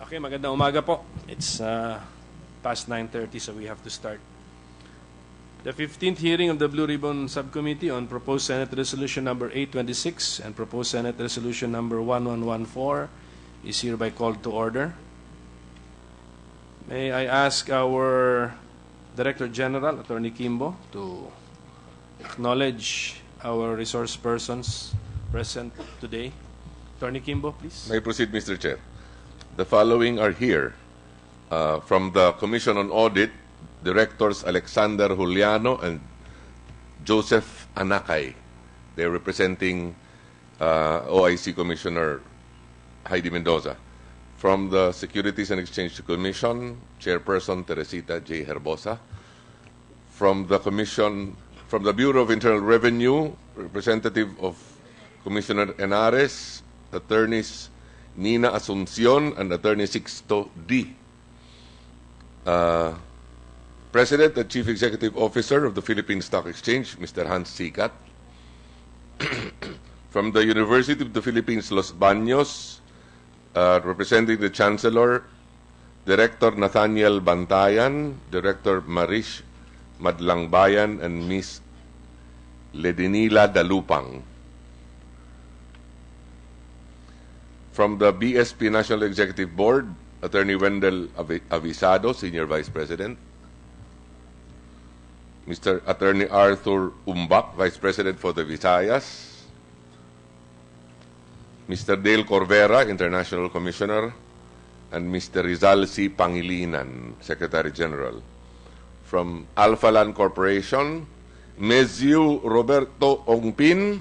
Okay, magandang umaga po. It's past 9:30, so we have to start. The 15th hearing of the Blue Ribbon Subcommittee on Proposed Senate Resolution number 826 and Proposed Senate Resolution number 1114 is hereby called to order. May I ask our Director General, Attorney Kimbo, to acknowledge our resource persons present today. Attorney Kimbo, please. May I proceed, Mr. Chair? The following are here. From the Commission on Audit, Directors Alexander Juliano and Joseph Anakay. They're representing OIC Commissioner Heidi Mendoza. From the Securities and Exchange Commission, Chairperson Teresita J. Herbosa. From the Bureau of Internal Revenue, representative of Commissioner Henares, attorneys Nina Asuncion and Attorney Sixto D. President and Chief Executive Officer of the Philippine Stock Exchange, Mr. Hans Sikat. From the University of the Philippines, Los Baños, representing the Chancellor, Director Nathaniel Bantayan, Director Marish Madlangbayan, and Ms. Ledinila Dalupang. From the BSP National Executive Board, Attorney Wendell Avisado, Senior Vice President. Mr. Attorney Arthur Umbak, Vice President for the Visayas. Mr. Dale Corvera, International Commissioner. And Mr. Rizal C. Pangilinan, Secretary General. From Alphaland Corporation, Meziu Roberto Ongpin,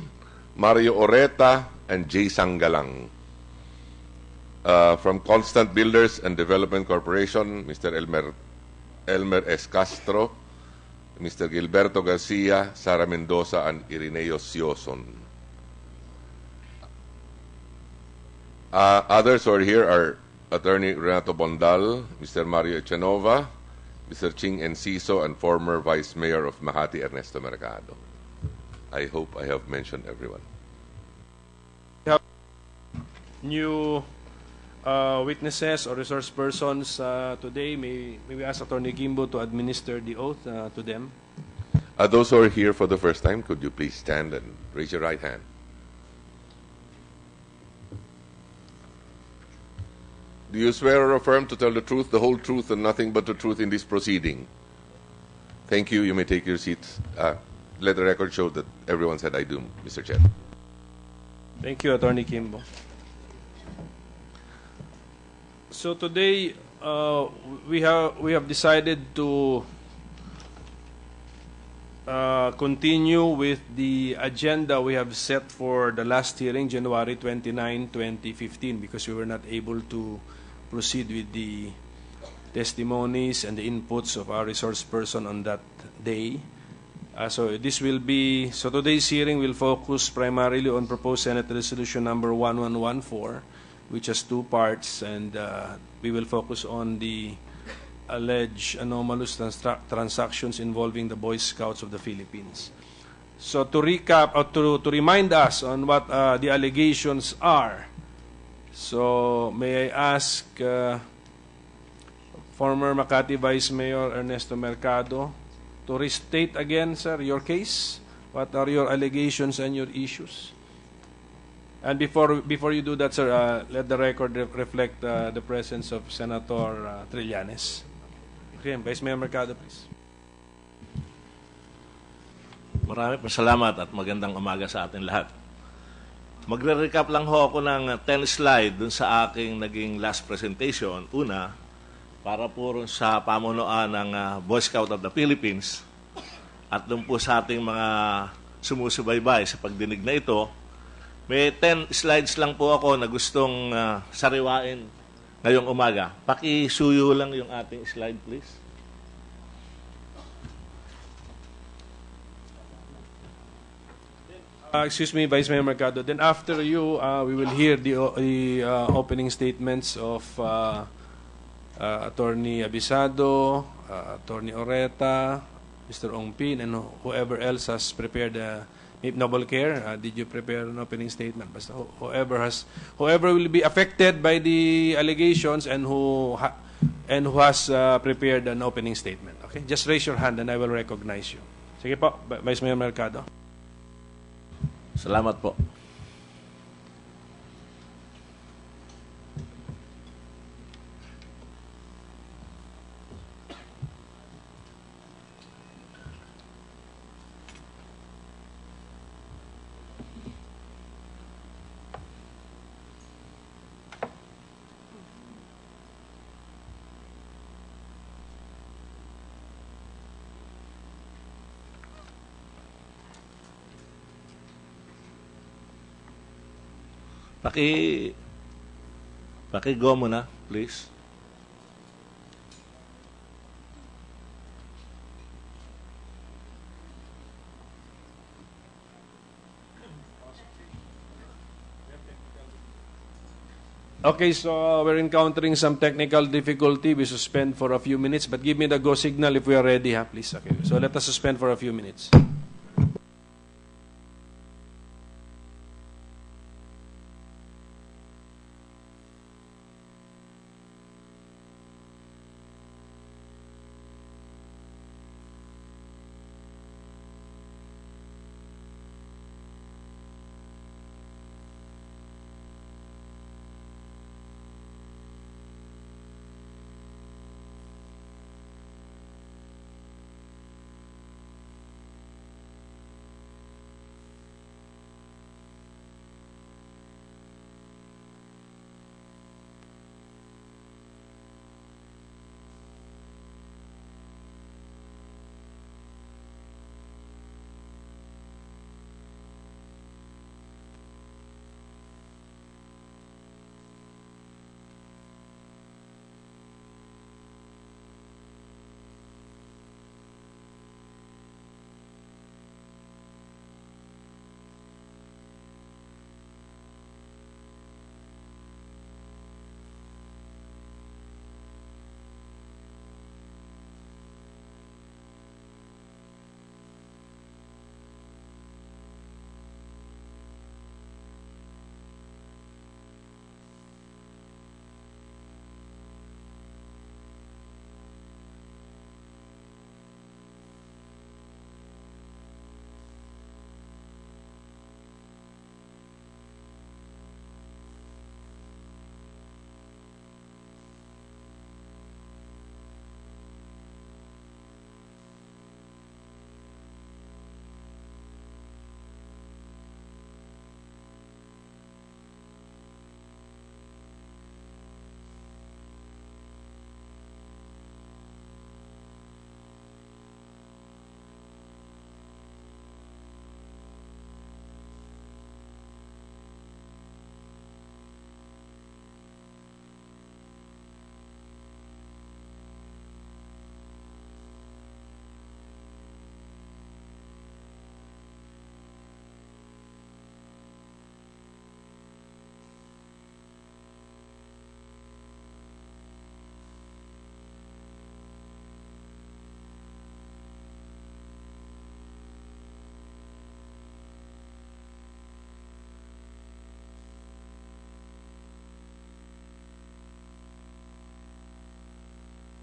Mario Oreta, and Jay Sangalang. From Constant Builders and Development Corporation, Mr. Elmer S. Castro, Mr. Gilberto Garcia, Sara Mendoza, and Irineo Sioson. Others who are here are Attorney Renato Bondal, Mr. Mario Echanova, Mr. Ching Enciso, and former Vice Mayor of Makati, Ernesto Mercado. I hope I have mentioned everyone. New witnesses or resource persons today. May we ask Attorney Kimbo to administer the oath to them? Those who are here for the first time, could you please stand and raise your right hand? Do you swear or affirm to tell the truth, the whole truth, and nothing but the truth in this proceeding? Thank you. You may take your seats. Let the record show that everyone said I do, Mr. Chair. Thank you, Attorney Kimbo. So today we have decided to continue with the agenda we have set for the last hearing, January 29, 2015, because we were not able to proceed with the testimonies and the inputs of our resource person on that day. So today's hearing will focus primarily on proposed Senate Resolution number 1114, which has two parts, and we will focus on the alleged anomalous transactions involving the Boy Scouts of the Philippines. So to recap, or to remind us on what the allegations are, so may I ask former Makati Vice Mayor Ernesto Mercado to restate again, sir, your case? What are your allegations and your issues? And before you do that, sir, let the record reflect the presence of Senator Trillanes. Okay, Vice Mayor Mercado, please. Maraming salamat at magandang umaga sa ating lahat. Magre-recap lang ho ako ng 10 slide dun sa aking naging last presentation. Una, para po sa pamunuan ng Boy Scout of the Philippines at dun po sa ating mga sumusubaybay sa pagdinig na ito. May 10 slides lang po ako na gustong sariwain ngayong umaga. Pakisuyo lang yung ating slide, please. Excuse me, Vice Mayor Mercado. Then after you, we will hear the opening statements of Attorney Abisado, Attorney Oreta, Mr. Ongpin, and whoever else has prepared Noble Care, did you prepare an opening statement? Basta whoever will be affected by the allegations and who has prepared an opening statement. Okay, just raise your hand and I will recognize you. Sige po, Vice Mayor Mercado. Salamat po. Paki-go mo na, please. Okay, so we're encountering some technical difficulty. We suspend for a few minutes, but give me the go signal if we are ready, please. Okay, so let us suspend for a few minutes.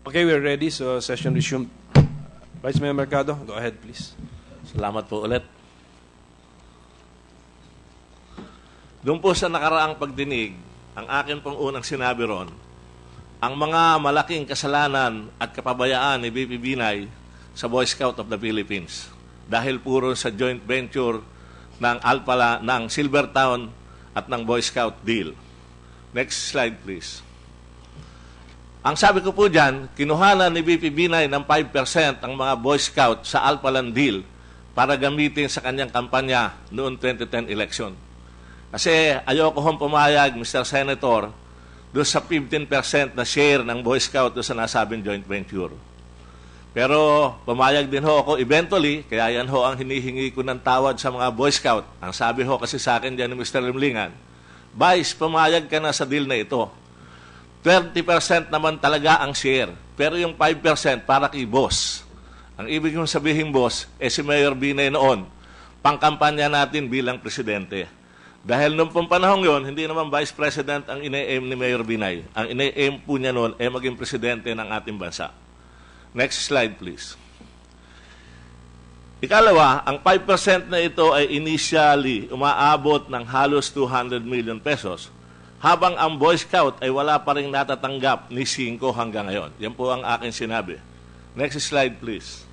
Okay, we're ready. So, session resumed. Vice Mayor Mercado, go ahead, please. Salamat po ulit. Doon po sa nakaraang pagdinig, ang akin pong unang sinabi ron, ang mga malaking kasalanan at kapabayaan ni VP Binay sa Boy Scout of the Philippines dahil puro sa joint venture ng ng Silvertown at ng Boy Scout deal. Next slide, please. Ang sabi ko po dyan, kinuhanan ni VP Binay ng 5% ang mga Boy Scout sa Alpalan deal para gamitin sa kanyang kampanya noong 2010 election. Kasi ayoko hong pumayag, Mr. Senator, doon sa 15% na share ng Boy Scout doon sa nasabing joint venture. Pero pumayag din ho ako eventually, kaya yan ho ang hinihingi ko ng tawad sa mga Boy Scout. Ang sabi ho kasi sa akin dyan ni Mr. Limlingan, Vice, pumayag ka na sa deal na ito. 20% naman talaga ang share, pero yung 5% para kay boss. Ang ibig kong sabihin, boss, si Mayor Binay noon, pangkampanya natin bilang presidente. Dahil noong pong panahon yon, hindi naman Vice President ang ine-aim ni Mayor Binay. Ang ine-aim po niya noon ay maging presidente ng ating bansa. Next slide, please. Ikalawa, ang 5% na ito ay initially umaabot ng halos 200 million pesos, habang ang Boy Scout ay wala pa rin natatanggap ni 5 hanggang ngayon. Yan po ang aking sinabi. Next slide, please.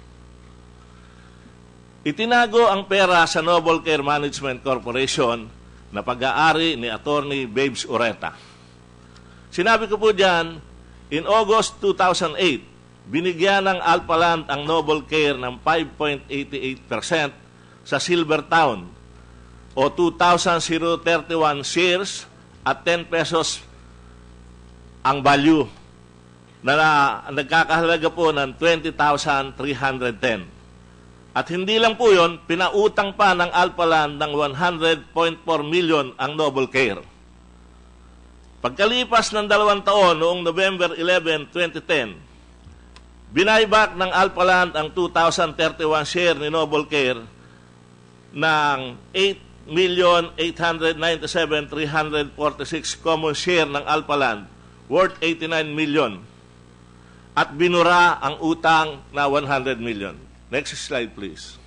Itinago ang pera sa Noble Care Management Corporation na pag-aari ni Attorney Babes Ureta. Sinabi ko po dyan, in August 2008, binigyan ng Alpaland ang Noble Care ng 5.88% sa Silver Town o 2,031 shares at 10 pesos ang value na nagkakahalaga po ng 20,310. At hindi lang po yun, pinautang pa ng Alpaland ng 100.4 million ang Noble Care. Pagkalipas ng 2 taon noong November 11, 2010, binayback ng Alpaland ang 2,031 share ni Noble Care ng 8,897,346 common share ng Alpaland worth 89 million at binura ang utang na 100 million. Next slide, please.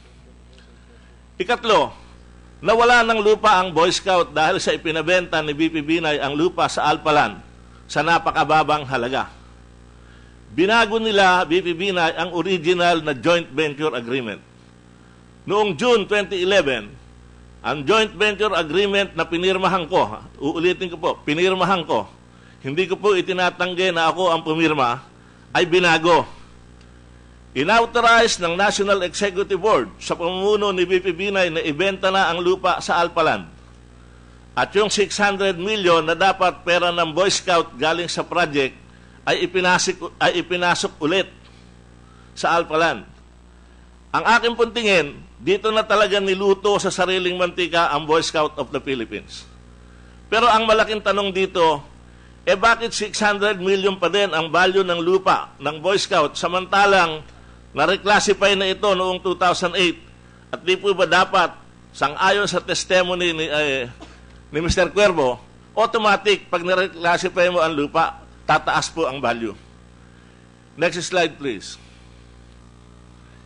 Ikatlo, nawala ng lupa ang Boy Scout dahil sa ipinabenta ni BP Binay ang lupa sa Alpaland sa napakababang halaga. Binago nila, BP Binay, ang original na joint venture agreement. Noong June 2011, ang joint venture agreement na pinirmahan ko, uulitin ko po, pinirmahan ko, hindi ko po itinatanggi na ako ang pumirma, ay binago. Inauthorize ng National Executive Board sa pamumuno ni BP Binay na ibenta na ang lupa sa Alpaland. At yung 600 million na dapat pera ng Boy Scout galing sa project ay ipinasok ulit sa Alpaland. Ang aking puntingin, dito na talaga niluto sa sariling mantika ang Boy Scout of the Philippines. Pero ang malaking tanong dito, bakit 600 million pa din ang value ng lupa ng Boy Scout samantalang na-reclassify na ito noong 2008 at di po ba dapat, sang-ayon sa testimony ni Mr. Cuervo, automatic pag na-reclassify mo ang lupa, tataas po ang value. Next slide, please.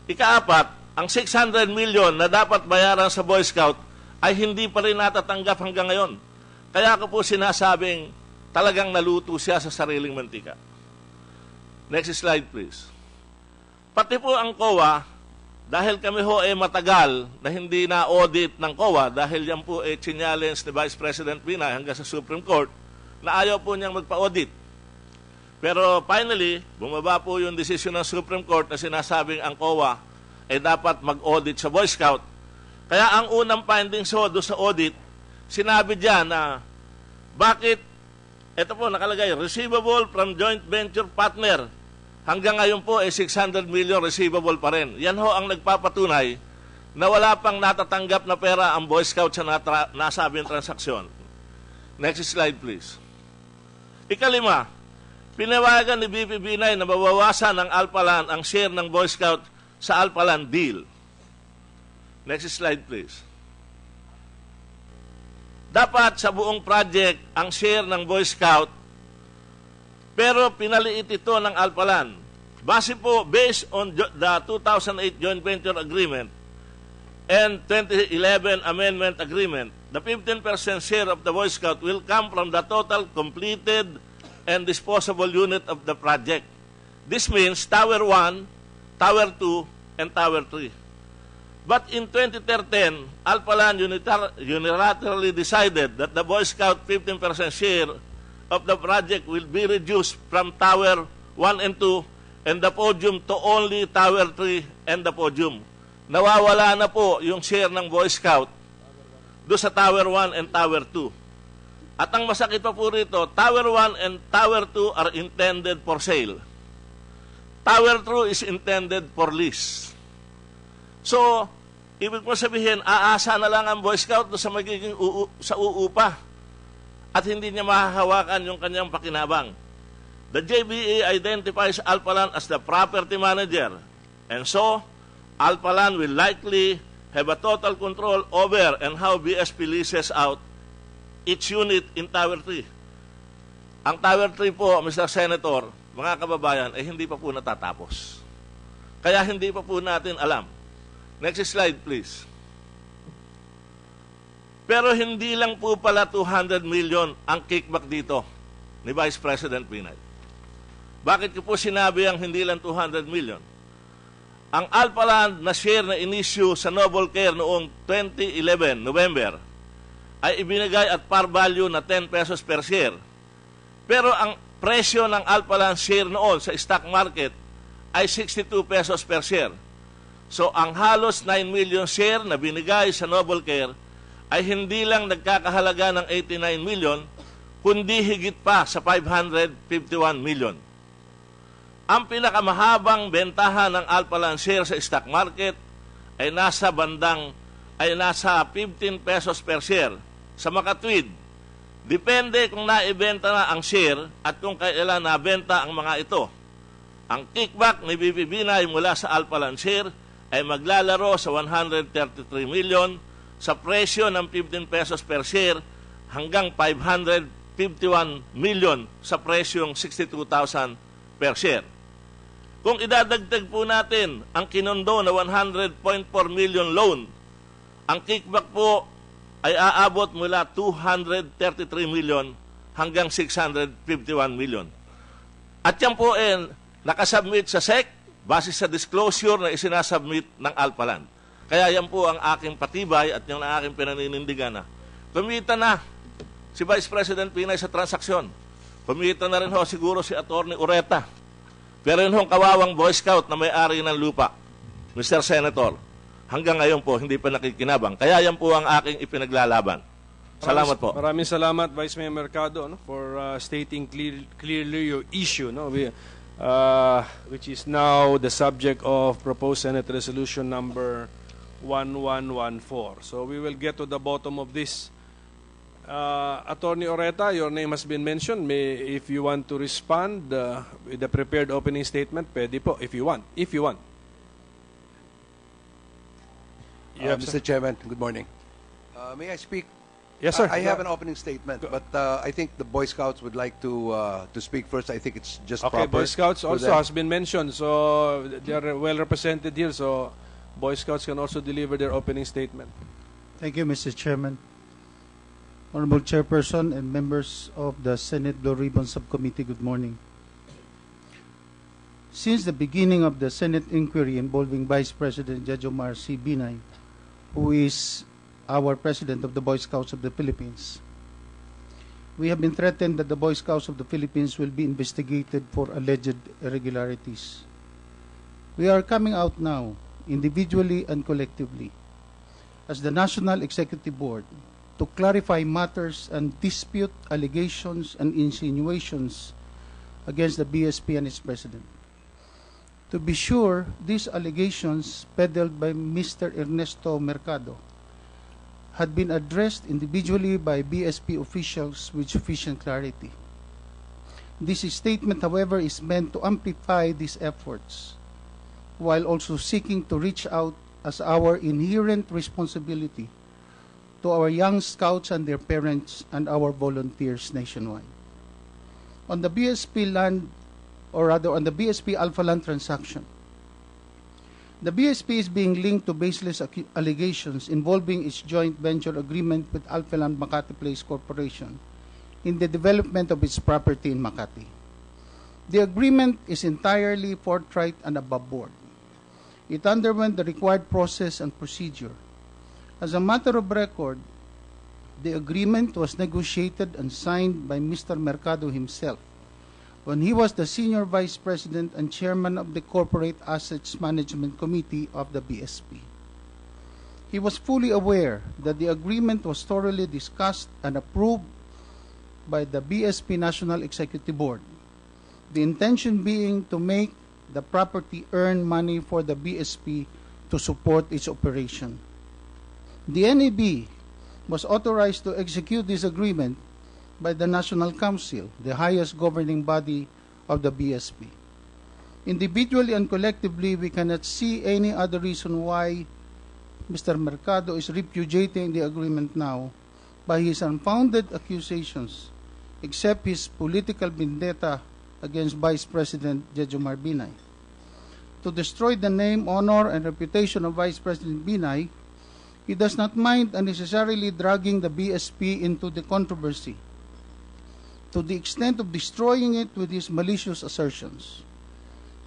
Ikaapat, ang 600 million na dapat bayaran sa Boy Scout ay hindi pa rin natatanggap hanggang ngayon. Kaya ko po sinasabing talagang naluto siya sa sariling mantika. Next slide, please. Pati po ang COA, dahil kami ho ay matagal na hindi na-audit ng COA, dahil yan po ay challenge ni Vice President Binay hanggang sa Supreme Court, na ayaw po niyang magpa-audit. Pero finally, bumaba po yung desisyon ng Supreme Court na sinasabing ang COA ay dapat mag-audit sa Boy Scout. Kaya ang unang findings ho doon sa audit, sinabi diyan na bakit, ito po nakalagay, receivable from joint venture partner. Hanggang ngayon po, 600 million receivable pa rin. Yan ho ang nagpapatunay na wala pang natatanggap na pera ang Boy Scout sa nasabing transaksyon. Next slide, please. Ikalima, pinawagan ni BP Binay na mabawasan ng Alpaland ang share ng Boy Scout sa Alpaland deal. Next slide, please. Dapat sa buong project ang share ng Boy Scout, pero pinaliit ito ng Alpaland. Base po, based on the 2008 Joint Venture Agreement and 2011 Amendment Agreement, the 15% share of the Boy Scout will come from the total completed and disposable unit of the project. This means Tower 1, Tower 2, and Tower 3. But in 2013, Alpaland unilaterally decided that the Boy Scout 15% share of the project will be reduced from Tower 1 and 2 and the podium to only Tower 3 and the podium. Nawawala na po yung share ng Boy Scout do sa Tower 1 and Tower 2. At ang masakit pa po rito, Tower 1 and Tower 2 are intended for sale. Tower 2 is intended for lease. So, ibig mo sabihin, aasa na lang ang Boy Scout do sa magiging sa uupa at hindi niya mahahawakan yung kanyang pakinabang. The JBA identifies Alpaland as the property manager, and so Alpaland will likely have a total control over and how BSP leases out each unit in Tower 3. Ang Tower 3 po, Mr. Senator, mga kababayan, ay hindi pa po natatapos. Kaya hindi pa po natin alam. Next slide, please. Pero hindi lang po pala 200 million ang kickback dito ni Vice President Binay. Bakit ko po sinabi ang hindi lang 200 million? Ang Alphaland na share na inisyu sa Noble Care noong 2011, November, ay ibinigay at par value na 10 pesos per share. Pero ang presyo ng Alphaland share noon sa stock market ay 62 pesos per share. So ang halos 9 million share na binigay sa Noble Care ay hindi lang nagkakahalaga ng 89 million, kundi higit pa sa 551 million. Ang pinakamahabang bentahan ng Alphaland share sa stock market ay nasa 15 pesos per share sa makatwid. Depende kung naibenta na ang share at kung kailan nabenta ang mga ito. Ang kickback ni BP Binay mula sa Alphaland share ay maglalaro sa 133 million sa presyo ng 15 pesos per share hanggang 551 million sa presyong 62,000 per share. Kung idadagdag po natin ang kinondo na 100.4 million loan, ang kickback po ay aabot mula 233 million hanggang 651 million. At yan po nakasubmit sa SEC base sa disclosure na isinasubmit ng Alphaland. Kaya yan po ang aking patibay at yung aking pinaninindigan na kumita na si Vice President Binay sa transaksyon. Kumita na rin ho siguro si Attorney Ureta. Pero yun hong kawawang Boy Scout na may-ari ng lupa, Mr. Senator, hanggang ngayon po hindi pa nakikinabang. Kaya yan po ang aking ipinaglalaban. Salamat po. Maraming salamat, Vice Mayor Mercado, for stating clearly your issue, which is now the subject of proposed Senate Resolution number 1114. So we will get to the bottom of this. Attorney Oreta, your name has been mentioned. If you want to respond with the prepared opening statement, pwede po, if you want. Mr. Chairman, good morning. May I speak? Yes, sir. I have an opening statement, but I think the Boy Scouts would like to speak first. I think it's just Okay, proper. Boy Scouts also them. has been mentioned, so they are well represented here, so Boy Scouts can also deliver their opening statement. Thank you, Mr. Chairman. Honorable Chairperson and members of the Senate Blue Ribbon Subcommittee, good morning. Since the beginning of the Senate inquiry involving Vice President Jejomar Binay, who is our President of the Boy Scouts of the Philippines, we have been threatened that the Boy Scouts of the Philippines will be investigated for alleged irregularities. We are coming out now, individually and collectively, as the National Executive Board, to clarify matters and dispute allegations and insinuations against the BSP and its president. To be sure, these allegations peddled by Mr. Ernesto Mercado had been addressed individually by BSP officials with sufficient clarity. This statement, however, is meant to amplify these efforts, while also seeking to reach out as our inherent responsibility to our young scouts and their parents and our volunteers nationwide. On the BSP land, or rather on the BSP Alpha Land transaction, the BSP is being linked to baseless allegations involving its joint venture agreement with Alpha Land Makati Place Corporation in the development of its property in Makati. The agreement is entirely forthright and above board. It underwent the required process and procedure. As a matter of record, the agreement was negotiated and signed by Mr. Mercado himself when he was the Senior Vice President and Chairman of the Corporate Assets Management Committee of the BSP. He was fully aware that the agreement was thoroughly discussed and approved by the BSP National Executive Board, the intention being to make the property earn money for the BSP to support its operation. The NAB was authorized to execute this agreement by the National Council, the highest governing body of the BSP. Individually and collectively, we cannot see any other reason why Mr. Mercado is repudiating the agreement now by his unfounded accusations, except his political vendetta against Vice President Jejomar Binay. To destroy the name, honor, and reputation of Vice President Binay, he does not mind unnecessarily dragging the BSP into the controversy, to the extent of destroying it with his malicious assertions.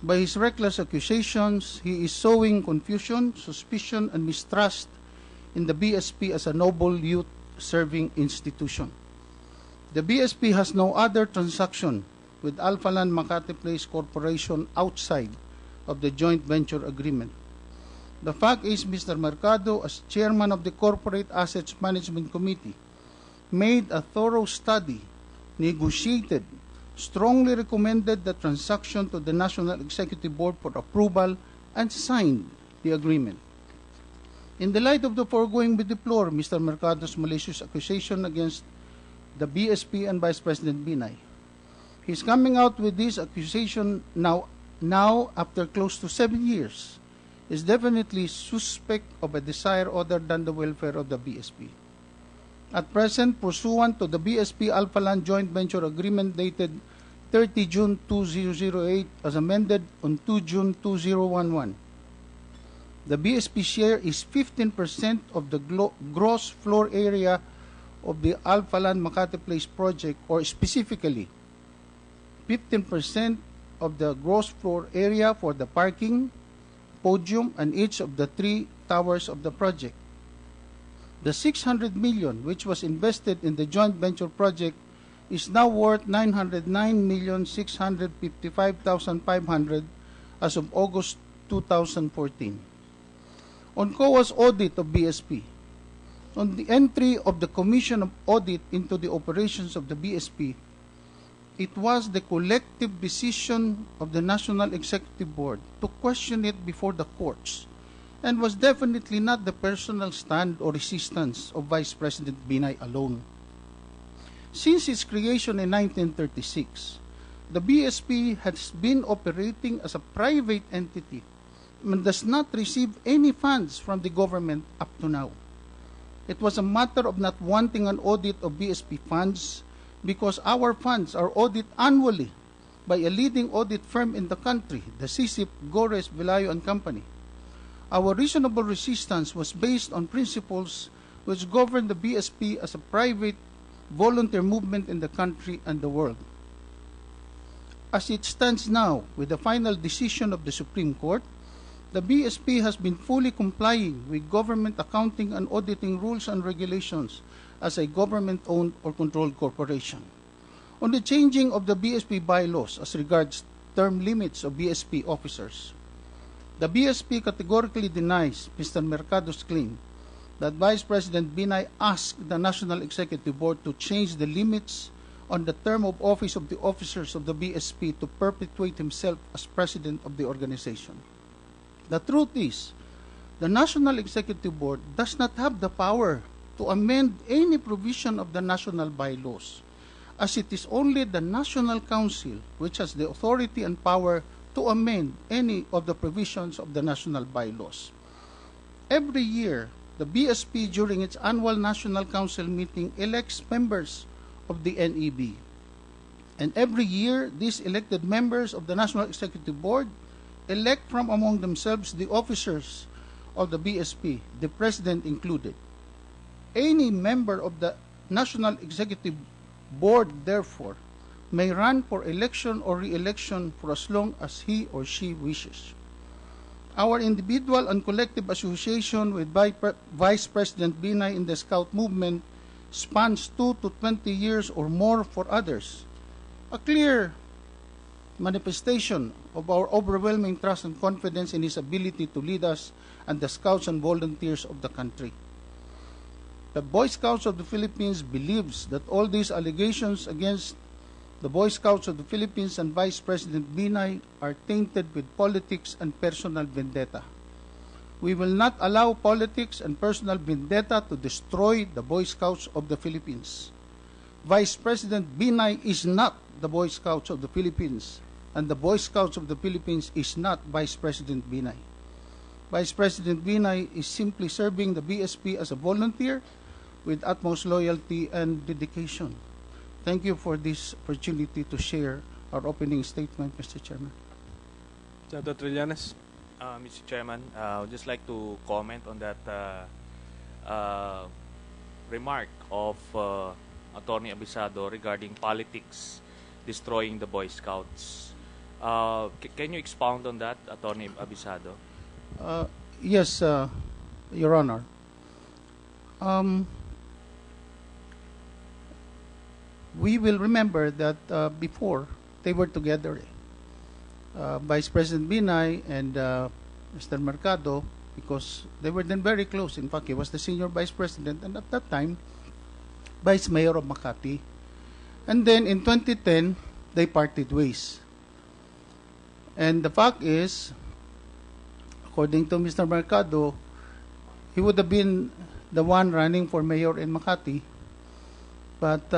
By his reckless accusations, he is sowing confusion, suspicion, and mistrust in the BSP as a noble youth-serving institution. The BSP has no other transaction with Alphaland Makati Place Corporation outside of the joint venture agreement. The fact is, Mr. Mercado, as chairman of the Corporate Assets Management Committee, made a thorough study, negotiated, strongly recommended the transaction to the National Executive Board for approval, and signed the agreement. In the light of the foregoing, we deplore Mr. Mercado's malicious accusation against the BSP and Vice President Binay. He's coming out with this accusation now after close to 7 years, is definitely suspect of a desire other than the welfare of the BSP. At present, pursuant to the BSP Alphaland Joint Venture Agreement dated 30 June 2008 as amended on 2 June 2011, the BSP share is 15% of the gross floor area of the Alphaland Makati Place project, or specifically 15% of the gross floor area for the parking, podium, and each of the 3 towers of the project. The 600 million which was invested in the joint venture project is now worth 909,655,500 as of August 2014. On COA's audit of BSP, on the entry of the Commission of Audit into the operations of the BSP, it was the collective decision of the National Executive Board to question it before the courts, and was definitely not the personal stand or resistance of Vice President Binay alone. Since its creation in 1936, the BSP has been operating as a private entity and does not receive any funds from the government up to now. It was a matter of not wanting an audit of BSP funds because our funds are audited annually by a leading audit firm in the country, the CICIP, Gores, Velayo and Company. Our reasonable resistance was based on principles which govern the BSP as a private, volunteer movement in the country and the world. As it stands now, with the final decision of the Supreme Court, the BSP has been fully complying with government accounting and auditing rules and regulations as a government-owned or controlled corporation. On the changing of the BSP bylaws as regards term limits of BSP officers, the BSP categorically denies Mr. Mercado's claim that Vice President Binay asked the National Executive Board to change the limits on the term of office of the officers of the BSP to perpetuate himself as president of the organization. The truth is, the National Executive Board does not have the power to amend any provision of the national bylaws, as it is only the National Council which has the authority and power to amend any of the provisions of the national bylaws. Every year, the BSP during its annual National Council meeting elects members of the NEB. And every year, these elected members of the National Executive Board elect from among themselves the officers of the BSP, the President included. Any member of the National Executive Board, therefore, may run for election or re-election for as long as he or she wishes. Our individual and collective association with Vice President Binay in the Scout movement spans 2 to 20 years or more for others, a clear manifestation of our overwhelming trust and confidence in his ability to lead us and the Scouts and volunteers of the country. The Boy Scouts of the Philippines believes that all these allegations against the Boy Scouts of the Philippines and Vice President Binay are tainted with politics and personal vendetta. We will not allow politics and personal vendetta to destroy the Boy Scouts of the Philippines. Vice President Binay is not the Boy Scouts of the Philippines, and the Boy Scouts of the Philippines is not Vice President Binay. Vice President Binay is simply serving the BSP as a volunteer with utmost loyalty and dedication. Thank you for this opportunity to share our opening statement, Mr. Chairman. Senator Trillanes. Mr. Chairman, I would just like to comment on that remark of Attorney Abisado regarding politics destroying the Boy Scouts. Can you expound on that, Attorney Abisado? Yes, Your Honor. We will remember that before they were together, Vice President Binay and Mr. Mercado, because they were then very close. In fact, he was the senior vice president, and at that time, vice mayor of Makati. And then in 2010, they parted ways. And the fact is, according to Mr. Mercado, he would have been the one running for mayor in Makati. But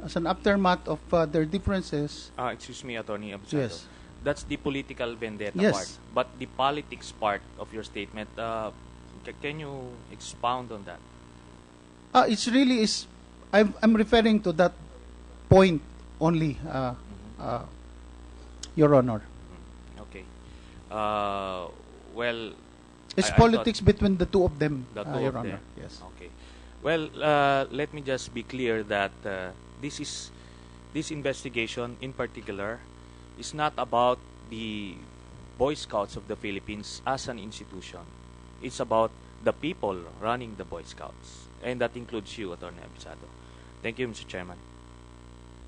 as an aftermath of their differences... Excuse me, Attorney Abisado. Yes. That's the political vendetta Yes. part. But the politics part of your statement, can you expound on that? It's really is... I'm referring to that point only, Your Honor. Okay. Well... It's I politics between the two of them, The two Your of Honor. them. Yes. Okay. Well, let me just be clear that this investigation in particular is not about the Boy Scouts of the Philippines as an institution. It's about the people running the Boy Scouts. And that includes you, Attorney Abisado. Thank you, Mr. Chairman.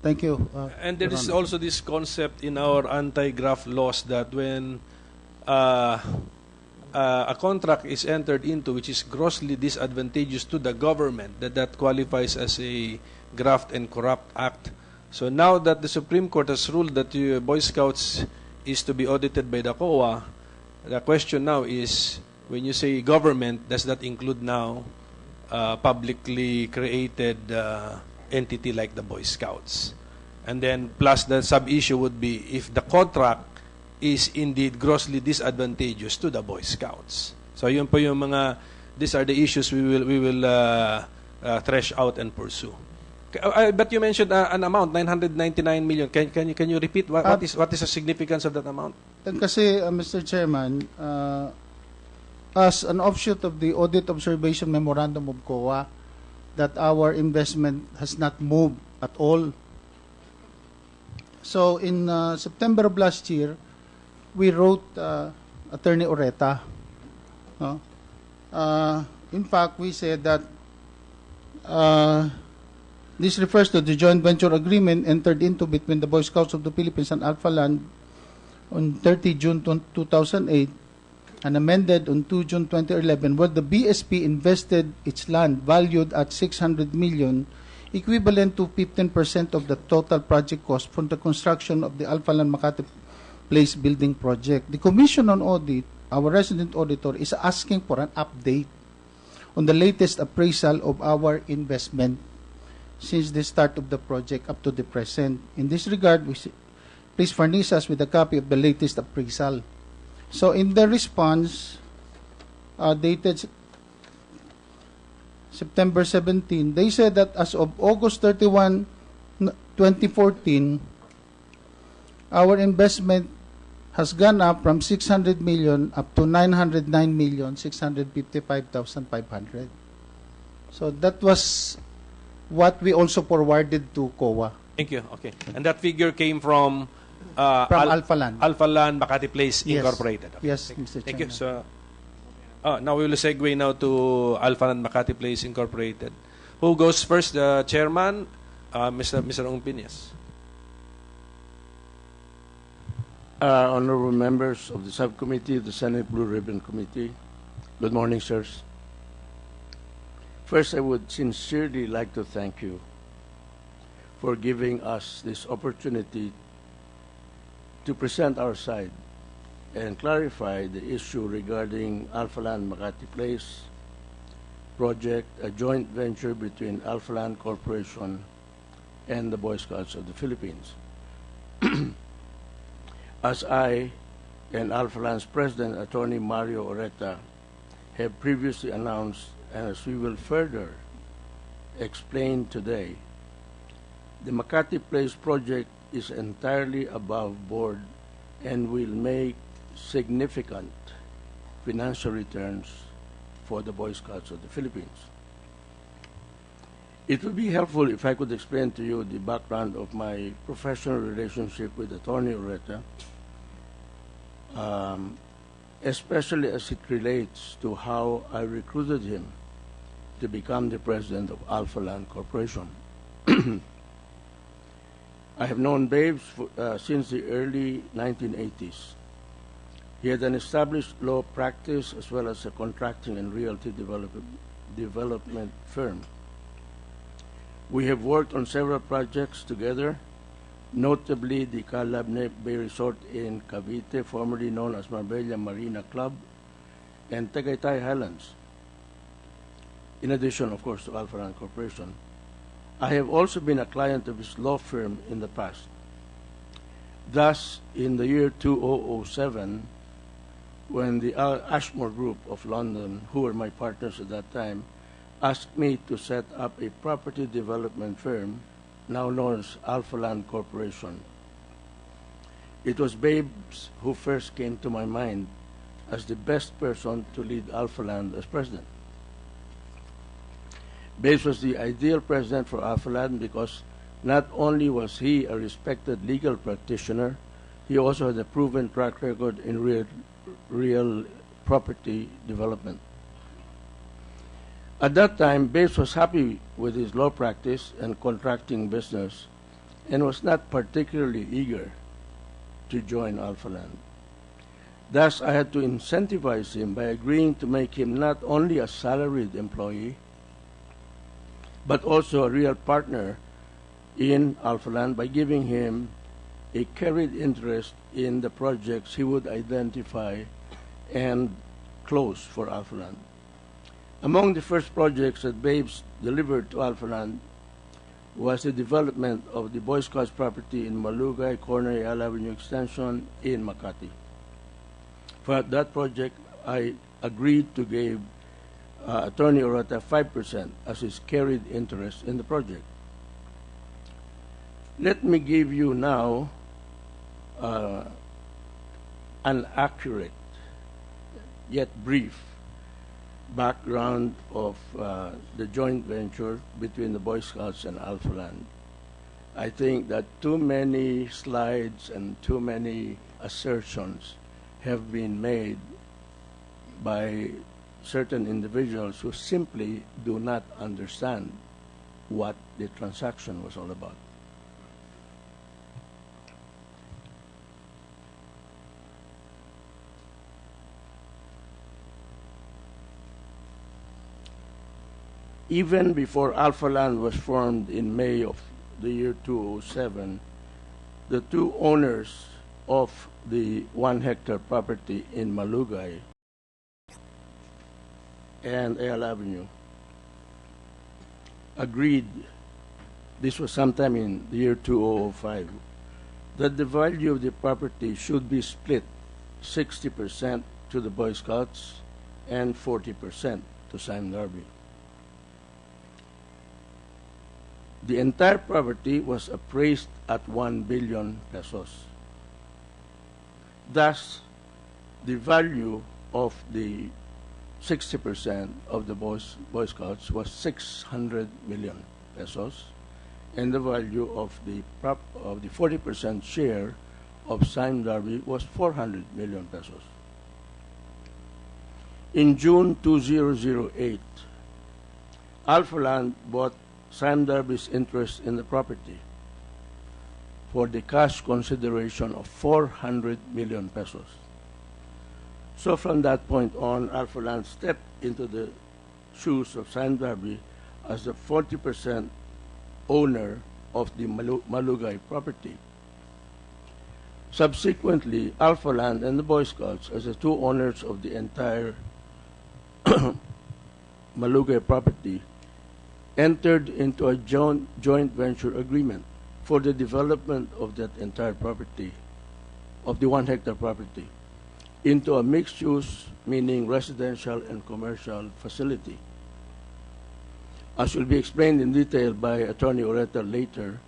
Thank you. And there Your is Honor. also this concept in our anti-graft laws that when a contract is entered into which is grossly disadvantageous to the government, that qualifies as a graft and corrupt act. So now that the Supreme Court has ruled that the Boy Scouts is to be audited by the COA, the question now is, when you say government, does that include now publicly created entity like the Boy Scouts? And then plus the sub-issue would be if the contract is indeed grossly disadvantageous to the Boy Scouts. So yun po yung mga, these are the issues we will thresh out and pursue. But you mentioned an amount, 999 million. Can you repeat what is the significance of that amount? Kasi, Mr. Chairman, as an offshoot of the Audit Observation Memorandum of COA, that our investment has not moved at all. So in September of last year, we wrote Attorney Oreta. No? In fact, we said that this refers to the joint venture agreement entered into between the Boy Scouts of the Philippines and Alpha Land on 30 June 2008 and amended on 2 June 2011, where the BSP invested its land valued at 600 million, equivalent to 15% of the total project cost from the construction of the Alpha Land Makati Place building project. The Commission on Audit, our resident auditor, is asking for an update on the latest appraisal of our investment since the start of the project up to the present. In this regard, please furnish us with a copy of the latest appraisal. So in the response dated September 17, they said that as of August 31, 2014, our investment has gone up from 600 million up to 909,655,500. So that was what we also forwarded to COA. Thank you. Okay. And that figure came from Alpha Land. Alpha Land Makati Place Yes. Incorporated. Okay. Yes, Mr. Thank you. Chairman. So, now we will segue now to Alpha Land Makati Place Incorporated. Who goes first? The chairman, Mr. Ong Piñas. Honorable members of the subcommittee, the Senate Blue Ribbon Committee, good morning, sirs. First, I would sincerely like to thank you for giving us this opportunity to present our side and clarify the issue regarding Alpha Land Makati Place project, a joint venture between Alpha Land Corporation and the Boy Scouts of the Philippines. As I and Alpha Land's President, Attorney Mario Oreta, have previously announced, and as we will further explain today, the Makati Place project is entirely above board and will make significant financial returns for the Boy Scouts of the Philippines. It would be helpful if I could explain to you the background of my professional relationship with Attorney Oreta, especially as it relates to how I recruited him to become the president of Alpha Land Corporation. I have known Babes since the early 1980s. He had an established law practice as well as a contracting and realty development firm. We have worked on several projects together, notably the Calabne Bay Resort in Cavite, formerly known as Marbella Marina Club, and Tagaytay Highlands, in addition, of course, to Alpha Land Corporation. I have also been a client of his law firm in the past. Thus, in the year 2007, when the Ashmore Group of London, who were my partners at that time, asked me to set up a property development firm, now known as Alpha Land Corporation, it was Babes who first came to my mind as the best person to lead Alpha Land as president. Babes was the ideal president for Alpha Land because not only was he a respected legal practitioner, he also had a proven track record in real property development. At that time, Babes was happy with his law practice and contracting business and was not particularly eager to join Alpha Land. Thus, I had to incentivize him by agreeing to make him not only a salaried employee, but also a real partner in Alpha Land by giving him a carried interest in the projects he would identify and close for Alpha Land. Among the first projects that Babes delivered to Alpha Land was the development of the Boy Scouts property in Malugay, Corner Ayala Avenue Extension in Makati. For that project, I agreed to give Attorney Oreta 5% as his carried interest in the project. Let me give you now an accurate yet brief background of the joint venture between the Boy Scouts and Alpha Land. I think that too many slides and too many assertions have been made by certain individuals who simply do not understand what the transaction was all about. Even before Alpha Land was formed in May of the year 2007, the two owners of the 1 hectare property in Malugay and Ayala Avenue agreed, this was sometime in the year 2005, that the value of the property should be split 60% to the Boy Scouts and 40% to Simon Darby. The entire property was appraised at 1 billion pesos. Thus, the value of the 60% of the Boy Scouts was 600 million pesos, and the value of the 40% share of Simon Darby was 400 million pesos. In June 2008, Alpha Land bought Simon Darby's interest in the property for the cash consideration of 400 million pesos. So from that point on, Alpha Land stepped into the shoes of Simon Darby as the 40% owner of the Malugay property. Subsequently, Alpha Land and the Boy Scouts, as the two owners of the entire Malugay property, entered into a joint venture agreement for the development of that entire property, of the 1 hectare property. into a mixed use, meaning residential and commercial facility. As will be explained in detail by Attorney Oreta later,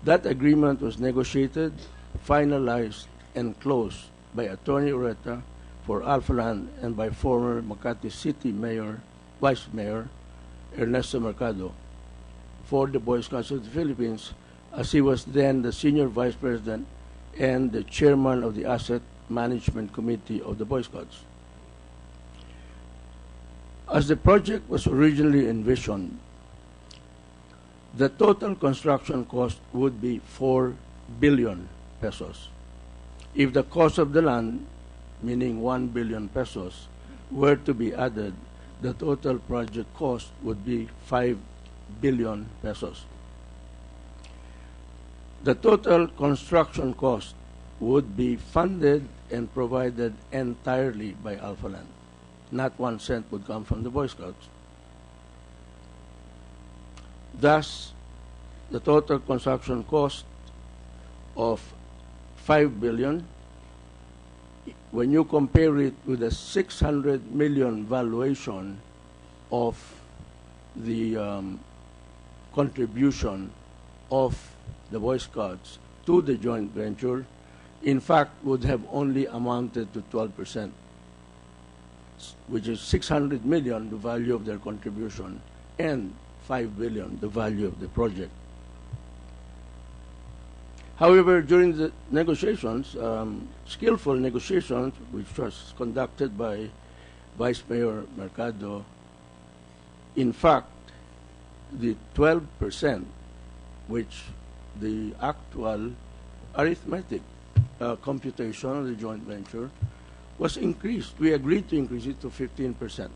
that agreement was negotiated, finalized, and closed by Attorney Oreta for Alphaland and by former Makati City Mayor, Vice Mayor Ernesto Mercado for the Boy Scouts of the Philippines, as he was then the Senior Vice President and the Chairman of the Asset Management Committee of the Boy Scouts. As the project was originally envisioned, the total construction cost would be 4 billion pesos. If the cost of the land, meaning 1 billion pesos, were to be added, the total project cost would be 5 billion pesos. The total construction cost would be funded and provided entirely by Alphaland. Not 1 cent would come from the Boy Scouts. Thus, the total construction cost of 5 billion, when you compare it with the 600 million valuation of the contribution of the Boy Scouts to the joint venture, in fact, would have only amounted to 12%, which is 600 million, the value of their contribution, and 5 billion, the value of the project. However, during the negotiations, skillful negotiations, which was conducted by Vice Mayor Mercado, in fact, the 12%, which the actual arithmetic computation of the joint venture, was increased. We agreed to increase it to 15%.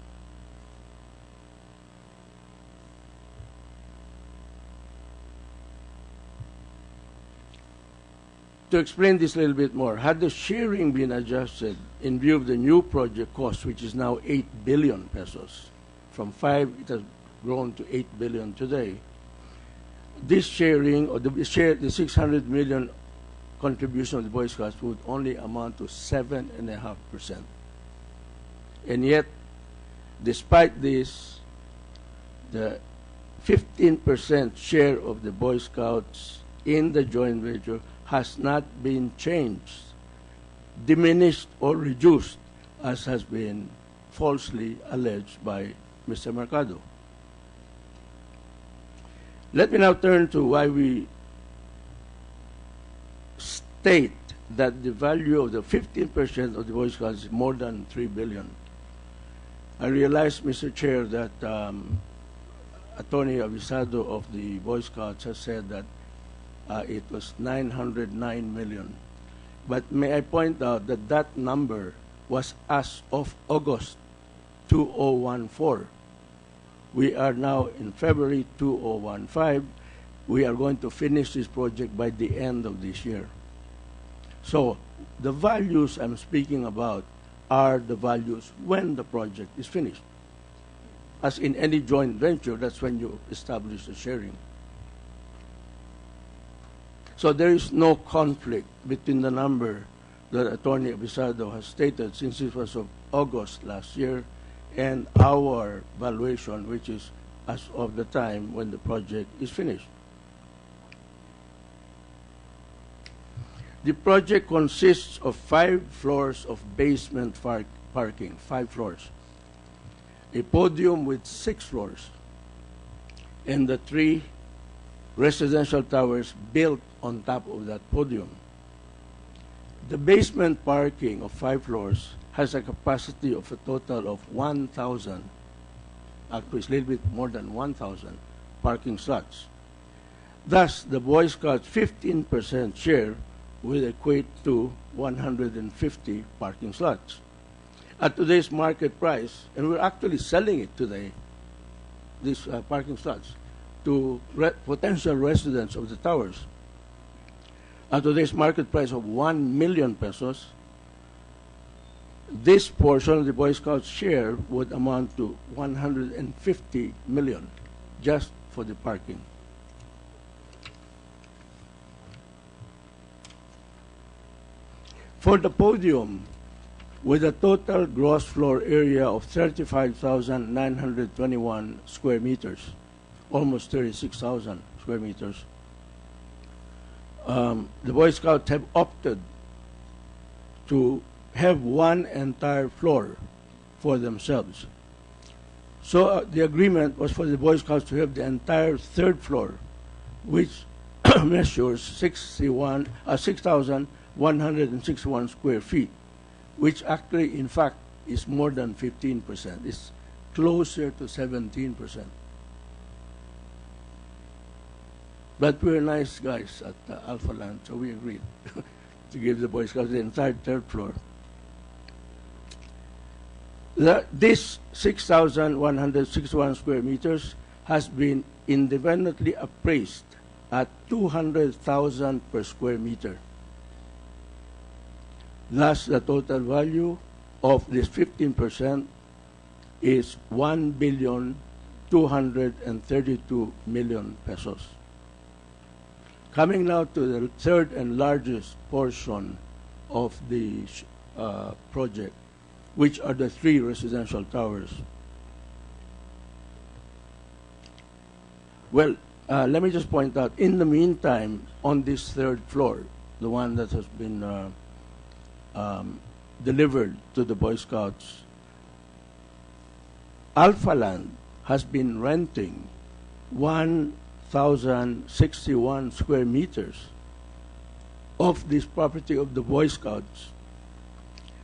To explain this a little bit more, had the sharing been adjusted in view of the new project cost, which is now 8 billion pesos, from 5 it has grown to 8 billion today, this sharing, or the 600 million contribution of the Boy Scouts would only amount to 7.5%. And yet, despite this, the 15% share of the Boy Scouts in the joint venture has not been changed, diminished, or reduced, as has been falsely alleged by Mr. Mercado. Let me now turn to why we state that the value of the 15% of the Boy Scouts is more than 3 billion. I realize, Mr. Chair, that Attorney Avisado of the Boy Scouts has said that it was 909 million. But may I point out that that number was as of August 2014. We are now in February 2015. We are going to finish this project by the end of this year. So the values I'm speaking about are the values when the project is finished. As in any joint venture, that's when you establish the sharing. So there is no conflict between the number that Attorney Avisado has stated, since it was of August last year, and our valuation, which is as of the time when the project is finished. The project consists of 5 floors of basement parking, 5 floors, a podium with 6 floors, and the 3 residential towers built on top of that podium. The basement parking of 5 floors has a capacity of a total of 1,000, actually it's a little bit more than 1,000 parking slots. Thus, the Boy Scouts' 15% share will equate to 150 parking slots. At today's market price, and we're actually selling it today, these parking slots, to potential residents of the towers. At today's market price of 1 million pesos, this portion of the Boy Scouts share would amount to 150 million just for the parking. For the podium, with a total gross floor area of 35,921 square meters, almost 36,000 square meters. The Boy Scouts have opted to have one entire floor for themselves. So the agreement was for the Boy Scouts to have the entire third floor, which measures 6,161 square feet, which actually, in fact, is more than 15%. It's closer to 17%. But we're nice guys at Alpha Land, so we agreed to give the Boy Scouts the entire third floor. This 6,161 square meters has been independently appraised at 200,000 per square meter. Thus, the total value of this 15% is 1,232,000,000 pesos. Coming now to the third and largest portion of the project, which are the 3 residential towers. Well, let me just point out, in the meantime, on this third floor, the one that has been delivered to the Boy Scouts, Alpha Land has been renting 1,061 square meters of this property of the Boy Scouts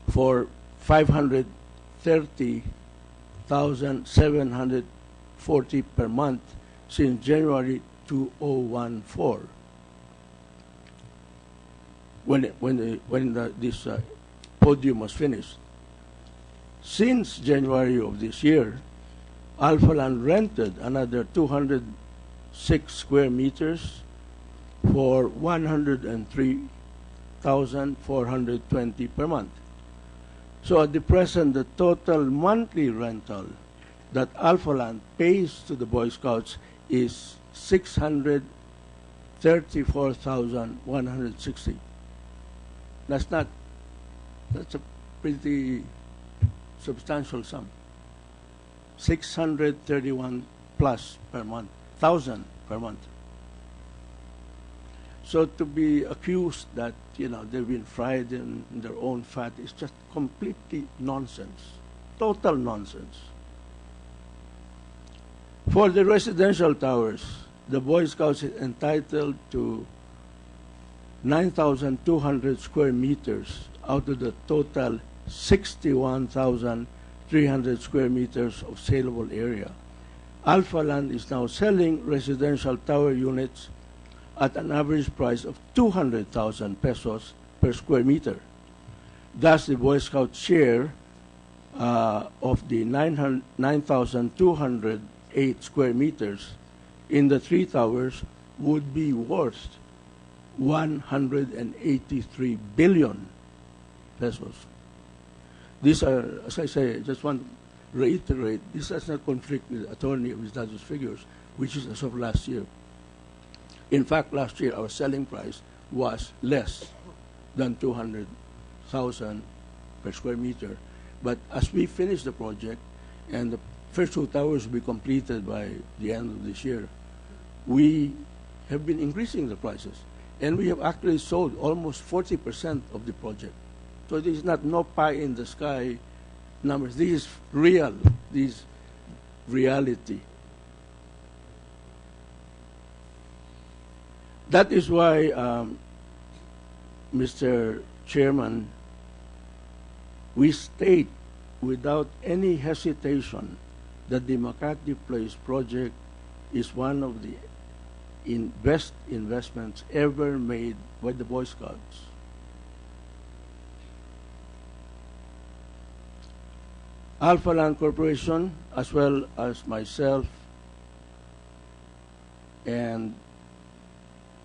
for 530,740 per month since January 2014, when this podium was finished. Since January of this year, Alpha Land rented another 206 square meters for 103,420 per month. So at the present, the total monthly rental that Alpha Land pays to the Boy Scouts is 634,160. That's a pretty substantial sum. 631 plus per month, 1,000 per month. So to be accused that, they've been fried in their own fat is just completely nonsense, total nonsense. For the residential towers, the Boy Scouts is entitled to 9,200 square meters out of the total 61,300 square meters of saleable area. Alpha Land is now selling residential tower units at an average price of 200,000 pesos per square meter. Thus, the Boy Scout share of the 9,208 square meters in the 3 towers would be worth 183 billion pesos. These are, as I say, I just want to reiterate, this does not conflict with Attorney Wisdado's figures, which is as of last year. In fact, last year, our selling price was less than 200,000 per square meter. But as we finish the project, and the first 2 towers will be completed by the end of this year, we have been increasing the prices. And we have actually sold almost 40% of the project. So this is not no pie in the sky numbers. This is real. This is reality. That is why, Mr. Chairman, we state without any hesitation that the Makati Place project is one of the best investments ever made by the Boy Scouts. Alpha Land Corporation, as well as myself, and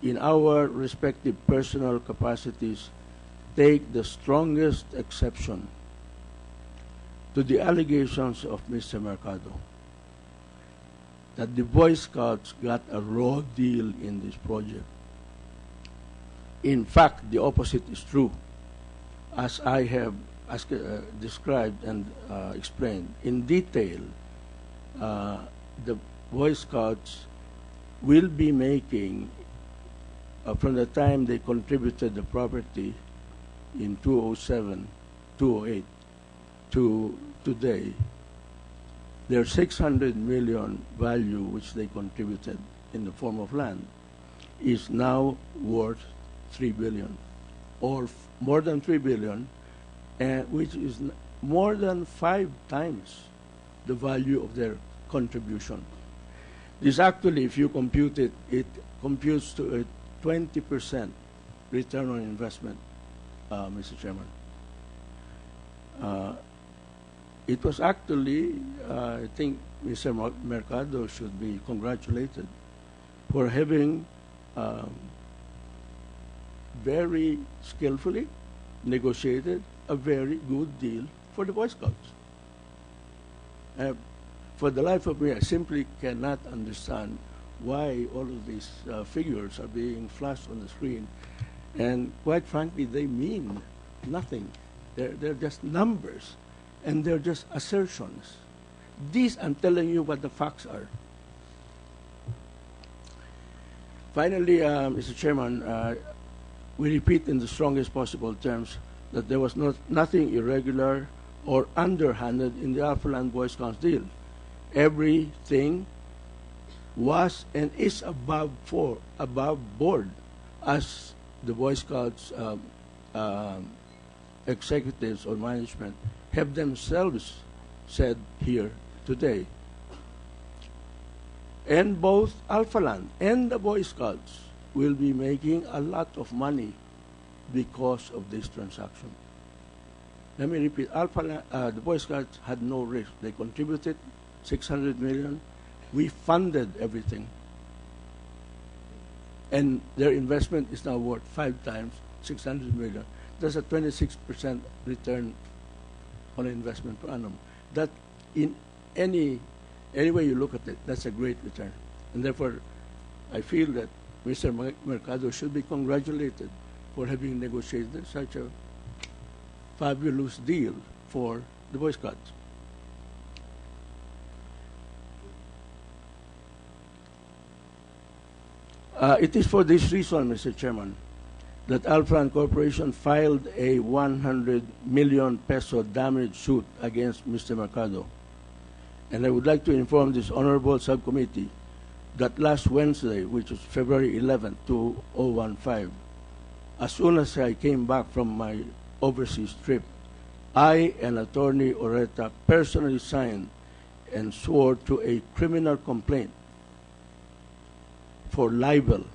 in our respective personal capacities, take the strongest exception to the allegations of Mr. Mercado that the Boy Scouts got a raw deal in this project. In fact, the opposite is true. As I have described and explained in detail, the Boy Scouts will be making, from the time they contributed the property in 207, 208 to today, their 600 million value which they contributed in the form of land is now worth 3 billion, or more than 3 billion, which is more than 5 times the value of their contribution. This actually, if you compute it, it computes to a 20% return on investment, Mr. Chairman. It was actually, I think Mr. Mercado should be congratulated for having very skillfully negotiated a very good deal for the Boy Scouts. For the life of me, I simply cannot understand why all of these figures are being flashed on the screen. And quite frankly, they mean nothing. They're just numbers, and they're just assertions. These, I'm telling you what the facts are. Finally, Mr. Chairman, we repeat in the strongest possible terms that there was nothing irregular or underhanded in the Alphaland Boy Scouts deal. Everything was and is above board, as the Boy Scouts executives or management have themselves said here today. And both Alphaland and the Boy Scouts will be making a lot of money because of this transaction. Let me repeat, the Boy Scouts had no risk. They contributed 600 million. We funded everything. And their investment is now worth 5 times 600 million. That's a 26% return on investment per annum. That, in any way you look at it, that's a great return. And therefore, I feel that Mr. Mercado should be congratulated for having negotiated such a fabulous deal for the Boy Scouts. It is for this reason, Mr. Chairman, that Alphaland Corporation filed a 100 million peso damage suit against Mr. Mercado. And I would like to inform this honorable subcommittee that last Wednesday, which was February 11, 2015, as soon as I came back from my overseas trip, I and Attorney Oreta personally signed and swore to a criminal complaint for libel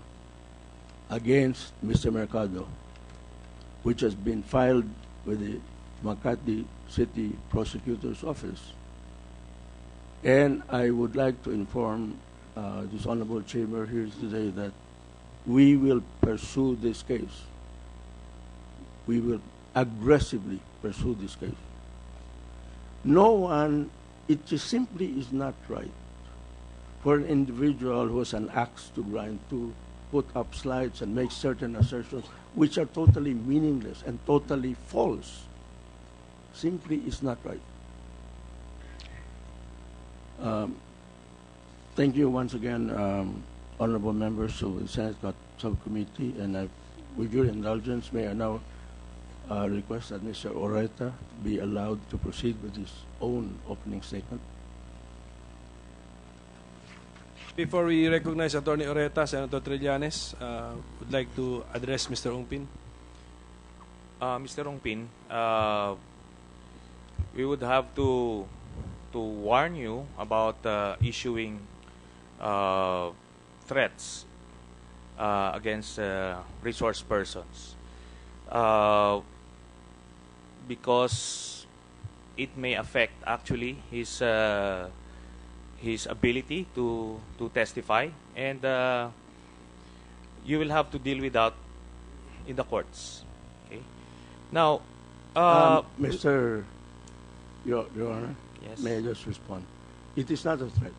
against Mr. Mercado, which has been filed with the Makati City Prosecutor's Office. And I would like to inform this honorable chamber here today that we will pursue this case. We will aggressively pursue this case. No one, it just simply is not right for an individual who has an axe to grind to put up slides and make certain assertions which are totally meaningless and totally false. Simply is not right. Thank you once again, honorable members of the Senate Subcommittee, and with your indulgence, may I now request that Mr. Oreta be allowed to proceed with his own opening statement. Before we recognize Attorney Oreta, Senator Trillanes would like to address Mr. Ongpin. Mr. Ongpin, we would have to warn you about issuing threats against resource persons because it may affect actually his ability to testify, and you will have to deal with that in the courts. Okay. Now, Mr. Your Honor, yes. may I just respond? It is not a threat.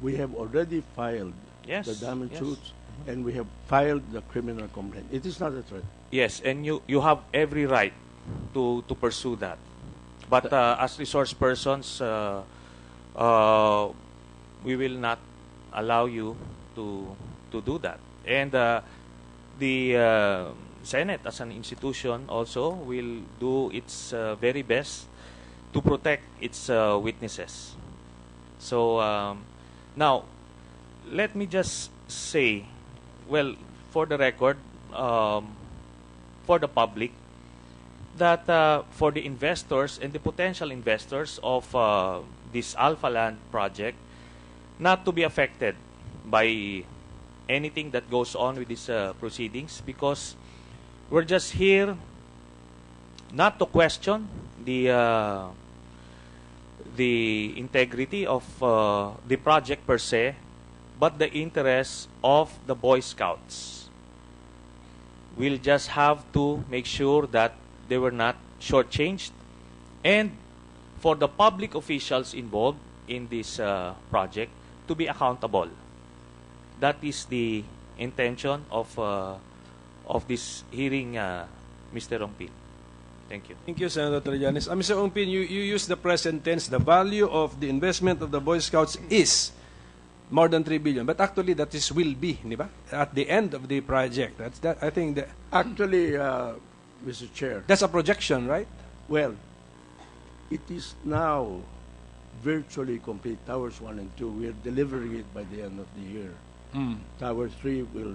We have already filed the damage suits, and we have filed the criminal complaint. It is not a threat. Yes, and you have every right to pursue that. But as resource persons, we will not allow you to do that. And the Senate as an institution also will do its very best to protect its witnesses. So now, let me just say, well, for the record, for the public, that for the investors and the potential investors of this Alpha Land project, not to be affected by anything that goes on with these proceedings, because we're just here not to question the integrity of the project per se, but the interests of the Boy Scouts. We'll just have to make sure that they were not shortchanged, and for the public officials involved in this project to be accountable. That is the intention of this hearing, Mr. Ongpin. Thank you. Thank you, Senator Trillanes. Mr. Ongpin, you use the present tense. The value of the investment of the Boy Scouts is more than 3 billion. But actually, that is will be, di ba? At the end of the project. That's that. I think that Actually, Mr. Chair, that's a projection, right? well, it is now virtually complete. Towers 1 and 2, we are delivering it by the end of the year. Tower 3 will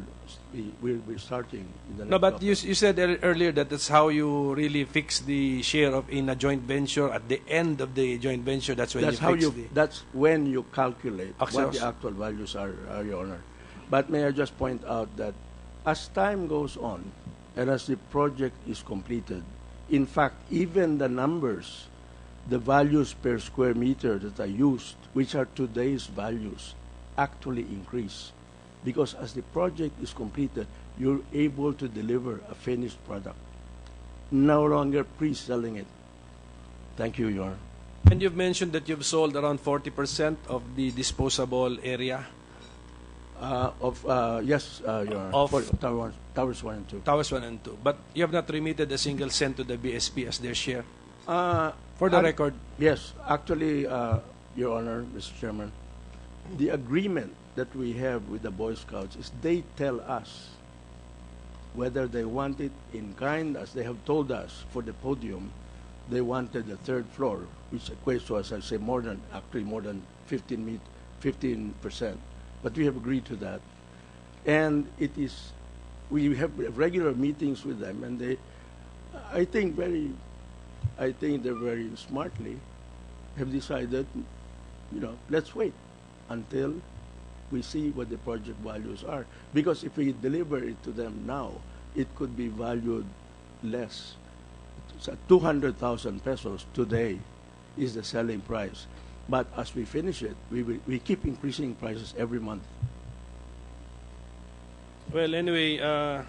be starting in the next No, but couple- you said earlier that that's how you really fix the share of in a joint venture. At the end of the joint venture, that's when that's you how fix you the... that's when you calculate what Actuals. the actual values are, Your Honor. But may I just point out that as time goes on and as the project is completed, in fact, even the numbers, the values per square meter that are used, which are today's values, actually increase. Because as the project is completed, you're able to deliver a finished product, no longer pre-selling it. Thank you, Your Honor. And you've mentioned that you've sold around 40% of the disposable area. Yes, Your Honor. Of- For Towers 1 and 2. Towers 1 and 2. But you have not remitted a single cent to the BSP as their share. For the record, Yes, actually, Your Honor, Mr. Chairman, the agreement that we have with the Boy Scouts is they tell us whether they want it in kind, as they have told us for the podium. They wanted the third floor, which equates to, as I say, more than 15%. But we have agreed to that, and we have regular meetings with them, and I think they very smartly have decided, let's wait until we see what the project values are. Because if we deliver it to them now, it could be valued less. So 200,000 pesos today is the selling price. But as we finish it, we keep increasing prices every month. well, anyway, I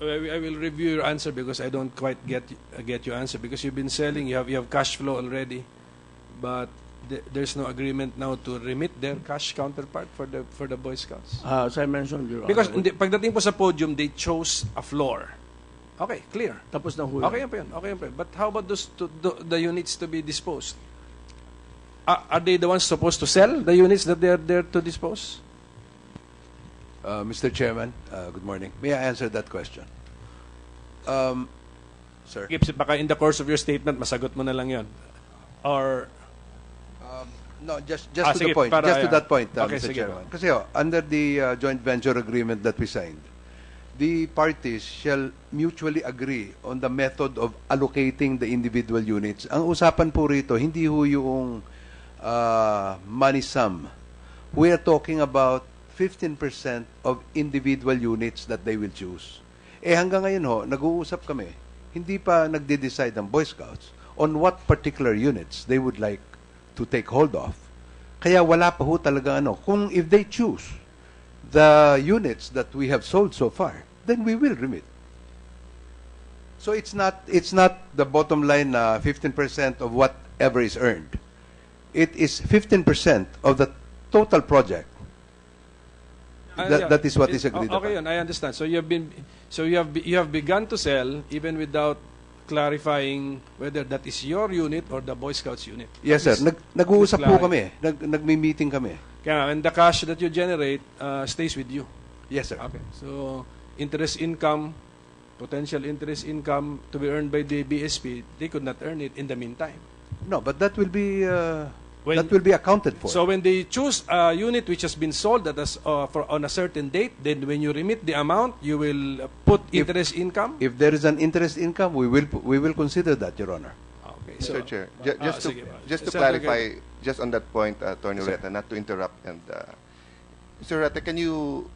will review your answer because I don't quite get your answer, because you've been selling, you have cash flow already, but there's no agreement now to remit their cash counterpart for the Boy Scouts. As I mentioned, Your Because Honor, pagdating po sa podium, they chose a floor. Okay, clear. tapos na ho yan. Okay yan po yun. Okay yan po yun. But how about the units to be disposed? Are they the ones supposed to sell the units that they are there to dispose? Mr. Chairman, good morning. May I answer that question? Sir. Baka in the course of your statement, masagot mo na lang yun. Or... No, just to sige, the point. para- Just to that point, Okay, Mr. sige. Chairman. Kasi under the joint venture agreement that we signed, the parties shall mutually agree on the method of allocating the individual units. Ang usapan po rito, hindi ho yung money sum. We are talking about 15% of individual units that they will choose. Hanggang ngayon ho, nag-uusap kami, hindi pa nagde-decide ang Boy Scouts on what particular units they would like to take hold of. Kaya wala pa ho talaga Kung if they choose the units that we have sold so far, then we will remit. So it's not the bottom line 15% of whatever is earned. It is 15% of the total project. That is what is agreed Okay, upon. yun, I understand. So you have begun to sell even without clarifying whether that is your unit or the Boy Scouts unit. Yes, sir. Nag-uusap po clarify. kami. Nagmi-meeting kami. Kaya, and the cash that you generate stays with you. Yes, sir. Okay. So, interest income, potential interest income to be earned by the BSP, they could not earn it in the meantime. No, but that will be When- that will be accounted for. So when they choose a unit which has been sold on a certain date, then when you remit the amount, you will put interest income? If there is an interest income, we will consider that, Your Honor. Okay. Mr. Chair, sige. just to Senator clarify, just on that point, Attorney Ureta, not to interrupt, and Mr. Ureta, can you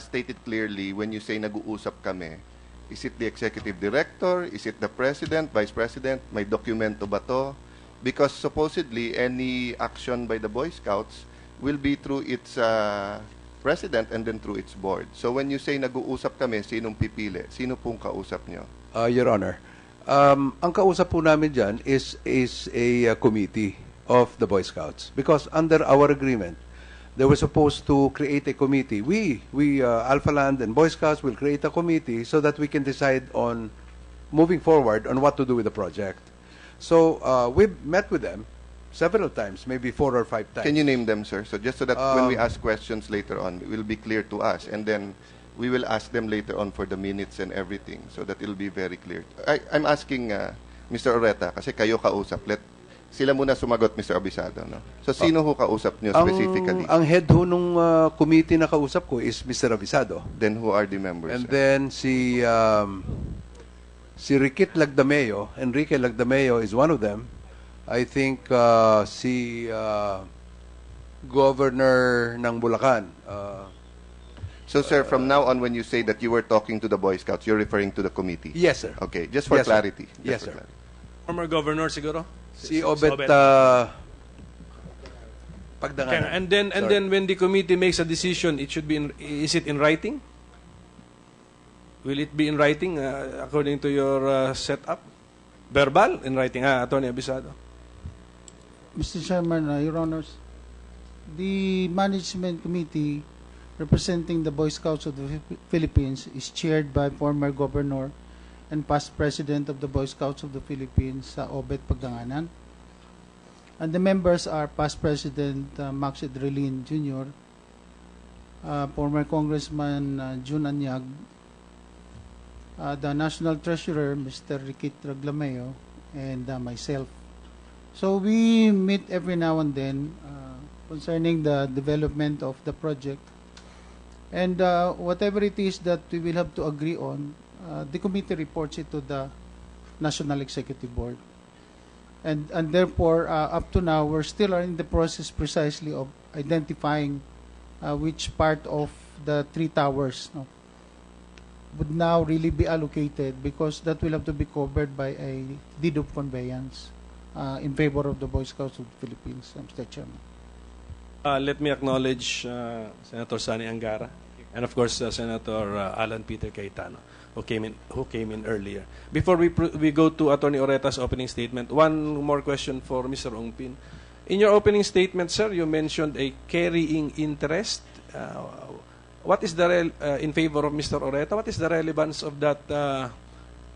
state it clearly when you say nag-uusap kami? Is it the executive director? Is it the president, vice president? May dokumento ba to? Because supposedly any action by the Boy Scouts will be through its president and then through its board. So when you say nag-uusap kami, sinong pipili? Sino pong kausap nyo? Your Honor, ang kausap po namin dyan is a committee of the Boy Scouts. Because under our agreement, they were supposed to create a committee. We Alpha Land and Boy Scouts will create a committee so that we can decide on moving forward on what to do with the project. So we've met with them several times, maybe 4 or 5 times. Can you name them, sir? So just so that when we ask questions later on, it will be clear to us. And then we will ask them later on for the minutes and everything so that it will be very clear. I'm asking Mr. Ureta, kasi kayo kausap. Sila muna sumagot, Mr. Abisado. No? So sino ho kausap nyo specifically? Ang head ho nung committee na kausap ko is Mr. Abisado. Then who are the members? And sir? then si Riquit Lagdameo, Enrique Lagdameo is one of them. I think si Governor ng Bulacan. So, sir, from now on, when you say that you were talking to the Boy Scouts, you're referring to the committee? Yes, sir. Okay, just for Yes, sir. clarity. Just Yes, for sir. clarity. Former governor siguro? Si Obet Pagdanganan. And then when the committee makes a decision, it should be is it in writing? Will it be in writing according to your setup? Verbal in writing, Attorney Abisado. Mr. Chairman, Your Honors, the management committee representing the Boy Scouts of the Philippines is chaired by former governor and past president of the Boy Scouts of the Philippines, Obet Pagdanganan. And the members are past President Max Edrelin Jr., former Congressman Jun Anyag, the National Treasurer, Mr. Riquit Raglameo, and myself. So we meet every now and then concerning the development of the project. And whatever it is that we will have to agree on, the committee reports it to the National Executive Board. And therefore, up to now, we're still in the process precisely of identifying which part of the 3 towers would now really be allocated, because that will have to be covered by a deed of conveyance in favor of the Boy Scouts of the Philippines, Mr. Chairman. Let me acknowledge Senator Sani Angara and of course Senator Alan Peter Cayetano, who came in earlier. Before we go to Attorney Oreta's opening statement, one more question for Mr. Ongpin. In your opening statement, sir, you mentioned a carrying interest. What is the in favor of Mr. Oreta? What is the relevance of that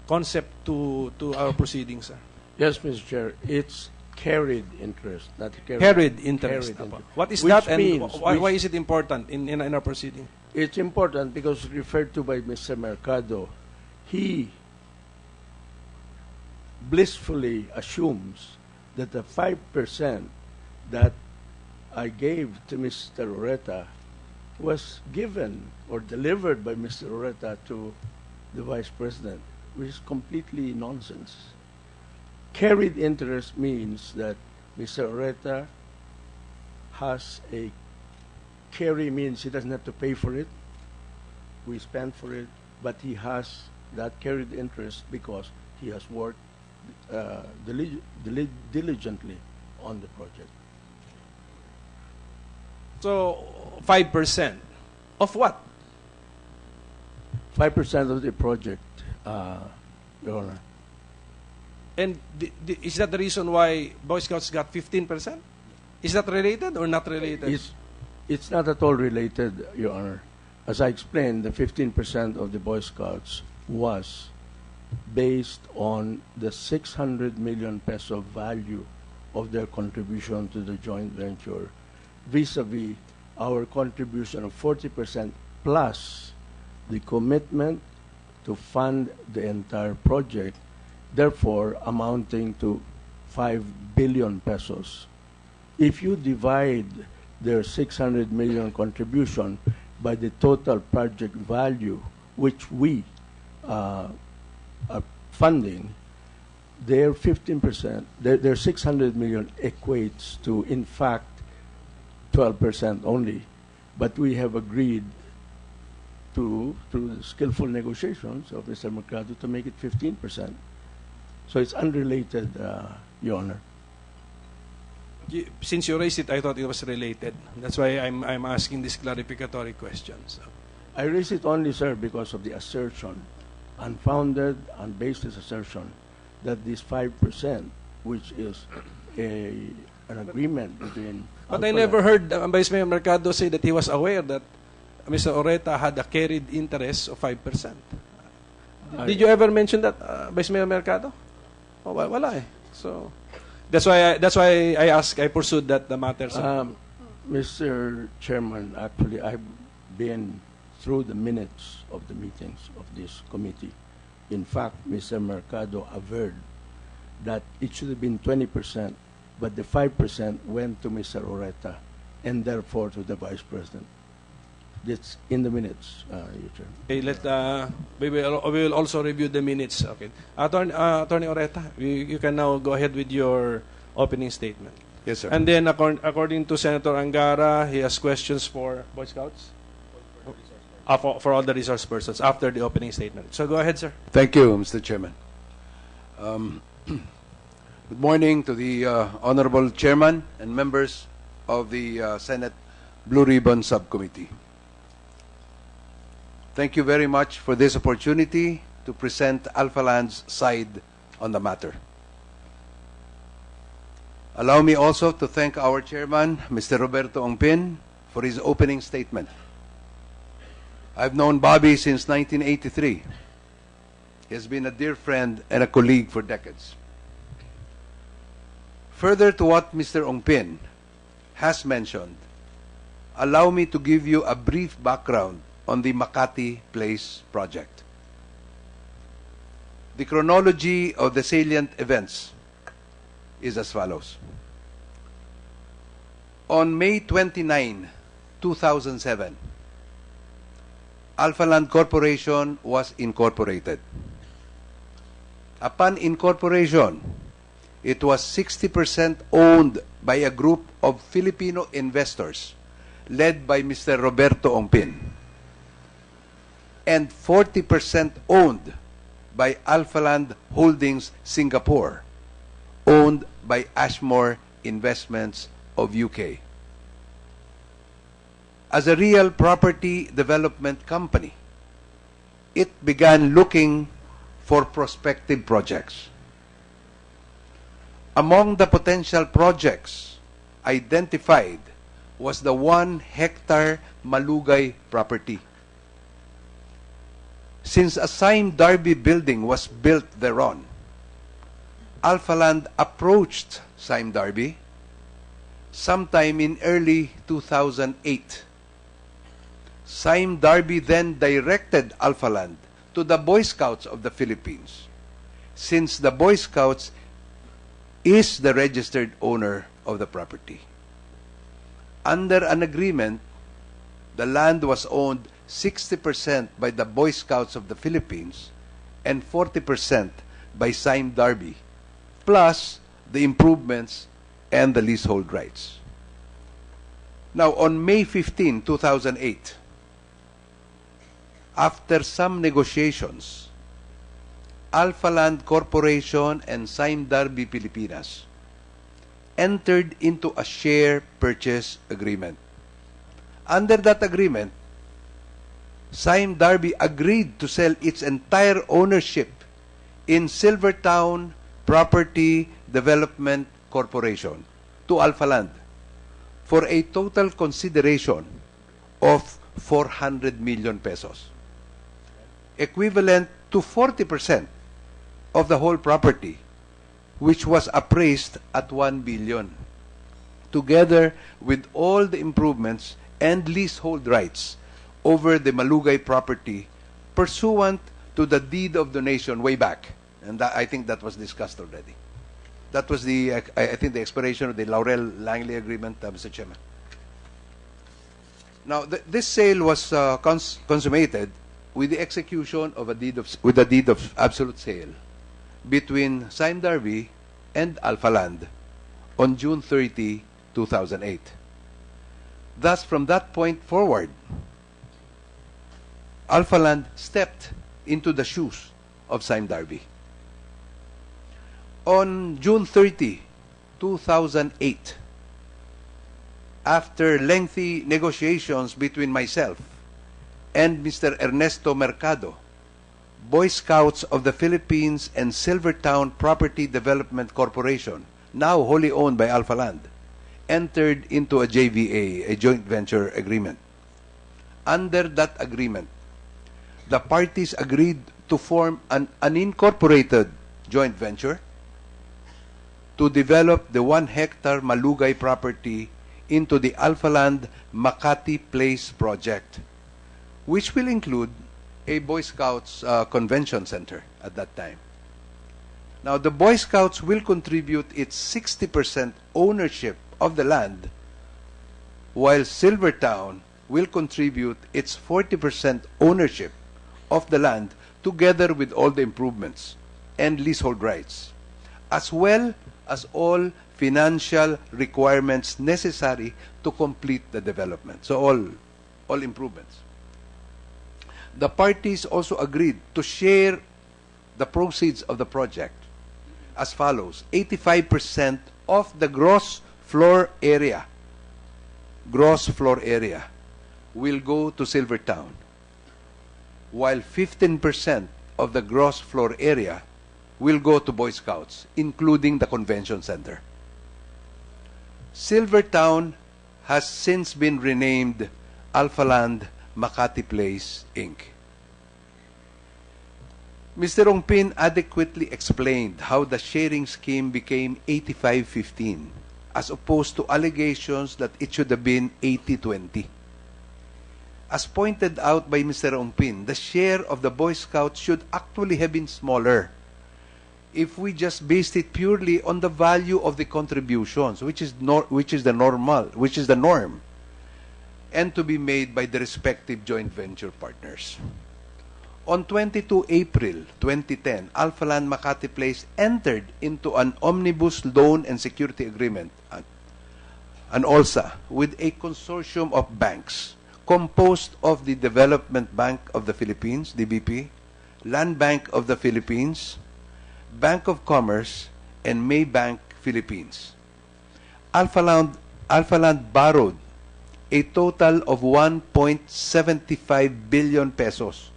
concept to our proceedings, sir? Yes, Mr. Chair, it's carried interest, not Carried interest. Carried interest. What is Which that, and means- why is it important in our proceeding? It's important because referred to by Mr. Mercado, he blissfully assumes that the 5% that I gave to Mr. Ureta was given or delivered by Mr. Ureta to the Vice President, which is completely nonsense. Carried interest means that Mr. Ureta has a carry, means he doesn't have to pay for it. We spend for it, but he has that carried interest because he has worked diligently on the project. So 5% of what? 5% of the project, Your Honor. And is that the reason why Boy Scouts got 15%? Is that related or not related? It's not at all related, Your Honor. As I explained, the 15% of the Boy Scouts was based on the 600 million peso value of their contribution to the joint venture vis-a-vis our contribution of 40% plus the commitment to fund the entire project, therefore amounting to 5 billion pesos. If you divide their 600 million contribution by the total project value which we are funding, their 15%, their 600 million equates to, in fact, 12% only. But we have agreed to, through the skillful negotiations of Mr. Mercado, to make it 15%. So it's unrelated, Your Honor. Since you raised it, I thought it was related. That's why I'm asking these clarificatory questions. I raise it only, sir, because of the assertion, unfounded, unbaseless assertion, that this 5%, which is an agreement between... But I never heard Vice Mayor Mercado say that he was aware that Mr. Oreta had a carried interest of 5%. Did you ever mention that, Vice Mayor Mercado? Oh, wala eh. So that's why I pursued that the matter. Mr. Chairman, actually, I've been through the minutes of the meetings of this committee. In fact, Mr. Mercado averred that it should have been 20%, but the 5% went to Mr. Oreta and therefore to the Vice President. That's in the minutes, Your Chairman. Okay, we will also review the minutes. Okay, Attorney Oreta, you can now go ahead with your opening statement. Yes, sir. And then, according to Senator Angara, he has questions for Boy Scouts? For all the resource persons after the opening statement. So go ahead, sir. Thank you, Mr. Chairman. Good morning to the Honorable Chairman and members of the Senate Blue Ribbon Subcommittee. Thank you very much for this opportunity to present Alpha Land's side on the matter. Allow me also to thank our chairman, Mr. Roberto Ongpin, for his opening statement. I've known Bobby since 1983. He has been a dear friend and a colleague for decades. Further to what Mr. Ongpin has mentioned, allow me to give you a brief background on the Makati Place project. The chronology of the salient events is as follows. On May 29, 2007, Alpha Land Corporation was incorporated. Upon incorporation, it was 60% owned by a group of Filipino investors led by Mr. Roberto Ongpin, and 40% owned by Alpha Land Holdings Singapore, owned by Ashmore Investments of UK. As a real property development company, it began looking for prospective projects. Among the potential projects identified was the 1-hectare Malugay property. Since a Sime Darby building was built thereon, Alpha Land approached Sime Darby sometime in early 2008. Sime Darby then directed Alpha Land to the Boy Scouts of the Philippines, since the Boy Scouts is the registered owner of the property. Under an agreement, the land was owned 60% by the Boy Scouts of the Philippines and 40% by Sime Darby, plus the improvements and the leasehold rights. Now, on May 15, 2008, after some negotiations, Alpha Land Corporation and Sime Darby Pilipinas entered into a share purchase agreement. Under that agreement, Sime Darby agreed to sell its entire ownership in Silvertown Property Development Corporation to Alpha Land for a total consideration of 400 million pesos, equivalent to 40% of the whole property, which was appraised at 1 billion, together with all the improvements and leasehold rights over the Malugay property pursuant to the deed of donation way back. And I think that was discussed already. That was the, I think, the expiration of the Laurel-Langley Agreement, Mr. Chairman. Now, this sale was consummated with the execution of a deed of absolute sale between Sime Darby and Alpha Land on June 30, 2008. Thus, from that point forward, Alpha Land stepped into the shoes of Sime Darby. On June 30, 2008, after lengthy negotiations between myself and Mr. Ernesto Mercado, Boy Scouts of the Philippines and Silvertown Property Development Corporation, now wholly owned by Alpha Land, entered into a JVA, a joint venture agreement. Under that agreement, the parties agreed to form an unincorporated joint venture to develop the 1-hectare Malugay property into the Alpha Land Makati Place project, which will include a Boy Scouts convention center at that time. Now, the Boy Scouts will contribute its 60% ownership of the land, while Silvertown will contribute its 40% ownership of the land, together with all the improvements and leasehold rights, as well as all financial requirements necessary to complete the development. So all improvements. The parties also agreed to share the proceeds of the project as follows: 85% of the gross floor area will go to Silvertown, while 15% of the gross floor area will go to Boy Scouts, including the convention center. Silvertown has since been renamed Alpha Land Makati Place, Inc. Mr. Ongpin adequately explained how the sharing scheme became 85-15, as opposed to allegations that it should have been 80-20. As pointed out by Mr. Ongpin, the share of the Boy Scouts should actually have been smaller if we just based it purely on the value of the contributions, which is the norm, and to be made by the respective joint venture partners. On 22 April 2010, Alpha Land Makati Place entered into an omnibus loan and security agreement, an OLSA, with a consortium of banks composed of the Development Bank of the Philippines, DBP, Land Bank of the Philippines, Bank of Commerce, and Maybank Philippines. Alpha Land borrowed a total of 1.75 billion pesos,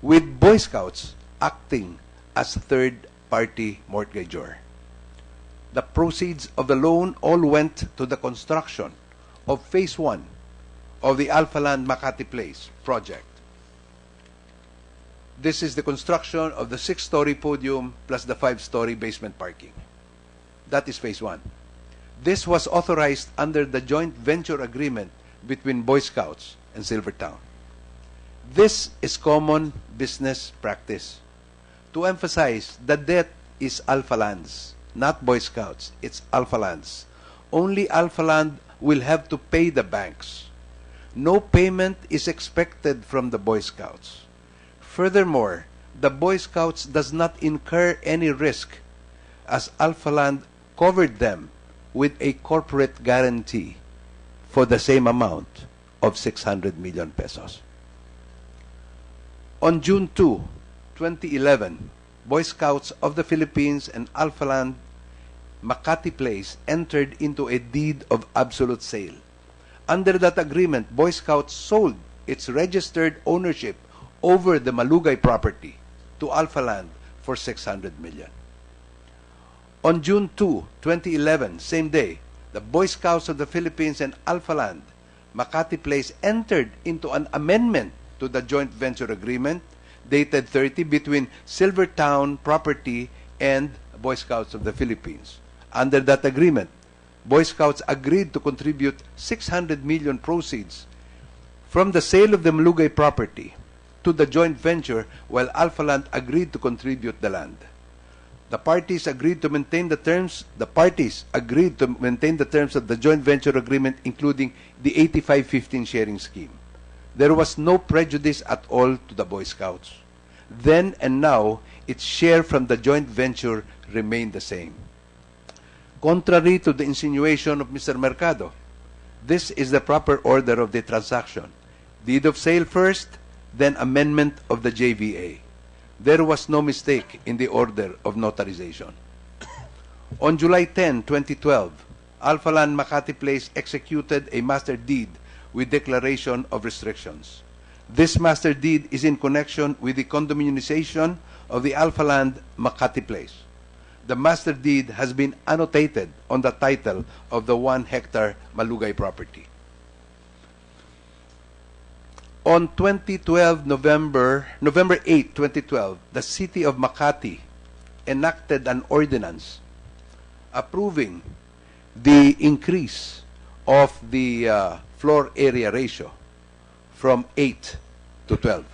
with Boy Scouts acting as third-party mortgagor. The proceeds of the loan all went to the construction of Phase 1 of the Alpha Land Makati Place project. This is the construction of the 6-story podium plus the 5-story basement parking. That is Phase 1. This was authorized under the joint venture agreement between Boy Scouts and Silvertown. This is common business practice. To emphasize, the debt is Alpha Land's, not Boy Scouts. It's Alpha Land's. Only Alpha Land will have to pay the banks. No payment is expected from the Boy Scouts. Furthermore, the Boy Scouts does not incur any risk, as Alpha Land covered them with a corporate guarantee for the same amount of 600 million pesos. On June 2, 2011, Boy Scouts of the Philippines and Alpha Land Makati Place entered into a deed of absolute sale. Under that agreement, Boy Scouts sold its registered ownership over the Malugay property to Alpha Land for 600 million. On June 2, 2011, same day, the Boy Scouts of the Philippines and Alpha Land Makati Place entered into an amendment to the joint venture agreement dated 30 between Silvertown Property and Boy Scouts of the Philippines. Under that agreement, Boy Scouts agreed to contribute 600 million proceeds from the sale of the Malugay property to the joint venture, while Alpha Land agreed to contribute the land. The parties agreed to maintain the terms. The parties agreed to maintain the terms of the joint venture agreement, including the 85-15 sharing scheme. There was no prejudice at all to the Boy Scouts. Then and now, its share from the joint venture remained the same. Contrary to the insinuation of Mr. Mercado, this is the proper order of the transaction. Deed of sale first, then amendment of the JVA. There was no mistake in the order of notarization. On July 10, 2012, Alpha Land Makati Place executed a master deed with declaration of restrictions. This master deed is in connection with the condominiumization of the Alpha Land Makati Place. The master deed has been annotated on the title of the 1-hectare Malugay property. On November 8, 2012, the City of Makati enacted an ordinance approving the increase of the floor area ratio from 8 to 12.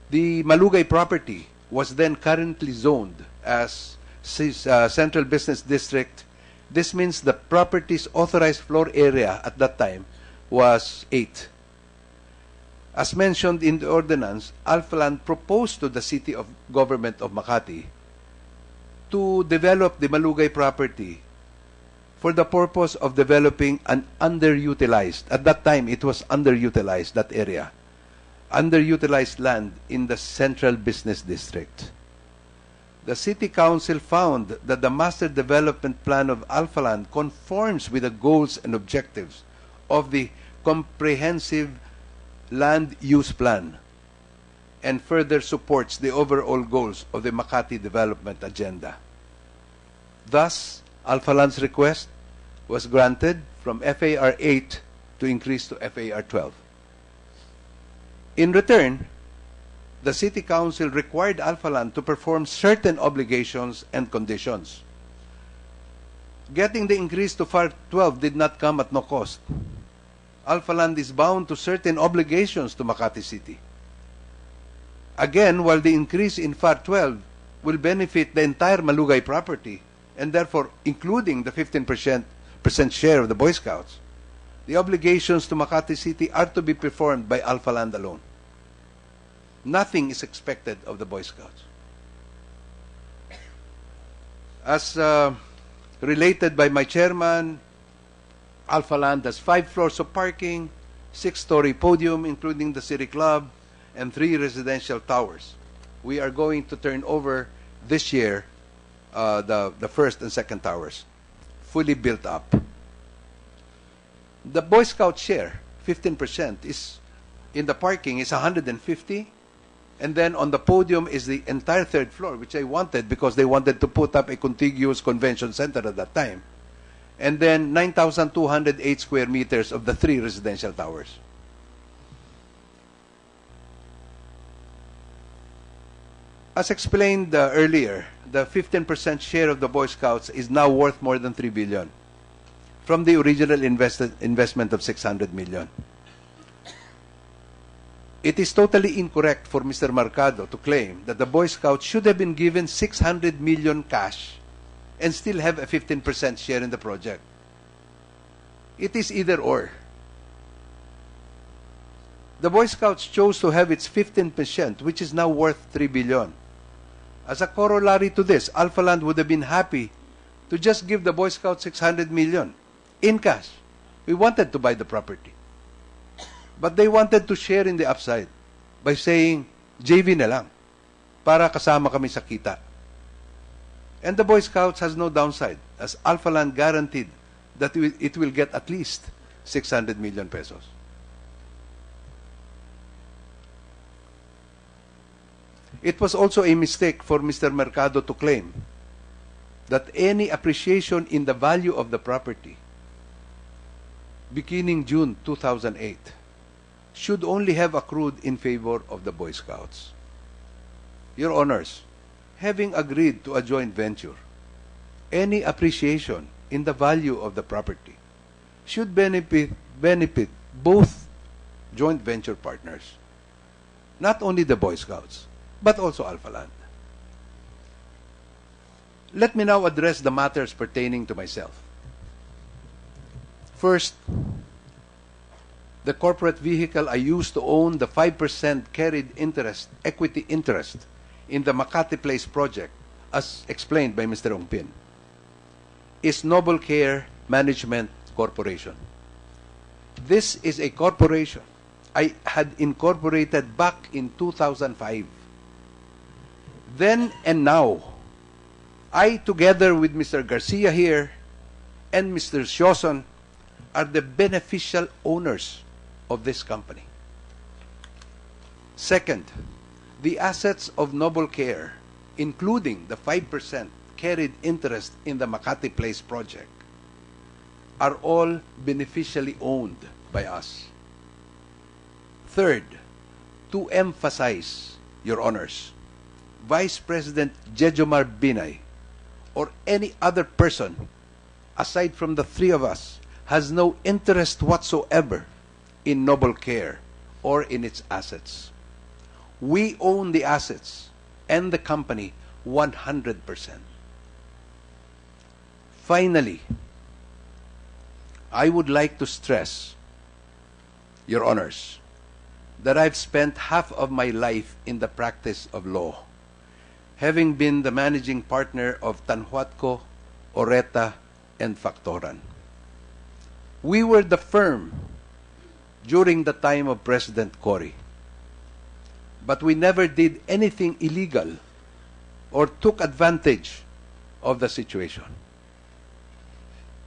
The Malugay property was then currently zoned as Central Business District. This means the property's authorized floor area at that time was 8. As mentioned in the ordinance, Alpha Land proposed to the City of Government of Makati to develop the Malugay property for the purpose of developing an underutilized, at that time it was underutilized, that area, underutilized land in the Central Business District. The City Council found that the Master Development Plan of Alpha Land conforms with the goals and objectives of the Comprehensive Land Use Plan and further supports the overall goals of the Makati Development Agenda. Thus, Alpha Land's request was granted from FAR 8 to increase to FAR 12. In return, the City Council required Alpha Land to perform certain obligations and conditions. Getting the increase to FAR 12 did not come at no cost. Alpha Land is bound to certain obligations to Makati City. Again, while the increase in FAR 12 will benefit the entire Malugay property, and therefore including the 15% share of the Boy Scouts, the obligations to Makati City are to be performed by Alpha Land alone. Nothing is expected of the Boy Scouts. As related by my chairman, Alpha Land has 5 floors of parking, 6-story podium including the City Club, and 3 residential towers. We are going to turn over this year the first and second towers, fully built up. The Boy Scout share, 15%, is in the parking is 150, and then on the podium is the entire 3rd floor, which I wanted because they wanted to put up a contiguous convention center at that time. And then 9,208 square meters of the 3 residential towers. As explained earlier, the 15% share of the Boy Scouts is now worth more than 3 billion from the original investment of 600 million. It is totally incorrect for Mr. Mercado to claim that the Boy Scouts should have been given 600 million cash and still have a 15% share in the project. It is either or. The Boy Scouts chose to have its 15%, which is now worth 3 billion. As a corollary to this, Alpha Land would have been happy to just give the Boy Scouts 600 million in cash. We wanted to buy the property. But they wanted to share in the upside by saying, JV na lang, para kasama kami sa kita. And the Boy Scouts has no downside, as Alpha Land guaranteed that it will get at least 600 million pesos. It was also a mistake for Mr. Mercado to claim that any appreciation in the value of the property beginning June 2008 should only have accrued in favor of the Boy Scouts. Your Honors, having agreed to a joint venture, any appreciation in the value of the property should benefit both joint venture partners, not only the Boy Scouts, but also Alpha Land. Let me now address the matters pertaining to myself. First, the corporate vehicle I used to own the 5% carried interest, equity interest in the Makati Place project, as explained by Mr. Ongpin, is Noble Care Management Corporation. This is a corporation I had incorporated back in 2005. Then and now, I, together with Mr. Garcia here and Mr. Sioson, are the beneficial owners of this company. Second, the assets of Noble Care, including the 5% carried interest in the Makati Place project, are all beneficially owned by us. Third, to emphasize, Your Honors, Vice President Jejomar Binay or any other person aside from the three of us has no interest whatsoever in Noble Care or in its assets. We own the assets and the company 100%. Finally, I would like to stress, Your Honors, that I've spent half of my life in the practice of law, having been the managing partner of Tanhuatco, Oreta, and Factoran. We were the firm during the time of President Cory, but we never did anything illegal or took advantage of the situation.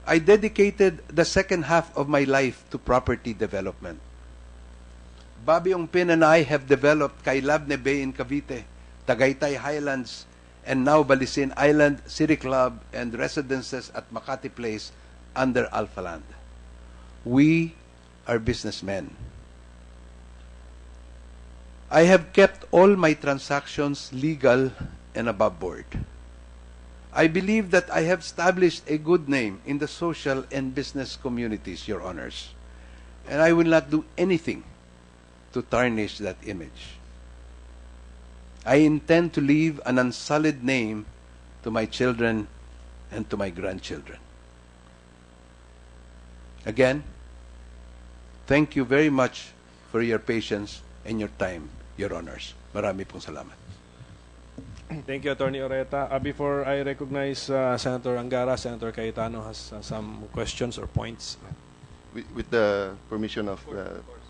I dedicated the second half of my life to property development. Bobby Ongpin and I have developed Kailabne Bay in Cavite, Tagaytay Highlands, and now Balisin Island, City Club, and residences at Makati Place under Alpha Land. We are businessmen. I have kept all my transactions legal and above board. I believe that I have established a good name in the social and business communities, Your Honors, and I will not do anything to tarnish that image. I intend to leave an unsullied name to my children and to my grandchildren. Again, thank you very much for your patience and your time, Your Honors. Marami pong salamat. Thank you, Attorney Oreta. Before I recognize Senator Angara, Senator Cayetano has some questions or points. With the permission of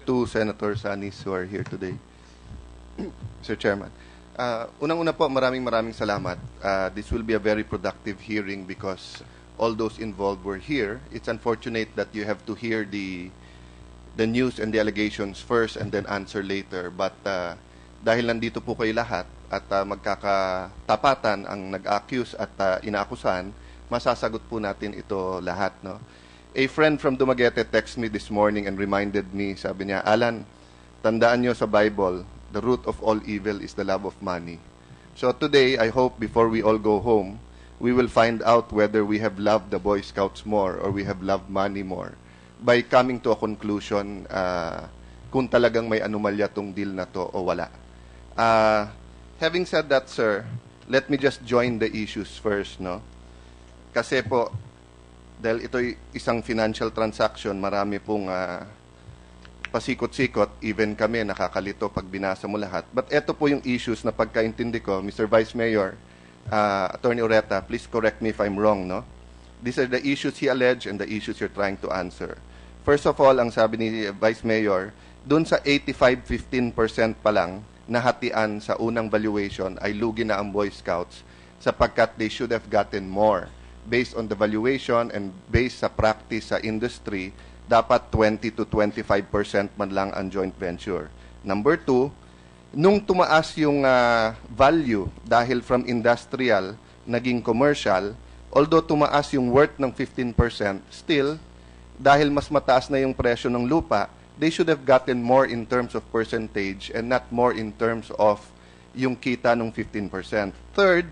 two Senator Sanis who are here today. Mr. Chairman. Unang-una po, maraming salamat. This will be a very productive hearing because all those involved were here. It's unfortunate that you have to hear the news and the allegations first and then answer later. But dahil nandito po kayo lahat at magkakatapatan ang nag-accuse at inaakusan, masasagot po natin ito lahat. No? A friend from Dumaguete texted me this morning and reminded me, sabi niya, Alan, tandaan nyo sa Bible, the root of all evil is the love of money. So today, I hope before we all go home, we will find out whether we have loved the Boy Scouts more or we have loved money more by coming to a conclusion kung talagang may anomalya tong deal na to o wala. Having said that, sir, let me just join the issues first, no? Kasi po, dahil ito'y isang financial transaction, marami pong pasikot-sikot, even kami nakakalito pag binasa mo lahat. But ito po yung issues na pagkaintindi ko, Mr. Vice Mayor, Attorney Oreta, please correct me if I'm wrong, no? These are the issues he alleged and the issues you're trying to answer. First of all, ang sabi ni Vice Mayor, dun sa 85-15% pa lang, nahatian sa unang valuation ay lugi na ang Boy Scouts sapagkat they should have gotten more. Based on the valuation and based sa practice sa industry, dapat 20 to 25% man lang ang joint venture. Number two, nung tumaas yung value dahil from industrial naging commercial, although tumaas yung worth ng 15%, still, dahil mas mataas na yung presyo ng lupa, they should have gotten more in terms of percentage and not more in terms of yung kita nung 15%. Third,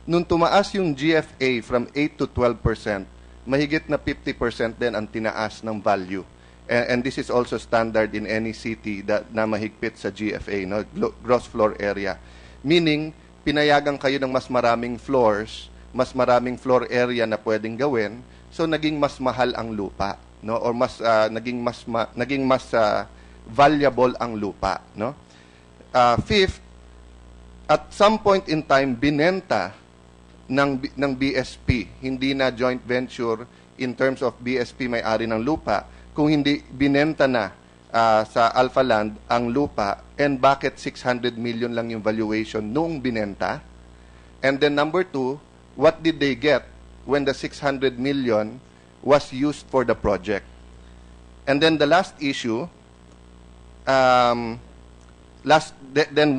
nung tumaas yung GFA from 8 to 12%, mahigit na 50% din ang tinaas ng value. And this is also standard in any city na mahigpit sa GFA, no? Gross floor area. Meaning, pinayagan kayo ng mas maraming floors, mas maraming floor area na pwedeng gawin, so naging mas mahal ang lupa, no? Or naging mas valuable ang lupa, no? Fifth, at some point in time, binenta ng BSP, hindi na joint venture in terms of BSP may-ari ng lupa, kung hindi binenta na sa Alpha Land ang lupa, and bakit 600 million lang yung valuation noong binenta? And then number two, what did they get when the 600 million was used for the project? And then the last issue, then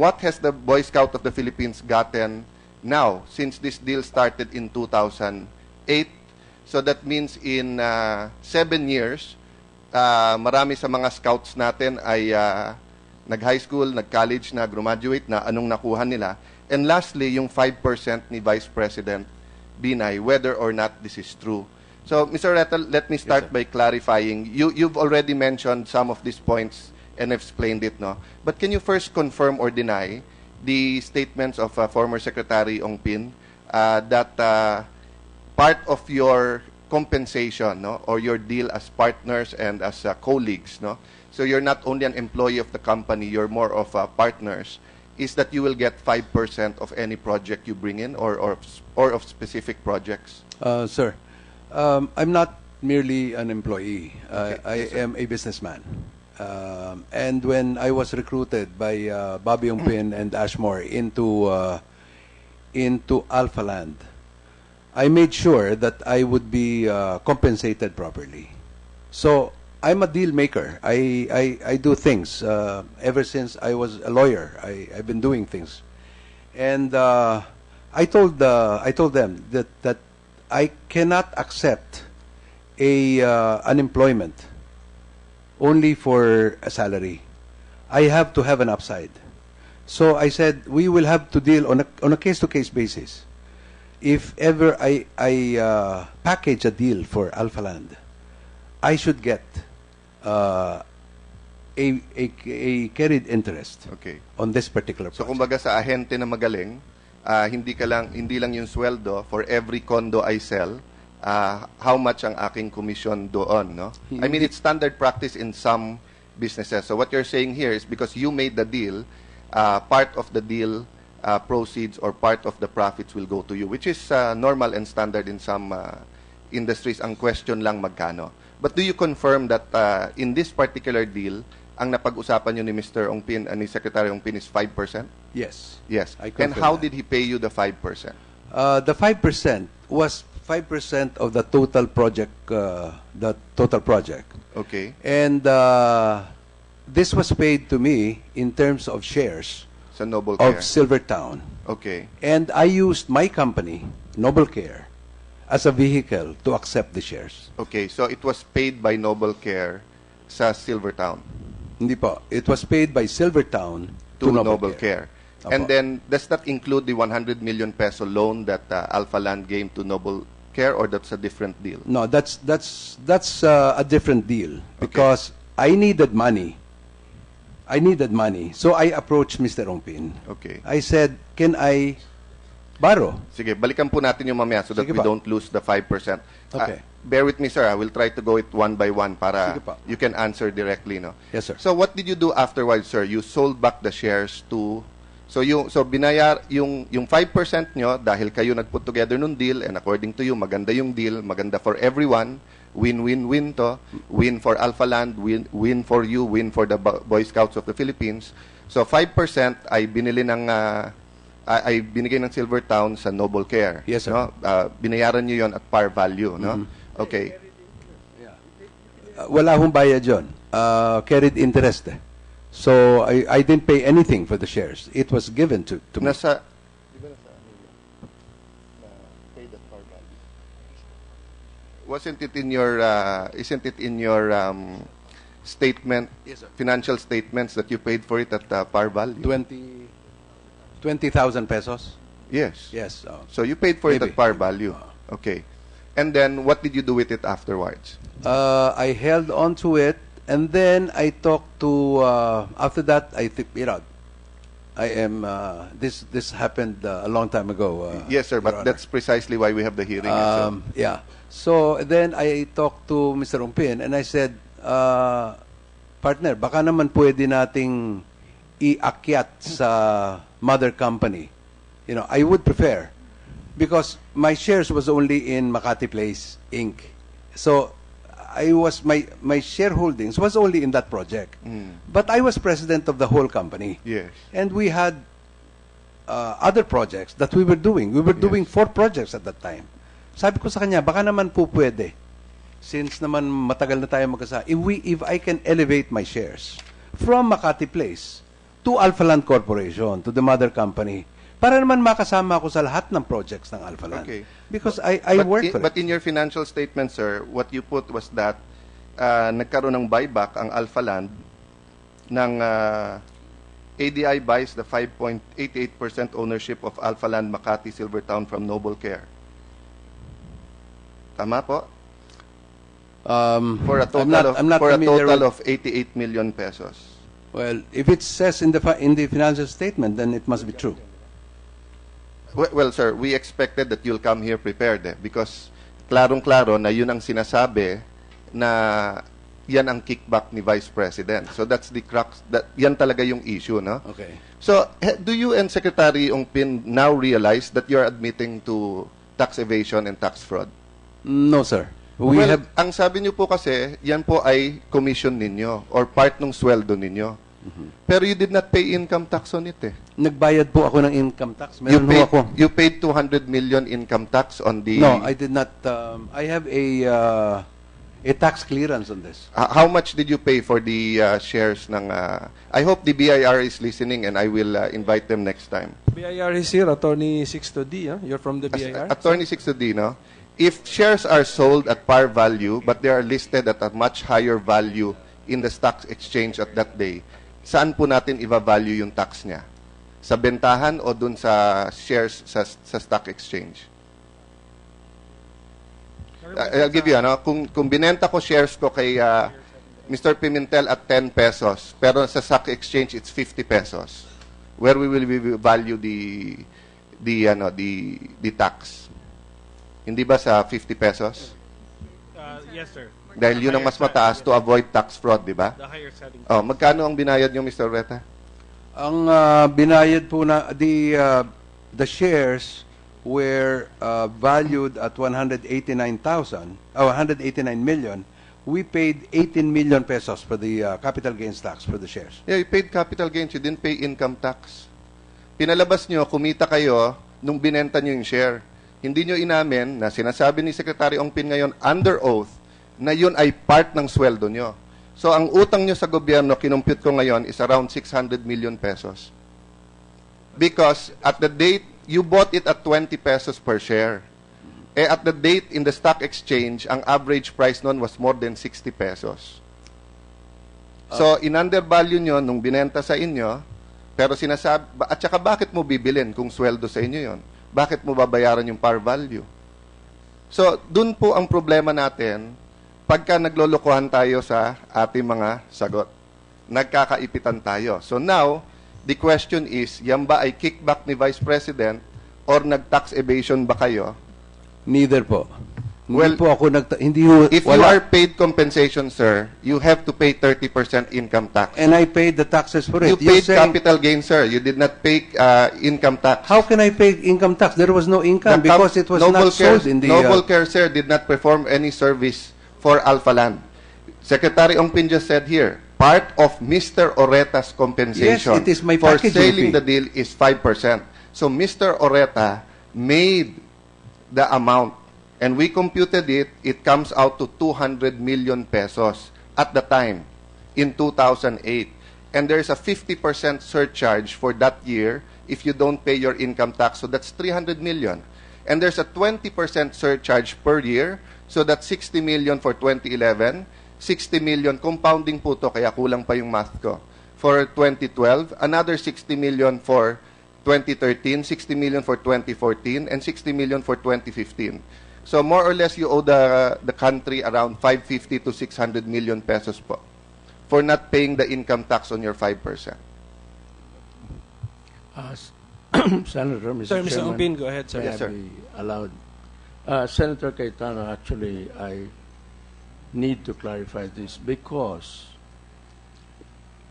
what has the Boy Scout of the Philippines gotten now since this deal started in 2008? So that means in 7 years, marami sa mga scouts natin ay nag-high school, nag-college na, graduate na, anong nakuha nila. And lastly, yung 5% ni Vice President Binay, whether or not this is true. So, Mr. Retal, let me start by clarifying. You've already mentioned some of these points and explained it, no? But can you first confirm or deny the statements of former Secretary Ong Pin that part of your compensation, no, or your deal as partners and as colleagues, no? So you're not only an employee of the company, you're more of partners, is that you will get 5% of any project you bring in or of specific projects? Sir, I'm not merely an employee. Okay. I am a businessman. And when I was recruited by Bobby Ong Pin and Ashmore into Alpha Land, I made sure that I would be compensated properly. So I'm a deal maker. I do things. Ever since I was a lawyer, I've been doing things. And I told them that I cannot accept unemployment only for a salary. I have to have an upside. So I said we will have to deal on a case-to-case basis. If ever I package a deal for Alpha Land, I should get a carried interest on this particular project. So kumbaga sa ahente na magaling, hindi lang yung sweldo for every condo I sell, how much ang aking commission doon, no? I mean, it's standard practice in some businesses. So what you're saying here is because you made the deal, part of the deal proceeds or part of the profits will go to you, which is normal and standard in some industries. Ang question lang magkano. But do you confirm that in this particular deal, ang napag-usapan nyo ni Mr. Ong Pin and ni Secretary Ong Pin is 5%? Yes. Yes. I And confirm how that. did he pay you the 5%? The 5% was 5% of the total project. Okay. And this was paid to me in terms of shares Sa Noble Care. of Silvertown. Okay. And I used my company, Noble Care, as a vehicle to accept the shares. Okay. So it was paid by Noble Care sa Silvertown Hindi po. It was paid by Silvertown to Noble Care. Apo. And then, does that include the 100 million peso loan that Alpha Land gave to Noble Care, or that's a different deal? No, that's a different deal because I needed money. So I approached Mr. Ong Pin. Okay. I said, can I borrow? Sige, balikan po natin yung mamaya so that Sige we pa. don't lose the 5%. Okay. Bear with me, sir. I will try to go it one by one para Sige pa. you can answer directly, no? Yes, sir. So what did you do afterwards, sir? You sold back the shares to binayar yung 5% nyo dahil kayo nag-put together nung deal, and according to you, maganda yung deal, maganda for everyone, win-win-win to, win for Alpha Land, win for you, win for the Boy Scouts of the Philippines. So 5% ay binigay ng Silvertown sa Noble Care. Yes, sir. No? Binayaran nyo yon at par value, no? Okay. Wala hong bayad yun. Carried interest eh. So I didn't pay anything for the shares. It was given to me. Nasa wasn't it in your isn't it in your statement, financial statements that you paid for it at par value? 20,000 pesos? Yes. Yes. So you paid for it Maybe. at par value. Okay. And then what did you do with it afterwards? I held on to it, and then I talked to, after that, I think, I am, this happened a long time ago. Yes, sir, Your but Honor. that's precisely why we have the hearing. so. Yeah. So then I talked to Mr. Umpin, and I said, partner, baka naman pwede nating iakyat sa mother company. I would prefer, because my shares was only in Makati Place Inc. So my shareholdings was only in that project. But I was president of the whole company. Yes. And we had other projects that we were doing. We were doing 4 projects at that time. Sabi ko sa kanya, baka naman po pwede. Since naman matagal na tayo magkasama, if I can elevate my shares from Makati Place to Alpha Land Corporation, to the mother company, para naman makasama ako sa lahat ng projects ng Alpha Land. Okay. Because I work for But it. in your financial statement, sir, what you put was that nagkaroon ng buyback ang Alpha Land ng ADI buys the 5.88% ownership of Alpha Land Makati Silvertown from Noble Care. Tama po? For a total I'm not for a familiar total with- of 88 million pesos. Well, if it says in the financial statement, then it must be true. Well, sir, we expected that you'll come here prepared because klarong-klaro na yun ang sinasabi na yan ang kickback ni Vice President. So that's the crux, yan talaga yung issue, no? Okay. So, do you and Secretary Ongpin now realize that you're admitting to tax evasion and tax fraud? No, sir. We Well, have ang sabi niyo po kasi, yan po ay commission ninyo or part ng sweldo ninyo. Pero you did not pay income tax on it eh. nagbayad po ako ng income tax. Meron ho ako. You paid 200 million income tax on the... No, I did not. I have a tax clearance on this. How much did you pay for the shares ng... I hope the BIR is listening and I will invite them next time. BIR is here, Attorney Sixto D. You're from the BIR? Attorney Sixto D, no? If shares are sold at par value but they are listed at a much higher value in the stock exchange at that day, saan po natin i-value yung tax niya? Sa bentahan o dun sa shares sa stock exchange? I'll give you, kung binenta ko shares ko kay Mr. Pimentel at 10 pesos, pero sa stock exchange it's 50 pesos, where we will value the tax? Hindi ba sa 50 pesos? Yes, sir. Dahil yun ang mas mataas to avoid tax fraud, di ba? The higher setting. Oh, magkano ang binayad niyo, Mr. Reta? Ang binayad po na the shares were valued at 189,000 189 million. We paid 18 million pesos for the capital gains tax for the shares. Yeah, you paid capital gains. You didn't pay income tax. Pinalabas nyo, kumita kayo nung binenta nyo yung share. Hindi nyo inamin na sinasabi ni Secretary Ongpin ngayon under oath na yun ay part ng sweldo nyo. So, ang utang nyo sa gobyerno, kinumpute ko ngayon, is around 600 million pesos. Because at the date, you bought it at 20 pesos per share. At the date in the stock exchange, ang average price nun was more than 60 pesos. So, in-undervalue nyo nung binenta sa inyo, pero sinasabi, at saka bakit mo bibilin kung sweldo sa inyo yon? Bakit mo babayaran yung par value? So, dun po ang problema natin pagka naglolokohan tayo sa ating mga sagot. Nagkakaipitan tayo. So now, the question is, yan ba ay kickback ni Vice President or nag-tax evasion ba kayo? Neither po. Well, Hindi po ako hindi ho, If you wala. are paid compensation, sir, you have to pay 30% income tax. And I paid the taxes for You it. You're paid saying, capital gain, sir. You did not pay income tax. how can I pay income tax? There was no income because it was not sold in the... Noble Care, sir, did not perform any service for Alpha Land. Secretary Ongpin just said here, part of Mr. Oreta's compensation Yes, it is my for packaging selling fee. the deal is 5%. So Mr. Oreta made the amount and we computed it, it comes out to 200 million pesos at the time in 2008. And there's a 50% surcharge for that year if you don't pay your income tax. So that's 300 million. And there's a 20% surcharge per year. So that's 60 million for 2011, 60 million, compounding po to, kaya kulang pa yung math ko, for 2012, another 60 million for 2013, 60 million for 2014, and 60 million for 2015. So more or less, you owe the country around 550 to 600 million pesos po for not paying the income tax on your 5%. Senator, Mr. Sir, Mr. Chairman, Umpin, go ahead, sir. may Yes, I sir. be allowed? Senator Cayetano, actually, I need to clarify this because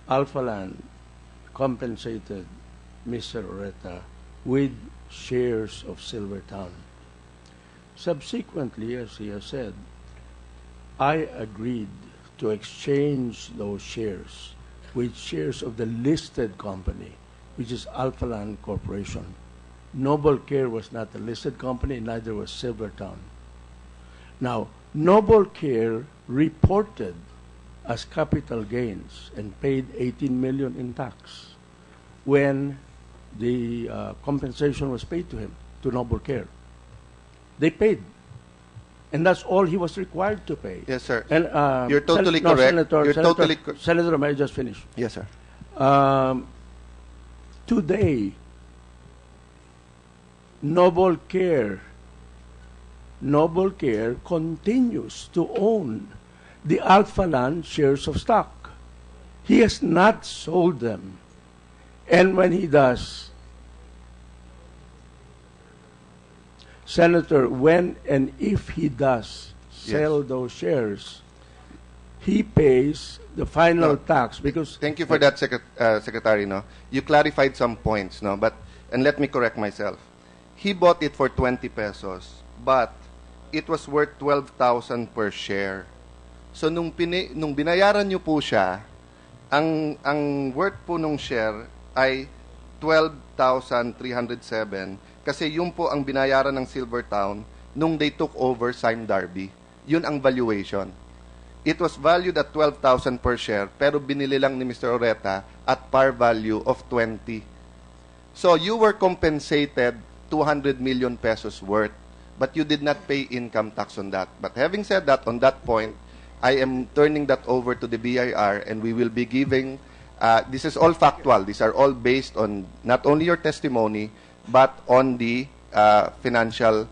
Alpha Land compensated Mr. Oreta with shares of Silvertown. Subsequently, as he has said, I agreed to exchange those shares with shares of the listed company, which is Alpha Land Corporation. Noble Care was not a listed company, neither was Silvertown. Now, Noble Care reported as capital gains and paid 18 million in tax when the compensation was paid to him, to Noble Care. They paid. And that's all he was required to pay. Yes, sir. And, You're totally correct. Senator, may I just finish? Yes, sir. Today, Noble Care continues to own the Alpha Land shares of stock. He has not sold them. And when he does, Senator, when and if he does sell those shares, he pays the final tax because... Thank you for that, Secretary. No? You clarified some points, no? And let me correct myself. He bought it for 20 pesos, but it was worth 12,000 per share. So nung binayaran niyo po siya, ang worth po nung share ay 12,307 kasi yun po ang binayaran ng Silvertown nung they took over Sime Darby. Yun ang valuation. It was valued at 12,000 per share pero binili lang ni Mr. Oreta at par value of 20. So you were compensated 200 million pesos worth, but you did not pay income tax on that. But having said that, on that point, I am turning that over to the BIR and we will be giving, this is all factual. These are all based on not only your testimony, but on the financial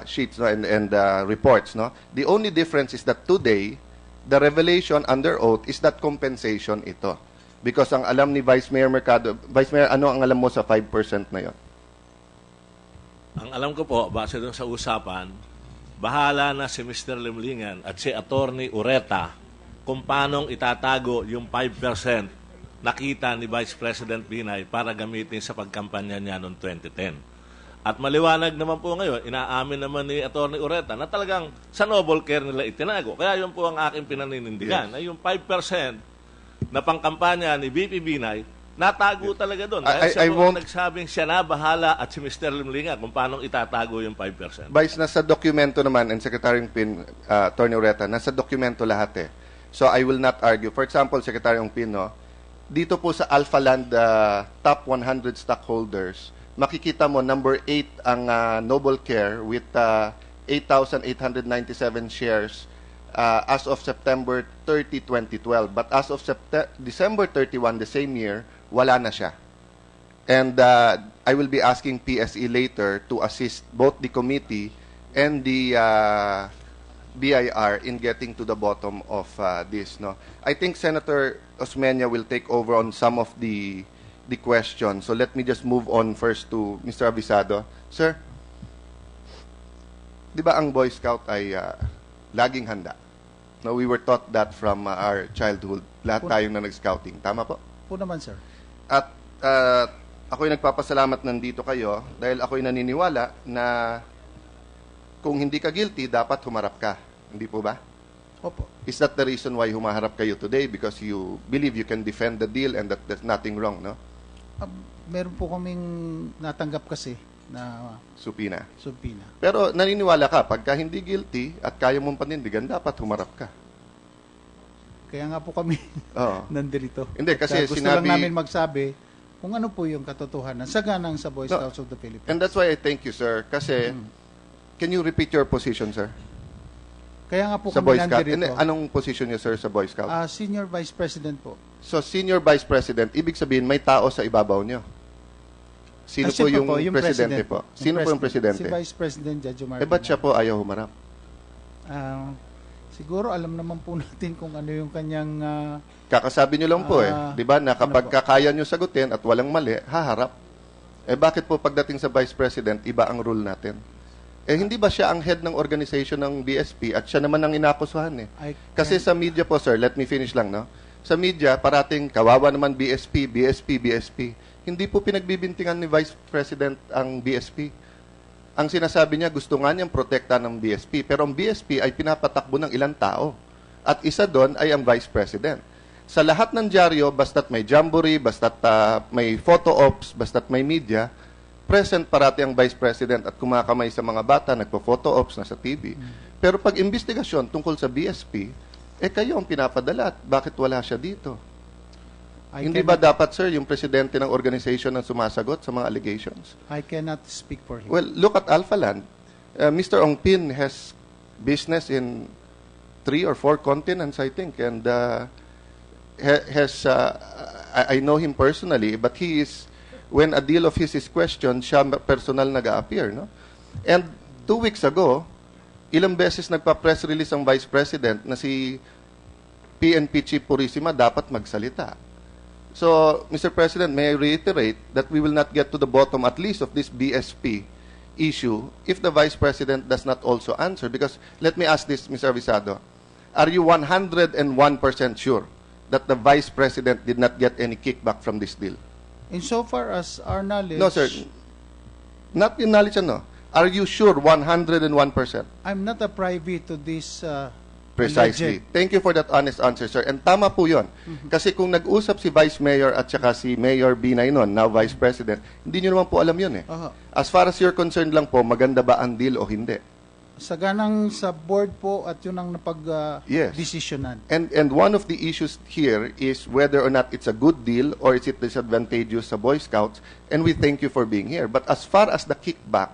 sheets, no, and reports. No? The only difference is that today, the revelation under oath is that compensation ito. Because ang alam ni Vice Mayor Mercado, Vice Mayor, ano ang alam mo sa 5% na yon? Ang alam ko po, base dun sa usapan, bahala na si Mr. Limlingan at si Attorney Oreta kung paanong itatago yung 5% nakita ni Vice President Binay para gamitin sa pagkampanya niya noong 2010. At maliwanag naman po ngayon, inaamin naman ni Attorney Oreta na talagang sa Noble Care nila itinago. Kaya yun po ang aking pinaninindigan, na yung 5% na pangkampanya ni VP Binay, natago talaga doon. Dahil siya po nagsabing siya na bahala at si Mr. Limlingan kung paano itatago yung 5%. Vice, nasa dokumento naman, and Secretary Pin, Attorney Oreta, nasa dokumento lahat eh. So I will not argue. For example, Secretary Pino, dito po sa Alpha Land top 100 stockholders, makikita mo number 8 ang Noble Care with 8,897 shares as of September 30, 2012. But as of December 31, the same year, wala na siya. And I will be asking PSE later to assist both the committee and the BIR in getting to the bottom of this. No, I think Senator Osmeña will take over on some of the questions. So let me just move on first to Mr. Avisado. Sir, di ba ang Boy Scout ay laging handa? No, we were taught that from our childhood. Lahat tayong na nag-scouting. Tama po? Po naman, sir. At ako'y nagpapasalamat nandito kayo dahil ako'y naniniwala na kung hindi ka guilty, dapat humarap ka. Hindi po ba? Opo. Is that the reason why humaharap kayo today? Because you believe you can defend the deal and that there's nothing wrong, no? Meron po kaming natanggap kasi na Supina. subpina. Pero naniniwala ka, pagka hindi guilty at kaya mong panindigan, dapat humarap ka. Kaya nga po kami Oo. nandito. Hindi, kasi Kaya gusto sinabi... lang namin magsabi kung ano po yung katotohanan sa ganang sa Boy Scouts of the Philippines. And that's why I thank you, sir. Kasi, can you repeat your position, sir? Kaya nga po Sa kami Boy Scout. nandirito. Anong position niyo, sir, sa Boy Scout? Senior Vice President po. So, Senior Vice President, ibig sabihin may tao sa ibabaw niyo. Sino po Siyempre yung presidente po? Sino po yung presidente? Si Vice President Jejomar Eh, ba't Binay. siya po ayaw humarap? Siguro alam naman po natin kung ano yung kanyang Kakasabi niyo lang po di ba, na kapag ano po? kaya niyo sagutin at walang mali, haharap. Eh, bakit po pagdating sa Vice President, iba ang rule natin? Eh, hindi ba siya ang head ng organization ng BSP at siya naman ang inakusahan Kasi sa media po, sir, let me finish lang, no? Sa media, parating kawawa naman BSP, BSP, BSP. Hindi po pinagbibintingan ni Vice President ang BSP. Ang sinasabi niya, gusto nga niyang protekta ng BSP. Pero ang BSP ay pinapatakbo ng ilang tao. At isa doon ay ang Vice President. Sa lahat ng dyaryo, basta't may jamboree, basta't may photo ops, basta't may media, present parati ang Vice President at kumakamay sa mga bata, nagpo-photo ops na sa TV. Pero pag investigasyon tungkol sa BSP, kayo ang pinapadala at bakit wala siya dito? Hindi ba dapat, sir, yung presidente ng organization ang sumasagot sa mga allegations? I cannot speak for him. Well, look at Alpha Land. Mr. Ong Pin has business in 3 or 4 continents, I think, and I know him personally, but he is, when a deal of his is questioned, siya personal nag-a-appear, no? And 2 weeks ago, ilang beses nagpa-press release ang Vice President na si PNP Chief Purisima dapat magsalita. So, Mr. President, may I reiterate that we will not get to the bottom at least of this BSP issue if the Vice President does not also answer. Because, let me ask this, Mr. Avisado, are you 101% sure that the Vice President did not get any kickback from this deal? Insofar as our knowledge... No, sir. Not in knowledge, ano? Are you sure 101%? I'm not a privy to this Precisely. alleged. Thank you for that honest answer, sir. And tama po yun. Kasi kung nag-usap si Vice Mayor at saka si Mayor Binay noon, now Vice President, hindi nyo naman po alam yun As far as you're concerned lang po, maganda ba ang deal o hindi? Saganang sa board po at yun ang Yes. napag-desisyonan. And one of the issues here is whether or not it's a good deal or is it disadvantageous sa Boy Scouts, and we thank you for being here. But as far as the kickback,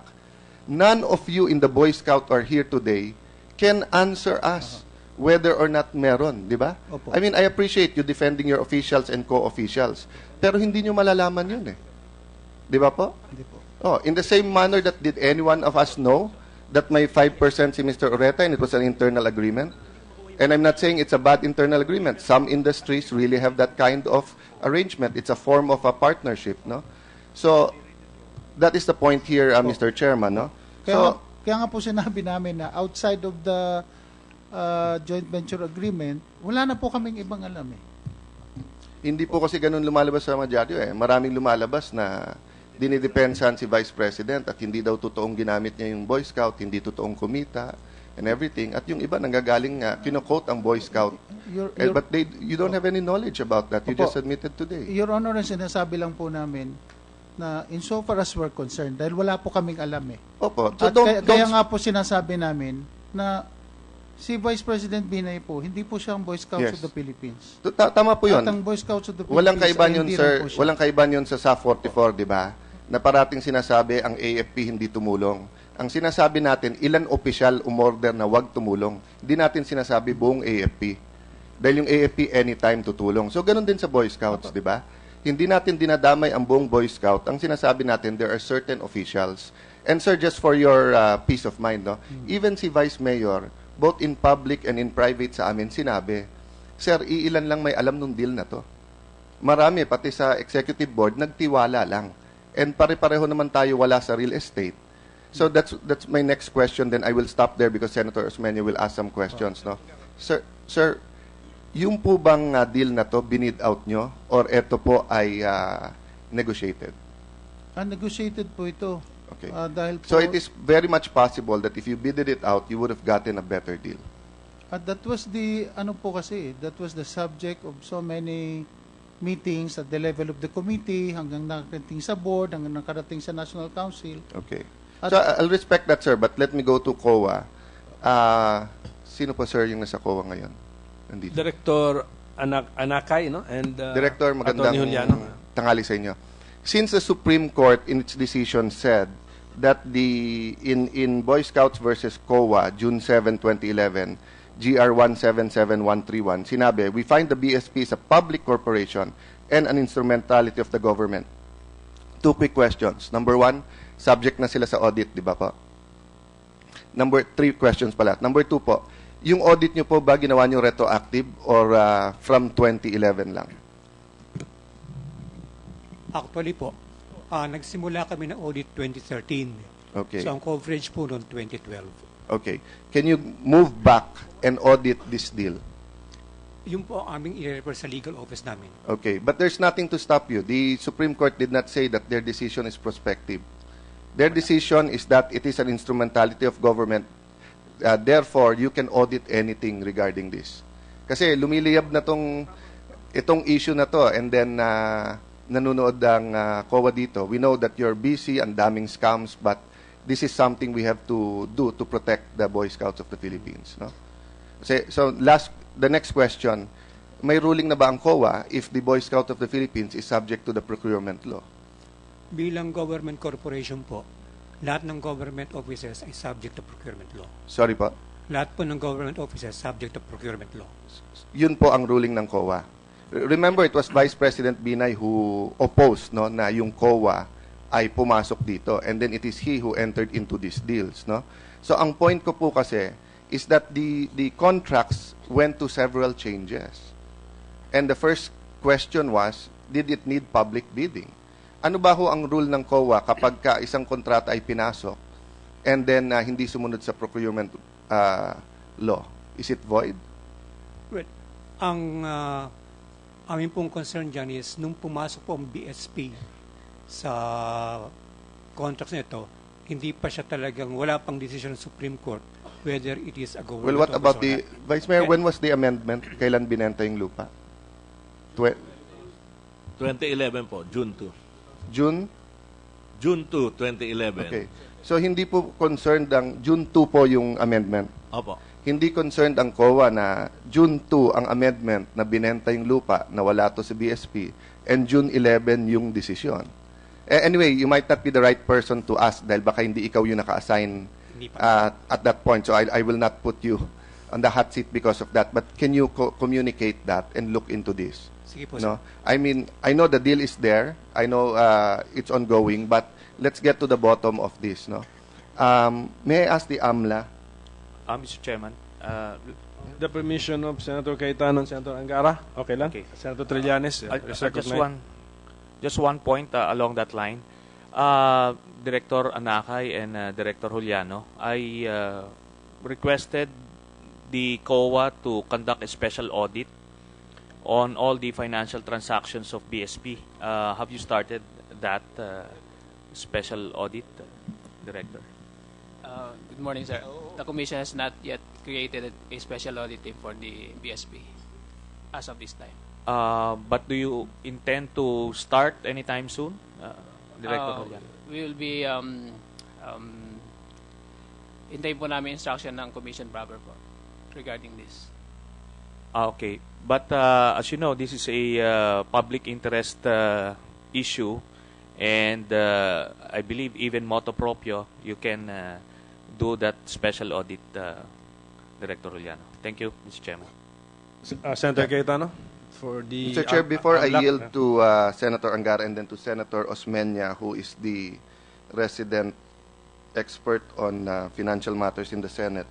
none of you in the Boy Scout are here today can answer us whether or not meron, di ba? Opo. I mean, I appreciate you defending your officials and co-officials, pero hindi nyo malalaman yun Di ba po? Hindi po. In the same manner that did any one of us know that may 5% si Mr. Oreta and it was an internal agreement? And I'm not saying it's a bad internal agreement. Some industries really have that kind of arrangement. It's a form of a partnership, no? So, that is the point here, Mr. Chairman, no? Kaya nga po sinabi namin na outside of the joint venture agreement, wala na po kaming ibang alam Hindi po kasi ganun lumalabas sa mga dyaryo Maraming lumalabas na dinidepensahan si Vice President at hindi daw totoong ginamit niya yung Boy Scout, hindi totoong kumita and everything. At yung iba nanggagaling kino-quote ang Boy Scout. But you don't have any knowledge about that. You just admitted today. Your Honor, ang sinasabi lang po namin na insofar as we're concerned, dahil wala po kaming alam Opo. So At kaya nga po sinasabi namin na si Vice President Binay po, hindi po siya ang Boy Scouts of the Philippines. Tama po yun. At ang Boy Scouts of the Philippines Walang kaibahan ay yun, hindi sir. rin po siya. Walang kaibahan yun sa SAF 44, di ba? Na parating sinasabi ang AFP hindi tumulong. Ang sinasabi natin, ilan opisyal umorder na wag tumulong. Hindi natin sinasabi buong AFP. Dahil yung AFP anytime tutulong. So, ganun din sa Boy Scouts, di ba? Hindi natin dinadamay ang buong Boy Scout. Ang sinasabi natin, there are certain officials. And sir, just for your peace of mind, no? Even si Vice Mayor, both in public and in private sa amin, sinabi, sir, iilan lang may alam nung deal na to. Marami, pati sa executive board, nagtiwala lang. And pare-pareho naman tayo wala sa real estate. So that's my next question. Then I will stop there because Senator Osmeño will ask some questions, no? Sir, yung po bang deal na to, binid out nyo? Or eto po ay negotiated? Negotiated po ito. Okay. Dahil po, So it is very much possible that if you bidded it out, you would have gotten a better deal. that was that was the subject of so many meetings at the level of the committee, hanggang nakarating sa board, hanggang nakarating sa National Council. Okay. So I'll respect that, sir, but let me go to COA. Sino po, sir, yung nasa COA ngayon? Nandito. Director Anakay, no? And Director, magandang Attorney Juliano. tanghali sa inyo. Since the Supreme Court in its decision said that in Boy Scouts versus COA, June 7, 2011, GR 177131, sinabi, we find the BSP is a public corporation and an instrumentality of the government. Two quick questions. Number one, subject na sila sa audit, di ba po? Three questions pala. Number two po, yung audit nyo po ba ginawa nyo retroactive or from 2011 lang? Actually po, nagsimula kami ng audit 2013. Okay. So ang coverage po noon 2012. Okay. Can you move back and audit this deal? Yung po ang aming i-refer sa legal office namin. Okay. But there's nothing to stop you. The Supreme Court did not say that their decision is prospective. Their decision is that it is an instrumentality of government. Therefore, you can audit anything regarding this. Kasi lumiliyab na itong issue na to, and then nanonood ang COA dito. We know that you're busy, ang daming scams, but this is something we have to do to protect the Boy Scouts of the Philippines. No? So the next question, may ruling na ba ang COA if the Boy Scout of the Philippines is subject to the procurement law? Bilang government corporation po, lahat ng government offices ay subject to procurement law. Sorry po? Lahat po ng government offices subject to procurement law. Yun po ang ruling ng COA. Remember, it was Vice President Binay who opposed na yung COA ay pumasok dito, and then it is he who entered into these deals. No? So ang point ko po kasi is that the contracts went to several changes. And the first question was, did it need public bidding? Ano ba ho ang rule ng COA kapag isang kontrata ay pinasok and then hindi sumunod sa procurement law? Is it void? Well, ang amin pong concern dyan is nung pumasok po ang BSP sa contracts nito, hindi pa siya talagang, wala pang decision ng Supreme Court whether it is a government. Well, what about the, Vice Mayor, when was the amendment? Kailan binenta yung lupa? 2011 po, June 2. June? June 2, 2011. Okay. So, hindi po concerned ang, June 2 po yung amendment? Opo. Hindi concerned ang COA na June 2 ang amendment na binenta yung lupa na wala to sa BSP and June 11 yung desisyon. Anyway, you might not be the right person to ask dahil baka hindi ikaw yung naka-assign at that point. So I will not put you on the hot seat because of that. But can you communicate that and look into this? Sige po, no? I mean, I know the deal is there. I know it's ongoing. But let's get to the bottom of this. No? May I ask the AMLA? Mr. Chairman, The permission of Senator Cayetano and Senator Angara. Okay lang? Okay. Senator Trillanes. just one point along that line. Director Anakay and Director Juliano, I requested the COA to conduct a special audit on all the financial transactions of BSP. Have you started that special audit, Director? Good morning, sir. The Commission has not yet created a special audit team for the BSP as of this time. But do you intend to start anytime soon, Director Juliano? We will be hintayin po namin instruction ng Commission proper po regarding this. Okay. But as you know, this is a public interest issue, and I believe even motu proprio, you can do that special audit, Director Juliano. Thank you, Mr. Chairman. Senator Cayetano? For the Mr. Chair, before I yield to Senator Angara and then to Senator Osmeña, who is the resident expert on financial matters in the Senate,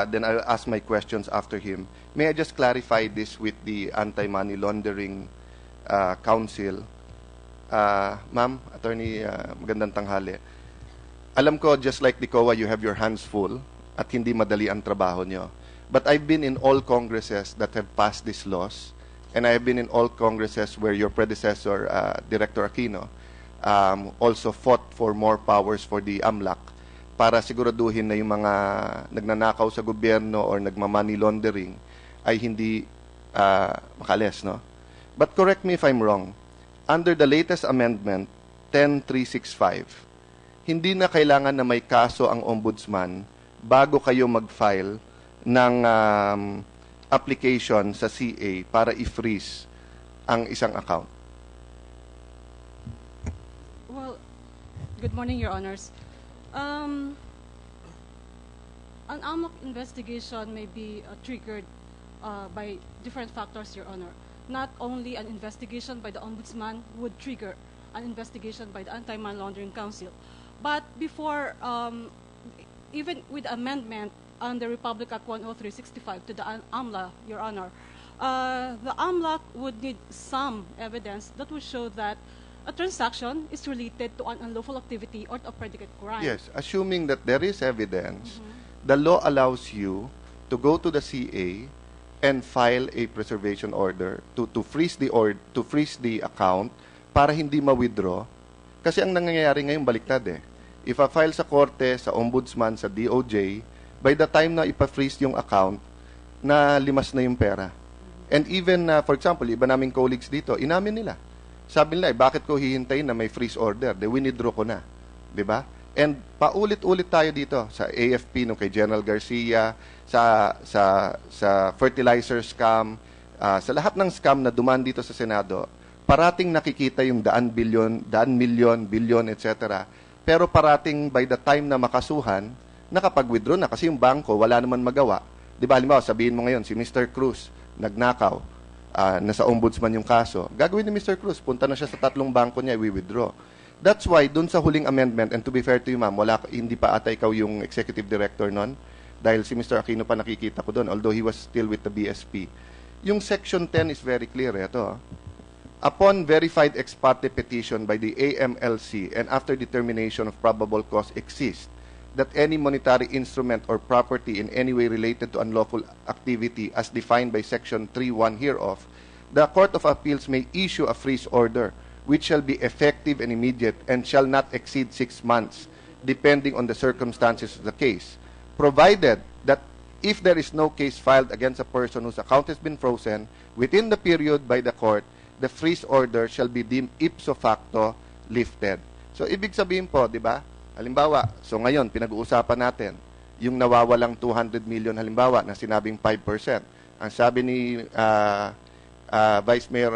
then I'll ask my questions after him. May I just clarify this with the Anti-Money Laundering Council? Ma'am, Attorney, magandang tanghali. Alam ko, just like the COA, you have your hands full at hindi madali ang trabaho nyo. But I've been in all Congresses that have passed these laws, and I have been in all Congresses where your predecessor, Director Aquino, also fought for more powers for the AMLAC para siguraduhin na yung mga nagnanakaw sa gobyerno or nagma-money laundering ay hindi makalis, no? But correct me if I'm wrong. Under the latest amendment, 10365, hindi na kailangan na may kaso ang ombudsman bago kayo mag-file ng application sa CA para i-freeze ang isang account. Well, good morning, Your Honors. Um, an AMLAC investigation may be triggered by different factors, Your Honor. Not only an investigation by the Ombudsman would trigger an investigation by the Anti-Money Laundering Council, but before, even with amendment under Republic Act 10365 to the AMLA, Your Honor, the AMLAC would need some evidence that would show that a transaction is related to an unlawful activity or a predicate crime. Yes, assuming that there is evidence, the law allows you to go to the CA and file a preservation order to freeze the account para hindi ma-withdraw. Kasi ang nangyayari ngayon baliktad eh. If a file sa korte, sa ombudsman, sa DOJ, by the time na ipa-freeze yung account, na limas na yung pera. And even, for example, iba naming colleagues dito, inamin nila. Sabi nila, bakit ko hihintayin na may freeze order? De winidraw ko na. Diba? And paulit-ulit tayo dito sa AFP, no, kay General Garcia, sa fertilizer scam, sa lahat ng scam na duman dito sa Senado, parating nakikita yung daan milyon, bilyon, etc. Pero parating by the time na makasuhan, nakapag-withdraw na kasi yung bangko wala naman magawa. Diba, halimbawa, sabihin mo ngayon, si Mr. Cruz, nagnakaw, nasa ombudsman yung kaso, gagawin ni Mr. Cruz, punta na siya sa 3 bangko niya, i-withdraw. That's why, dun sa huling amendment, and to be fair to you, ma'am, hindi pa ata ikaw yung executive director nun, dahil si Mr. Aquino pa nakikita ko doon, although he was still with the BSP. Yung Section 10 is very clear. Ito, upon verified ex parte petition by the AMLC and after determination of probable cause exists that any monetary instrument or property in any way related to unlawful activity as defined by Section 3.1 hereof, the Court of Appeals may issue a freeze order which shall be effective and immediate and shall not exceed 6 months, depending on the circumstances of the case, provided that if there is no case filed against a person whose account has been frozen within the period by the court, the freeze order shall be deemed ipso facto lifted. So, ibig sabihin po, di ba? Halimbawa, so ngayon, pinag-uusapan natin, yung nawawalang 200 million halimbawa na sinabing 5%. Ang sabi ni Vice Mayor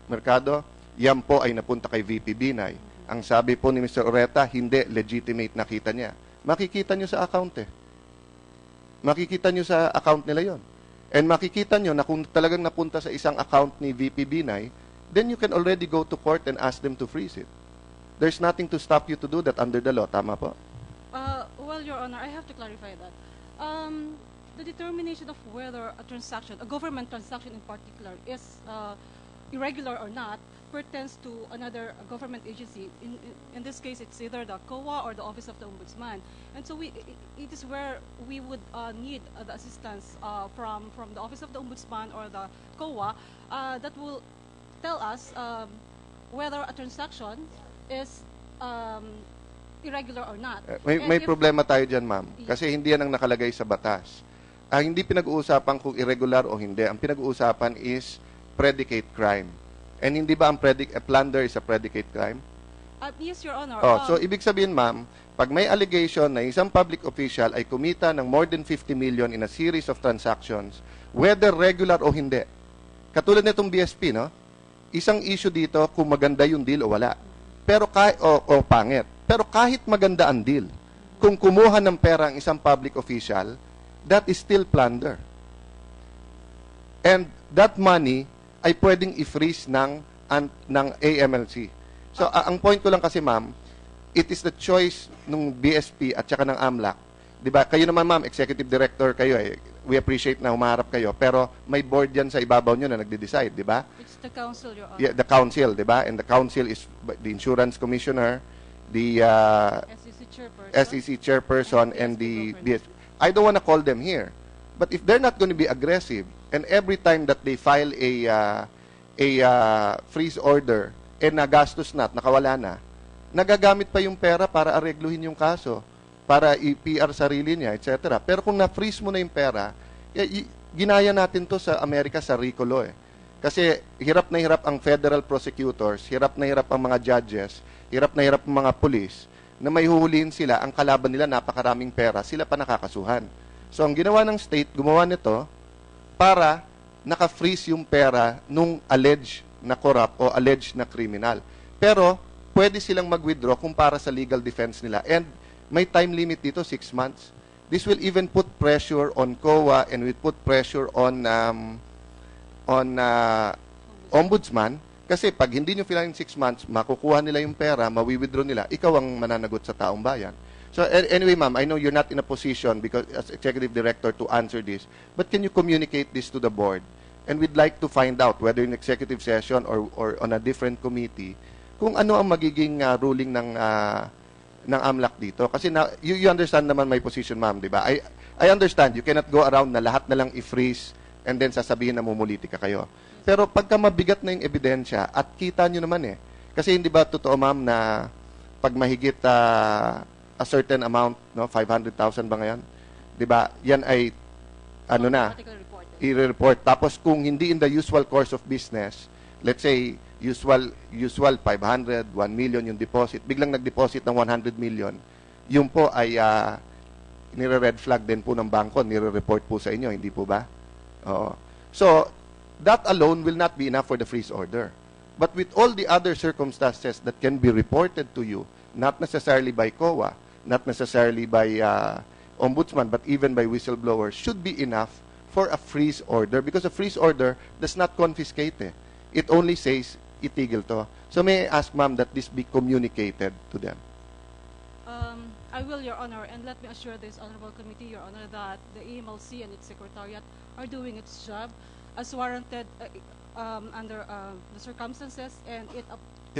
Mercado, yan po ay napunta kay VP Binay. Ang sabi po ni Mr. Oreta, hindi, legitimate nakita niya. Makikita nyo sa account eh. Makikita nyo sa account nila yon. And makikita nyo na kung talagang napunta sa isang account ni VP Binay, then you can already go to court and ask them to freeze it. There's nothing to stop you to do that under the law. Tama po? Well, Your Honor, I have to clarify that. The determination of whether a transaction, a government transaction in particular, is irregular or not, pertains to another government agency. In this case, it's either the COA or the Office of the Ombudsman. And so it is where we would need the assistance from the Office of the Ombudsman or the COA that will tell us whether a transaction is irregular or not. May problema tayo dyan, ma'am. Kasi hindi yan ang nakalagay sa batas. Hindi pinag-uusapan kung irregular o hindi. Ang pinag-uusapan is predicate crime. And hindi ba ang plunder is a predicate crime? Yes, Your Honor. So, ibig sabihin, ma'am, pag may allegation na isang public official ay kumita ng more than 50 million in a series of transactions, whether regular o hindi, katulad nitong BSP, no? Isang issue dito kung maganda yung deal o wala. Pero o pangit. Pero kahit maganda ang deal, kung kumuha ng pera ang isang public official, that is still plunder. And that money ay pwedeng i-freeze ng AMLC. So, ang point ko lang kasi, ma'am, it is the choice ng BSP at saka ng AMLAC. Diba? Kayo naman, ma'am, executive director kayo eh. We appreciate na humaharap kayo. Pero may board yan sa ibabaw nyo na nagde-decide, di ba? It's the council, Your Honor. Yeah, the council, di ba? And the council is the insurance commissioner, the SEC chairperson, and the BSP. I don't want to call them here. But if they're not going to be aggressive, and every time that they file a freeze order, nagastos na at nakawala na, nagagamit pa yung pera para aregluhin yung kaso, para i-PR sarili niya, etc. Pero kung na-freeze mo na yung pera, ginaya natin to sa Amerika sa RICO law eh. Kasi hirap na hirap ang federal prosecutors, hirap na hirap ang mga judges, hirap na hirap ang mga police, na may huhulihin sila, ang kalaban nila napakaraming pera, sila pa nakakasuhan. So ang ginawa ng state, gumawa nito para naka-freeze yung pera nung alleged na corrupt o alleged na criminal. Pero pwede silang mag-withdraw kung para sa legal defense nila. And May time limit dito, 6 months. This will even put pressure on COA and will put pressure on ombudsman. Kasi pag hindi nyo fill in 6 months, makukuha nila yung pera, mawi-withdraw nila, ikaw ang mananagot sa taong bayan. So anyway, ma'am, I know you're not in a position because as executive director to answer this, but can you communicate this to the board? And we'd like to find out whether in executive session or on a different committee, kung ano ang magiging ruling ng AMLAC dito. Kasi you understand naman my position, ma'am, di ba? I understand, you cannot go around na lahat na lang i-freeze and then sasabihin na mumulitika kayo. Pero pagka mabigat na yung ebidensya at kita nyo naman kasi hindi ba totoo, ma'am, na pag mahigit a certain amount, no, 500,000 ba ngayon? Di ba? Yan ay, i-report. Tapos kung hindi in the usual course of business, let's say, usual 500, 1 million yung deposit, biglang nag-deposit ng 100 million, yun po ay nire-red flag din po ng bangko, nire-report po sa inyo, hindi po ba? Oo. So, that alone will not be enough for the freeze order. But with all the other circumstances that can be reported to you, not necessarily by COA, not necessarily by ombudsman, but even by whistleblowers, should be enough for a freeze order, because a freeze order does not confiscate. It only says, itigil to. So may I ask, ma'am, that this be communicated to them? I will, Your Honor, and let me assure this Honorable Committee, Your Honor, that the AMLC and its Secretariat are doing its job as warranted under the circumstances, and it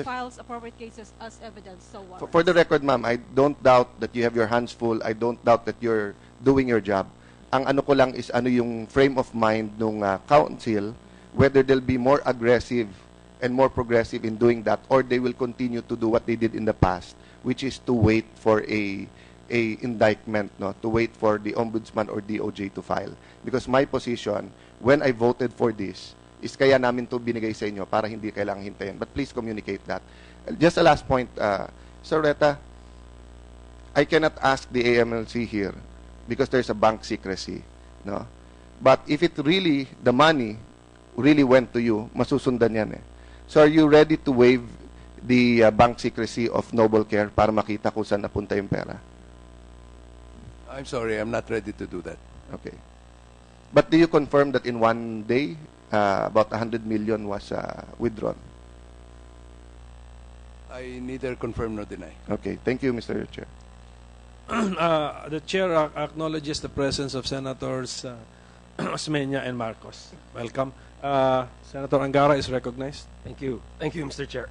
files appropriate cases as evidence. So for the record, ma'am, I don't doubt that you have your hands full. I don't doubt that you're doing your job. Ang ano ko lang is ano yung frame of mind ng council, whether they'll be more aggressive and more progressive in doing that, or they will continue to do what they did in the past, which is to wait for a indictment, no, to wait for the ombudsman or DOJ to file. Because my position, when I voted for this, is kaya namin to binigay sa inyo para hindi kailangang hintayin. But please communicate that. Just a last point, Sir Reta, I cannot ask the AMLC here because there's a bank secrecy, no? But if it really, the money really went to you, masusundan yan. So are you ready to waive the bank secrecy of Noble Care para makita kung saan napunta yung pera? I'm sorry, I'm not ready to do that. Okay. But do you confirm that in one day, about 100 million was withdrawn? I neither confirm nor deny. Okay. Thank you, Mr. Chair. The chair acknowledges the presence of Senators Osmeña and Marcos. Welcome. Senator Angara is recognized. Thank you. Thank you, Mr. Chair.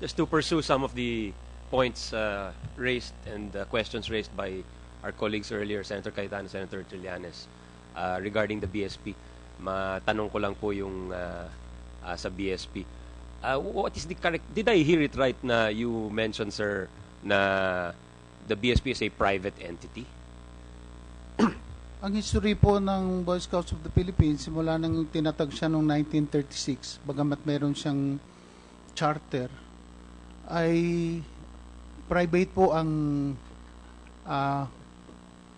Just to pursue some of the points raised and questions raised by our colleagues earlier, Senator Cayetano, Senator Trillanes, regarding the BSP. Matanong ko lang po yung sa BSP. What is the correct... Did I hear it right na you mentioned, sir, na the BSP is a private entity? Ang history po ng Boy Scouts of the Philippines, simula nang tinatag siya noong 1936, bagamat meron siyang charter, ay private po ang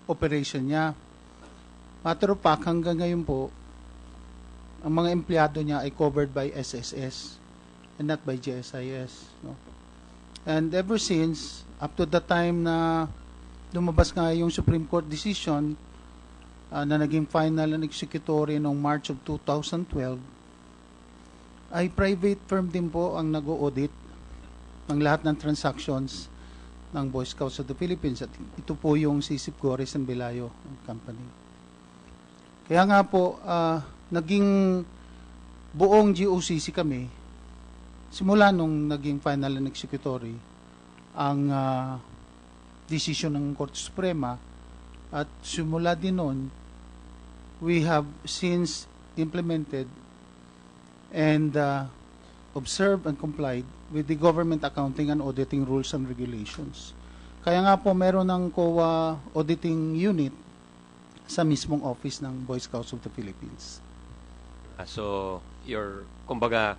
operation niya. Matter of fact, hanggang ngayon po, ang mga empleyado niya ay covered by SSS and not by GSIS. No? And ever since, up to the time na lumabas nga yung Supreme Court decision na naging final and executory noong March of 2012, ay private firm din po ang nag-audit ng lahat ng transactions ng Boy Scouts of the Philippines. At ito po yung Sisip Gores and Belayo Company. Kaya nga po, naging buong GOCC kami, simula nung naging final and executory, ang decision ng Korte Suprema, at simula din nun, we have since implemented and observed and complied with the government accounting and auditing rules and regulations. Kaya nga po meron ng COA auditing unit sa mismong office ng Boy Scouts of the Philippines. So, kumbaga,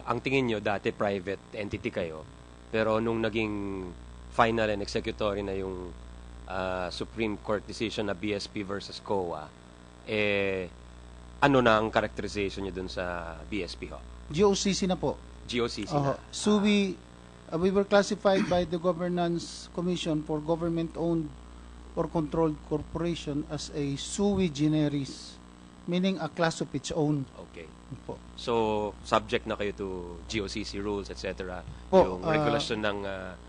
ang tingin nyo dati private entity kayo, pero nung naging final and executory na yung Supreme Court decision na BSP versus COA, ano na ang characterization nyo dun sa BSP ho? GOCC na po. GOCC na. SUI We were classified by the Governance Commission for Government-Owned or Controlled Corporation as a sui generis, meaning a class of its own. Okay. Po. So, subject na kayo to GOCC rules, etc. Po, Yung regulation ng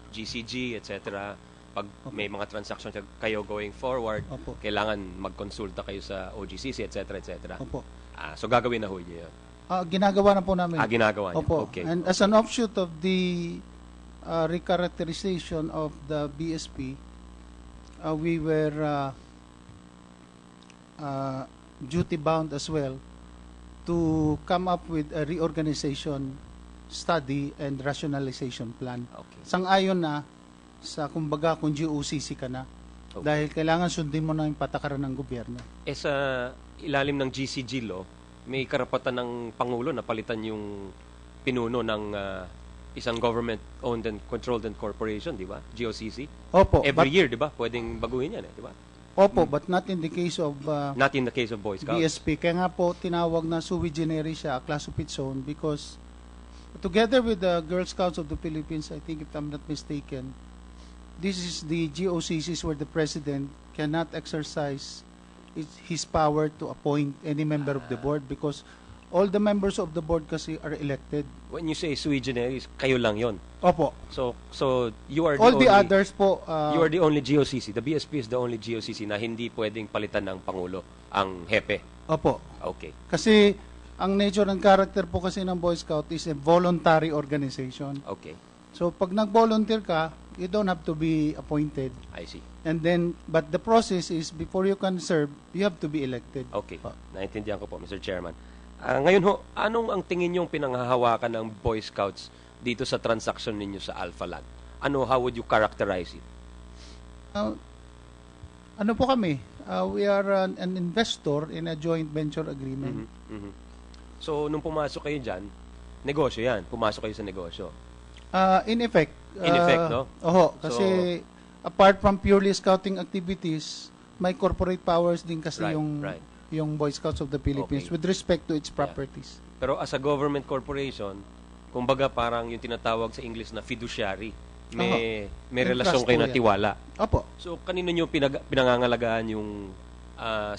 GCG, etc. Pag may mga transaction kayo going forward, Opo. kailangan magkonsulta kayo sa OGCC, etc. etc. Opo. So, gagawin na ho niyo yun. Ginagawa na po namin. Ginagawa niyo. Opo. Okay. And as an offshoot of the recharacterization of the BSP, we were duty-bound as well to come up with a reorganization study and rationalization plan. Okay. Sang-ayon na sa kumbaga kung GOCC ka na. Okay. Dahil kailangan sundin mo na yung patakaran ng gobyerno. Sa ilalim ng GCG law, may karapatan ng Pangulo na palitan yung pinuno ng isang government-owned and controlled and corporation, di ba? GOCC. Opo. Every year, di ba? Pwedeng baguhin yan, di ba? Opo, but not in the case of Not in the case of Boy Scouts. BSP. Kaya nga po tinawag na sui generis siya, a class of its own, because together with the Girl Scouts of the Philippines, I think if I'm not mistaken, this is the GOCCs where the President cannot exercise his power to appoint any member of the board because all the members of the board kasi are elected. When you say sui generis, kayo lang yon. Opo. So you are All the the only, others po, you are the only GOCC. The BSP is the only GOCC na hindi pwedeng palitan ng Pangulo, ang hepe. opo. Okay. Kasi ang nature and character po kasi ng Boy Scout is a voluntary organization. Okay. So pag nag-volunteer ka, you don't have to be appointed. I see. And then, but the process is before you can serve, you have to be elected. Okay. Naintindihan ko po, Mr. Chairman. Ngayon ho, anong ang tingin niyong pinanghahawakan ng Boy Scouts dito sa transaction ninyo sa Alpha Land? How would you characterize it? Ano po kami? We are an investor in a joint venture agreement. So, nung pumasok kayo dyan, negosyo yan. Pumasok kayo sa negosyo. In effect. In effect, no? Oho, kasi apart from purely scouting activities, may corporate powers din kasi yung Boy Scouts of the Philippines with respect to its properties. Pero as a government corporation, kumbaga parang yung tinatawag sa English na fiduciary. May relasyon kayo na tiwala. Opo. So, kanino nyo pinangangalagaan yung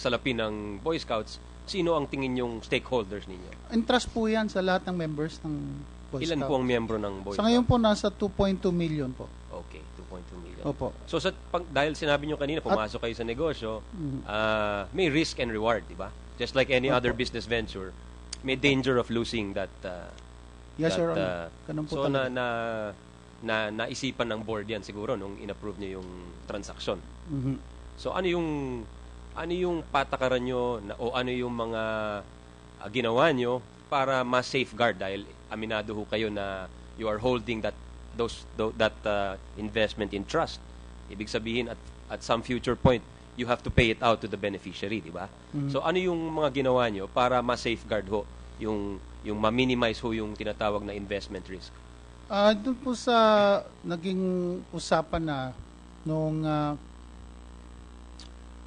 salapi ng Boy Scouts? Sino ang tingin yung stakeholders ninyo? Entrust po yan sa lahat ng members ng Boy Scouts. Ilan po ang miyembro ng Boy Scouts? Sa ngayon po, nasa 2.2 million po. Okay, 2.2 million. Opo. So, dahil sinabi nyo kanina, pumasok kayo sa negosyo, may risk and reward, di ba? Just like any other business venture, may danger of losing that. Yes, Your Honor. Ganun po so, talaga. naisipan ng board yan siguro nung in-approve nyo yung transaction. So, ano yung patakaran nyo o ano yung mga ginawa nyo para ma-safeguard dahil aminado ho kayo na you are holding that investment in trust. Ibig sabihin at some future point you have to pay it out to the beneficiary, di ba? So ano yung mga ginawa nyo para ma-safeguard ho yung ma-minimize ho yung tinatawag na investment risk? Doon po sa naging usapan na nung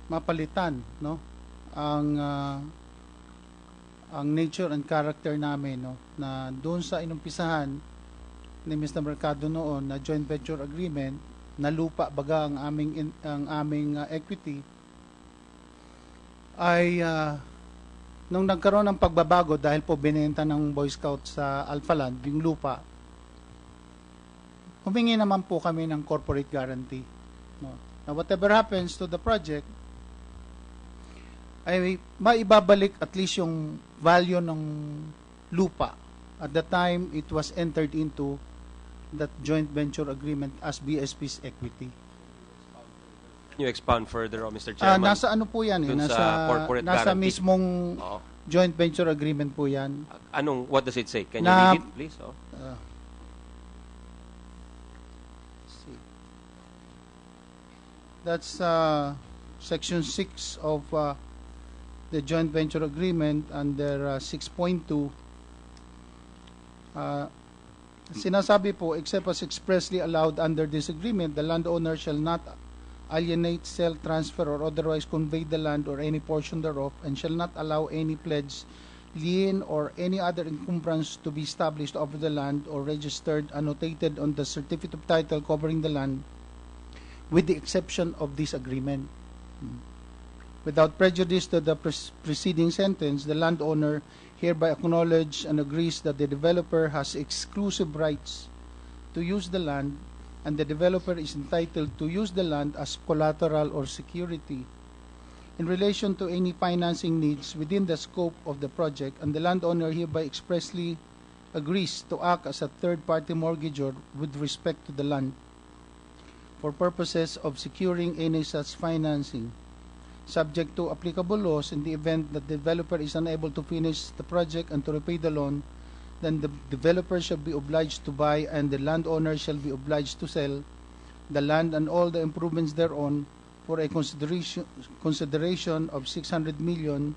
mapalitan, no, ang nature and character namin, no, na doon sa inumpisahan ni Mr. Mercado noon na joint venture agreement na lupa baga ang aming equity ay nung nagkaroon ng pagbabago dahil po binenta ng Boy Scout sa Alpha Land yung lupa, humingi naman po kami ng corporate guarantee, no? Now whatever happens to the project ay maibabalik at least yung value ng lupa at the time it was entered into that joint venture agreement as BSP's equity. Can you expound further, Mr. Chairman? Nasa ano po yan eh? Nasa mismong joint venture agreement po yan. What does it say? Can you read it, please? That's section 6 of the joint venture agreement under 6.2. Sinasabi po, except as expressly allowed under this agreement, the landowner shall not alienate, sell, transfer, or otherwise convey the land or any portion thereof, and shall not allow any pledge lien, or any other encumbrance to be established over the land or registered annotated on the certificate of title covering the land, with the exception of this agreement. Without prejudice to the preceding sentence, the landowner hereby acknowledges and agrees that the developer has exclusive rights to use the land, and the developer is entitled to use the land as collateral or security in relation to any financing needs within the scope of the project, and the landowner hereby expressly agrees to act as a third-party mortgagor with respect to the land for purposes of securing any such financing, subject to applicable laws. In the event that the developer is unable to finish the project and to repay the loan, then the developer shall be obliged to buy, and the landowner shall be obliged to sell the land and all the improvements thereon for a consideration of 600 million.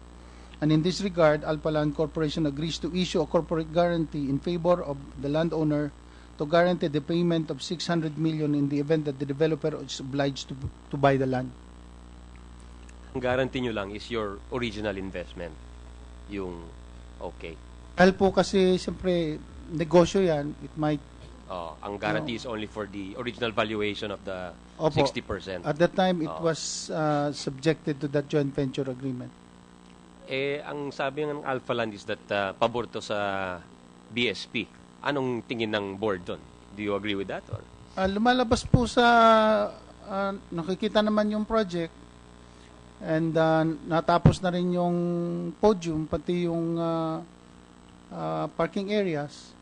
And in this regard, Alpha Land Corporation agrees to issue a corporate guarantee in favor of the landowner to guarantee the payment of 600 million in the event that the developer is obliged to buy the land. Ang guarantee nyo lang is your original investment. Yung okay. Dahil po kasi, siyempre, negosyo yan, it might... ang guarantee is only for the original valuation of the Opo. 60%. At that time, it was subjected to that joint venture agreement. Ang sabi ng Alpha Land is that pabor to sa BSP. Anong tingin ng board doon? Do you agree with that? Or? Lumalabas po sa... nakikita naman yung project, and natapos na rin yung podium, pati yung parking areas.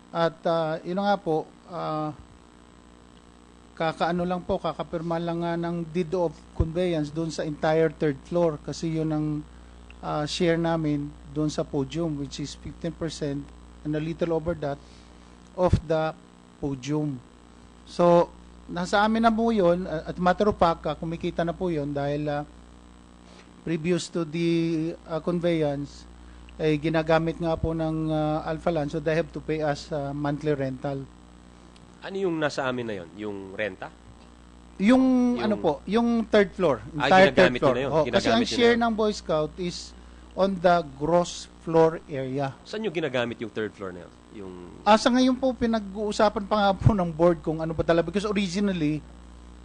At yun nga po, kakapirma lang nga ng deed of conveyance doon sa entire third floor, kasi yun ang share namin doon sa podium, which is 15% and a little over that of the podium. So, nasa amin na po yun, at matter of fact, kumikita na po yun dahil previous to the conveyance, ay ginagamit nga po ng Alpha Land, so they have to pay us monthly rental. Ano yung nasa amin na yon? Yung renta? Yung ano po, yung third floor, entire third floor. Na yun. Kasi ang share ng Boy Scout is on the gross floor area. Saan yung ginagamit yung third floor na yun? Yung... Sa ngayon po, pinag-uusapan pa nga po ng board kung ano ba talaga. Because originally,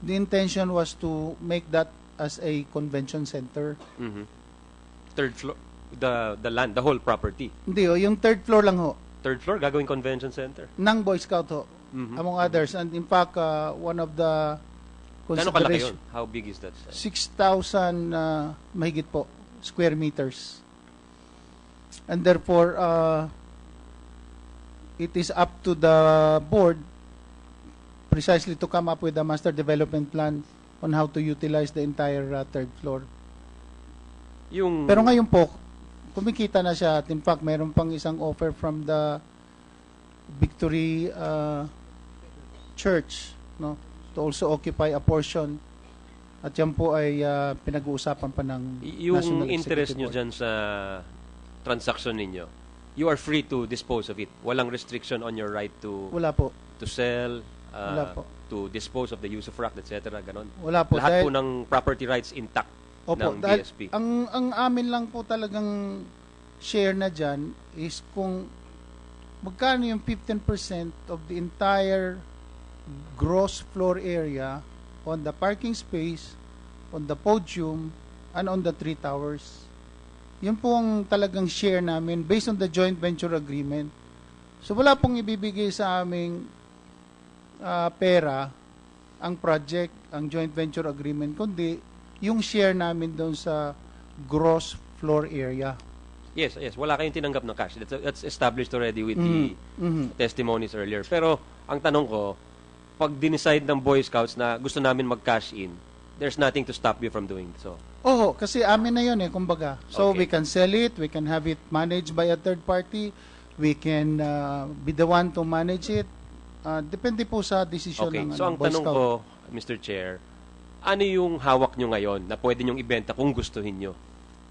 the intention was to make that as a convention center. Mm-hmm. Third floor? The land, the whole property? Hindi, yung third floor lang ho. Third floor, gagawing convention center? Ng Boy Scout ho, among others. And in fact, one of the consideration... Gano'ng kalaki yun? How big is that? 6,000 mahigit po, square meters. And therefore, it is up to the board precisely to come up with a master development plan on how to utilize the entire third floor. Pero ngayon po, kumikita na siya, at in fact, mayroon pang isang offer from the Victory Church, no, to also occupy a portion, at yan po ay pinag-uusapan pa ng yung National interest Executive nyo Board. dyan sa transaction ninyo, you are free to dispose of it. Walang restriction on your right to Wala po. to sell, Wala po. to dispose of the use of rack, etc. Ganon. Wala po. Lahat Dahil- po ng property rights intact Opo, ng dahil BSP. ang amin lang po talagang share na dyan is kung magkano yung 15% of the entire gross floor area on the parking space, on the podium, and on the 3 towers. Yun po ang talagang share namin based on the joint venture agreement. So wala pong ibibigay sa aming pera ang project, ang joint venture agreement, kundi yung share namin doon sa gross floor area. Yes. Wala kayong tinanggap ng cash. That's established already with the testimonies earlier. Pero, ang tanong ko, pag dinicide ng Boy Scouts na gusto namin mag-cash in, there's nothing to stop you from doing so. Oo, kasi amin na yun kumbaga. So, Okay. we can sell it, we can have it managed by a third party, we can be the one to manage it. Depende po sa decision Okay, ng so ang Boy tanong Scout. ko, Mr. Chair, ano yung hawak nyo ngayon na pwede nyong ibenta kung gustuhin nyo?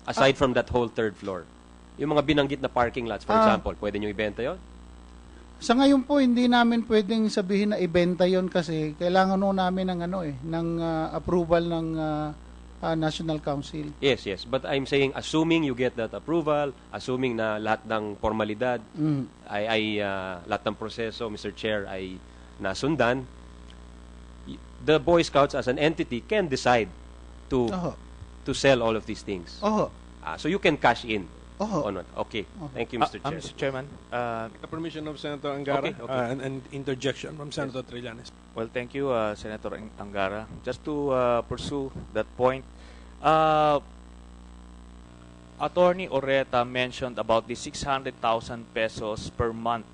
Aside from that whole third floor. Yung mga binanggit na parking lots, for example, pwede nyo ibenta yon? Sa ngayon po, hindi namin pwedeng sabihin na ibenta yon kasi kailangan namin ng ng approval ng National Council. Yes, yes. But I'm saying, assuming you get that approval, assuming na lahat ng formalidad, lahat ng proseso, Mr. Chair, ay nasundan, the Boy Scouts as an entity can decide to sell all of these things. So you can cash in on it. Okay. Thank you, Mr. Chair. Mr. Chairman, The permission of Senator Angara Okay, okay. and interjection from Senator Trillanes. well, thank you, Senator Angara. Just to pursue that point, Attorney Oreta mentioned about the 600,000 pesos per month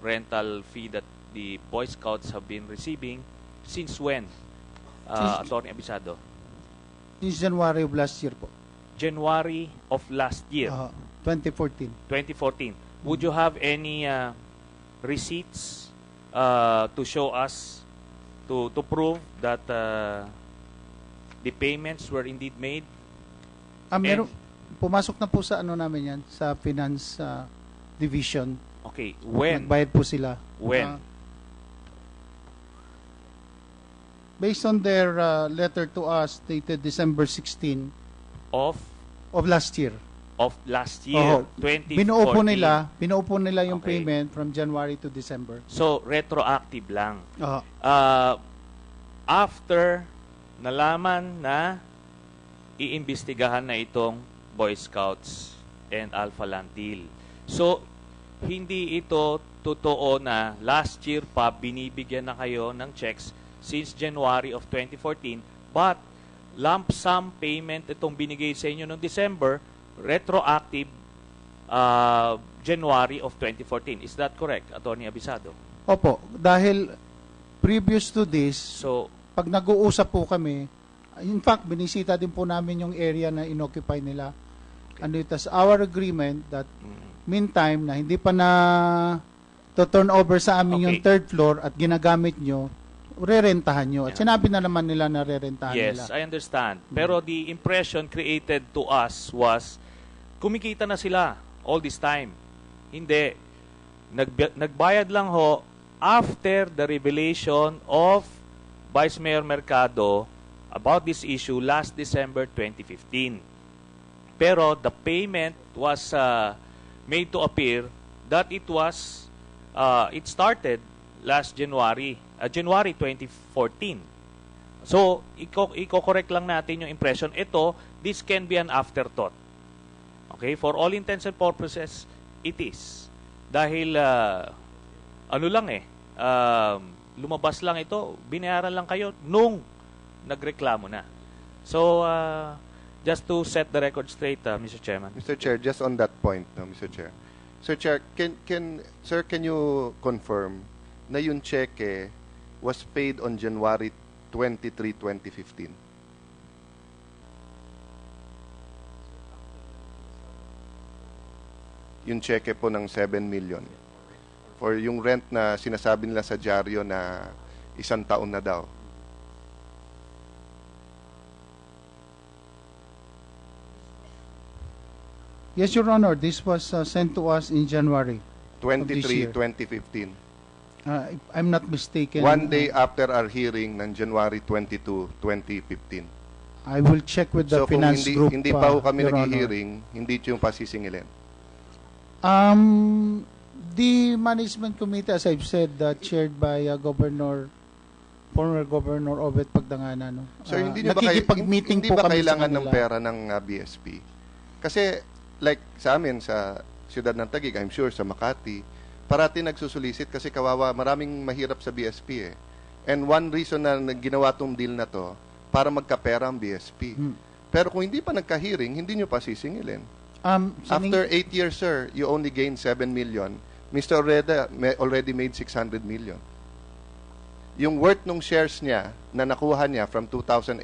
rental fee that the Boy Scouts have been receiving. Since when, Attorney Abisado? Since January of last year po. January of last year, 2014. 2014. Would you have any receipts to show us to prove that the payments were indeed made? Meron, pumasok na po sa ano namin yan, sa finance division. Okay, when? Nagbayad po sila. When? Based on their letter to us dated December 16 Of last year. of last year, 2014. Binuupo nila yung Okay. payment from January to December. So, retroactive lang. Oho. After nalaman na iimbestigahan na itong Boy Scouts and Alpha Lantil. So, hindi ito totoo na last year pa binibigyan na kayo ng checks since January of 2014, but lump sum payment itong binigay sa inyo noong December, retroactive January of 2014. Is that correct, Attorney Abisado? Opo, dahil previous to this, So, pag nag-uusap po kami, in fact, binisita din po namin yung area na inoccupy nila. And it was our agreement that meantime na hindi pa na to turn over sa amin yung Okay. third floor at ginagamit nyo, rerentahan nyo. At sinabi na naman nila na rerentahan nila. yes, I understand. Pero the impression created to us was kumikita na sila all this time. Hindi. Nagbayad lang ho after the revelation of Vice Mayor Mercado about this issue last December 2015. Pero the payment was made to appear that it started last January 2014. So, i-correct lang natin yung impression. This can be an afterthought. Okay? For all intents and purposes, it is. Dahil, lumabas lang ito, binayaran lang kayo nung nagreklamo na. So, just to set the record straight, Mr. Chairman. Mr. Chair, just on that point, no, Mr. Chair. Sir Chair, can you confirm na yung cheque was paid on January 23, 2015? Yung cheque po ng 7 million. For yung rent na sinasabi nila sa dyaryo na 1 taon na daw. Yes, Your Honor, this was sent to us in January. 23, year. 2015. If I'm not mistaken. One day after our hearing ng January 22, 2015. I will check with the So kung finance group. hindi pa ho kami Your Honor. nag-hearing, hindi ito yung pasisingilin. The management committee, as I've said, chaired by former Governor Obet Pagdangana, no? So hindi nyo ba, nakikipag-meeting hindi po ba kami sa kailangan ng kanila. pera ng BSP? Kasi like sa amin sa Siyudad ng Taguig, I'm sure sa Makati, parati nagsusulisit kasi kawawa, maraming mahirap sa BSP eh. And one reason na ginawa tong deal na to, para magkapera ang BSP. Pero kung hindi pa nagka-hearing, hindi nyo pa sisingilin. After 8 years, sir, you only gained 7 million. Mr. Oreda already made 600 million. Yung worth ng shares niya na nakuha niya from 2008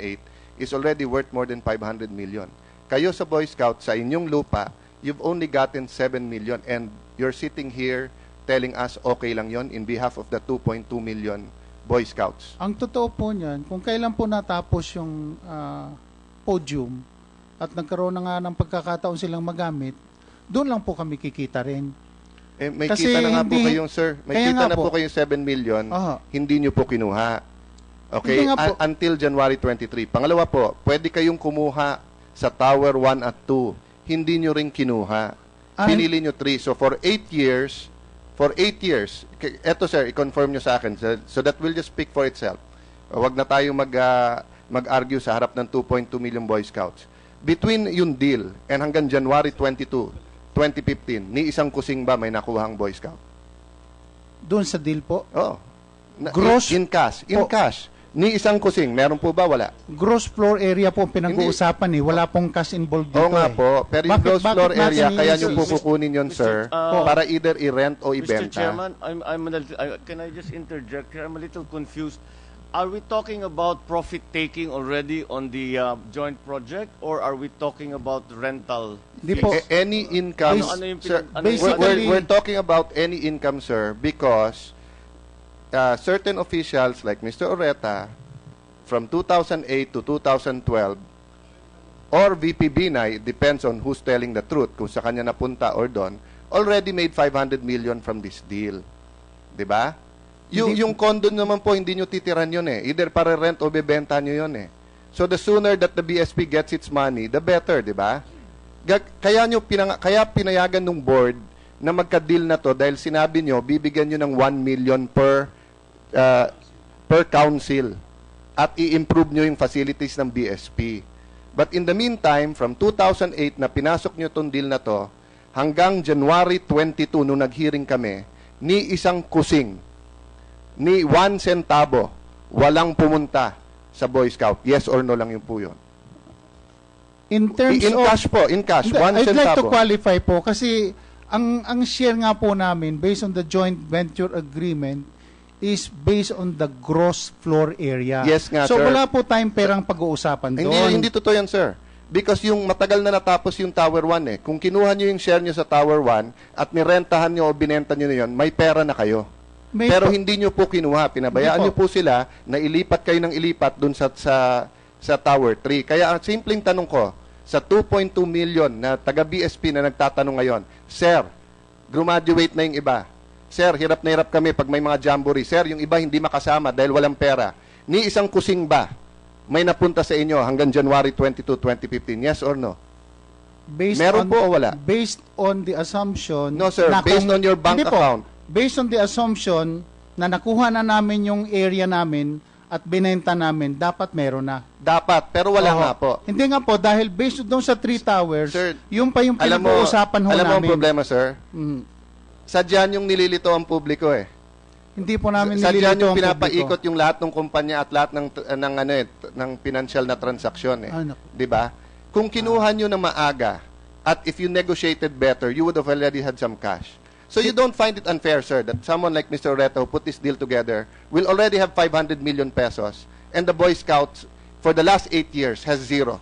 is already worth more than 500 million. Kayo sa Boy Scout, sa inyong lupa, you've only gotten 7 million and you're sitting here telling us okay lang yon in behalf of the 2.2 million Boy Scouts. Ang totoo po niyan, kung kailan po natapos yung podium at nagkaroon na nga ng pagkakataon silang magamit, doon lang po kami kikita rin. Eh, may Kasi kita na nga po hindi- kayong, sir. May kaya kita nga na po po. kayong 7 million, Aha. hindi nyo po kinuha. Okay, Hindi nga po. until January 23. Pangalawa po, pwede kayong kumuha sa Tower 1 at 2. Hindi nyo rin kinuha. Pinili nyo 3. So for 8 years, eto sir, i-confirm nyo sa akin, so that will just speak for itself. Huwag na tayo mag-argue sa harap ng 2.2 million Boy Scouts. Between yung deal and hanggang January 22, 2015, ni isang kusing ba may nakuha ang Boy Scout? Doon sa deal po? Oo. Gross in cash. In po. cash. Ni isang kusing, meron po ba? Wala. Gross floor area po ang pinag-uusapan eh. Wala pong cash involved dito Oo nga eh. po. Pero yung gross floor area, kaya nyo po kukunin yun, sir, Mr. para either i-rent o Mr. ibenta. Chairman, can I just interject here? I'm a little confused. Are we talking about profit taking already on the joint project, or are we talking about rental? Di po. Any income, sir, we're talking about any income, sir, because certain officials like Mr. Oreta, from 2008 to 2012, or VP Binay, it depends on who's telling the truth, kung sa kanya napunta or doon, already made 500 million from this deal. Diba? Yung condo naman po, hindi nyo titiran yun eh. Either para rent o bebenta nyo yun eh. So the sooner that the BSP gets its money, the better, diba? Kaya pinayagan ng board na magka-deal na to dahil sinabi nyo, bibigyan nyo ng 1 million per council at i-improve nyo yung facilities ng BSP. But in the meantime, from 2008 na pinasok nyo itong deal na to, hanggang January 22 nung nag-hearing kami, ni isang kusing, ni 1 centavo, walang pumunta sa Boy Scout. Yes or no lang yung po yun. In terms in of... cash po, in cash, 1 I'd centavo. like to qualify po kasi ang share nga po namin based on the joint venture agreement is based on the gross floor area. Yes nga, so sir. wala po tayong perang pag-uusapan doon. Hindi totoo yan, sir. Because yung matagal na natapos yung Tower 1 eh. Kung kinuha nyo yung share nyo sa Tower 1 at nirentahan nyo o binenta nyo na yun, may pera na kayo. Pero hindi nyo po kinuha. Pinabayaan nyo po sila na ilipat kayo ng ilipat dun sa Tower 3. Kaya ang simpleng tanong ko, sa 2.2 million na taga-BSP na nagtatanong ngayon, Sir, graduate na yung iba. Sir, hirap na hirap kami pag may mga jamboree. Sir, yung iba hindi makasama dahil walang pera. Ni isang kusing ba may napunta sa inyo hanggang January 22, 2015? Yes or no? Meron po o wala? Based on the assumption... No, sir. Based on your bank account. Based on the assumption na nakuha na namin yung area namin at binenta namin, dapat meron na. Dapat, pero wala nga po. Hindi nga po, dahil based doon sa 3 towers, sir, yung pa yung pinag-uusapan ho namin. Alam mo ang problema, sir? Sadyan yung nililito ang publiko eh. Hindi po namin nililito ang publiko. Sadyan yung pinapaikot yung lahat ng kumpanya at lahat ng financial na transaksyon eh. 'Di ba? Kung kinuha nyo na maaga at if you negotiated better, you would have already had some cash. So you don't find it unfair, sir, that someone like Mr. Reto who put this deal together will already have 500 million pesos and the Boy Scouts for the last 8 years has 0.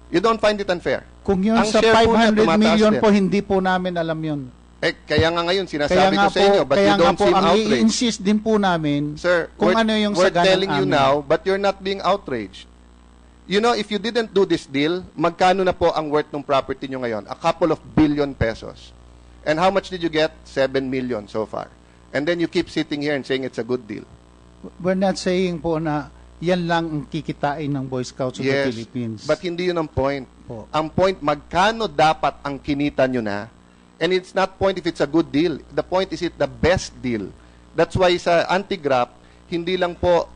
You don't find it unfair? Kung yun sa 500 million po, hindi po namin alam yun. Kaya nga ngayon, sinasabi ko sa inyo, but you don't seem outraged. Kaya nga po, ang i-insist din po namin, sir, kung ano yung we're saganang telling you now, but you're not being outraged. You know, if you didn't do this deal, magkano na po ang worth ng property nyo ngayon? A couple of billion pesos. And how much did you get? 7 million so far. And then you keep sitting here and saying it's a good deal. We're not saying po na yan lang ang kikitain ng Boy Scouts of the Philippines. But hindi yun ang point. Ang point, magkano dapat ang kinita nyo na? And it's not point if it's a good deal. The point is it the best deal. That's why sa anti-graft, hindi lang po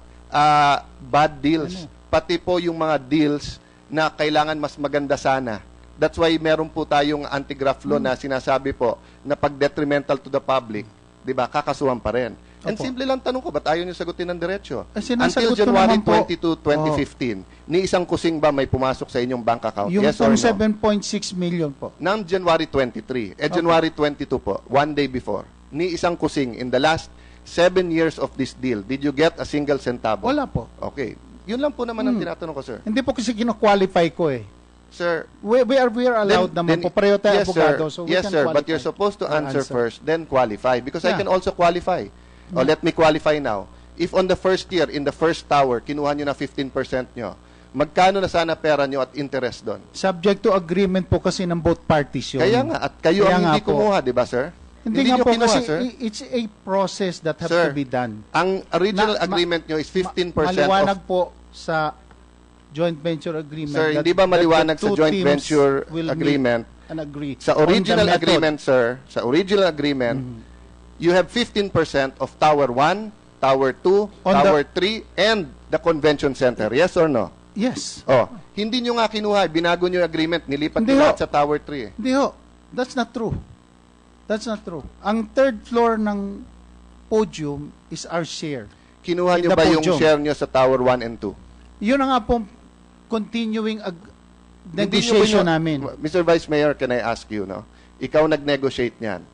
bad deals. Pati po yung mga deals na kailangan mas maganda sana. That's why meron po tayong anti-graft law na sinasabi po na pag detrimental to the public, di ba, kakasuhan pa rin. And simple lang tanong ko, ba't ayaw nyo sagutin ng diretsyo? Until January 22, 2015, ni isang kusing ba may pumasok sa inyong bank account? Yung yes or no? 7.6 million po. Nang January 23, January 22 po, one day before, ni isang kusing in the last 7 years of this deal, did you get a single centavo? Wala po. Okay. Yun lang po naman ang tinatanong ko, sir. Hindi po kasi kino-qualify ko eh. Sir, we are allowed naman po. Pareho tayo abogado. So yes, sir. But you're supposed to answer first, then qualify. Because I can also qualify. Let me qualify now. If on the first year, in the first tower, kinuha nyo na 15% nyo, magkano na sana pera nyo at interest doon? Subject to agreement po kasi ng both parties yun. Kaya nga, at kayo ang hindi kumuha, di ba, sir? Hindi nga nyo po kinuha, kasi sir. it's a process that has Sir, to be done. Ang original agreement nyo is 15% Maliwanag of... po sa joint venture agreement. Sir, that- hindi ba that maliwanag the sa two joint teams venture will meet agreement? and agree Sa on the original method. agreement, sir, sa original agreement, you have 15% of Tower 1, Tower 2, On Tower 3, and the convention center. Yes or no? Yes. Oh, hindi nyo nga kinuha, binago nyo yung agreement, nilipat Hindi nyo ho. lahat sa Tower 3. Hindi ho. That's not true. That's not true. Ang third floor ng podium is our share. Kinuha In nyo the ba yung podium. share nyo sa Tower 1 and 2? Yun na nga po continuing Hindi nyo negotiation ba namin. Mr. Vice Mayor, can I ask you, no? Ikaw nag-negotiate niyan.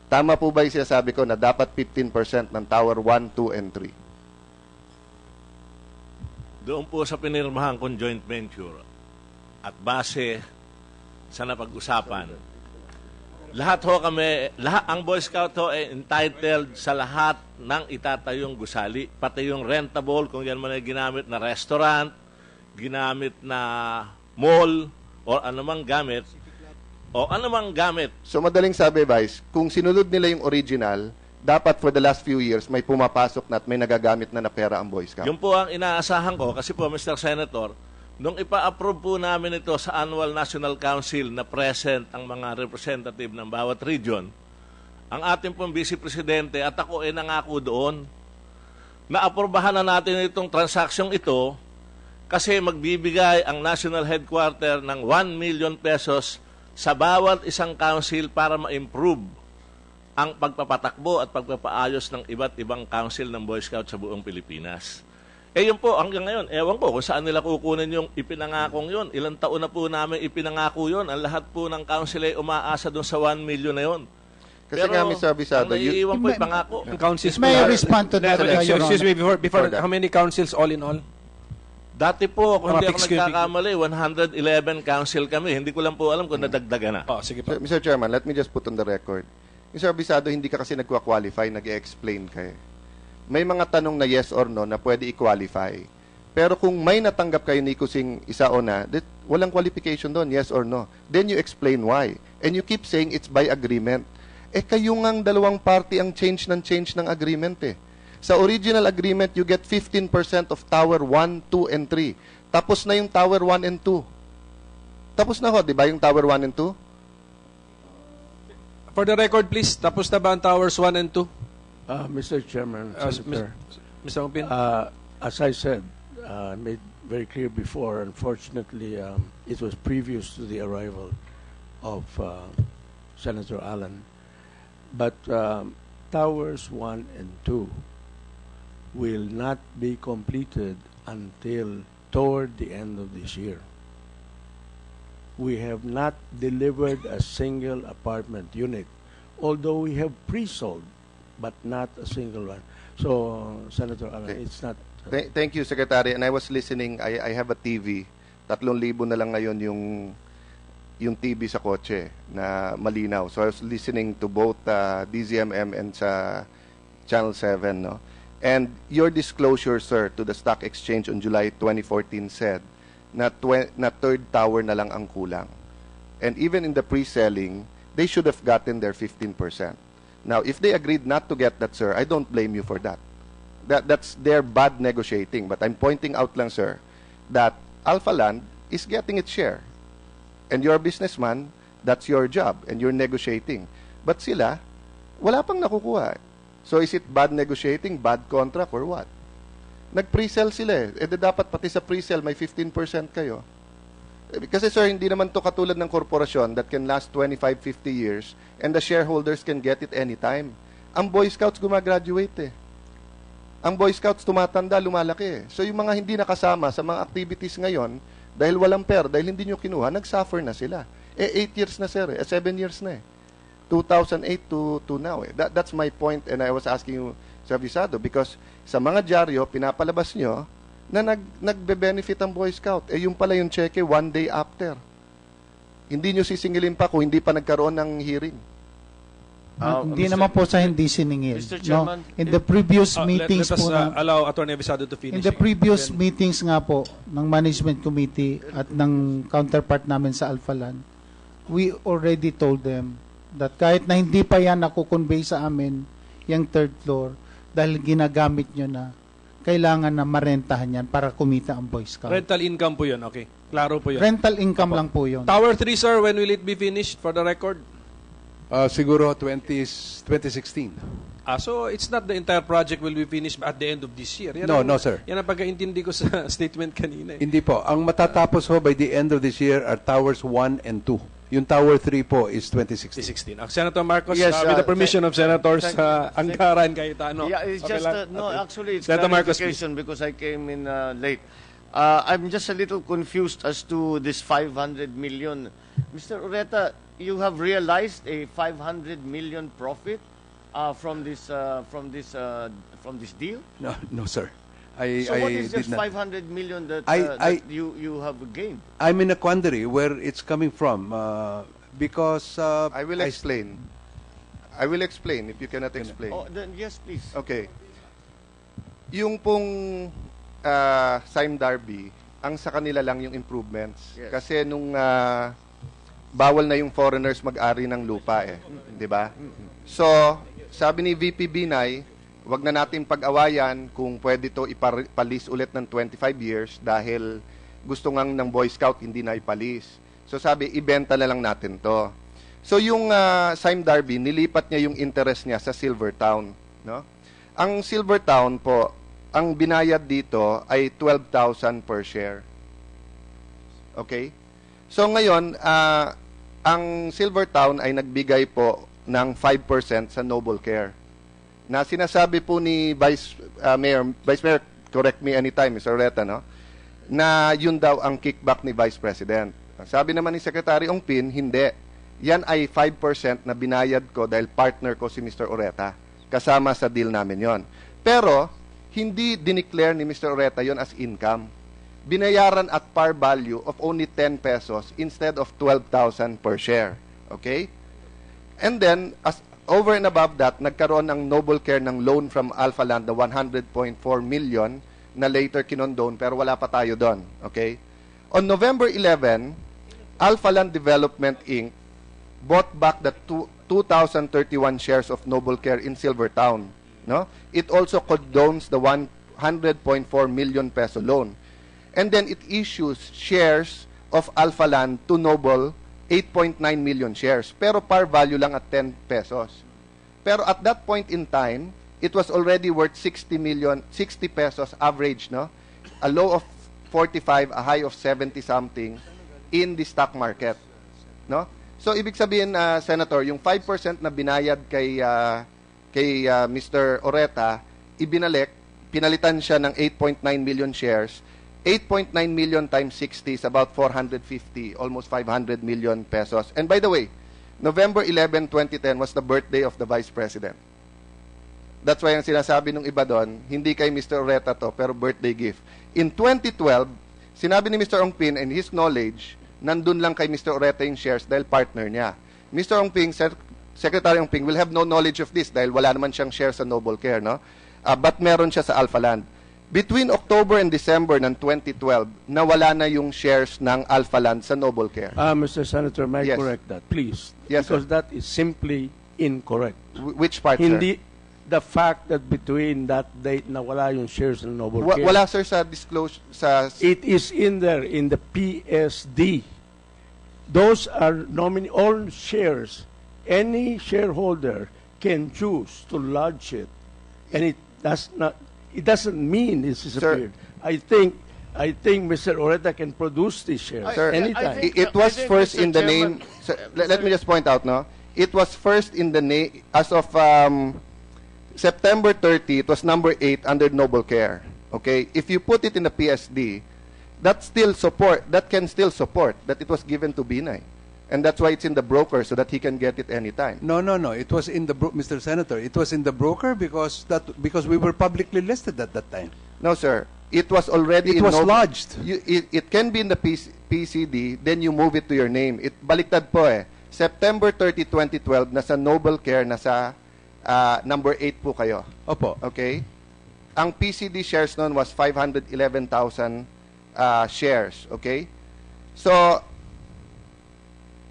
Tama po ba yung sinasabi ko na dapat 15% ng Tower 1, 2, and 3? Doon po sa pinirmahan kong joint venture at base sa napag-usapan, lahat ho kami, ang Boy Scout ho ay entitled sa lahat ng itatayong gusali, pati yung rentable, kung yan man ay ginamit na restaurant, ginamit na mall, o anumang gamit, So madaling sabi, Vice, kung sinunod nila yung original, dapat for the last few years may pumapasok na at may nagagamit na pera ang Boy Scout. Yun po ang inaasahan ko kasi po, Mr. Senator, nung ipa-approve po namin ito sa Annual National Council na present ang mga representative ng bawat region, ang ating pong Vice Presidente at ako ay nangako doon na aprubahan na natin itong transaksyong ito kasi magbibigay ang National Headquarter ng 1 million pesos sa bawat isang council para ma-improve ang pagpapatakbo at pagpapaayos ng iba't ibang council ng Boy Scout sa buong Pilipinas. Yun po, hanggang ngayon, ewan ko kung saan nila kukunin yung ipinangakong yun. Ilang taon na po namin ipinangako yun. Ang lahat po ng council ay umaasa doon sa 1 million na yun. Kasi nga, Mr. Abisado, ang naiiwan po ipangako. Councils May I respond to that? Excuse me, before Before that. how many councils all in all? Dati po, kung hindi ako Excuse me. nagkakamali, 111 council kami. Hindi ko lang po alam kung nadagdagan na. Oh, sige po. Mr. Chairman, let me just put on the record. Mr. Abisado, hindi ka kasi nagkwa-qualify, nag-explain ka eh. May mga tanong na yes or no na pwede i-qualify. Pero kung may natanggap kayo ni Kusing isa o na, walang qualification doon, yes or no. Then you explain why. And you keep saying it's by agreement. Kayo ngang dalawang party ang change ng agreement eh. Sa original agreement, you get 15% of Tower 1, 2, and 3. Tapos na yung Tower 1 and 2. Tapos na ho, di ba yung Tower 1 and 2? For the record, please, tapos na ba ang Towers 1 and 2? Mr. Chairman, Senator, Mr. Umpin? as I said, made very clear before, unfortunately, it was previous to the arrival of Senator Allen. But Towers 1 and 2 will not be completed until toward the end of this year. We have not delivered a single apartment unit, although we have pre-sold, but not a single one. So, Senator Allen, it's not... Thank you, Secretary. And I was listening, I have a TV. 3,000 na lang ngayon yung TV sa kotse na malinaw. So I was listening to both DZMM and sa Channel 7, no? And your disclosure, sir, to the stock exchange on July 2014 said na third tower na lang ang kulang. And even in the pre-selling, they should have gotten their 15%. Now, if they agreed not to get that, sir, I don't blame you for that. That's their bad negotiating. But I'm pointing out lang, sir, that Alpha Land is getting its share. And you're a businessman, that's your job, and you're negotiating. But sila, wala pang nakukuha. So is it bad negotiating, bad contract, or what? Nag-pre-sell sila eh. Dapat pati sa pre-sell may 15% kayo. Kasi sir, hindi naman to katulad ng korporasyon that can last 25, 50 years and the shareholders can get it anytime. Ang Boy Scouts gumagraduate eh. Ang Boy Scouts tumatanda, lumalaki eh. So yung mga hindi nakasama sa mga activities ngayon, dahil walang pera, dahil hindi nyo kinuha, nag-suffer na sila. 8 years na sir, 7 years na eh. 2008 to now eh. That's my point, and I was asking you, Sir Visado, because sa mga dyaryo, pinapalabas nyo na nagbe-benefit ang Boy Scout. Yung pala yung cheque 1 day after. Hindi nyo sisingilin pa kung hindi pa nagkaroon ng hearing. Hindi naman po sa hindi siningil. Mr. Chairman, in the previous meetings let us po allow Attorney Visado to finish. in the previous meetings nga po ng Management Committee at ng counterpart namin sa Alpha Land, we already told them that kahit na hindi pa yan nakukonvey sa amin, yung third floor, dahil ginagamit nyo na, kailangan na marentahan yan para kumita ang Boy Scout. Rental income po yun, okay. Klaro po yun. Rental income lang po yun. Tower 3, sir, when will it be finished for the record? Siguro 2016. So it's not the entire project will be finished at the end of this year. Yan No, sir. Yan ang pagkaintindi ko sa statement kanina. Hindi po. Ang matatapos ho by the end of this year are Towers 1 and 2. Yung Tower 3 po is 2016. 2016. Senator Marcos, Yes, with the permission of Senators thank you. Anggaran Cayetano. Yeah, it's Okay just lang? no. Okay. Actually, it's Senator Marcos, clarification because I came in late. I'm just a little confused as to this 500 million. Mr. Ureta, you have realized a 500 million profit from this deal? No, sir. So what is this did not. 500 million that, I- that you have gained? I'm in a quandary where it's coming from because I will explain. I will explain if you cannot explain. Oh, then yes, please. Okay. Yung pong Sime Darby, ang sa kanila lang yung improvements. Yes. Kasi nung bawal na yung foreigners mag-ari ng lupa eh. Di ba? So, sabi ni VP Binay, wag na natin pag-awayan kung pwede to ipalis ulit ng 25 years dahil gusto ngang ng Boy Scout hindi na ipalis. So sabi, ibenta na lang natin to. So yung Sime Darby, nilipat niya yung interest niya sa Silvertown. No? Ang Silvertown po, ang binayad dito ay 12,000 per share. Okay? So ngayon, ang Silvertown ay nagbigay po ng 5% sa Noble Care. Na sinasabi po ni Vice Mayor, correct me anytime, Mr. Oreta, no? Na yun daw ang kickback ni Vice President. Sabi naman ni Secretary Ongpin, hindi. Yan ay 5% na binayad ko dahil partner ko si Mr. Oreta. Kasama sa deal namin yon. Pero, hindi dineclare ni Mr. Oreta yon as income. Binayaran at par value of only 10 pesos instead of 12,000 per share. Okay? And then, as over and above that, nagkaroon ng Noble Care ng loan from Alpha Land na 100.4 million na later kinondone pero wala pa tayo doon. Okay? On November 11, Alpha Land Development Inc. bought back the 2,031 shares of Noble Care in Silvertown. No? It also condones the 100.4 million peso loan. And then it issues shares of Alpha Land to Noble 8.9 million shares. Pero par value lang at 10 pesos. Pero at that point in time, it was already worth 60 pesos average, no? A low of 45, a high of 70 something in the stock market, no? So ibig sabihin, Senator, yung 5% na binayad kay Mr. Oreta, ibinalik, pinalitan siya ng 8.9 million shares. 8.9 million times 60 is about 450, almost 500 million pesos. And by the way, November 11, 2010 was the birthday of the Vice President. That's why ang sinasabi ng iba doon, hindi kay Mr. Oreta to, pero birthday gift. In 2012, sinabi ni Mr. Ongpin and his knowledge, nandun lang kay Mr. Oreta yung shares dahil partner niya. Mr. Ongpin, Secretary Ongpin will have no knowledge of this dahil wala naman siyang shares sa Noble Care, no? But meron siya sa Alpha Land. Between October and December ng 2012, nawala na yung shares ng Alpha Land sa Noble Care. Mr. Senator, may I Yes. correct that, please? Yes, Because sir. that is simply incorrect. Which part, Hindi, the fact that between that date na wala yung shares ng Noble sir? Care, Wala, sir, sa disclosure, sa... it is in there, in the PSD. Those are all shares. Any shareholder can choose to lodge it, and it doesn't mean it's disappeared. I think Mr. Oreta can produce these shares Sir, anytime. It was I think, first Mr. in the Chairman, name. Sir, let me just point out, no? It was first in the name as of September 30. It was number 8 under Noble Care. Okay, if you put it in the PSD, that can still support that it was given to Binay, and that's why it's in the broker so that he can get it anytime. No. It was in the Mr. Senator. It was in the broker because we were publicly listed at that time. No, sir. It was already. It was lodged. It can be in the PCD, then you move it to your name. Baliktad po eh. September 30, 2012, nasa Noble Care, nasa number 8 po kayo. Opo. Okay? Ang PCD shares noon was 511,000 shares. Okay? So,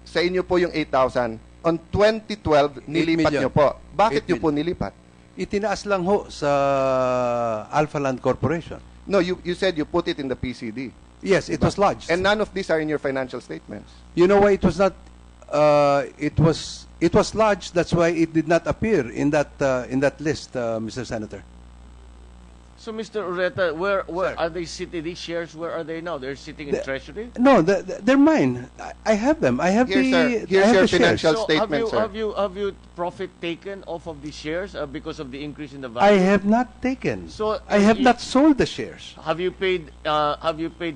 sa inyo po yung 8,000. On 2012, nilipat million. nyo po. Bakit 8 nyo po nilipat? Itinaas lang ho sa Alpha Land Corporation. No, you said you put it in the PCD. Yes, it was lodged. And none of these are in your financial statements. You know why it was not? It was lodged. That's why it did not appear in that list, Mr. Senator. So, Mr. Ureta, where are they sitting? These shares, where are they now? They're sitting in Treasury? No, they're mine. I have them. I have Here's the. here's I have your the shares. financial So, statement, sir. have you profit taken off of the shares because of the increase in the I value? have not taken. So, I have you- not sold the shares. Have you paid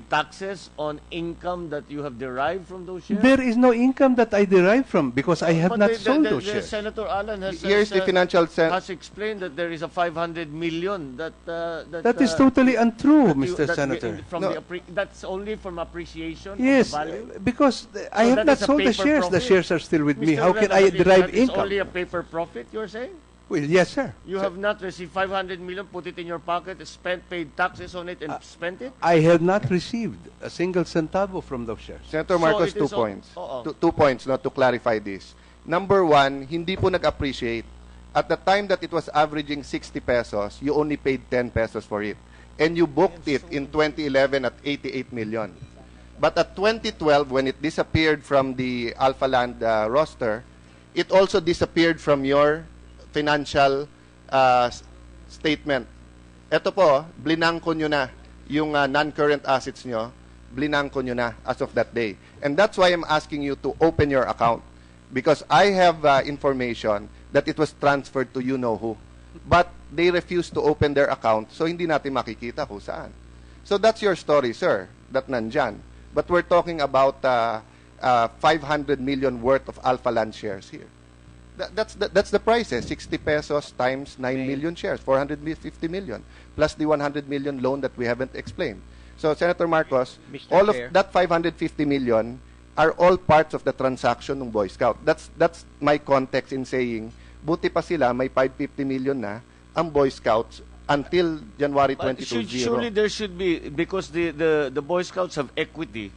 taxes on income that you have derived from those shares? There is no income that I derive from because I have But not sold those the shares. Senator Allen Here's the financial has explained that there is a 500 million That is totally untrue, Mr. Senator. That's only from appreciation Yes, of the value? because I So have that not is a sold the paper shares. The profit? shares are still with me. Mr. How can Ureta, I that is- derive that is income? only a paper profit, you're saying? Well, yes, sir. You have not received 500 million, put it in your pocket, paid taxes on it, and spent it? I have not received a single centavo from those shares. Senator So Marcos, it 2 is points. Oo. 2 points not to clarify this. Number one, hindi po nag-appreciate. At the time that it was averaging 60 pesos, you only paid 10 pesos for it. And you booked it in 2011 at 88 million. But at 2012, when it disappeared from the Alpha Land roster, it also disappeared from your financial statement. Ito po, blinangko nyo na yung non-current assets nyo, blinangko nyo na as of that day. And that's why I'm asking you to open your account. Because I have information that it was transferred to you-know-who. But they refused to open their account, so hindi natin makikita kung saan. So that's your story, sir, that nandyan. But we're talking about 500 million worth of Alpha Land shares here. That's the price, 60 pesos times 9 million shares, 450 million, plus the 100 million loan that we haven't explained. So, Senator Marcos, Mr. all Chair. of that 550 million are all parts of the transaction ng Boy Scout. That's my context in saying, buti pa sila, may 550 million na ang Boy Scouts until January But 2020. surely there should be, because the Boy Scouts have equity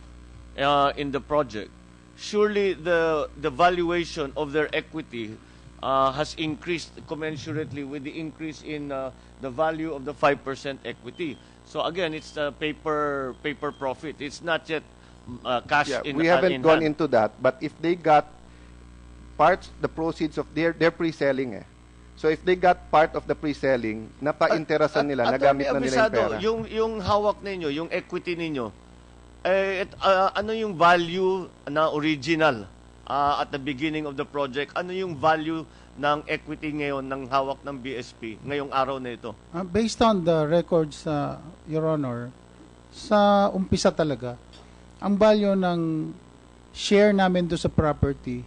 in the project. Surely the valuation of their equity has increased commensurately with the increase in the value of the 5% equity. So again, it's a paper profit. It's not yet cash in we haven't in gone hand. into that, but if they got the proceeds of their pre-selling So if they got part of the pre-selling, napa-interesan nila, nagamit na nila yung pera. Yung hawak ninyo, yung equity ninyo, ano yung value na original at the beginning of the project? Ano yung value ng equity ngayon ng hawak ng BSP ngayong araw na ito? Based on the records, Your Honor, sa umpisa talaga, ang value ng share namin do sa property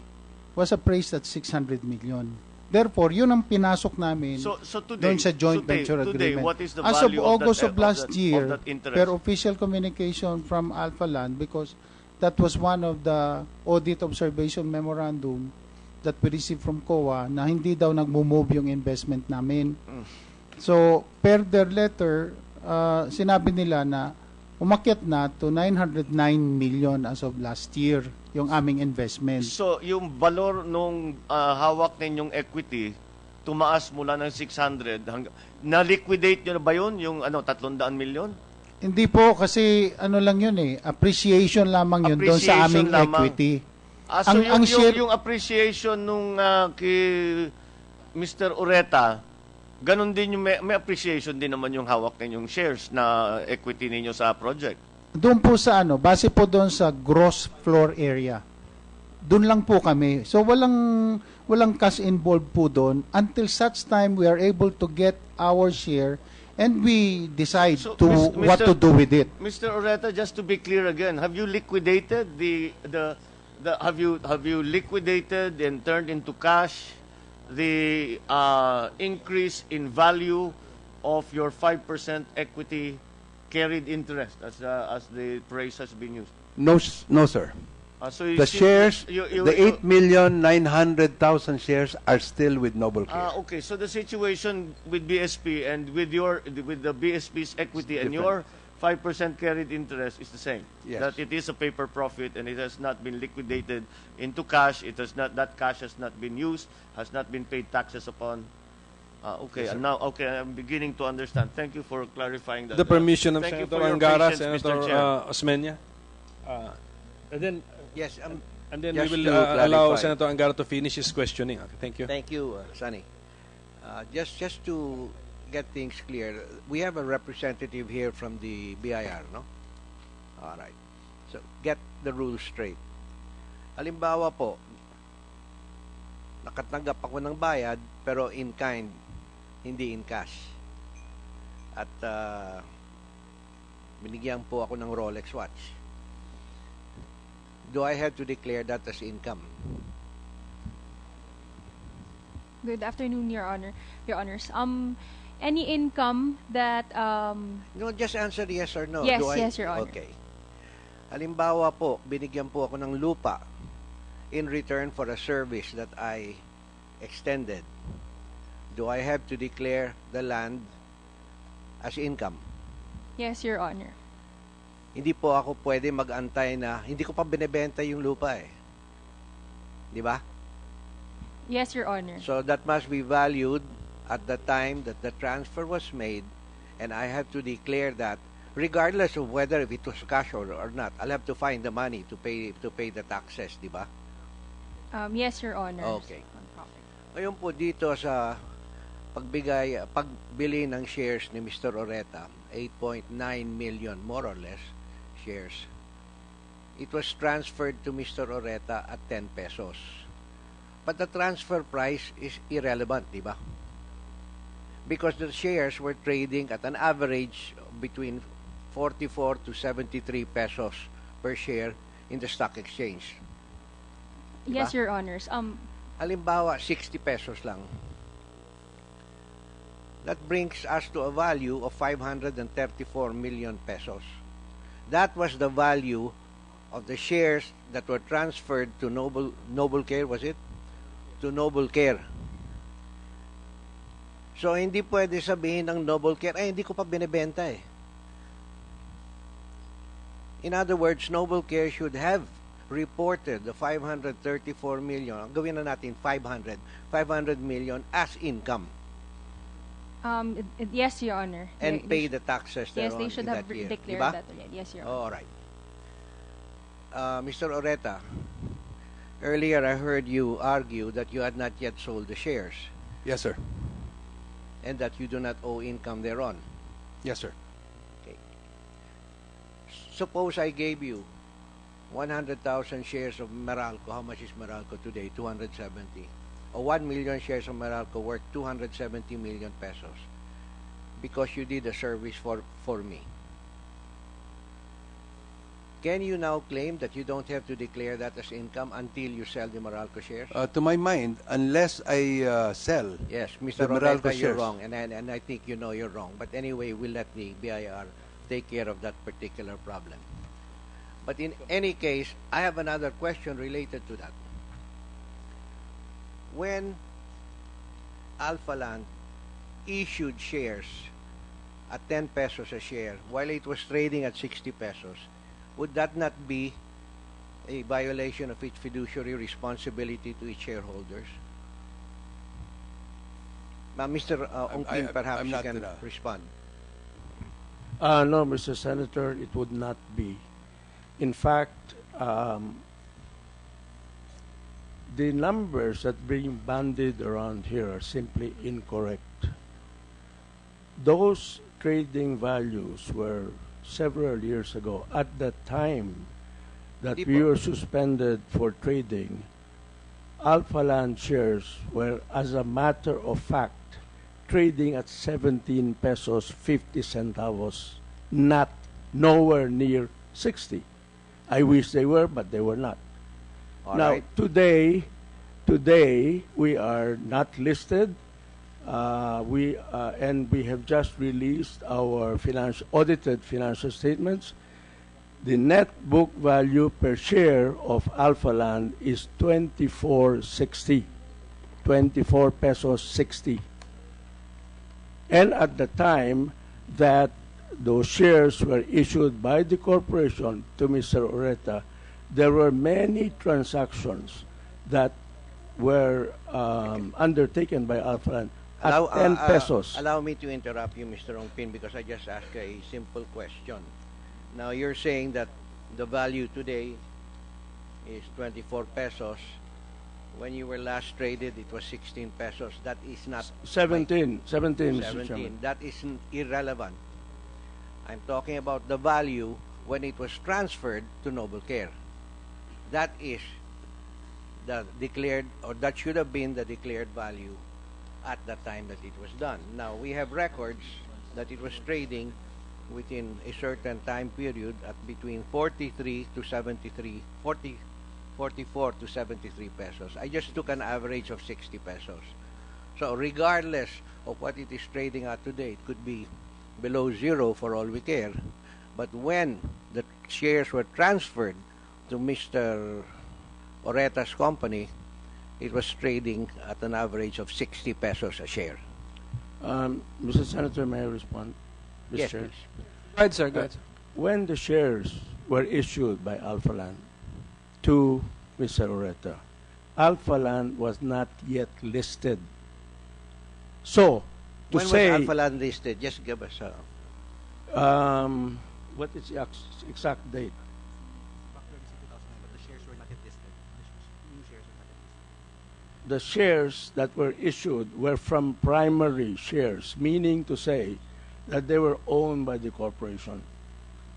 was appraised at 600 million. Therefore, yun ang pinasok namin So today, doon sa joint venture today, agreement. what is the As of value August of of last year, of that interest? per official communication from Alpha Land, because that was one of the audit observation memorandum that we received from COA na hindi daw nagmo-move yung investment namin. So, per their letter, sinabi nila na umakyat na to 909 million as of last year yung aming investment. So, yung valor nung hawak ninyong equity, tumaas mula ng 600 hanggang na-liquidate nyo na ba yun? Yung 300 million? Hindi po, kasi ano lang yun appreciation lamang yun doon sa aming lamang. equity. So ang share, yung appreciation nung kay Mr. Ureta, ganun din yung may appreciation din naman yung hawak ninyong shares na equity ninyo sa project. doon po sa base po doon sa gross floor area. Doon lang po kami. So walang cash involved po doon until such time we are able to get our share and we decide So, what to do with it. Mr. Ureta, just to be clear again, have you liquidated have you liquidated and turned into cash the increase in value of your 5% equity carried interest, as the phrase has been used? No, sir. So you The still- shares, you- the 8,900,000 shares are still with Noble Care. Okay, so the situation with BSP and with the BSP's equity and Different. your 5% carried interest is the same. Yes. That it is a paper profit and it has not been liquidated into cash. It has not, that cash has not been used, has not been paid taxes upon. Okay, Yes, and now, okay, I'm beginning to understand. Thank you for clarifying that. The permission of Thank you Senator for your Angara, patience, Senator Mr. Chair. Osmeña. And then, Yes, we just will to allow clarify. Senator Angara to finish his questioning. Okay, thank you. Thank you, Sunny. Just to get things clear, we have a representative here from the BIR, no? All right. So, get the rules straight. Halimbawa po, nakatanggap ako ng bayad, pero in kind, hindi in cash. At binigyan po ako ng Rolex watch. Do I have to declare that as income? Good afternoon, Your Honor. Your Honors. Any income that No, just answer yes or no. Yes, Do I- yes, Your Honor. Okay. Halimbawa po, binigyan po ako ng lupa in return for a service that I extended. Do I have to declare the land as income? Yes, Your Honor. Hindi po ako pwede mag-antay na hindi ko pa binebenta yung lupa eh. Di ba? Yes, Your Honor. So that must be valued at the time that the transfer was made, and I have to declare that regardless of whether if it was cash or not. I'll have to find the money to pay the taxes, di ba? Yes, Your Honor. Okay. Ngayon po dito sa pagbili ng shares ni Mr. Oreta, 8.9 million more or less shares. It was transferred to Mr. Oreta at 10 pesos. But the transfer price is irrelevant, di ba? Because the shares were trading at an average between 44 to 73 pesos per share in the stock exchange. Diba? Yes, Your Honors. Halimbawa, 60 pesos lang. That brings us to a value of 534 million pesos. That was the value of the shares that were transferred to Noble Care, was it? To Noble Care. So, hindi pwede sabihin ng Noble Care, hindi ko pa binibenta eh. In other words, Noble Care should have reported the 534 million, gawin na natin 500 million as income. Yes, Your Honor. And pay the taxes Yes, thereon they should in have that year. declared Diba? that. Yes, Your Honor. All right. Mr. Oreta, earlier I heard you argue that you had not yet sold the shares Yes, sir. and that you do not owe income thereon. Yes, sir. Okay. Suppose I gave you 100,000 shares of Meralco. How much is Meralco today? 270. Or 1 million shares of Meralco worth 270 million pesos because you did a service for me. Can you now claim that you don't have to declare that as income until you sell the Meralco shares? To my mind, unless I sell Yes, the Mr. Meralco Oreta, you're shares. wrong, and I think you know you're wrong. But anyway, we'll let the BIR take care of that particular problem. But in any case, I have another question related to that. When Alpha Land issued shares at 10 pesos a share while it was trading at 60 pesos, would that not be a violation of its fiduciary responsibility to its shareholders? Mr. Ongkin, perhaps I'm you not can gonna- respond. No, Mr. Senator, it would not be. In fact, the numbers that being bandied around here are simply incorrect. Those trading values were several years ago. At the time that we were suspended for trading, Alpha Land shares were, as a matter of fact, trading at 17 pesos 50 centavos, not nowhere near 60. I wish they were, but they were not. Now, today we are not listed. And we have just released our audited financial statements. The net book value per share of Alpha Land is 24.60, 24 pesos 60. And at the time that those shares were issued by the corporation to Mr. Oreta, there were many transactions that were undertaken by Alphaland at 10 pesos. Allow me to interrupt you, Mr. Ongpin, because I just asked a simple question. Now, you're saying that the value today is 24 pesos. When you were last traded, it was 16 pesos. That is not... 17, Mr. Chairman. That is irrelevant. I'm talking about the value when it was transferred to Noble Care. That is the declared, or that should have been the declared value at the time that it was done. Now, we have records that it was trading within a certain time period at between 43 to 73, 44 to 73 pesos. I just took an average of 60 pesos. So regardless of what it is trading at today, it could be below zero for all we care. But when the shares were transferred to Mr. Oreta's company, it was trading at an average of 60 pesos a share. Mr. Senator, may I respond? Mr. Yes, Chair? please. Go ahead, sir. Go ahead. When the shares were issued by Alphaland to Mr. Oreta, Alphaland was not yet listed. So, to When say... was Alphaland listed? Just give us a... what is the exact date? The shares that were issued were from primary shares, meaning to say that they were owned by the corporation.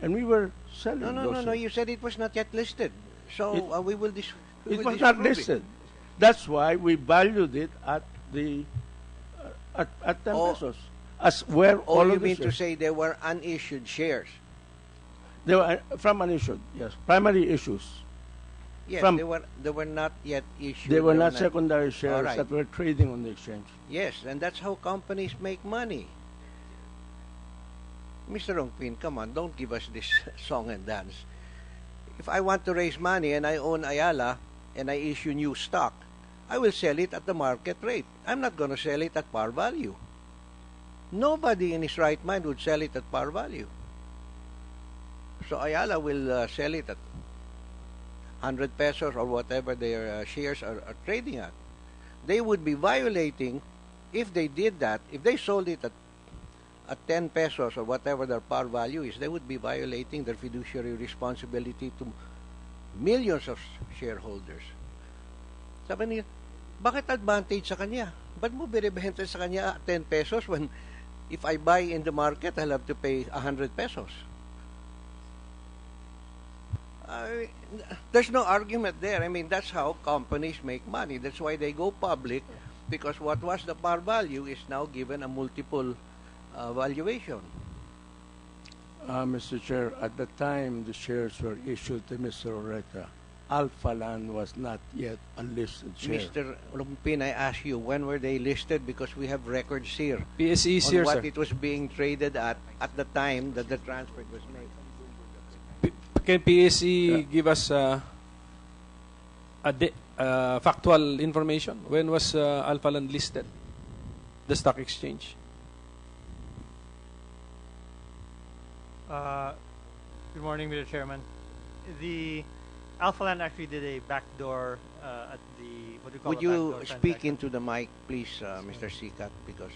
And we were selling those No, you said it was not yet listed. So we will it was not listed. That's why we valued it at the at 10 pesos. As where all you of the mean to shares. say there were unissued shares? They were from unissued, yes. Primary issues. Yes, From- they were not yet issued. They were not secondary shares All right. that were trading on the exchange. Yes, and that's how companies make money. Mr. Ongpin, come on, don't give us this song and dance. If I want to raise money and I own Ayala and I issue new stock, I will sell it at the market rate. I'm not going to sell it at par value. Nobody in his right mind would sell it at par value. So Ayala will sell it at 100 pesos or whatever their shares are trading at. They would be violating, if they did that, if they sold it at 10 pesos or whatever their par value is, they would be violating their fiduciary responsibility to millions of shareholders. Sabi niya, bakit advantage sa kanya? Ba't mo binibenta sa kanya at 10 pesos when if I buy in the market, I'll have to pay 100 pesos? There's no argument there. I mean, that's how companies make money. That's why they go public, because what was the par value is now given a multiple valuation. Mr. Chair, at the time the shares were issued to Mr. Oreta, Alphaland was not yet a listed share. Mr. Lumpin, I ask you, when were they listed? Because we have records here PSE is on here, what sir. it was being traded at the time that the transfer was made. Can PSE give us factual information? When was Alphaland listed? The stock exchange? Good morning, Mr. Chairman. The Alphaland actually did a backdoor at the, what do you call Would a you backdoor speak transaction. into the mic, please, Mr. Sikat, because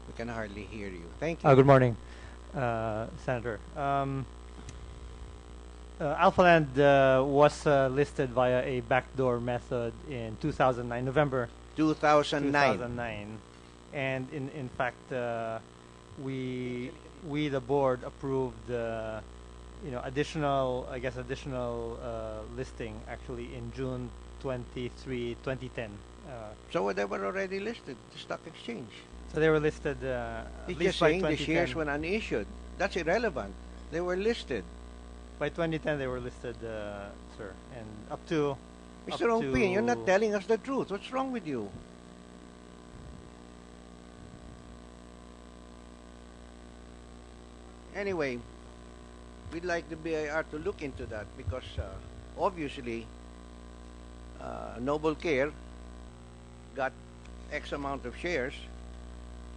we can hardly hear you. Thank you. Good morning, Senator. Alphaland was listed via a backdoor method in 2009, November 2009. And in fact, we the board approved additional listing actually in June 23, 2010. So they were already listed, the stock exchange. So they were listed. He's at least just by saying the 2010. shares were unissued. That's irrelevant. They were listed. By 2010, they were listed, sir, and up to. Mr. Ongpin, you're not telling us the truth. What's wrong with you? Anyway, we'd like the BIR to look into that because obviously Noble Care got X amount of shares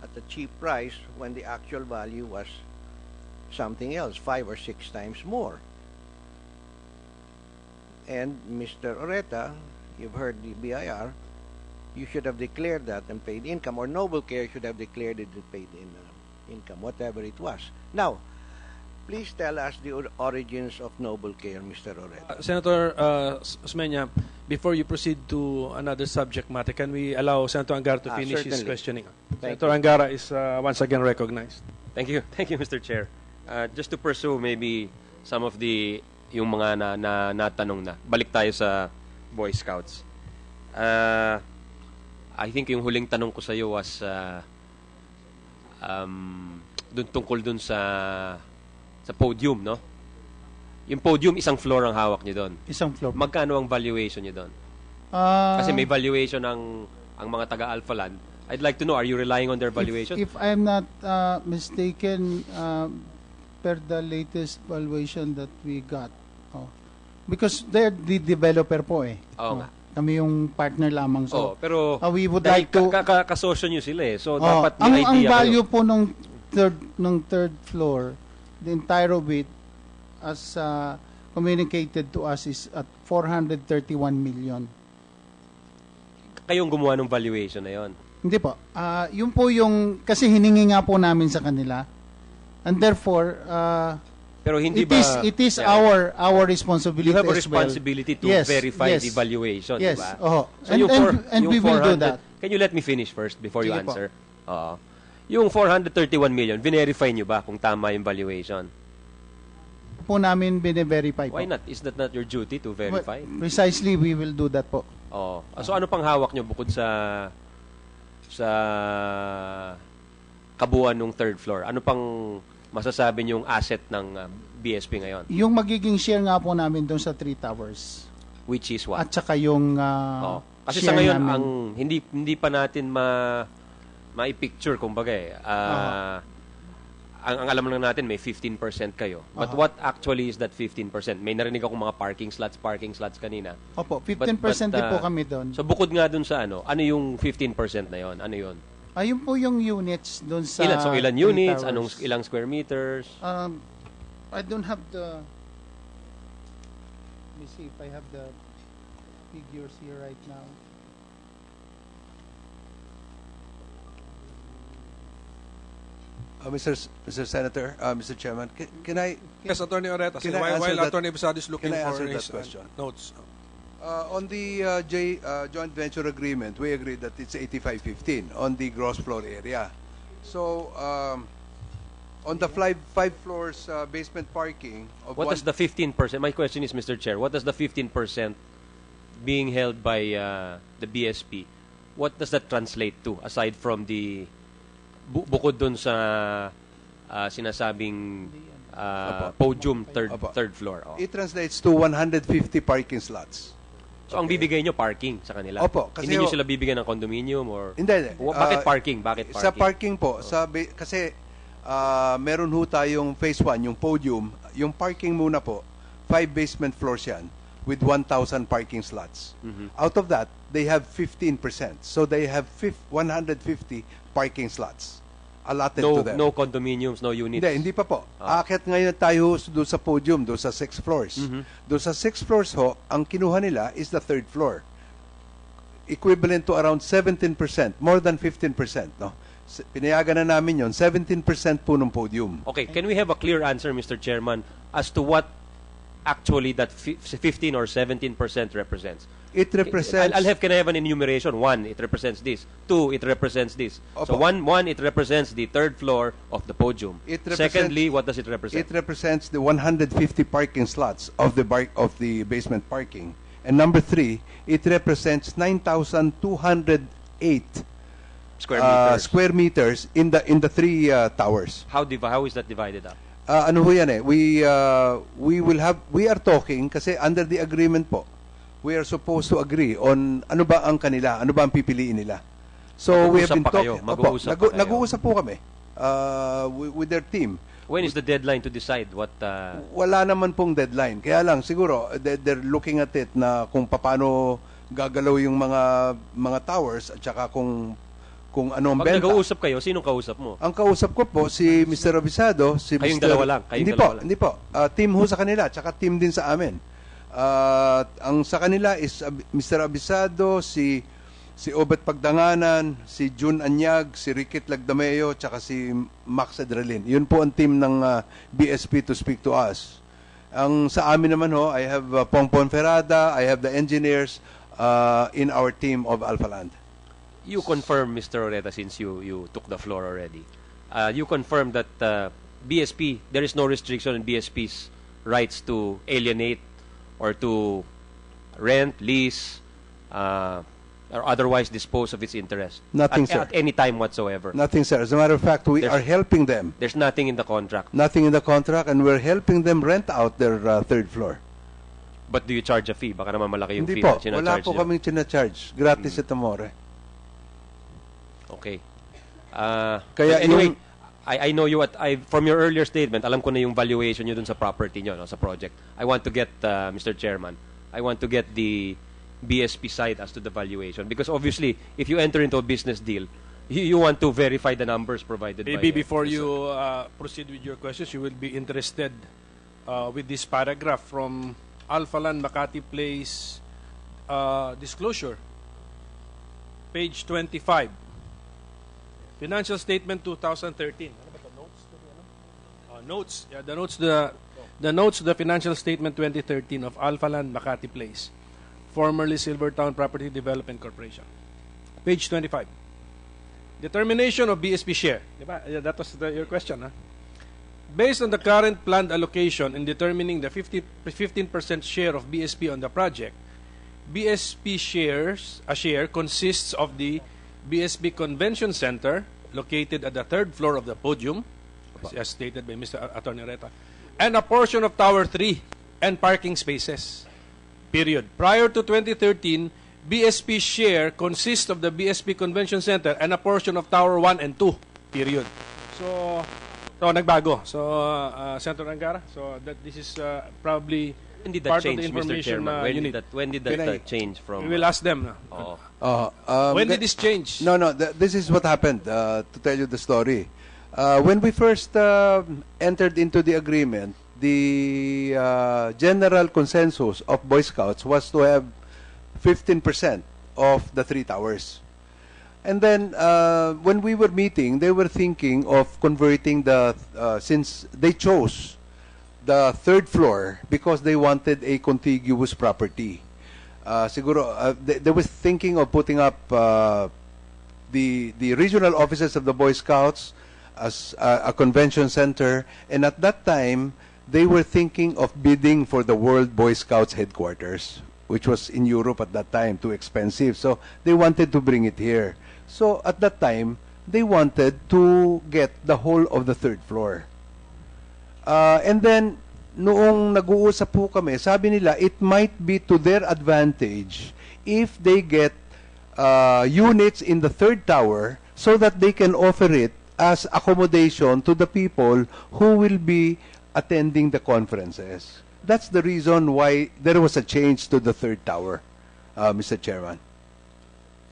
at a cheap price when the actual value was something else, 5 or 6 times more. And Mr. Oreta, you've heard the BIR, you should have declared that and paid income, or Noble Care should have declared it and paid income, whatever it was. Now, please tell us the origins of Noble Care, Mr. Oreta. Senator Osmeña, before you proceed to another subject matter, can we allow Senator Angara to finish his Certainly. questioning? Thank Senator you. Angara is once again recognized. Thank you, Mr. Chair. Just to pursue maybe some of the yung mga natanong na. Balik tayo sa Boy Scouts. I think yung huling tanong ko sa iyo was tungkol dun sa podium, no? Yung podium, isang floor ang hawak niyo doon. Isang floor. Magkano ang valuation niyo doon? Kasi may valuation ang mga taga-Alpha Land. I'd like to know, are you relying on their valuation? If I'm not mistaken, per the latest valuation that we got, because they're the developer po eh. Oo nga. Kami yung partner lamang. So, pero we would like to... kasosyo nyo sila eh. So, dapat may ang idea value kayo. po ng third floor, the entire of it, as communicated to us, is at 431 million. Kayong gumawa ng valuation na yon? Hindi po. Yun po yung... Kasi hiningi nga po namin sa kanila. And therefore... Pero hindi it is our responsibility. You have a as well. responsibility to verify the valuation, yes. diba? So and we will do that. Can you let me finish first before you Sige answer? Yung 431 million, verify nyo ba kung tama yung valuation? Po namin bine-verify po. Why not? Is that not your duty to verify? Precisely, we will do that po. So ano pang hawak nyo bukod sa kabuuan ng third floor? Ano pang masasabi niyong asset ng BSP ngayon? Yung magiging share nga po namin doon sa 3 towers. Which is what? At saka yung kasi sa ngayon namin, ang hindi pa natin ma-picture kumbaga eh. Ang alam lang natin may 15% kayo. But what actually is that 15%? May narinig akong mga parking slots kanina. Opo, 15% din po kami doon. So bukod nga doon sa ano yung 15% na yon? Ano yon? Ayun po yung units doon sa... Ilan units? Ilang square meters? I don't have the... Let me see if I have the figures here right now. Mr. Senator, Mr. Chairman, can I... Yes, Attorney Oreta. While Attorney Abisado is looking for his notes. On the joint venture agreement, we agreed that it's 85-15 on the gross floor area. So, on the 5 floors basement parking... What does the 15%... My question is, Mr. Chair, what does the 15% being held by the BSP, what does that translate to, aside from the... bukod dun sa sinasabing podium third floor? It translates to 150 parking slots. So, ang bibigay nyo, parking sa kanila? Opo. Kasi hindi nyo sila bibigyan ng condominium? Or hindi. Bakit parking? Sa parking po, kasi meron ho tayong phase 1, yung podium. Yung parking muna po, 5 basement floors yan with 1,000 parking slots. Out of that, they have 15%. So, they have 150 parking slots allotted to them. No condominiums, no units? Hindi pa po. Aakyat ngayon tayo doon sa podium, doon sa 6 floors. Doon sa 6 floors ho, ang kinuha nila is the third floor. Equivalent to around 17%, more than 15%. No? Pinayagan na namin yon, 17% po ng podium. Okay, can we have a clear answer, Mr. Chairman, as to what actually that 15 or 17% represents? It represents... Can I have an enumeration? 1, it represents this. 2, it represents this. So 1, it represents the third floor of the podium. Secondly, what does it represent? It represents the 150 parking slots of the basement parking. And number 3, it represents 9,208 square meters in the 3 towers. How is that divided up? Ano ho yan eh? We are talking kasi under the agreement po. We are supposed to agree on ano ba ang kanila, ano ba ang pipiliin nila. So we have been talking. Nag-uusap po kami with their team. When is the deadline to decide what? Wala naman pong deadline. Kaya lang siguro they're looking at it na kung paano gagalaw yung mga towers at saka kung kung anong Pag benta. nag-uusap kayo, sinong kausap mo? Ang kausap ko po si Mr. Abisado, si Kayong Mr. dalawa lang, kayong Hindi dalawa po, lang. hindi po. Team ho sa kanila, tsaka team din sa amin. Ang sa kanila is Mr. Abisado, si Obet Pagdanganan, si June Anyag, si Rickit Lagdameo, tsaka si Max Adralin. Yun po ang team ng BSP to speak to us. Ang sa amin naman ho, I have Pongpon Ferrada, I have the engineers in our team of Alpha Land. You confirm, Mr. Oreta, since you took the floor already. You confirm that BSP, there is no restriction in BSP's rights to alienate or to rent, lease, or otherwise dispose of its interest. Nothing, sir. At any time whatsoever. Nothing, sir. As a matter of fact, we are helping them. There's nothing in the contract. Nothing in the contract, and we're helping them rent out their third floor. But do you charge a fee? Baka naman malaki yung Hindi fee po. na sinacharge Wala po nyo. kaming sinacharge. Gratis ito, more. Okay. Kaya anyway, yung- I know you from your earlier statement, alam ko na yung valuation nyo dun sa property nyo, no, sa project. I want to get, Mr. Chairman, I want to get the BSP side as to the valuation. Because obviously, if you enter into a business deal, you want to verify the numbers provided Maybe by... before you proceed with your questions, you will be interested with this paragraph from Alpha Land Makati Place disclosure. Page 25. Financial Statement 2013. Ano ba ito? Notes to the notes. Yeah, the notes to the Financial Statement 2013 of Alpha Land Makati Place, formerly Silvertown Property Development Corporation. Page 25. Determination of BSP share. Diba? Yeah, that was your question, huh? Based on the current planned allocation in determining the 15% share of BSP on the project, BSP a share consists of the BSP Convention Center, located at the third floor of the podium, as stated by Mr. Attorney Reta, and a portion of Tower 3 and parking spaces. Period. Prior to 2013, BSP share consists of the BSP Convention Center and a portion of Tower 1 and 2. Period. So nagbago. So, Senator Angara, so that this is probably When did that part change, of the Mr. information Chairman? When When did that change from... We will ask them. When did this change? No, this is what happened, to tell you the story. When we first entered into the agreement, the general consensus of Boy Scouts was to have 15% of the 3 towers. And then, when we were meeting, they were thinking of converting since they chose the third floor because they wanted a contiguous property. They were thinking of putting up the regional offices of the Boy Scouts as a convention center, and at that time, they were thinking of bidding for the World Boy Scouts headquarters, which was in Europe at that time, too expensive. So they wanted to bring it here. So at that time, they wanted to get the whole of the third floor. And then, noong nag-uusap po kami, sabi nila, it might be to their advantage if they get units in the third tower so that they can offer it as accommodation to the people who will be attending the conferences. That's the reason why there was a change to the third tower, Mr. Chairman.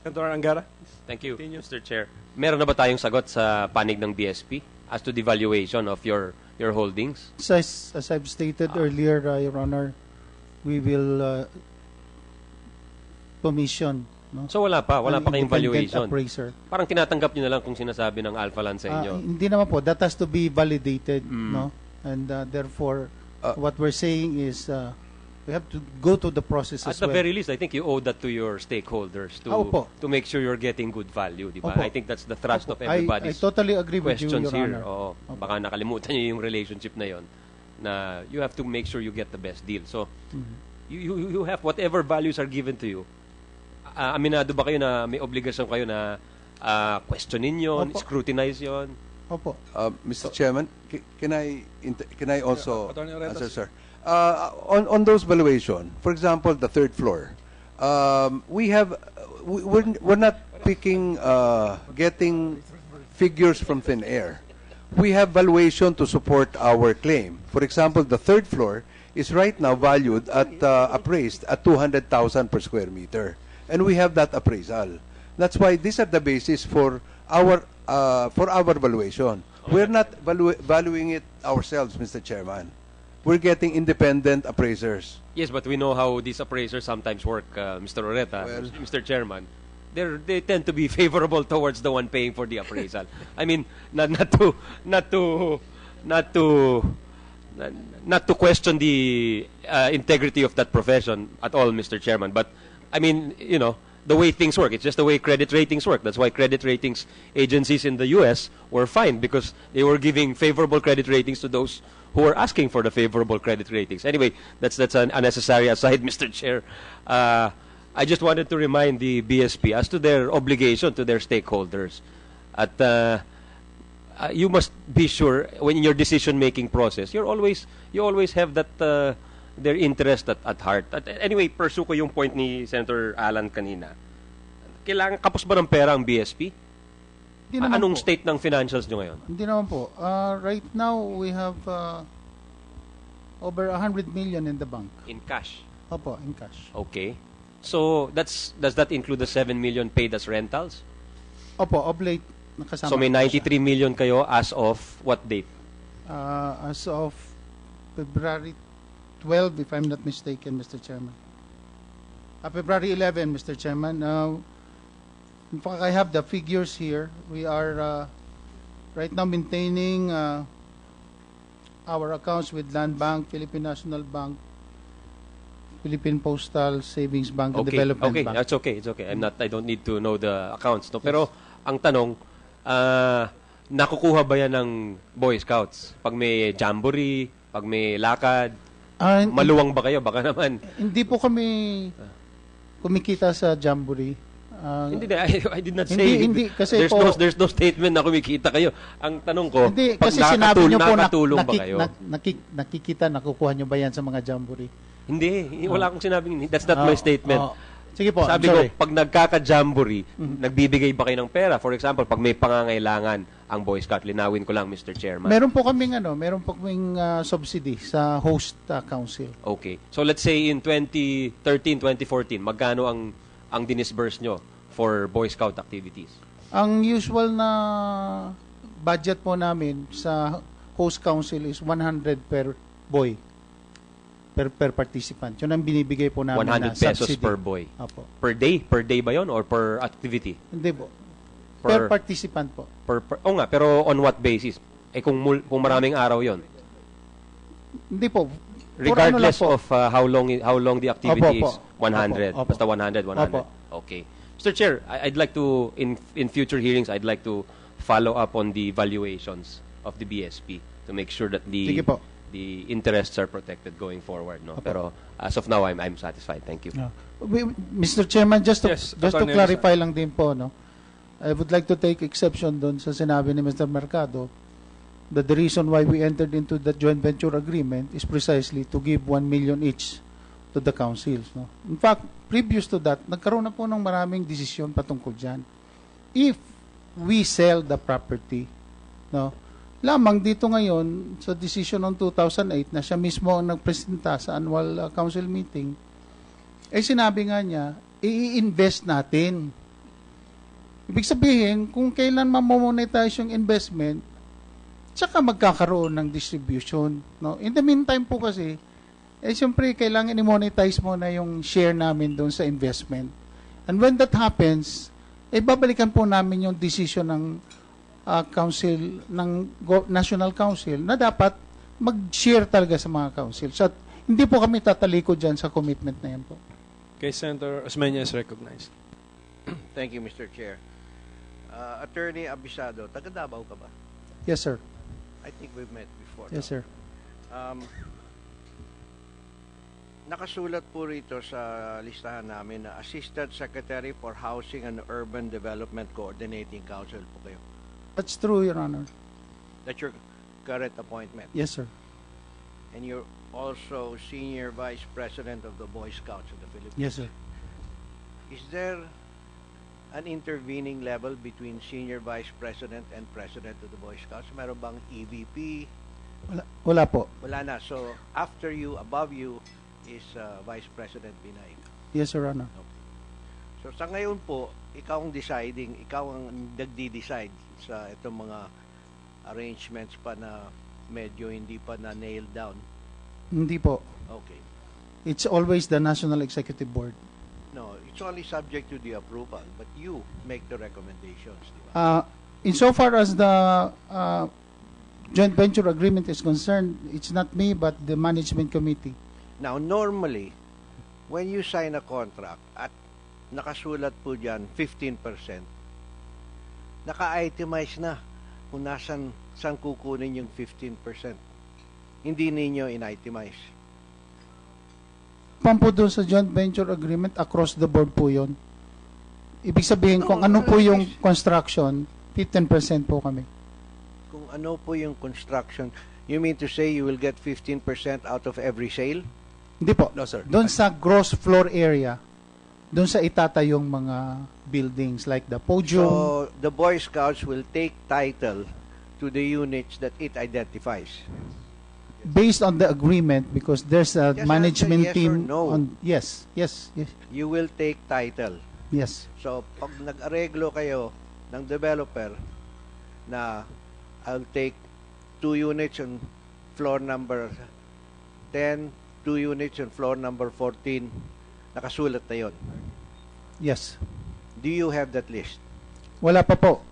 Senator Angara? Thank you, Mr. Chair. Meron na ba tayong sagot sa panig ng BSP as to the valuation of your holdings? As I've stated earlier, Your Honor, we will commission. No? So wala pa kayong valuation. Appraiser. Parang tinatanggap niyo na lang kung sinasabi ng Alpha Land sa inyo. Hindi naman po. That has to be validated, no? And therefore, what we're saying is we have to go to the process as At the well. very least, I think you owe that to your stakeholders to make sure you're getting good value, di ba? Opo. I think that's the thrust of I everybody's totally agree with you, questions Your here. Honor. Oo. Baka nakalimutan niyo yung relationship na yon, na you have to make sure you get the best deal. So, you have whatever values are given to you. Aminado ba kayo na may obligasyon kayo na questionin yon, scrutinize yon? Opo. Mr. Chairman, can I also Attorney Oretas. answer, sir? On those valuation, for example, the third floor, we're not picking, getting figures from thin air. We have valuation to support our claim. For example, the third floor is right now valued at appraised at 200,000 per square meter, and we have that appraisal. That's why these are the basis for our valuation. We're not valuing it ourselves, Mr. Chairman. We're getting independent appraisers. Yes, but we know how these appraisers sometimes work, Mr. Oreta, Mr. Chairman. They tend to be favorable towards the one paying for the appraisal. I mean, not to question the integrity of that profession at all, Mr. Chairman. But I mean, you know, the way things work. It's just the way credit ratings work. That's why credit ratings agencies in the U.S. were fined, because they were giving favorable credit ratings to those who were asking for the favorable credit ratings. Anyway, that's an unnecessary aside, Mr. Chair. I just wanted to remind the BSP as to their obligation to their stakeholders. You must be sure when in your decision-making process, you always have that their interest at heart. Anyway, pursue ko yung point ni Senator Alan kanina. Kailangan kapos ba ng pera ang BSP? Anong state ng financials nyo ngayon? Hindi naman po. Right now, we have over 100 million in the bank. In cash? Opo, in cash. Okay. So, does that include the 7 million paid as rentals? Opo, of late, nakasama. So, may 93 million kayo as of what date? As of February 12, if I'm not mistaken, Mr. Chairman. February 11, Mr. Chairman. In fact, I have the figures here. We are right now maintaining our accounts with Land Bank, Philippine National Bank, Philippine Postal Savings Bank, and Development Bank. That's okay. It's okay. I don't need to know the accounts. No? Pero ang tanong, nakukuha ba yan ng Boy Scouts? Pag may jamboree, pag may lakad, maluwang ba kayo? Baka naman. Hindi po kami kumikita sa jamboree. Hindi, I did not say. Hindi kasi there's no statement na kumikita kayo. Ang tanong ko, hindi, pag kasi sinabi niyo po nakatulong ba kayo? Nakikita, nakukuha niyo ba yan sa mga jamboree? Hindi, wala akong sinabing. That's not my statement. Sige po, sabi ko, pag nagkaka-jamboree, nagbibigay ba kayo ng pera? For example, pag may pangangailangan ang Boy Scout, linawin ko lang, Mr. Chairman. Meron po kaming subsidy sa host council. Okay. So let's say in 2013, 2014, magkano ang dinisburse nyo for Boy Scout activities? Ang usual na budget po namin sa host council is 100 per boy. Per participant. Yun ang binibigay po namin 100 na pesos subsidy. Per boy. Apo. Per day? Per day ba yun or per activity? Hindi po. Per participant po. Nga, pero on what basis? Kung maraming araw yon. Hindi po. Regardless of how long the activity is, 100. Opo. Basta 100. Opo. Okay. Mr. Chair, I'd like to, in future hearings, I'd like to follow up on the valuations of the BSP to make sure that the interests are protected going forward. No? Pero as of now, I'm satisfied. Thank you. Mr. Chairman, just to clarify lang din po, no? I would like to take exception doon sa sinabi ni Mr. Mercado that the reason why we entered into the joint venture agreement is precisely to give 1 million each to the councils. No? In fact, previous to that, nagkaroon na po ng maraming desisyon patungkol dyan. If we sell the property, no, lamang dito ngayon sa decision ng 2008 na siya mismo ang nagpresenta sa annual council meeting, sinabi nga niya, i-invest natin. Ibig sabihin, kung kailan mamonetize yung investment, tsaka magkakaroon ng distribution. No? In the meantime po kasi, siyempre, kailangan i-monetize mo na yung share namin doon sa investment. And when that happens, babalikan po namin yung decision ng council, ng National Council, na dapat mag-share talaga sa mga council. So, hindi po kami tatalikod dyan sa commitment na yan po. Okay, Senator Osmeña is recognized. Thank you, Mr. Chair. Attorney Abisado, taga Davao ka ba? Yes, sir. I think we've met before. Yes, sir. Nakasulat po rito sa listahan namin na Assistant Secretary for Housing and Urban Development Coordinating Council po kayo. That's true, Your Honor. That's your current appointment? Yes, sir. And you're also Senior Vice President of the Boy Scouts of the Philippines? Yes, sir. Is there an intervening level between Senior Vice President and President of the Boy Scouts? Meron bang EVP? Wala po. Wala na. So, after you, above you, is Vice President Binay. Yes, Your Honor. Okay. So sa ngayon po, ikaw ang deciding, ikaw ang nagdi-decide sa itong mga arrangements pa na medyo hindi pa na nailed down. Hindi po. Okay. It's always the National Executive Board. No, it's only subject to the approval, but you make the recommendations. Di ba? Insofar as the joint venture agreement is concerned, it's not me but the management committee. Now, normally, when you sign a contract at nakasulat po dyan 15%, naka-itemize na kung saan kukunin yung 15%. Hindi ninyo in-itemize. Po doon sa joint venture agreement, across the board po yun. Ibig sabihin, kung ano po yung construction, 15% po kami. Kung ano po yung construction, you mean to say you will get 15% out of every sale? Hindi po. No, sir. Doon sa gross floor area, doon sa itatayong mga buildings like the podium. So, the Boy Scouts will take title to the units that it identifies. Based on the agreement, because there's a Just management answer yes team or no. on yes. You will take title. Yes. So, pag nag-areglo kayo ng developer na I'll take 2 units on floor number 10, 2 units on floor number 14, nakasulat na yon. Yes. Do you have that list? Wala pa po.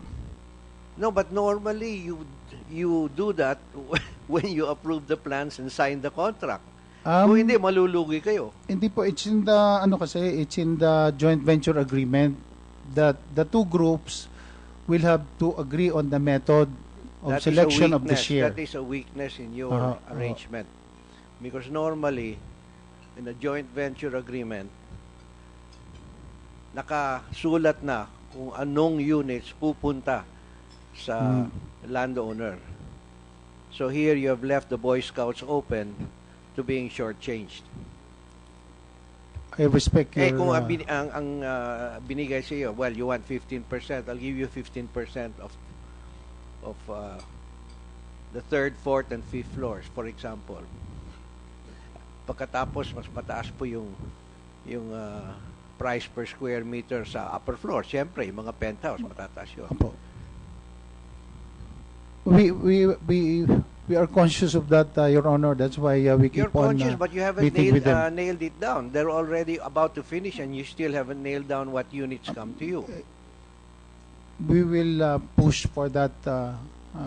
No, but normally you do that when you approve the plans and sign the contract. Kung hindi, malulugi kayo. Hindi po, it's in the it's in the joint venture agreement that the two groups will have to agree on the method of selection of the share. That is a weakness in your arrangement. Because normally, in a joint venture agreement, nakasulat na kung anong units pupunta sa landowner. So here you have left the Boy Scouts open to being shortchanged. I respect your... Kung ang binigay sa iyo, well, you want 15%, I'll give you 15% of the third, fourth, and fifth floors, for example. Pagkatapos, mas mataas po yung price per square meter sa upper floor. Siyempre, yung mga penthouse, matataas yun. Opo. We are conscious of that, Your Honor. That's why we keep You're conscious, but you haven't nailed it down. They're already about to finish, and you still haven't nailed down what units come to you. We will push for that.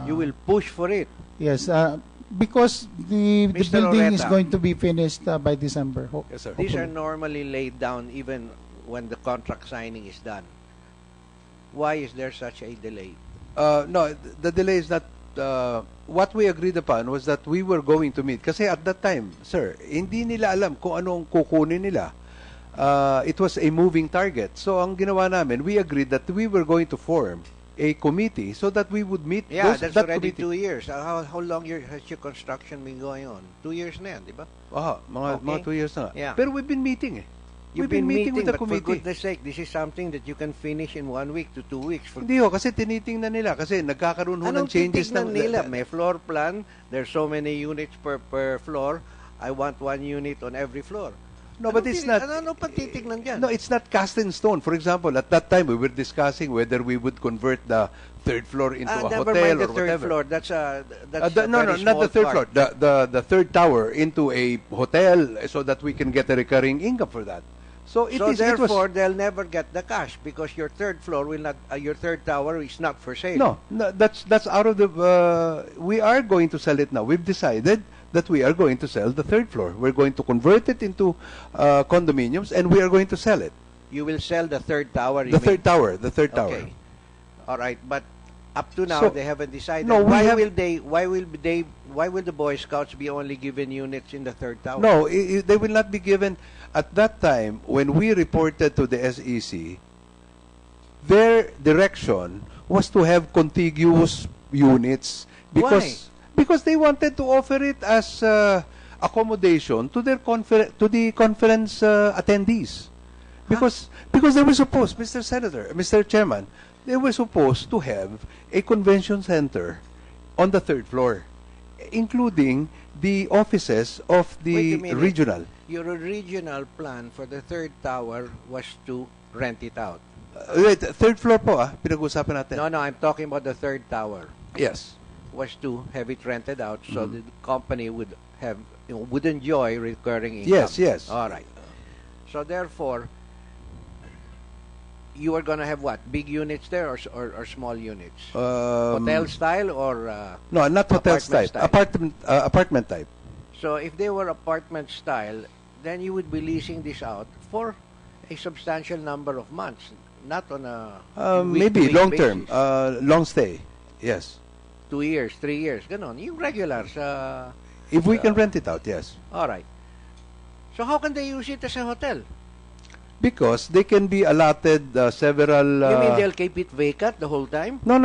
You will push for it? Yes, because the building is going to be finished by December. Yes, sir. These are normally laid down even when the contract signing is done. Why is there such a delay? No, the delay is not. What we agreed upon was that we were going to meet. Kasi at that time, sir, hindi nila alam kung anong kukunin nila. It was a moving target. So ang ginawa namin, we agreed that we were going to form a committee so that we would meet. Yeah, that's already committee. 2 years. How long has your construction been going on? 2 years na yan, di ba? Mga 2 years na. Yeah. Pero we've been meeting You've been meeting with the committee. For goodness sake, this is something that you can finish in 1 week to 2 weeks. Hindi kasi tinitingnan nila kasi nagkakaroon ng changes ng nila? May floor plan. There's so many units per floor. I want 1 unit on every floor. No, but it's not. Ano pa titignan dyan? No, it's not cast in stone. For example, at that time we were discussing whether we would convert the third floor into a never hotel mind or the third whatever. floor. That's not the third floor. The third tower into a hotel so that we can get a recurring income for that. So therefore, they'll never get the cash because your third floor will not. Your third tower is not for sale. No, that's out of the. We are going to sell it now. We've decided that we are going to sell the third floor. We're going to convert it into condominiums, and we are going to sell it. You will sell the third tower. The third tower. Okay. All right, but up to now they haven't decided. No, why will the Boy Scouts be only given units in the third tower? No, they will not be given. At that time, when we reported to the SEC, their direction was to have contiguous units because they wanted to offer it as accommodation to their the conference attendees. Because they were supposed, Mr. Chairman, they were supposed to have a convention center on the third floor, including the offices of the regional. Your original plan for the third tower was to rent it out. Wait, third floor po pinag-usapan natin. No, I'm talking about the third tower. Yes. Was to have it rented out so the company would have would enjoy recurring income. Yes, yes. All right. So therefore, you are going to have what? Big units there or small units? Hotel style or no, not hotel apartment style. Apartment type. So if they were apartment style, then you would be leasing this out for a substantial number of months, not on a maybe week-to-week long term, basis. long stay. Yes. 2 years, 3 years, ganon. Yung regulars. If we can rent it out, yes. All right. So how can they use it as a hotel? Because they can be allotted several. You mean they'll keep it vacant the whole time? No.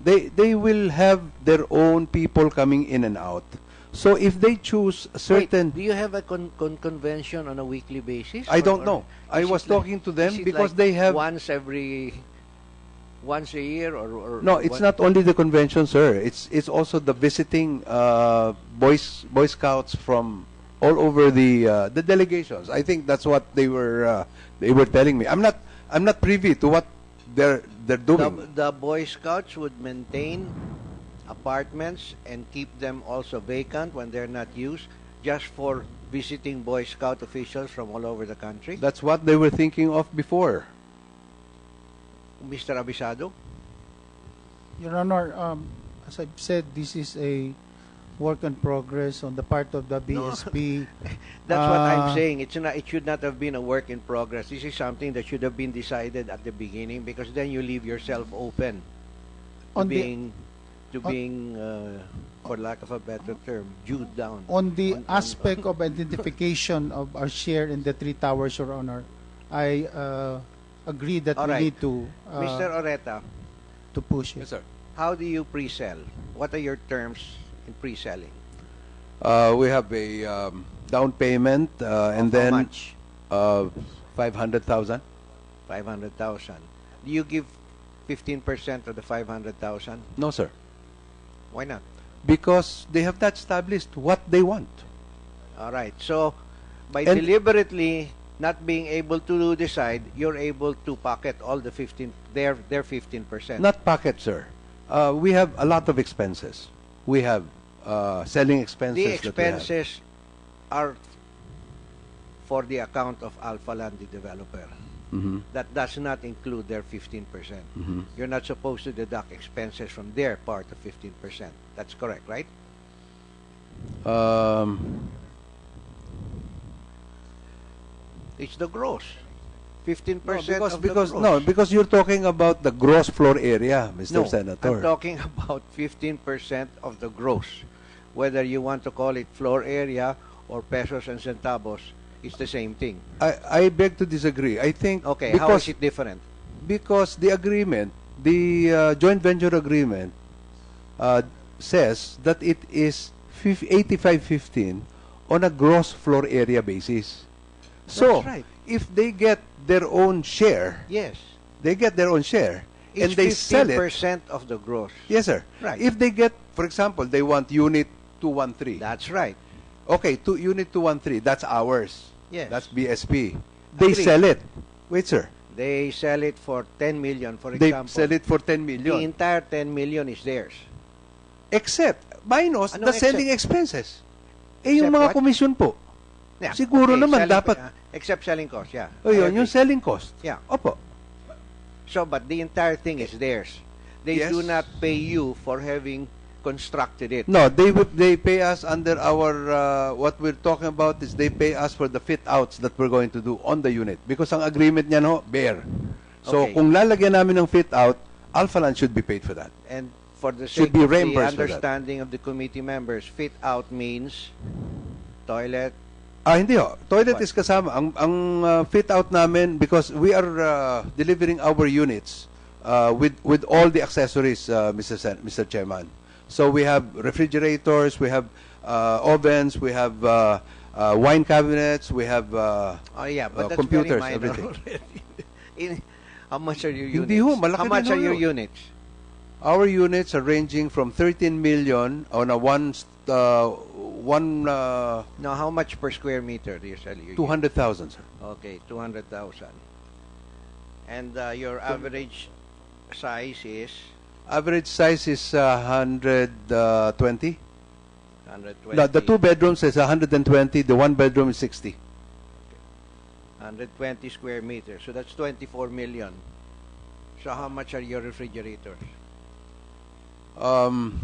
They will have their own people coming in and out. So if they choose certain. Wait, do you have a convention on a weekly basis? I don't know. I was talking to them because they have once a year or no, it's not only the convention, sir. It's also the visiting Boy Scouts from all over the delegations. I think that's what they were telling me. I'm not privy to what they're doing. The Boy Scouts would maintain apartments and keep them also vacant when they're not used, just for visiting Boy Scout officials from all over the country. That's what they were thinking of before. Mr. Abisado? Your Honor, as I've said, this is a work in progress on the part of the BSP. That's what I'm saying. It should not have been a work in progress. This is something that should have been decided at the beginning, because then you leave yourself open to being, for lack of a better term, viewed down. On the aspect of identification of our share in the 3 towers, Your Honor, I agree that we need to Mr. Oreta, to push it. Yes, sir. How do you pre-sell? What are your terms in pre-selling? We have a down payment and then how much? 500,000. 500,000. Do you give 15% of the 500,000? No, sir. Why not? Because they have not established what they want. All right. So by deliberately not being able to decide, you're able to pocket all the 15%. Not pocket, sir. We have a lot of expenses. We have selling expenses. The expenses are for the account of Alpha Land, the developer. That does not include their 15%. You're not supposed to deduct expenses from their part of 15%. That's correct, right? It's the gross. 15% because you're talking about the gross floor area, Mr. Senator. I'm talking about 15% of the gross. Whether you want to call it floor area or pesos and centavos, it's the same thing. I beg to disagree. I think how is it different? Because the agreement, the joint venture agreement, says that it is 85-15 on a gross floor area basis. So, if they get their own share, they get their own share, it's and they sell it. 15% of the gross. Yes, sir. Right. If they get, for example, they want unit 213. That's right. Okay, unit 213, that's ours. Yes. That's BSP. They sell it. Wait, sir. They sell it for 10 million, for example. They sell it for 10 million. The entire 10 million is theirs. Except, minus the selling expenses. Yung Except mga what? commission po. Yeah. Siguro naman dapat. Except selling cost, yeah. Yung selling cost. Yeah. Opo. So, but the entire thing is theirs. They do not pay you for having constructed it. No, they pay us under our, what we're talking about is they pay us for the fit-outs that we're going to do on the unit. Because ang agreement niya, bare. So, kung lalagyan namin ng fit-out, Alpha Land should be paid for that. And for the sake of the understanding of the committee members, fit-out means toilet. Hindi ho. Toilet is kasama. Ang fit-out namin, because we are delivering our units with all the accessories, Mr. Chairman. So we have refrigerators, we have ovens, we have wine cabinets, we have but computers, that's very minor everything. How much are your units? Hindi ho, malaki How much din are your yun. units? Our units are ranging from 13 million on a Now, how much per square meter do you sell? 200,000, sir. Okay, 200,000. And your average size is? Average size is 120. 120. No, the 2 bedrooms is 120. The 1 bedroom is 60. 120 square meters. So that's 24 million. So how much are your refrigerators? In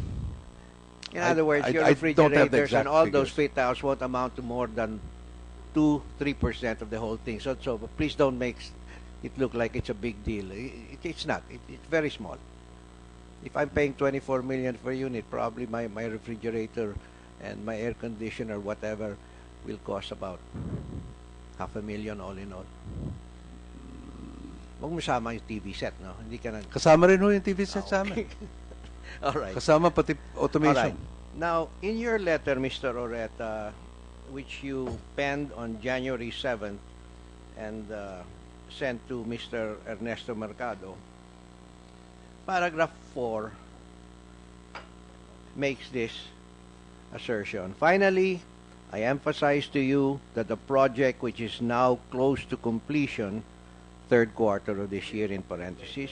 other words, your I don't have the refrigerators exact and all those figures. fit outs won't amount to more than 2-3% of the whole thing. So please don't make it look like it's a big deal. It's not. It's very small. If I'm paying 24 million per unit, probably my refrigerator and my air conditioner, whatever, will cost about $500,000 all in all. Huwag mo sama yung TV set, no? Hindi ka na... Kasama rin ho yung TV set sa amin. All right. Kasama pati automation. All right. Now, in your letter, Mr. Oreta, which you penned on January 7th and sent to Mr. Ernesto Mercado, paragraph 4 makes this assertion. Finally, I emphasize to you that the project, which is now close to completion, third quarter of this year in parentheses,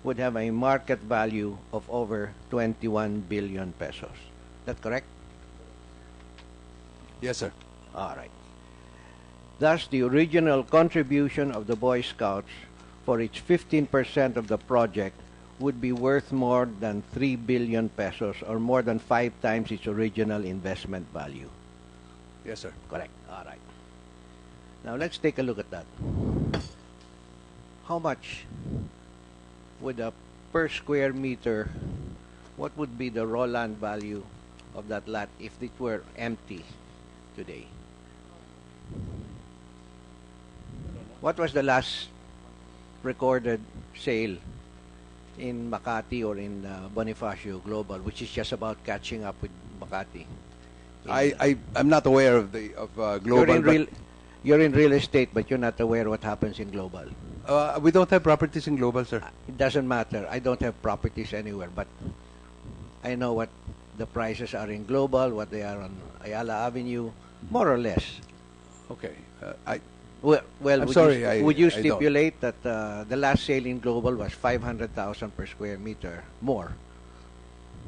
would have a market value of over 21 billion pesos. That correct? Yes, sir. All right. Thus, the original contribution of the Boy Scouts for its 15% of the project would be worth more than 3 billion pesos, or more than 5 times its original investment value. Yes, sir. Correct. All right. Now, let's take a look at that. How much would a per square meter, what would be the raw land value of that lot if it were empty today? What was the last recorded sale in Makati or in Bonifacio Global, which is just about catching up with Makati? I'm not aware of Global. You're in real estate, but you're not aware what happens in Global. We don't have properties in Global, sir. It doesn't matter. I don't have properties anywhere, but I know what the prices are in Global, what they are on Ayala Avenue, more or less. Okay. Well, I'm sorry. Would you I don't. stipulate that the last sale in Global was 500,000 per square meter more?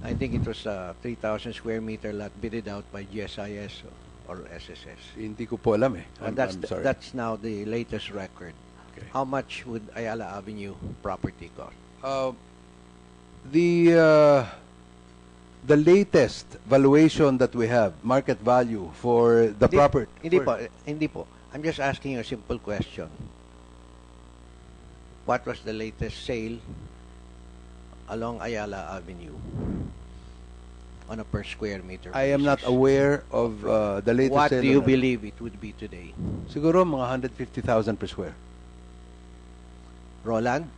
I think it was a 3,000 square meter lot bidded out by GSIS or SSS. Hindi ko po alam eh. And I'm sorry. that's now the latest record. Okay. How much would Ayala Avenue property cost? The latest valuation that we have, market value for the property. Hindi po. I'm just asking you a simple question. What was the latest sale along Ayala Avenue on a per square meter basis? I am not aware of the latest What sale. do you believe it would be today? Siguro mga 150,000 per square. Roland?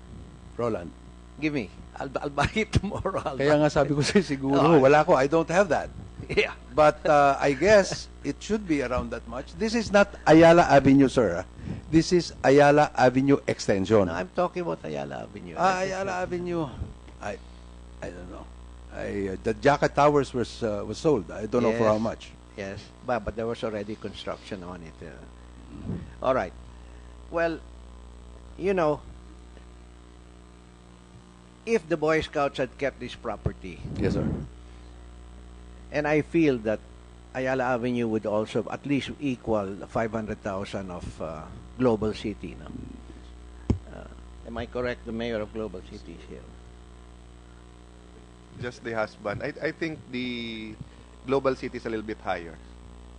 Roland. Give me. I'll buy it tomorrow. Kaya nga sabi ko sa'yo, siguro, wala ko. I don't have that. Yeah. But I guess it should be around that much. This is not Ayala Avenue, sir. This is Ayala Avenue Extension. No, I'm talking about Ayala Avenue. Ayala Avenue, I don't know. The Jacket Towers was sold. I don't know for how much. Yes, but there was already construction on it. All right. Well, you know, if the Boy Scouts had kept this property, yes, sir, and I feel that Ayala Avenue would also at least equal 500,000 of Global City. No? Am I correct? The mayor of Global City is here. Just the husband. I think the Global City is a little bit higher.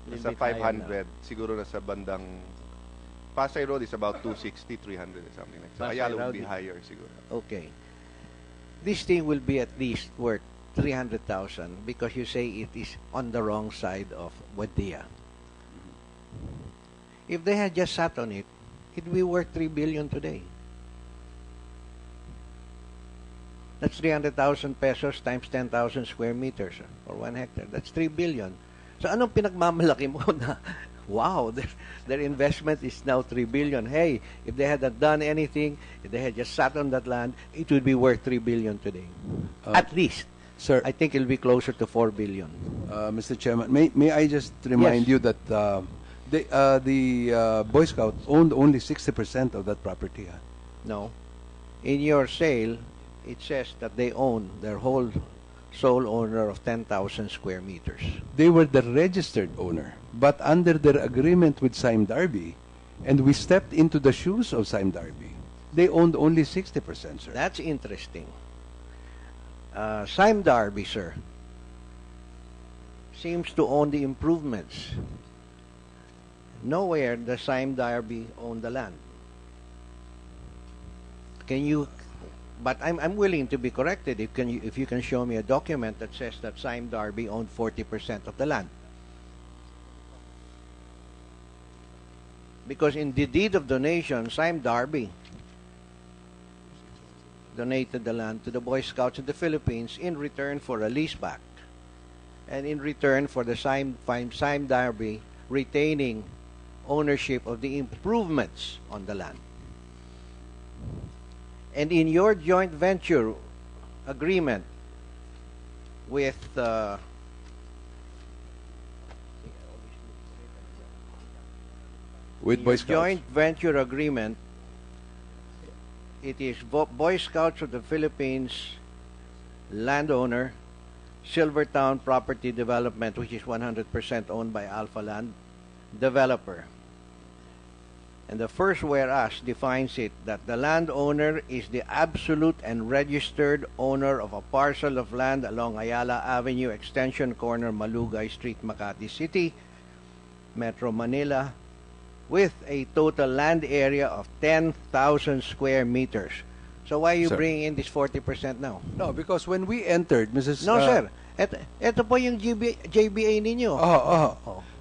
Nasa 500, siguro nasa bandang Pasay Road is about 260, 300 or something like that. So Ayala would be higher siguro. Okay. This thing will be at least worth 300,000 because you say it is on the wrong side of Wadia. If they had just sat on it, it would be worth 3 billion today. That's 300,000 pesos times 10,000 square meters or 1 hectare. That's 3 billion. So anong pinagmamalaki mo na, wow, their investment is now 3 billion. Hey, if they hadn't done anything, if they had just sat on that land, it would be worth 3 billion today. At least. Sir, I think it'll be closer to 4 billion. Mr. Chairman, may I just remind you that the Boy Scouts owned only 60% of that property. No. in your sale, it says that they own their whole sole owner of 10,000 square meters. They were the registered owner, but under their agreement with Sime Darby, and we stepped into the shoes of Sime Darby, they owned only 60%, sir. That's interesting. Sime Darby, sir, seems to own the improvements. Nowhere does Sime Darby own the land. Can you? But I'm willing to be corrected if you can show me a document that says that Sime Darby owned 40% of the land. Because in the deed of donation, Sime Darby donated the land to the Boy Scouts of the Philippines in return for a leaseback, and in return for the Sime Darby retaining ownership of the improvements on the land. And in your joint venture agreement with Boy Scouts, joint venture agreement, it is Boy Scouts of the Philippines landowner, Silvertown Property Development, which is 100% owned by Alpha Land, developer. And the first whereas defines it that the landowner is the absolute and registered owner of a parcel of land along Ayala Avenue, Extension Corner, Malugay Street, Makati City, Metro Manila, with a total land area of 10,000 square meters. So why are you Sir. bringing in this 40% now? No, because when we entered, Mrs. No, sir. Ito po yung JBA ninyo.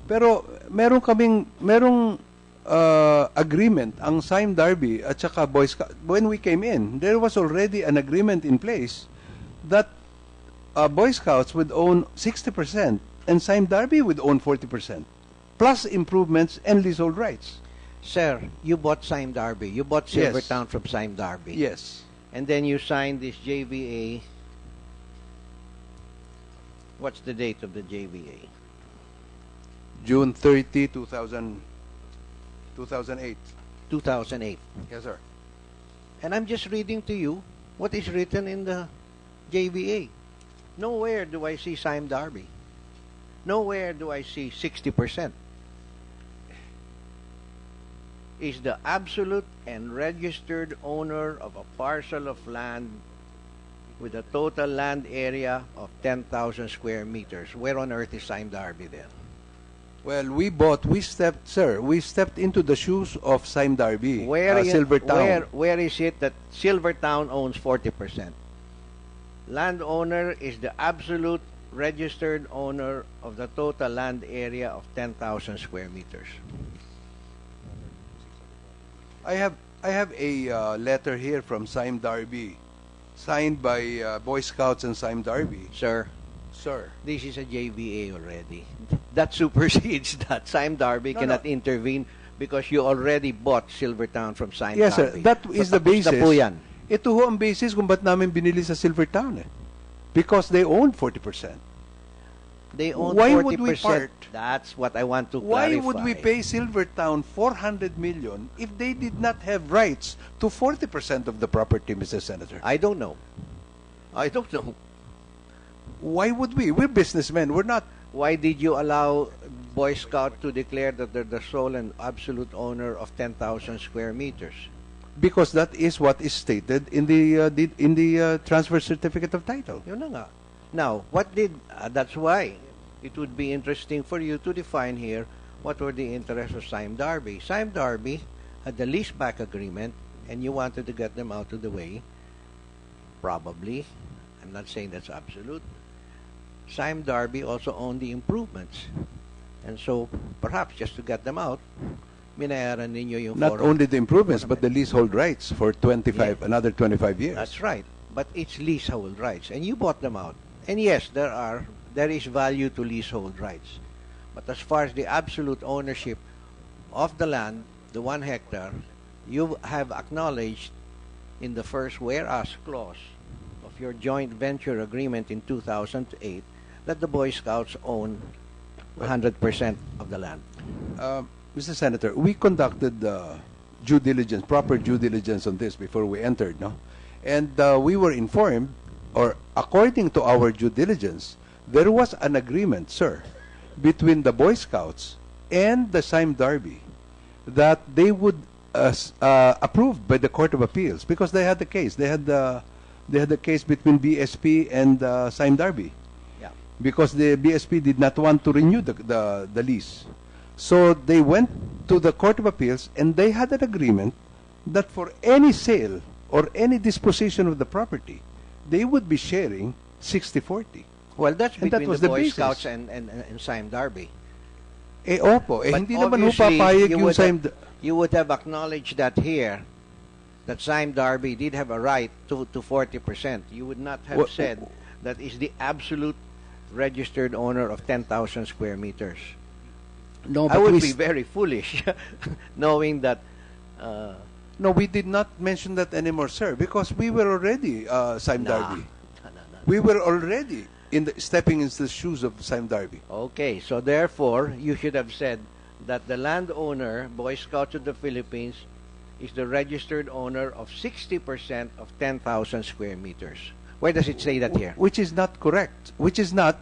Pero merong agreement ang Sime Darby at saka Boy Scout. When we came in, there was already an agreement in place that Boy Scouts would own 60% and Sime Darby would own 40%, plus improvements and leasehold rights. Sir, you bought Sime Darby. You bought Silvertown from Sime Darby. Yes. And then you signed this JVA. What's the date of the JVA? June 30, 2008. 2008. Yes, sir. And I'm just reading to you what is written in the JVA. Nowhere do I see Sime Darby. Nowhere do I see 60%. Is the absolute and registered owner of a parcel of land with a total land area of 10,000 square meters. Where on earth is Sime Darby then? Well, we stepped into the shoes of Sime Darby, Silvertown. Where is it that Silvertown owns 40%? Landowner is the absolute registered owner of the total land area of 10,000 square meters. I have a letter here from Sime Darby, signed by Boy Scouts and Sime Darby. Sir, this is a JVA already. That supersedes that. Sime Darby cannot intervene because you already bought Silvertown from Sime Yes, Darby. sir. That is the basis. Na po yan. Ito ho ang basis kung ba't namin binili sa Silvertown eh. Because they owned 40%. They own Why 40%. would we part? That's what I want to Why clarify. would we pay Silvertown 400 million if they did not have rights to 40% of the property, Mr. Senator? I don't know. Why would we? We're businessmen. We're not. Why did you allow Boy Scout to declare that they're the sole and absolute owner of 10,000 square meters? Because that is what is stated in the transfer certificate of title. Yun na nga. Now, what did, that's why it would be interesting for you to define here what were the interests of Sime Darby. Sime Darby had the leaseback agreement and you wanted to get them out of the way. Probably. I'm not saying that's absolute. Sime Darby also owned the improvements. And so, perhaps just to get them out, binayaran ninyo yung Not only the improvements, but the leasehold rights for another 25 years. That's right. But it's leasehold rights. And you bought them out. And yes, there is value to leasehold rights. But as far as the absolute ownership of the land, the 1 hectare, you have acknowledged in the first whereas clause of your joint venture agreement in 2008 that the Boy Scouts own 100% of the land. Mr. Senator, we conducted due diligence, proper due diligence on this before we entered, no? And we were informed, or according to our due diligence, there was an agreement, sir, between the Boy Scouts and the Sime Darby that they would approved by the Court of Appeals because they had the case. They had the case between BSP and Sime Darby. Yeah. Because the BSP did not want to renew the lease. So they went to the Court of Appeals and they had an agreement that for any sale or any disposition of the property, they would be sharing 60-40. Well, that's And between that was the the Boy basis. Scouts and Sime Darby. Opo. But Hindi naman ho obviously, papayag you yung would Sime... you would have acknowledged that here, that Sime Darby did have a right to 40%. You would not have said that is the absolute registered owner of 10,000 square meters. No, I but would we be very foolish knowing that... No, we did not mention that anymore, sir, because we were already Sime Darby. We were already stepping into the shoes of Sime Darby. Okay, so therefore, you should have said that the landowner, Boy Scouts of the Philippines, is the registered owner of 60% of 10,000 square meters. Where does it say that here? Which is not correct. Which is not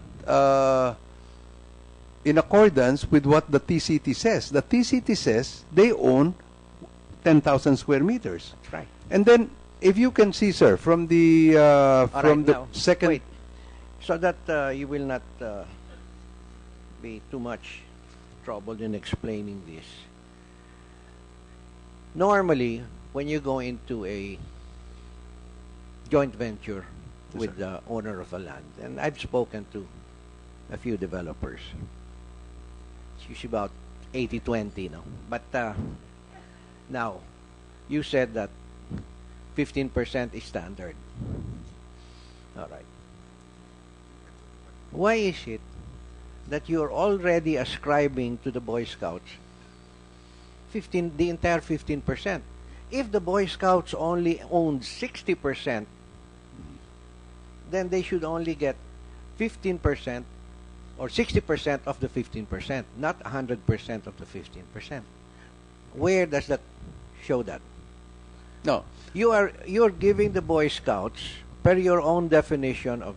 in accordance with what the TCT says. The TCT says they own 10,000 square meters. That's right. And then, if you can see, sir, from the now, second... wait. So that you will not be too much troubled in explaining this. Normally, when you go into a joint venture with the owner of a land, and I've spoken to a few developers, it's usually about 80-20, no? But now, you said that 15% is standard. All right. Why is it that you're already ascribing to the Boy Scouts the entire 15%? If the Boy Scouts only owned 60%, then they should only get 15% or 60% of the 15%, not 100% of the 15%. Where does that show that? No. You're giving the Boy Scouts, per your own definition of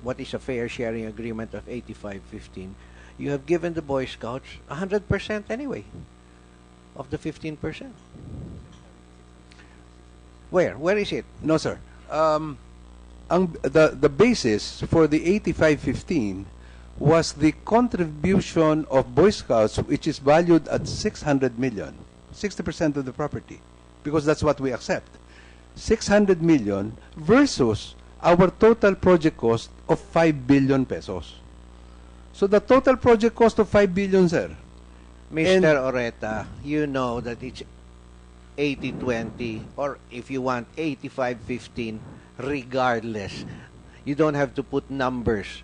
what is a fair sharing agreement of 85-15, you have given the Boy Scouts 100% anyway of the 15%. Where is it? No, sir. The basis for the 85-15 was the contribution of Boy Scouts, which is valued at 600 million, 60% of the property, because that's what we accept. 600 million versus our total project cost of 5 billion pesos. So the total project cost of 5 billion, sir. Mr. Oreta, you know that it's 80-20, or if you want 85-15, regardless. You don't have to put numbers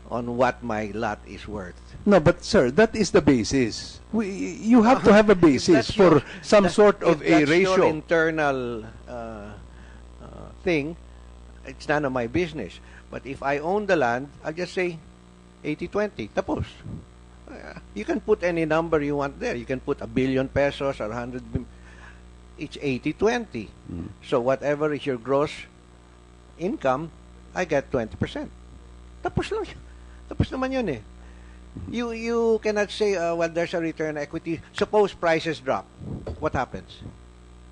on what my lot is worth. No, but sir, that is the basis. You have to have a basis for some sort of a ratio. Your internal thing, it's none of my business. But if I own the land, I'll just say 80-20. Tapos. You can put any number you want there. You can put 1 billion pesos or 100 billion. It's 80-20. So whatever is your gross income, I get 20%. Tapos lang. Tapos naman yun eh. You cannot say, well, there's a return equity. Suppose prices drop. What happens?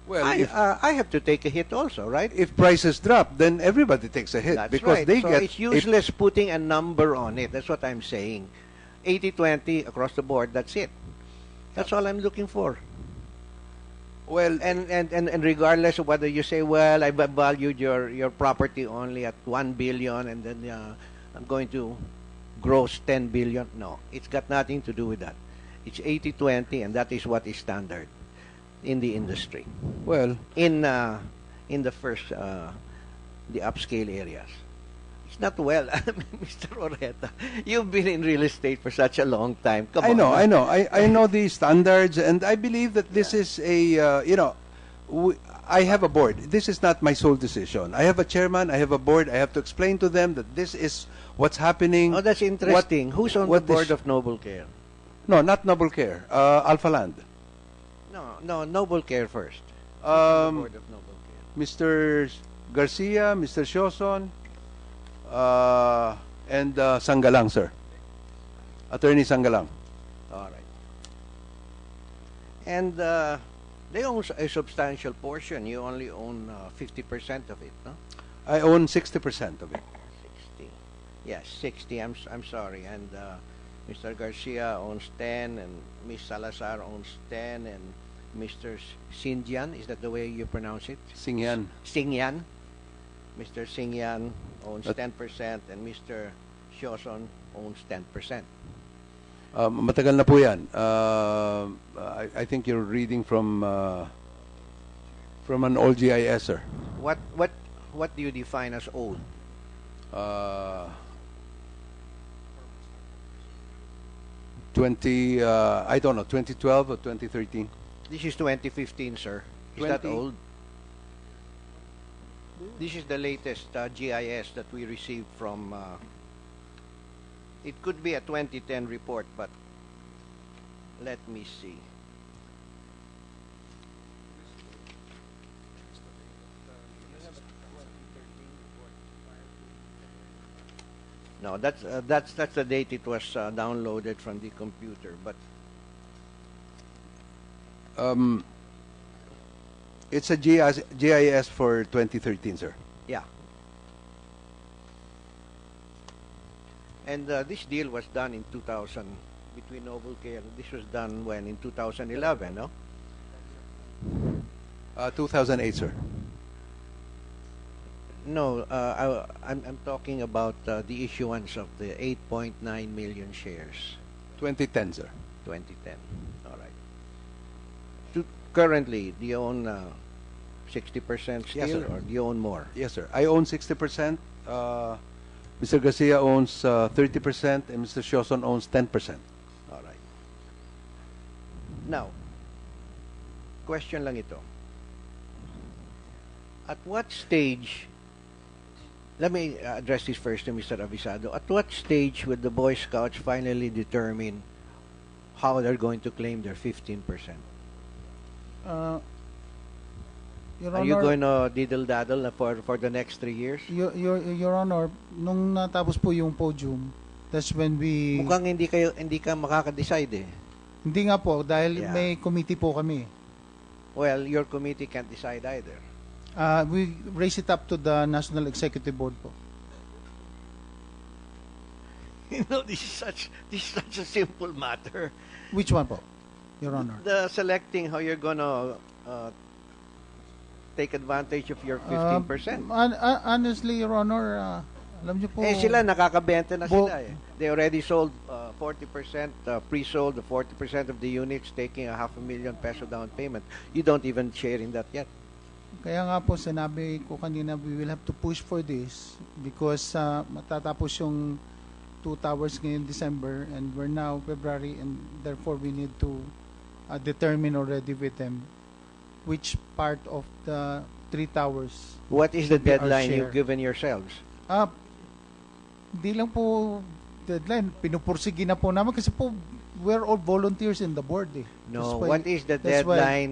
Well, I have to take a hit also, right? If prices drop, then everybody takes a hit. That's because right. they so get... it's useless putting a number on it. That's what I'm saying. 80-20 across the board, that's it. That's all I'm looking for. Well, and regardless of whether you say, well, I valued your property only at 1 billion and then I'm going to gross 10 billion. No, it's got nothing to do with that. It's 80-20 and that is what is standard in the industry. Well, in the first, the upscale areas. It's not well. Mr. Oreta, you've been in real estate for such a long time. Come on. I know. I know the standards, and I believe that this is a, I have a board. This is not my sole decision. I have a chairman, I have a board. I have to explain to them that this is what's happening. Oh, that's interesting. Who's on the board of Noble Care? No, not Noble Care. Alpha Land. No, Noble Care first. The Board of Noble Care. Mr. Garcia, Mr. Shoson, and Sangalang, sir. Attorney Sangalang. All right. And they own a substantial portion. You only own 50% of it, no? I own 60% of it. 60. Yes, 60. I'm sorry. And Mr. Garcia owns 10, and Ms. Salazar owns 10, and Mr. Singian, is that the way you pronounce it? Singyan. Singyan. Mr. Singyan owns 10%, and Mr. Shoson owns 10%. Matagal na po yan. I think you're reading from an old GIS, sir. What do you define as old? I don't know, 2012 or 2013. This is 2015, sir. Is that old? This is the latest GIS that we received from. It could be a 2010 report, but let me see. No, that's the date it was downloaded from the computer. But it's a GIS for 2013, sir. yeah. And this deal was done in 2000 between Noble Care. This was done when in 2011, no? 2008, sir. No, I'm talking about the issuance of the 8.9 million shares. 2010, sir. 2010. All right. Currently, do you own 60% still, Yes, sir. or do you own more? Yes, sir. I own 60%. Mr. Garcia owns 30%, and Mr. Shoson owns 10%. All right. Now, question lang ito. At what stage, let me address this first to Mr. Avisado. At what stage would the Boy Scouts finally determine how they're going to claim their 15%? Your Are you Honor, going to diddle-daddle for the next 3 years? Your Honor, nung natapos po yung podium, that's when we... Mukhang hindi ka makaka-decide eh. Hindi nga po, dahil Yeah. may committee po kami. Well, your committee can't decide either. We raise it up to the National Executive Board po. You know, this is such a simple matter. Which one po, Your Honor? The selecting how you're gonna take advantage of your 15%. Honestly, Your Honor, alam niyo po... Eh sila, nakakabenta na Bo- sila eh. They already sold 40%, pre-sold the 40% of the units, taking a $500,000 down payment. You don't even share in that yet. Kaya nga po, sinabi ko kanina, we will have to push for this because matatapos yung 2 towers ngayon December, and we're now February, and therefore we need to determine already with them which part of the 3 towers. What is the will be our deadline share. you've given yourselves? Di lang po deadline, pinupursige na po naman kasi po we're all volunteers in the board eh. No, That's why- what is the that's why- deadline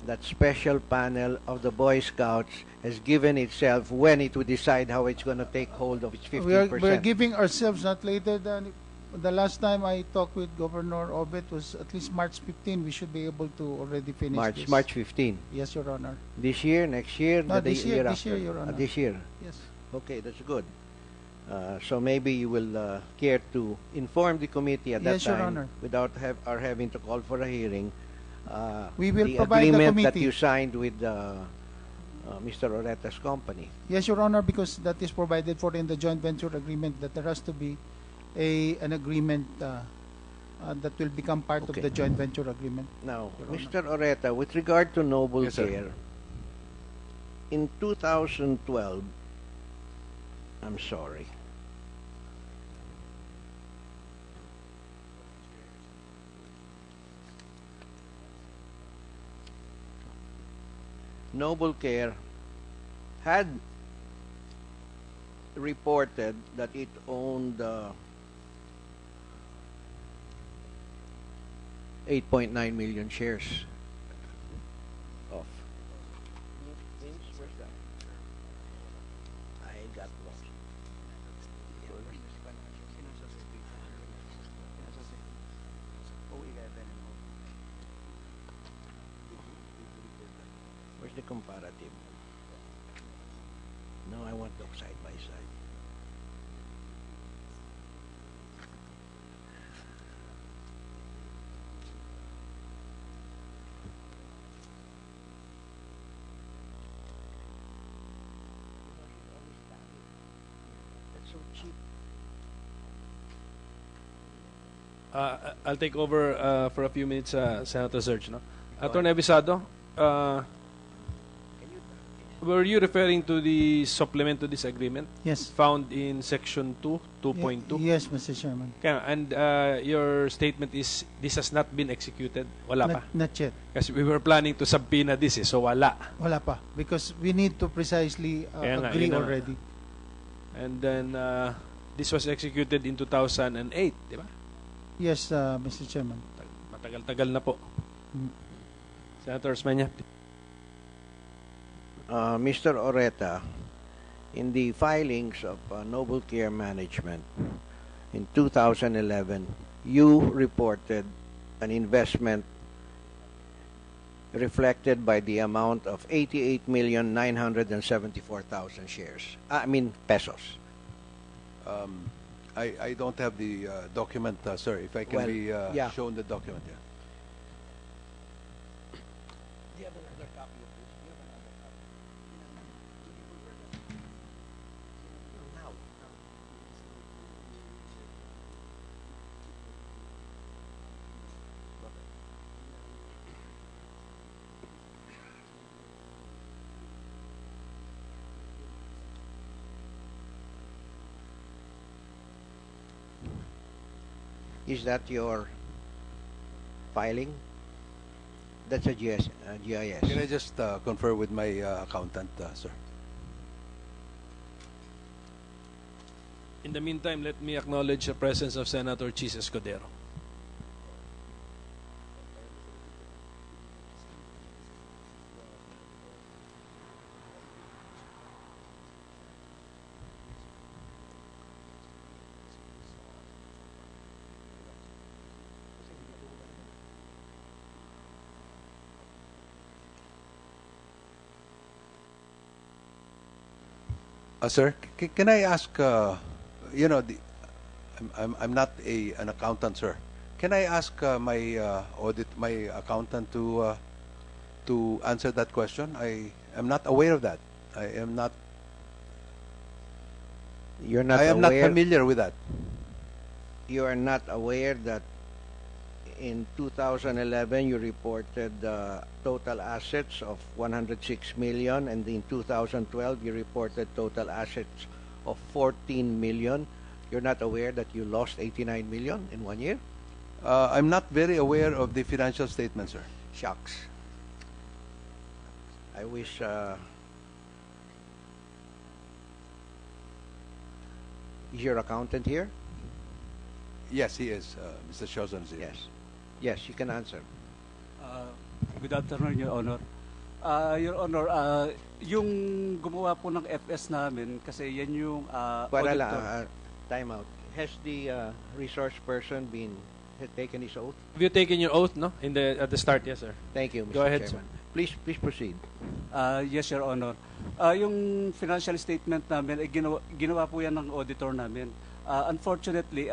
that special panel of the Boy Scouts has given itself when it would decide how it's going to take hold of its 15%? We're giving ourselves not later than the last time I talked with Governor Obet was at least March 15. We should be able to already finish this. March 15. Yes, Your Honor. This year, next year, No, the this year, after? this year, Your Honor. This year. Yes. Okay, that's good. So maybe you will care to inform the committee at that Yes, Your time Honor. without our having to call for a hearing. We will the provide the agreement that committee. you signed with Mr. Oreta's company. Yes, Your Honor, because that is provided for in the joint venture agreement that there has to be an agreement that will become part of Okay. the joint venture agreement. Now, Your Honor. Mr. Oreta, with regard to Noble Yes, sir. Care, in 2012, I'm sorry. Noble Care had reported that it owned 8.9 million shares. Where's the comparative? No, I want the side by side. That's so cheap. I'll take over for a few minutes, Senator Serge. No? Attorney Abisado, were you referring to the supplement to this agreement? Yes. Found in Section 2, 2.2? Yes, Mr. Chairman. And your statement is this has not been executed? Wala pa? Not yet. Kasi we were planning to subpoena this, so wala. Wala pa. Because we need to precisely agree yun na. already. And then, this was executed in 2008, di ba? Yes, Mr. Chairman. Matagal-tagal na po. Senator Osmeña. Mr. Oreta, in the filings of Noble Care Management in 2011, you reported an investment reflected by the amount of 88,974,000 shares. Pesos. I don't have the document, sir. If I can Well, be yeah. shown the document, yeah. Do you have another copy of this? Do you have another copy? Now. Is that your filing? That's a GIS. Can I just confer with my accountant, sir? In the meantime, let me acknowledge the presence of Senator Chis Escudero. Sir, can I ask, I'm not an accountant, sir. Can I ask my accountant to answer that question? I am not aware of that. I am not not familiar with that. You are not aware that in 2011 you reported total assets of 106 million, and in 2012 you reported total assets of 14 million. You're not aware that you lost 89 million in 1 year? I'm not very aware of the financial statement, sir. Shucks. I wish is your accountant here? Yes, he is. Mr. Shozan is here. Yes. Yes, you can answer. Good afternoon, Your Honor. Your Honor, yung gumawa po ng FS namin, kasi yan yung Para auditor. time out. Has the resource person had taken his oath? Have you taken your oath, no? At the start, yes, sir. Thank you, Mr. Go ahead, Chairman. sir. Please proceed. Yes, Your Honor. Yung financial statement namin, ginawa po yan ng auditor namin. Unfortunately,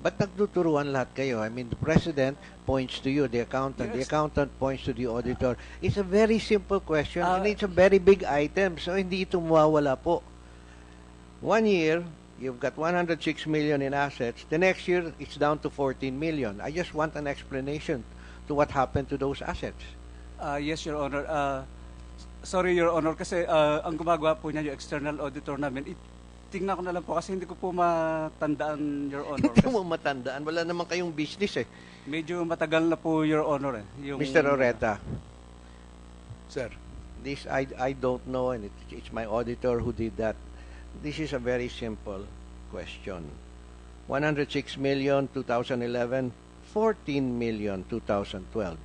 But nagtuturuan lahat kayo. I mean, the President points to you, the accountant. The Yes. accountant points to the auditor. It's a very simple question and it's a very big item. So, hindi ito mawawala po. 1 year, you've got 106 million in assets. The next year, it's down to 14 million. I just want an explanation to what happened to those assets. yes, Your Honor. Sorry, Your Honor, kasi ang gumagawa po niya yung external auditor namin. Tingnan ko na lang po kasi hindi ko po matandaan, Your Honor. Hindi mo matandaan. Wala naman kayong business eh. Medyo matagal na po, Your Honor. Yung, Mr. Oreta. Sir. This I don't know, and it's my auditor who did that. This is a very simple question. 106 million 2011, 14 million 2012.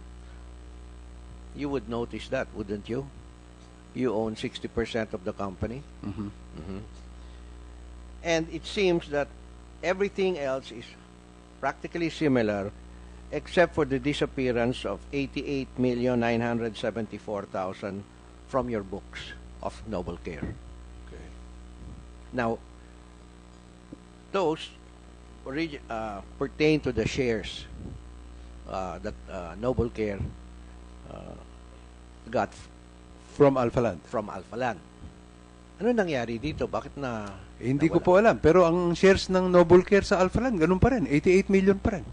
You would notice that, wouldn't you? You own 60% of the company. Mm-hmm. Mm-hmm. And it seems that everything else is practically similar except for the disappearance of 88,974,000 from your books of Noble Care. Okay. Now, those pertain to the shares that Noble Care got From Alphaland. from Alphaland. Ano nangyari dito? Bakit na Hindi ko po alam. Pero ang shares ng Noble Care sa Alphaland, ganun pa rin. 88 million pa rin.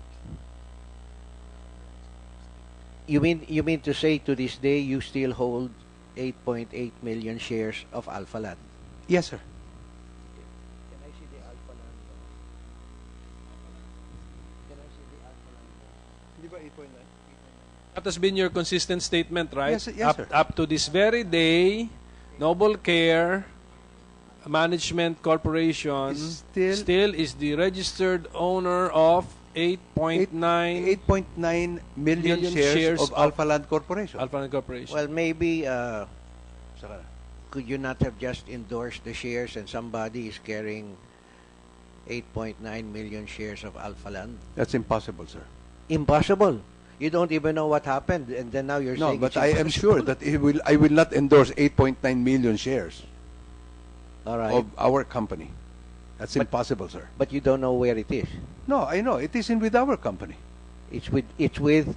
You mean to say to this day you still hold 8.8 million shares of Alphaland? Yes, sir. That has been your consistent statement, right? Yes, yes, sir. Up to this very day, Noble Care Management Corporation still is the registered owner of 8.9 million shares of Alphaland Corporation. Alphaland Corporation. Well, maybe could you not have just endorsed the shares and somebody is carrying 8.9 million shares of Alphaland? That's impossible, sir. Impossible. You don't even know what happened, and then now you're No, saying but it's I am impossible. sure that I will not endorse 8.9 million shares All right. of our company. That's impossible, sir. But you don't know where it is. No, I know. It isn't with our company. It's with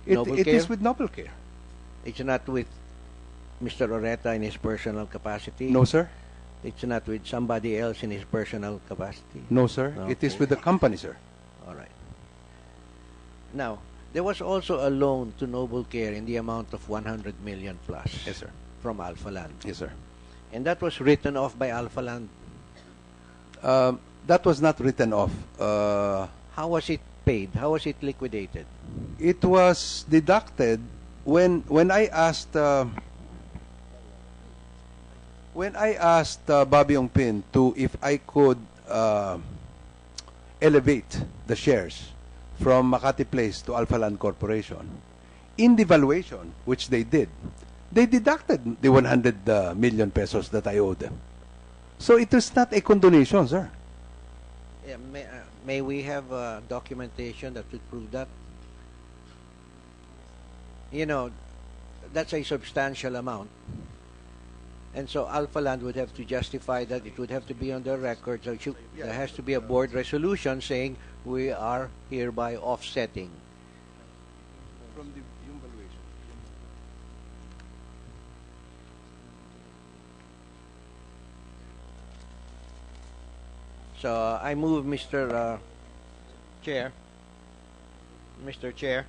Noble It Care. is with Noble Care. It's not with Mr. Oreta in his personal capacity. No, sir. It's not with somebody else in his personal capacity. No, sir. It is with the company, sir. All right. Now, there was also a loan to Noble Care in the amount of 100 million plus. Yes, sir. From Alphaland. Yes, sir. And that was written off by Alphaland. That was not written off. How was it paid? How was it liquidated? It was deducted when I asked Bobby Ongpin if I could elevate the shares from Makati Place to Alphaland Corporation. In the valuation, which they did, they deducted the 100 million pesos that I owed them. So it was not a condonation, sir. Yeah, may we have documentation that would prove that? You know, that's a substantial amount. And so Alphaland would have to justify that. It would have to be on their record. So there has to be a board resolution saying we are hereby offsetting. From the valuation. So I move, Mr. Chair. Mr. Chair.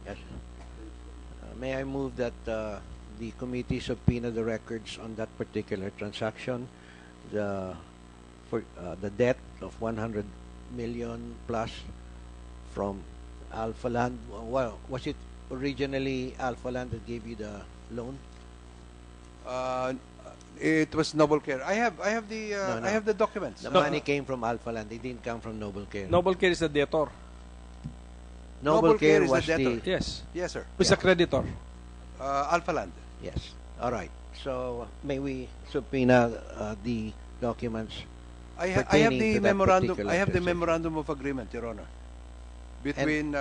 Yes. May I move that the committee subpoena the records on that particular transaction, the debt of 100 million plus from Alphaland. Well, was it originally Alphaland that gave you the loan? It was Noble Care. I have the No. I have the documents. The money came from Alphaland. It didn't come from Noble Care. Noble Care is the debtor. Noble Care is was the debtor. Yes. Yes, sir. Who's the creditor? Alphaland. Yes. All right. So may we subpoena the documents? I have pertaining the to that memorandum. particular I have the transaction. memorandum of agreement, Your Honor, between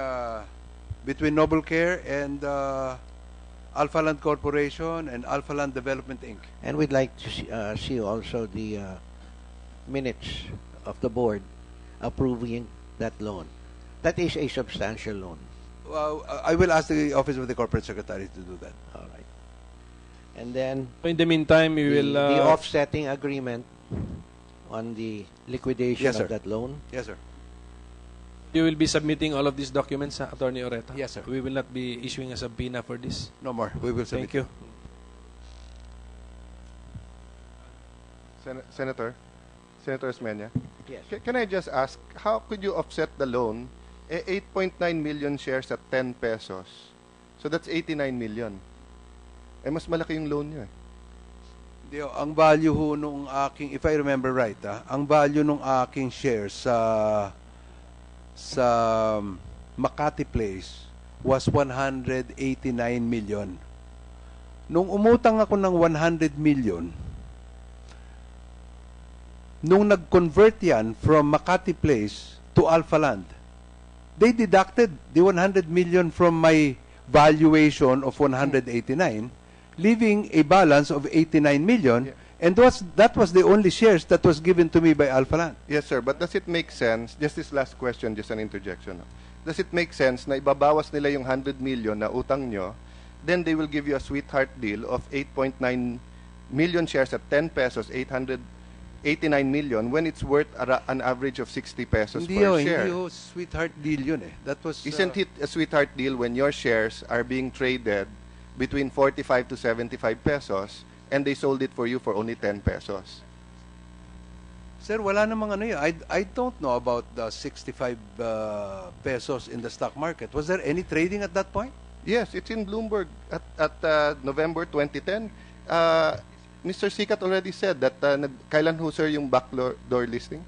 Noble Care and Alphaland Corporation and Alphaland Development Inc. And we'd like to see also the minutes of the board approving that loan. That is a substantial loan. Well, I will ask the Office of the Corporate Secretary to do that. All right. And then In the meantime, we will... the offsetting agreement on the liquidation Yes, sir. of that loan. Yes, sir. You will be submitting all of these documents, Attorney Oreta? Yes, sir. We will not be issuing a subpoena for this. No more. We will submit. Thank you. Senator Esmeña. Yes. Can I just ask, how could you offset the loan? 8.9 million shares at 10 pesos. So that's 89 million. Mas malaki yung loan niyo eh. Hindi, ang value ho nung aking, if I remember right, ang value nung aking shares sa Makati Place was 189 million. Nung umutang ako ng 100 million, nung nag-convert yan from Makati Place to Alphaland, they deducted the 100 million from my valuation of 189. leaving a balance of 89 million, and that was the only shares that was given to me by Alphaland. Yes, sir. But does it make sense, just this last question, just an interjection, no? Does it make sense na ibabawas nila yung 100 million na utang nyo, then they will give you a sweetheart deal of 8.9 million shares at 10 pesos, 889 million, when it's worth an average of 60 pesos per share? Hindi sweetheart deal yun eh. That was... Isn't it a sweetheart deal when your shares are being traded between 45 to 75 pesos and they sold it for you for only 10 pesos? Sir, wala namang ano yun. I don't know about the 65 pesos in the stock market. Was there any trading at that point? Yes, it's in Bloomberg at November 2010. Mr. Sikat already said that kailan ho, sir, yung backdoor listing?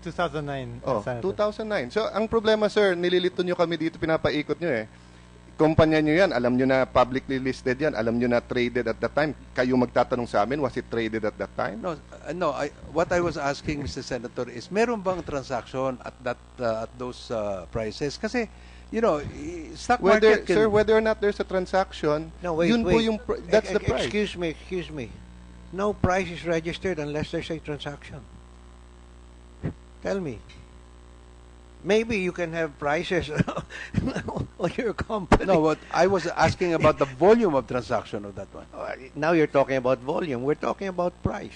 2009. Oh, Senator. 2009. So, ang problema, sir, nililito nyo kami dito, pinapaikot nyo eh. Kumpanya nyo yan, alam nyo na publicly listed yan, alam nyo na traded at that time. Kayo magtatanong sa amin, was it traded at that time? No. What I was asking, Mr. Senator, is meron bang transaction at those prices? Kasi, you know, stock market can... Sir, whether or not there's a transaction, no, wait, yun po yung, that's the price. Excuse me. No price is registered unless there's a transaction. Tell me. Maybe you can have prices on your company. No, but I was asking about the volume of transaction of that one. Now you're talking about volume. We're talking about price.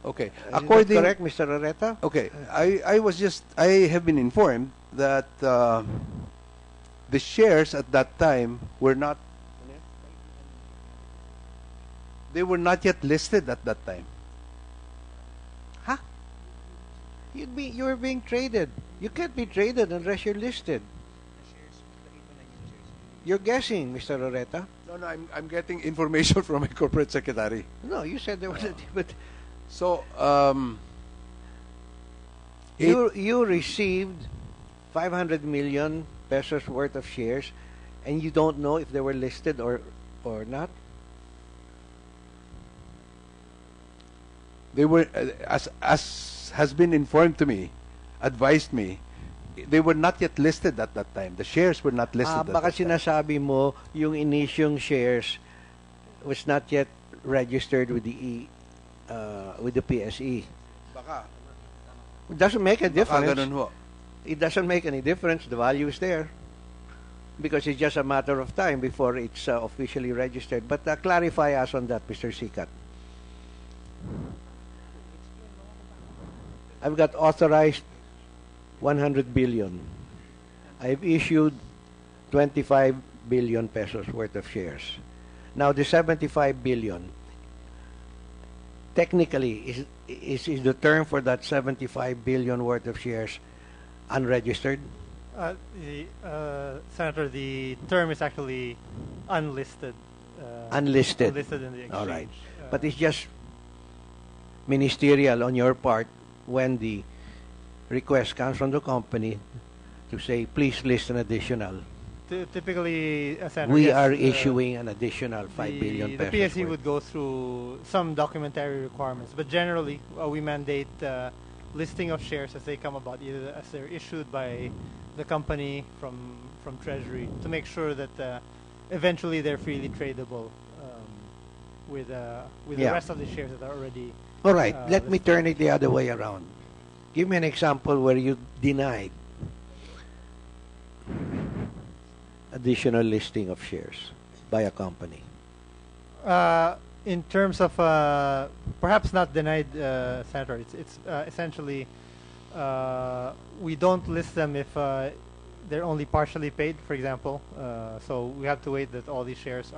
Okay. Is that correct, Mr. Areta? Okay. I have been informed that the shares at that time were not yet listed at that time. You're being traded. You can't be traded unless you're listed. You're guessing, Mr. Areta. No, I'm getting information from my corporate secretary. No, you said there was a but so you received 500 million pesos worth of shares, and you don't know if they were listed or not. They were as has been informed to me, advised me, they were not yet listed at that time. The shares were not listed at baka that time. sinasabi mo yung inisyong shares was not yet registered with the PSE. Baka. It doesn't make a difference. Ganun ho. It doesn't make any difference. The value is there. Because it's just a matter of time before it's officially registered. But clarify us on that, Mr. Sikat. I've got authorized 100 billion. I've issued 25 billion pesos worth of shares. Now the 75 billion, technically, is the term for that 75 billion worth of shares unregistered? Senator, the term is actually unlisted. Unlisted. Unlisted in the exchange. All right. But it's just ministerial on your part when the request comes from the company to say, please list an additional. Typically, Senator, we yes, are issuing an additional 5 billion pesos. The PSE would go through some documentary requirements, but generally we mandate listing of shares as they come about, either as they're issued by the company from Treasury, to make sure that eventually they're freely tradable with the rest of the shares that are already. All right, let me turn it the other way around. Give me an example where you denied additional listing of shares by a company. In terms of perhaps not denied, Senator, it's essentially we don't list them if they're only partially paid, for example. So we have to wait that all these shares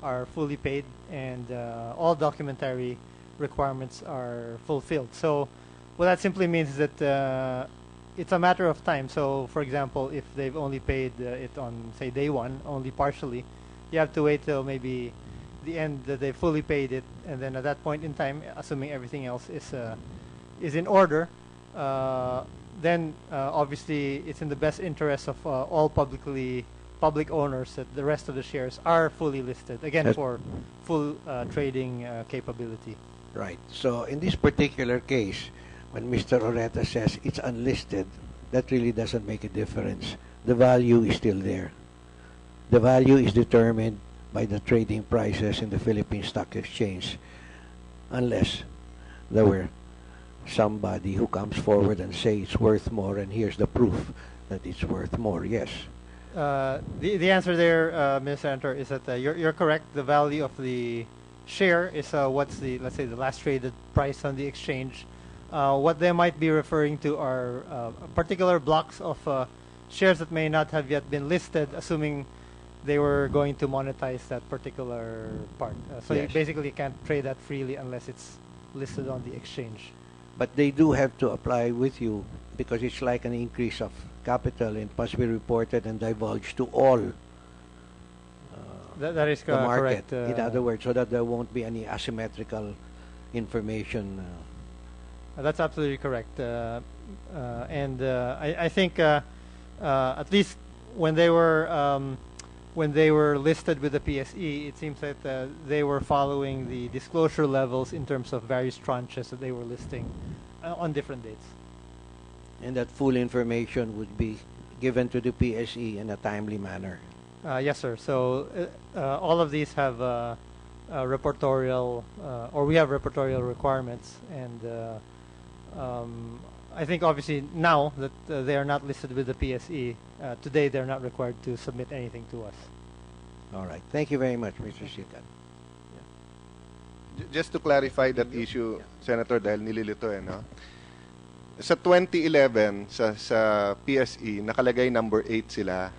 are fully paid and all documentary requirements are fulfilled. So what that simply means is that it's a matter of time. So for example, if they've only paid it on, say, day one, only partially, you have to wait till maybe the end that they fully paid it, and then at that point in time, assuming everything else is in order, then obviously it's in the best interest of all public owners that the rest of the shares are fully listed, again, for full trading capability. Right. So in this particular case, when Mr. Areta says it's unlisted, that really doesn't make a difference. The value is still there. the value is determined by the trading prices in the Philippine Stock Exchange, unless there were somebody who comes forward and say it's worth more, and here's the proof that it's worth more. Yes. The answer there, Mr. Senator, is that you're correct. The value of the share is what's the, let's say, the last traded price on the exchange. What they might be referring to are particular blocks of shares that may not have yet been listed, assuming they were going to monetize that particular part. So Yes. you basically can't trade that freely unless it's listed on the exchange. But they do have to apply with you because it's like an increase of capital and must be reported and divulged to all That is the market. correct. In other words, so that there won't be any asymmetrical information. That's absolutely correct. I think at least when they were listed with the PSE, it seems that they were following the disclosure levels in terms of various tranches that they were listing on different dates. And that full information would be given to the PSE in a timely manner. Yes, sir. So all of these have reportorial, or we have reportorial requirements, and I think obviously now that they are not listed with the PSE, today they're not required to submit anything to us. All right. Thank you very much, Mr. Sikat. Just to clarify that issue, Senator, dahil nililito no? Sa 2011, sa PSE, nakalagay number 8 sila.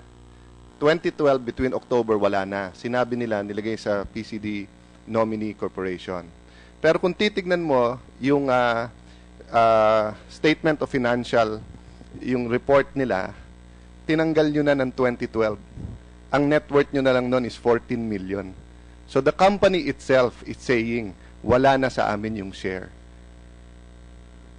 2012, between October, wala na. Sinabi nila, nilagay sa PCD Nominee Corporation. Pero kung titignan mo, yung Statement of Financial, yung report nila, tinanggal nyo na ng 2012. Ang net worth nyo na lang nun is 14 million. So the company itself is saying, wala na sa amin yung share.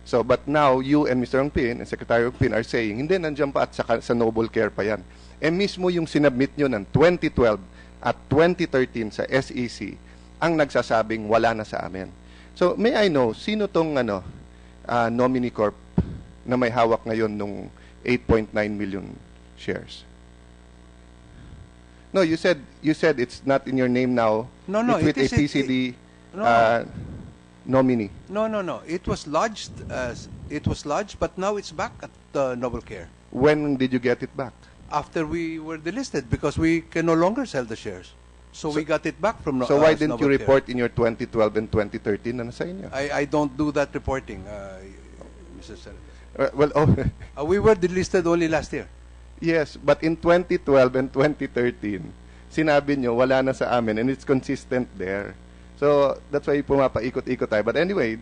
So, but now, you and Mr. Ongpin and Secretary Ongpin are saying, hindi, nandiyan pa at sa Noble Care pa yan. Mismo yung sinubmit nyo ng 2012 at 2013 sa SEC, ang nagsasabing wala na sa amin. So, may I know, sino tong nominee corp na may hawak ngayon nung 8.9 million shares? No, you said it's not in your name now. No, it's with a PCD nominee. No. It was lodged, but now it's back at Noble Care. When did you get it back? After we were delisted, because we can no longer sell the shares. So we got it back from So why didn't Noble you Care. report in your 2012 and 2013 na nasa inyo? I don't do that reporting, Mr. Senator. We were delisted only last year. Yes, but in 2012 and 2013, sinabi nyo, wala na sa amin, and it's consistent there. So, that's why pumapaikot-ikot tayo. But anyway,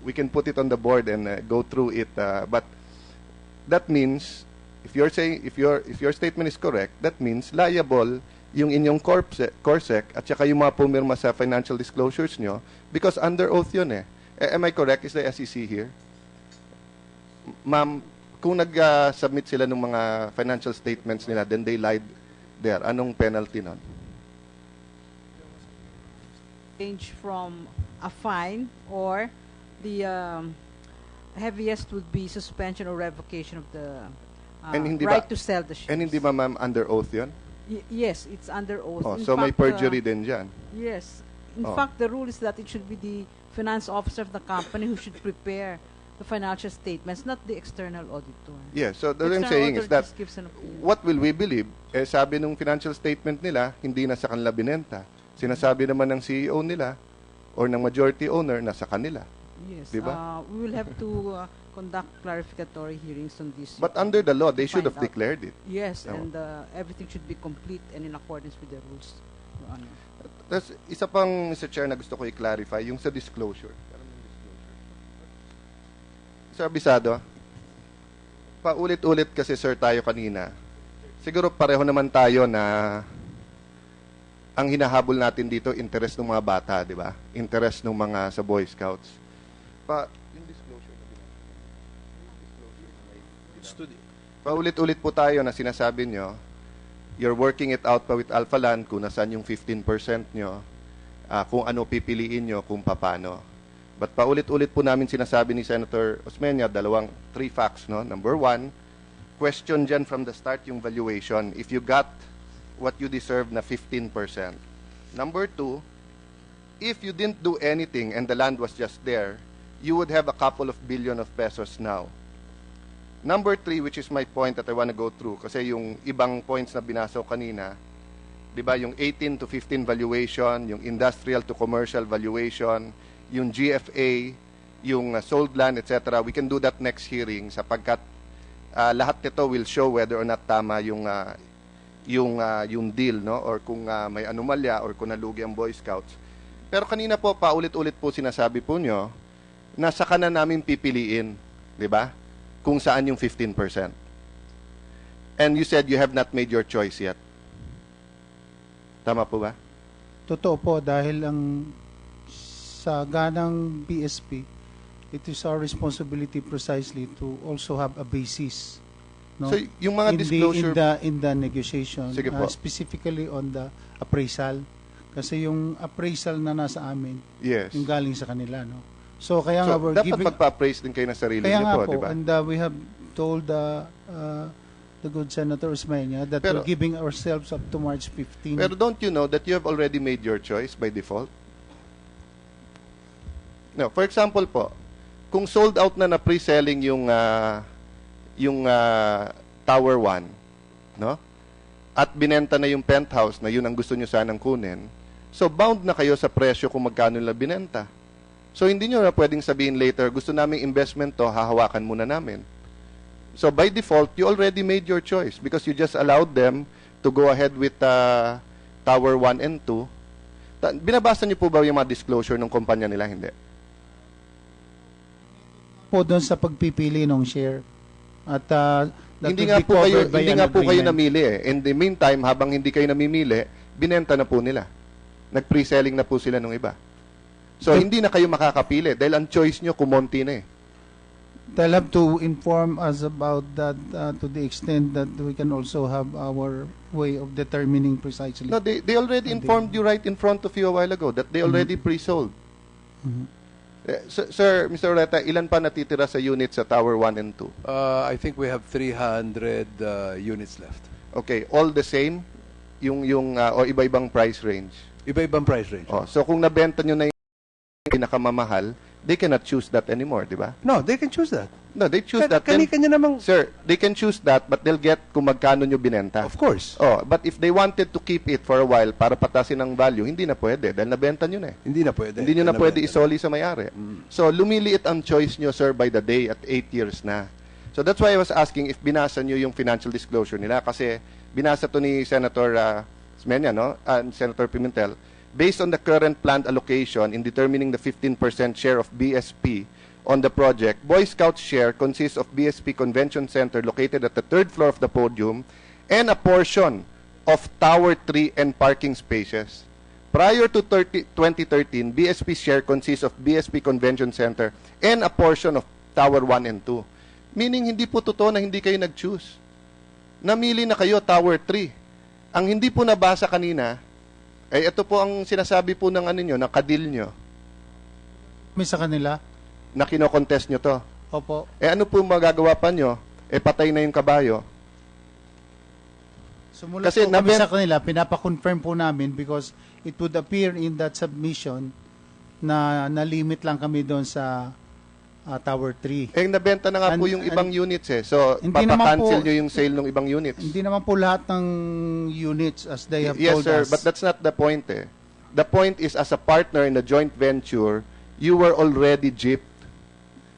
we can put it on the board and go through it. But that means, if you're saying, if your statement is correct, that means liable yung inyong CORSEC at saka yung mga pumirma sa financial disclosures nyo because under oath yun eh. Am I correct? Is the SEC here? Ma'am, kung nag-submit sila ng mga financial statements nila, then they lied there. Anong penalty nun? Range from a fine or the heaviest would be suspension or revocation of the right to sell the shares. And hindi ba ma'am under oath yun? Yes, it's under oath. Oh, In so may fact, perjury din dyan? Yes. In fact, the rule is that it should be the finance officer of the company who should prepare the financial statements, not the external auditor. Yes, so what I'm saying is that what will we believe? Sabi nung financial statement nila, hindi na sa kanila binenta. Sinasabi naman ng CEO nila or ng majority owner na sa kanila. Yes. Diba? We will have to conduct clarificatory hearings on this. But under the law, they should have declared it. Yes, and everything should be complete and in accordance with the rules, Your Honor. Tapos, isa pang, Mr. Chair, na gusto ko i-clarify, yung sa disclosure. Sir Abisado, paulit-ulit kasi, sir, tayo kanina. Siguro pareho naman tayo na ang hinahabol natin dito, interest ng mga bata, di ba? Interest ng mga sa Boy Scouts. Yung disclosure paulit-ulit po tayo na sinasabi nyo, you're working it out pa with Alpha Land kung nasaan yung 15% nyo, kung ano pipiliin nyo, kung paano. But paulit-ulit po namin sinasabi ni Senator Osmeña, 3 facts, no? Number 1, question dyan from the start yung valuation. If you got what you deserve na 15%. Number 2, if you didn't do anything and the land was just there, you would have a couple of billion of pesos now. Number 3, which is my point that I want to go through, kasi yung ibang points na binasa ko kanina, di ba, yung 18 to 15 valuation, yung industrial to commercial valuation, yung GFA, yung sold land, etc. We can do that next hearing sapagkat lahat nito will show whether or not tama yung deal, no? Or kung may anomalya or kung nalugi ang Boy Scouts. Pero kanina po, paulit-ulit po sinasabi po nyo, na saka na namin pipiliin, di ba? Kung saan yung 15%. And you said you have not made your choice yet. Tama po ba? Totoo po, dahil sa ganang BSP, it is our responsibility precisely to also have a basis. No? So, yung mga disclosure... In the negotiation, specifically on the appraisal. Kasi yung appraisal na nasa amin, yes, yung galing sa kanila, no? So, kaya nga we're dapat giving... magpa-appraise din kayo ng sarili niyo po, di ba? And we have told the good Senator Osmeña that we're giving ourselves up to March 15. Pero don't you know that you have already made your choice by default? No, for example po, kung sold out na pre-selling yung Tower 1, no? At binenta na yung penthouse na yun ang gusto nyo sanang kunin, so bound na kayo sa presyo kung magkano nila binenta. So hindi nyo na pwedeng sabihin later, gusto naming investment to, hahawakan muna namin. So by default, you already made your choice because you just allowed them to go ahead with Tower 1 and 2. Binabasa nyo po ba yung mga disclosure ng kumpanya nila? Hindi. Po doon sa pagpipili ng share. At hindi nga po kayo namili eh. In the meantime, habang hindi kayo namimili, binenta na po nila. Nag-pre-selling na po sila ng iba. So, hindi na kayo makakapili dahil ang choice nyo kumonti na eh. They'll have to inform us about that to the extent that we can also have our way of determining precisely. No, they already informed you right in front of you a while ago that they already pre-sold. Sir, Mr. Oreta, ilan pa natitira sa units sa Tower 1 and 2? I think we have 300 units left. Okay, all the same? O iba-ibang price range? Iba-ibang price range. Oh, so kung nabenta nyo na yung pinakamamahal, they cannot choose that anymore, di ba? No, they can choose that. No, they choose that. Kanya namang... Sir, they can choose that, but they'll get kung magkano nyo binenta. Of course. Oh, but if they wanted to keep it for a while para patasin ang value, hindi na pwede dahil nabenta nyo na eh. Hindi na pwede. Hindi nyo na pwede isoli sa may-ari. So, lumiliit ang choice nyo, sir, by the day at 8 years na. So, that's why I was asking if binasa nyo yung financial disclosure nila kasi binasa to ni Senator Osmeña, no? And Senator Pimentel. Based on the current planned allocation in determining the 15% share of BSP on the project, Boy Scouts' share consists of BSP Convention Center located at the 3rd floor of the podium and a portion of Tower 3 and parking spaces. Prior to 2013, BSP's share consists of BSP Convention Center and a portion of Tower 1 and 2. Meaning, hindi po totoo na hindi kayo nag-choose. Namili na kayo, Tower 3. Ang hindi po nabasa kanina, ito po ang sinasabi po ng ng kadil nyo. May sa kanila? Na kinokontest nyo to. Opo. Ano po magagawa pa nyo? Patay na yung kabayo. Sumula kasi po kami sa kanila, pinapakonfirm po namin because it would appear in that submission na na-limit lang kami doon sa Tower 3. Nabenta na nga po yung ibang units eh. So, papakancel nyo yung sale ng ibang units. Hindi naman po lahat ng units as they have Yes, told sir, us. but that's not the point eh. The point is, as a partner in a joint venture, you were already gypped.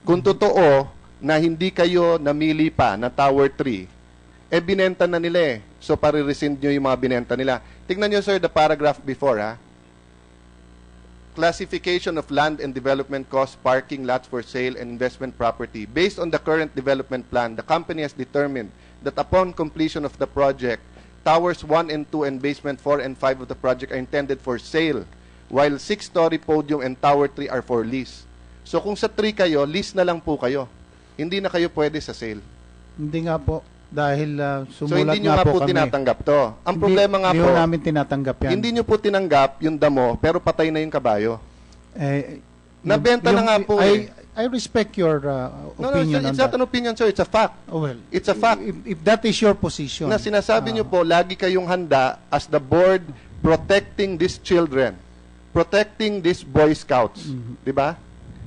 Kung totoo na hindi kayo namili pa na Tower 3, binenta na nila eh. So, pare-rescind nyo yung mga binenta nila. Tingnan nyo, sir, the paragraph before, ha? Classification of land and development costs, parking lots for sale, and investment property. Based on the current development plan, the company has determined that upon completion of the project, Towers 1 and 2 and basement 4 and 5 of the project are intended for sale, while 6-story podium and Tower 3 are for lease. So kung sa 3 kayo, lease na lang po kayo. Hindi na kayo pwede sa sale. Hindi nga po. Dahil sumulat so hindi nyo nga po tinatanggap to. Ang problema nga po, hindi namin tinatanggap yan. Hindi nyo po tinanggap yung damo, pero patay na yung kabayo. Nabenta na nga po I respect your opinion it's on not an opinion, sir. It's a fact. Oh, well, It's a fact. If that is your position. Na sinasabi niyo po, lagi kayong handa as the board protecting these children, protecting these Boy Scouts. Di ba?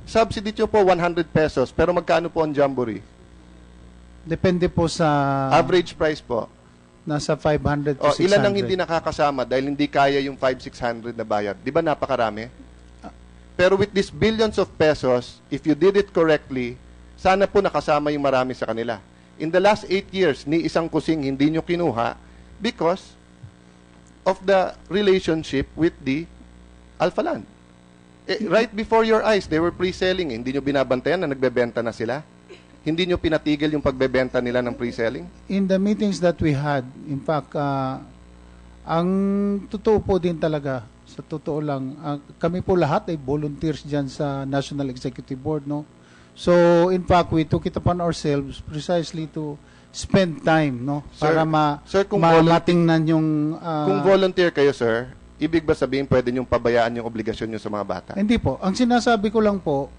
Subsidy niyo po 100 pesos, pero magkano po ang jamboree? Depende po sa... Average price po. Nasa 500 to 600. Ilan ang hindi nakakasama dahil hindi kaya yung 500-600 na bayad? Di ba napakarami? Pero with these billions of pesos, if you did it correctly, sana po nakasama yung marami sa kanila. In the last 8 years, ni isang kusing hindi nyo kinuha because of the relationship with the Alpha Land. Right before your eyes, they were pre-selling. Hindi nyo binabantayan na nagbebenta na sila? Hindi nyo pinatigil yung pagbebenta nila ng pre-selling? In the meetings that we had, in fact, ang totoo po din talaga, sa totoo lang, kami po lahat ay volunteers dyan sa National Executive Board, no? So, in fact, we took it upon ourselves precisely to spend time, no? Sir, para matingnan yung... kung volunteer kayo, sir, ibig ba sabihin pwede nyong pabayaan yung obligasyon nyo sa mga bata? Hindi po. Ang sinasabi ko lang po,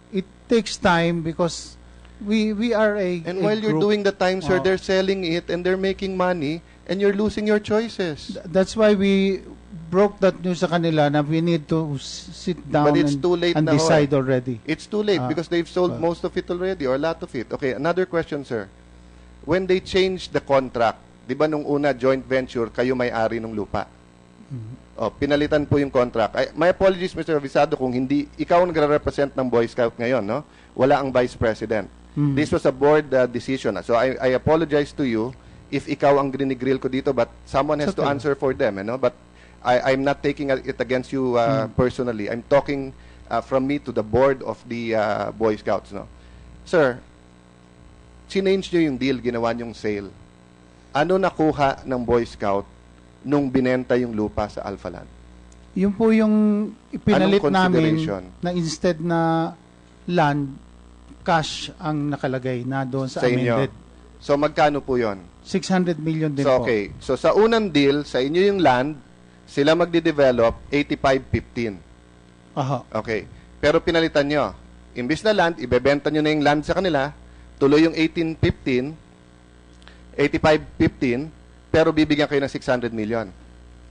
it takes time because we are a And while you're doing the time, sir, they're selling it and they're making money and you're losing your choices. That's why we broke that news sa kanila na we need to sit down But it's too late and na decide ho. already. It's too late because they've sold most of it already or a lot of it. Okay, another question, sir. When they changed the contract, di ba nung una joint venture, kayo may-ari ng lupa? Pinalitan po yung contract. My apologies, Mr. Avisado, kung hindi, ikaw ang nagre-represent ng Boy Scout ngayon, no? Wala ang Vice President. This was a board decision. So I apologize to you if ikaw ang grinigrill ko dito, but someone has to answer for them, no? But I'm not taking it against you personally. I'm talking from me to the board of the Boy Scouts, no? Sir, sinange nyo yung deal, ginawa nyong sale. Ano nakuha ng Boy Scout nung binenta yung lupa sa Alpha Land? Yung po yung ipinalit namin consideration? na instead na land, cash ang nakalagay na doon sa amended. So magkano po yon? 600 million din So po. okay. So sa unang deal, sa inyo yung land, sila magde-develop 85-15. Aha. Okay. Pero pinalitan nyo. Imbis na land, ibebenta nyo na yung land sa kanila, tuloy yung 85-15, pero bibigyan kayo ng 600 million.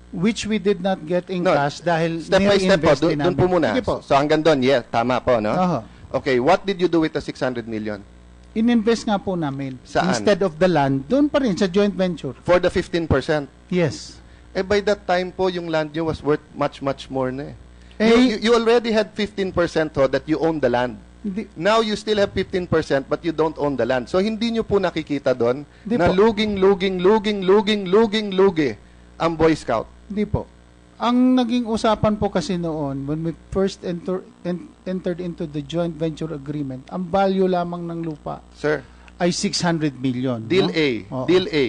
Which we did not get in cash dahil step by step po, doon po muna. Sige po. So hanggang doon, yes, tama po, no? Aha. Okay, what did you do with the 600 million? In-invest nga po namin. Saan? Instead of the land, doon pa rin sa joint venture. For the 15%? Yes. By that time po, yung land nyo was worth much, much more na You already had 15% ho that you own the land. Now you still have 15% but you don't own the land. So hindi nyo po nakikita doon na lugi ang Boy Scout. Hindi po. Ang naging usapan po kasi noon, when we first entered into the joint venture agreement, ang value lamang ng lupa ay 600 million. Deal no? A. Deal A.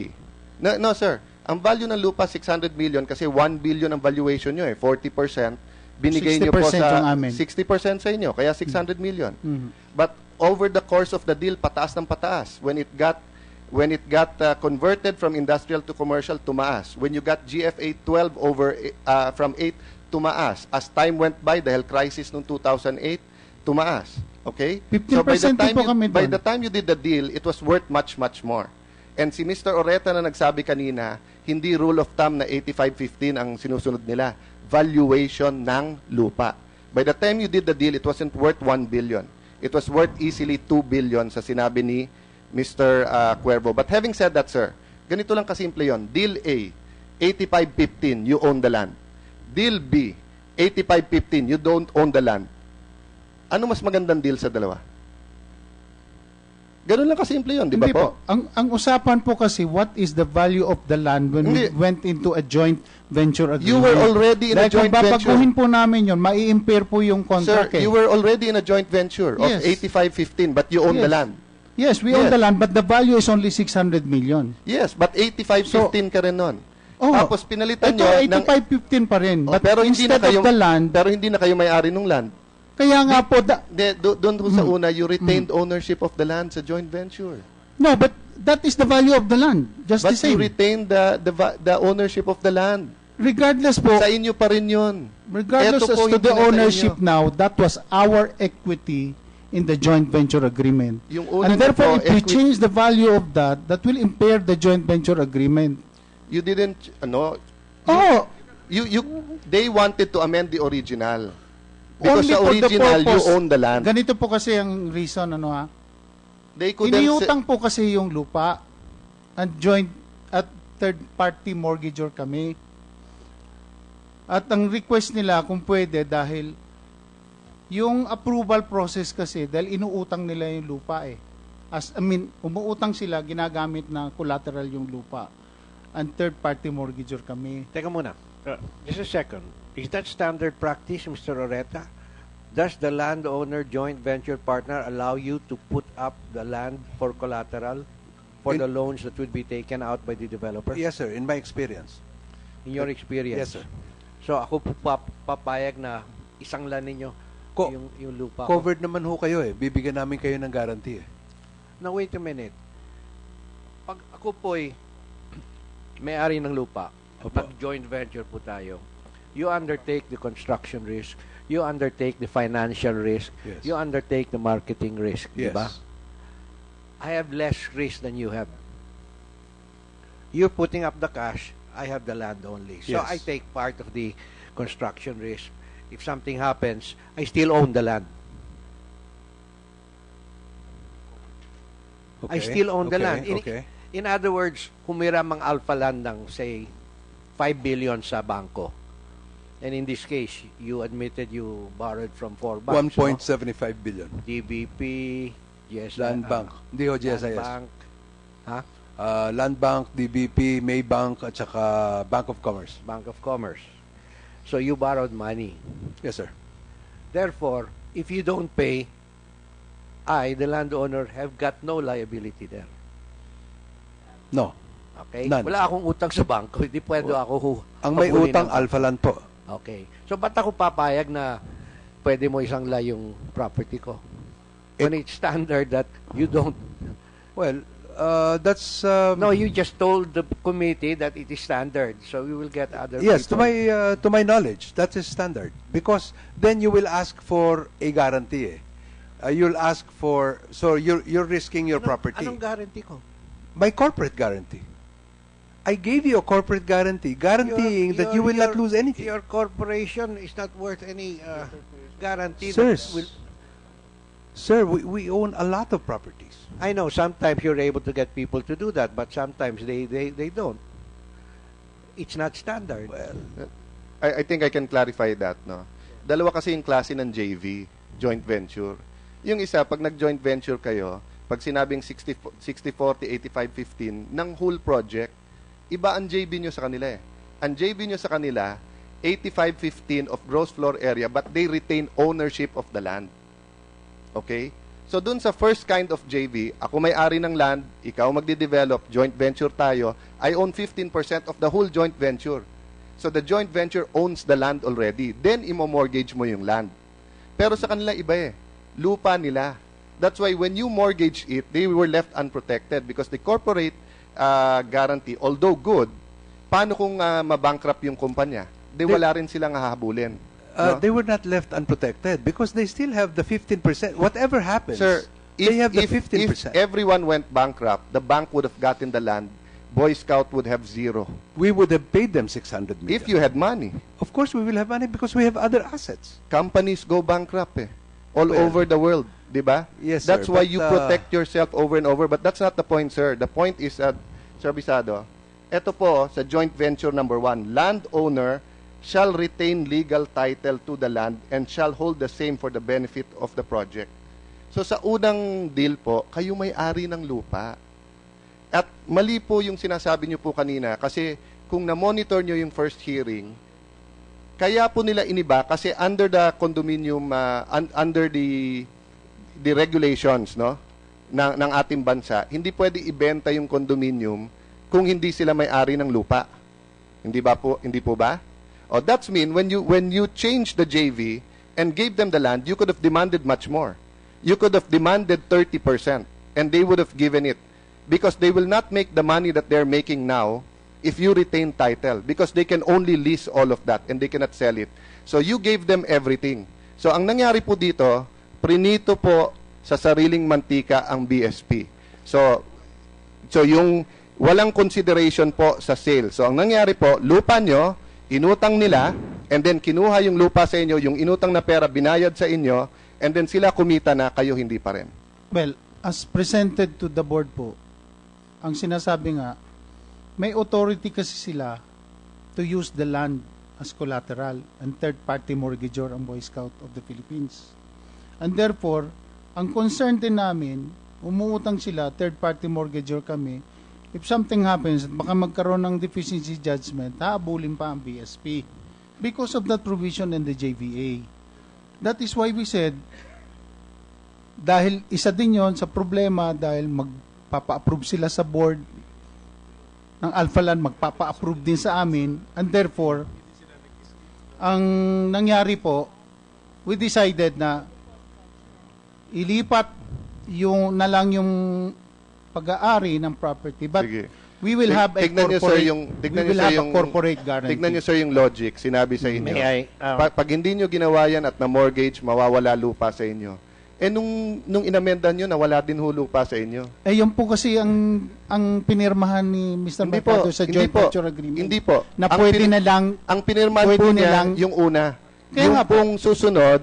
No, sir. Ang value ng lupa, 600 million kasi 1 billion ang valuation nyo 40%. Binigay nyo po sa 60% sa inyo, kaya 600 million. But over the course of the deal, pataas ng pataas. When it got converted from industrial to commercial, tumaas. When you got GFA 12 from 8, tumaas. As time went by, dahil crisis noong 2008, tumaas. Okay? 15% So by doon. the time you did the deal, it was worth much, much more. And si Mr. Oreta na nagsabi kanina, hindi rule of thumb na 85-15 ang sinusunod nila. Valuation ng lupa. By the time you did the deal, it wasn't worth 1 billion. It was worth easily 2 billion sa sinabi ni Mr. Cuervo. But having said that, sir, ganito lang kasimple yon. Deal A, 85-15, you own the land. Deal B, 85-15, you don't own the land. Ano mas magandang deal sa dalawa? Ganun lang kasimple yun, di ba po? Ang usapan po kasi, what is the value of the land when we went into a joint venture agreement? You were already in a joint venture. Babaguhin po namin yun, mai-impair po yung contract. Sir, you were already in a joint venture of 85-15, but you own the land. Yes, we own the land, but the value is only 600 million. Yes, but 85-15 ka rin nun. Tapos pinalitan ito, nyo ng 85-15 pa rin. But pero instead of the land, pero hindi na kayo may-ari ng land. Kaya nga po, doon sa una, you retained ownership of the land sa joint venture. No, but that is the value of the land. Just But the same. you retained the ownership of the land. Regardless po. Sa inyo pa rin yun. Regardless Eto as po to yung the pinasa ownership inyo. now, that was our equity in the joint venture agreement. Yung una And na therefore, po, if we change the value of that, that will impair the joint venture agreement. You didn't, Oh, they wanted to amend the original. Because only sa for the original, you purpose. own the land. Ganito po kasi ang reason, They couldn't Iniutang po kasi yung lupa. And joint at third-party mortgagor kami. At ang request nila kung pwede dahil yung approval process kasi dahil inuutang nila yung lupa umuutang sila, ginagamit na collateral yung lupa. And third-party mortgagor kami. Teka muna. Just a second. Is that standard practice, Mr. Oreta? Does the landowner joint venture partner allow you to put up the land for collateral for the loans that would be taken out by the developer? Yes, sir. In my experience. In your experience? Yes, sir. So ako po papayag na isang land ninyo yung lupa ko. Covered naman ho kayo Bibigyan namin kayo ng guarantee Now wait a minute. Pag ako po'y may-ari ng lupa, joint venture po tayo, you undertake the construction risk, you undertake the financial risk, Yes. you undertake the marketing risk, Yes. di ba? I have less risk than you have. You're putting up the cash, I have the land only. So Yes. I take part of the construction risk. If something happens, I still own the land. I still own the land. In other words, humiram ang Alpha Land ng, say, 5 billion sa bangko. And in this case, you admitted you borrowed from 4 banks. 1.75 billion. DBP, GSIS. Land Bank. Hindi ho GSIS. Land Bank. Ha? Land Bank, DBP, Maybank, at saka Bank of Commerce. Bank of Commerce. So you borrowed money. Yes, sir. Therefore, if you don't pay, I, the landowner, have got no liability there. No. Okay? None. Wala akong utang sa bangko. Hindi pwede ako Ang may pagkunin utang, ng- Alpha Land po. Okay. So, ba't ako papayag na pwede mo isang yung property ko? When it's standard that you don't... Well, that's... no, you just told the committee that it is standard. So, we will get other Yes, people. to my knowledge, that is standard. Because then you will ask for a guarantee. You'll ask for... So, you're risking your property. Anong guarantee ko? My corporate guarantee. I gave you a corporate guarantee, guaranteeing that you will not lose anything. Your corporation is not worth any guarantee. Sirs, that will, Sir, we own a lot of properties. I know sometimes you're able to get people to do that, but sometimes they don't. It's not standard. Well, I think I can clarify that, no? Dalawa kasi yung klase ng JV, joint venture. Yung isa, pag nag-joint venture kayo, pag sinabing 60-40, 85-15 ng whole project, iba ang JV nyo sa kanila Ang JV nyo sa kanila, 85-15 of gross floor area, but they retain ownership of the land. Okay? So dun sa first kind of JV, ako may-ari ng land, ikaw magde-develop, joint venture tayo, I own 15% of the whole joint venture. So the joint venture owns the land already. Then imo-mortgage mo yung land. Pero sa kanila iba lupa nila. That's why when you mortgage it, they were left unprotected because the corporate guarantee, although good, paano kung mabankrupt yung kumpanya? Wala rin silang hahabulin. No? They were not left unprotected because they still have the 15%. Whatever happens, Sir, they have the if 15%. everyone went bankrupt, the bank would have gotten the land, Boy Scout would have zero. We would have paid them 600 million. If you had money. Of course, we will have money because we have other assets. Companies go bankrupt all over the world, di ba? Yes, That's sir, why but, you protect yourself over and over. But that's not the point, sir. The point is, Sir Bisado, ito po sa joint venture number 1, landowner shall retain legal title to the land and shall hold the same for the benefit of the project. So sa unang deal po, kayo may-ari ng lupa. At mali po yung sinasabi niyo po kanina kasi kung na-monitor niyo yung first hearing, kaya po nila iniba kasi under the condominium, under the regulations ng ating bansa, hindi pwede ibenta yung condominium kung hindi sila may-ari ng lupa. Hindi po ba? Oh, that's mean when you change the JV and gave them the land, you could have demanded much more. You could have demanded 30% and they would have given it because they will not make the money that they're making now if you retain title because they can only lease all of that and they cannot sell it. So you gave them everything. So ang nangyari po dito, prinito po sa sariling mantika ang BSP. So yung walang consideration po sa sale. So ang nangyari po, lupa nyo, inutang nila, and then kinuha yung lupa sa inyo, yung inutang na pera binayad sa inyo, and then sila kumita na, kayo hindi pa rin. Well, as presented to the board po, ang sinasabi nga, may authority kasi sila to use the land as collateral and third-party mortgagor ang Boy Scout of the Philippines. And therefore, ang concern din namin, umuutang sila, third-party mortgagor kami, if something happens, baka magkaroon ng deficiency judgment, haabulin pa ang BSP because of that provision in the JVA. That is why we said, dahil isa din yon sa problema, dahil magpapa-approve sila sa board ng Alphaland, magpapa-approve din sa amin, and therefore, ang nangyari po, we decided na ilipat yung na lang yung pag-aari ng property, but Sige. we will have a corporate guarantee. Tignan niyo sir yung logic, sinabi sa inyo. May I, pag hindi niyo ginawa yan at na-mortgage, mawawala lupa sa inyo. Eh nung inamenda niyo, nawala din ho lupa sa inyo. Eh yun po kasi ang pinirmahan ni Mr. Mercado sa joint venture agreement. Hindi po. Na pwede na lang. Ang pinirmahan po niya yung una. Kaya yung nga po. pong susunod,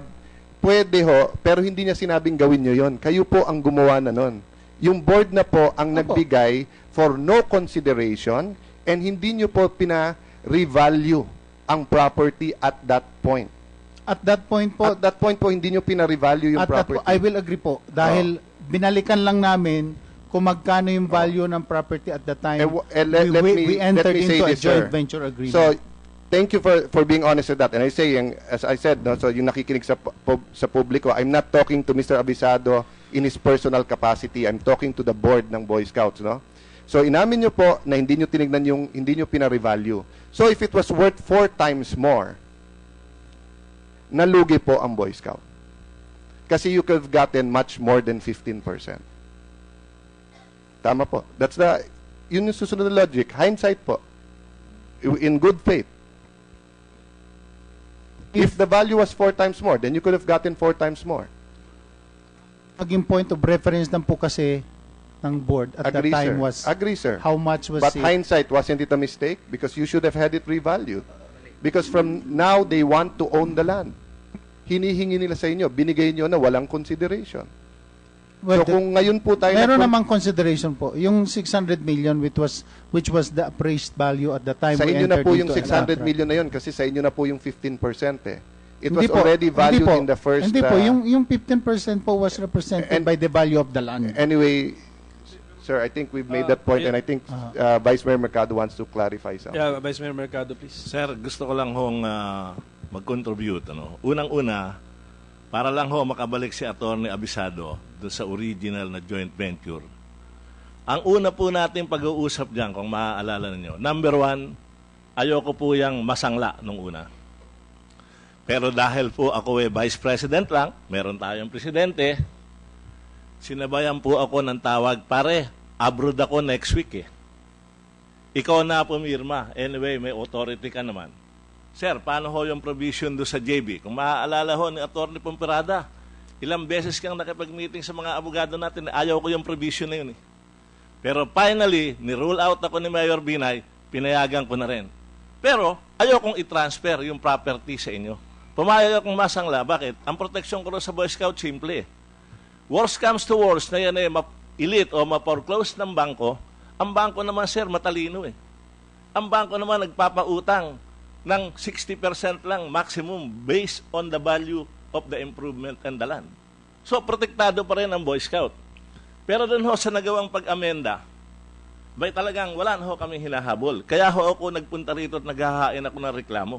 pwede ho, pero hindi niya sinabing gawin niyo yon. Kayo po ang gumawa na nun. Yung board na po ang nagbigay for no consideration and hindi nyo po pina-revalue ang property at that point. At that point po, hindi nyo pina-revalue yung property. I will agree po. Dahil binalikan lang namin kung magkano yung value ng property at the time we entered into a joint venture agreement. So, thank you for being honest with that. And I say, as I said, no, so yung nakikinig sa publiko, I'm not talking to Mr. Abisado in his personal capacity. I'm talking to the board ng Boy Scouts, no? So, inamin nyo po na hindi nyo tinignan yung, hindi nyo pina-revalue. So, if it was worth 4 times more, nalugi po ang Boy Scout. Kasi you could have gotten much more than 15%. Tama po. Yun yung susunod na logic. Hindsight po. In good faith. If the value was 4 times more, then you could have gotten 4 times more. Naging point of reference lang po kasi ng board at that time was how much was But it? hindsight, wasn't it a mistake? Because you should have had it revalued. Because from now, they want to own the land. Hinihingi nila sa inyo, binigay nyo na walang consideration. Well, so kung ngayon po tayo... Meron namang consideration po. Yung 600 million which was the appraised value at the time sa we inyo na entered po yung into 600 an million na yun kasi sa inyo na po yung 15% eh. It Hindi was po. already valued Hindi po. in the first... Hindi po. Yung 15% po was represented by the value of the land. Anyway, sir, I think we've made that point and I think Vice Mayor Mercado wants to clarify something. Yeah, Vice Mayor Mercado, please. Sir, gusto ko lang hong mag-contribute. Unang-una, para lang ho makabalik si Atty. Abisado doon sa original na joint venture. Ang una po natin pag-uusap diyan, kung maaalala ninyo, number 1, ayoko po yung masangla nung una. Pero dahil po ako Vice President lang, meron tayong presidente, sinabayan po ako ng tawag, pare, abroad ako next week eh. Ikaw na pumirma. Anyway, may authority ka naman. Sir, paano ho yung provision do sa JB? Kung maaalala ho ni Atty. Pomperada, ilang beses kang nakipag-meeting sa mga abogado natin, ayaw ko yung provision na yun eh. Pero finally, ni-rule out ako ni Mayor Binay, pinayagan ko na rin. Pero, ayaw kong i-transfer yung property sa inyo. Pumayag akong masangla. Bakit? Ang proteksyon ko sa Boy Scout, simple eh. Worst comes to worst, na yan eh, ma-elite o ma-foreclose ng bangko, ang bangko naman, sir, matalino eh. Ang bangko naman nagpapautang ng 60% lang maximum based on the value of the improvement and the land. So, protektado pa rin ang Boy Scout. Pero doon ho sa nagawang pag-amenda, bay talagang wala na ho kami hinahabol. Kaya ho ako nagpunta rito at naghahain ako ng reklamo.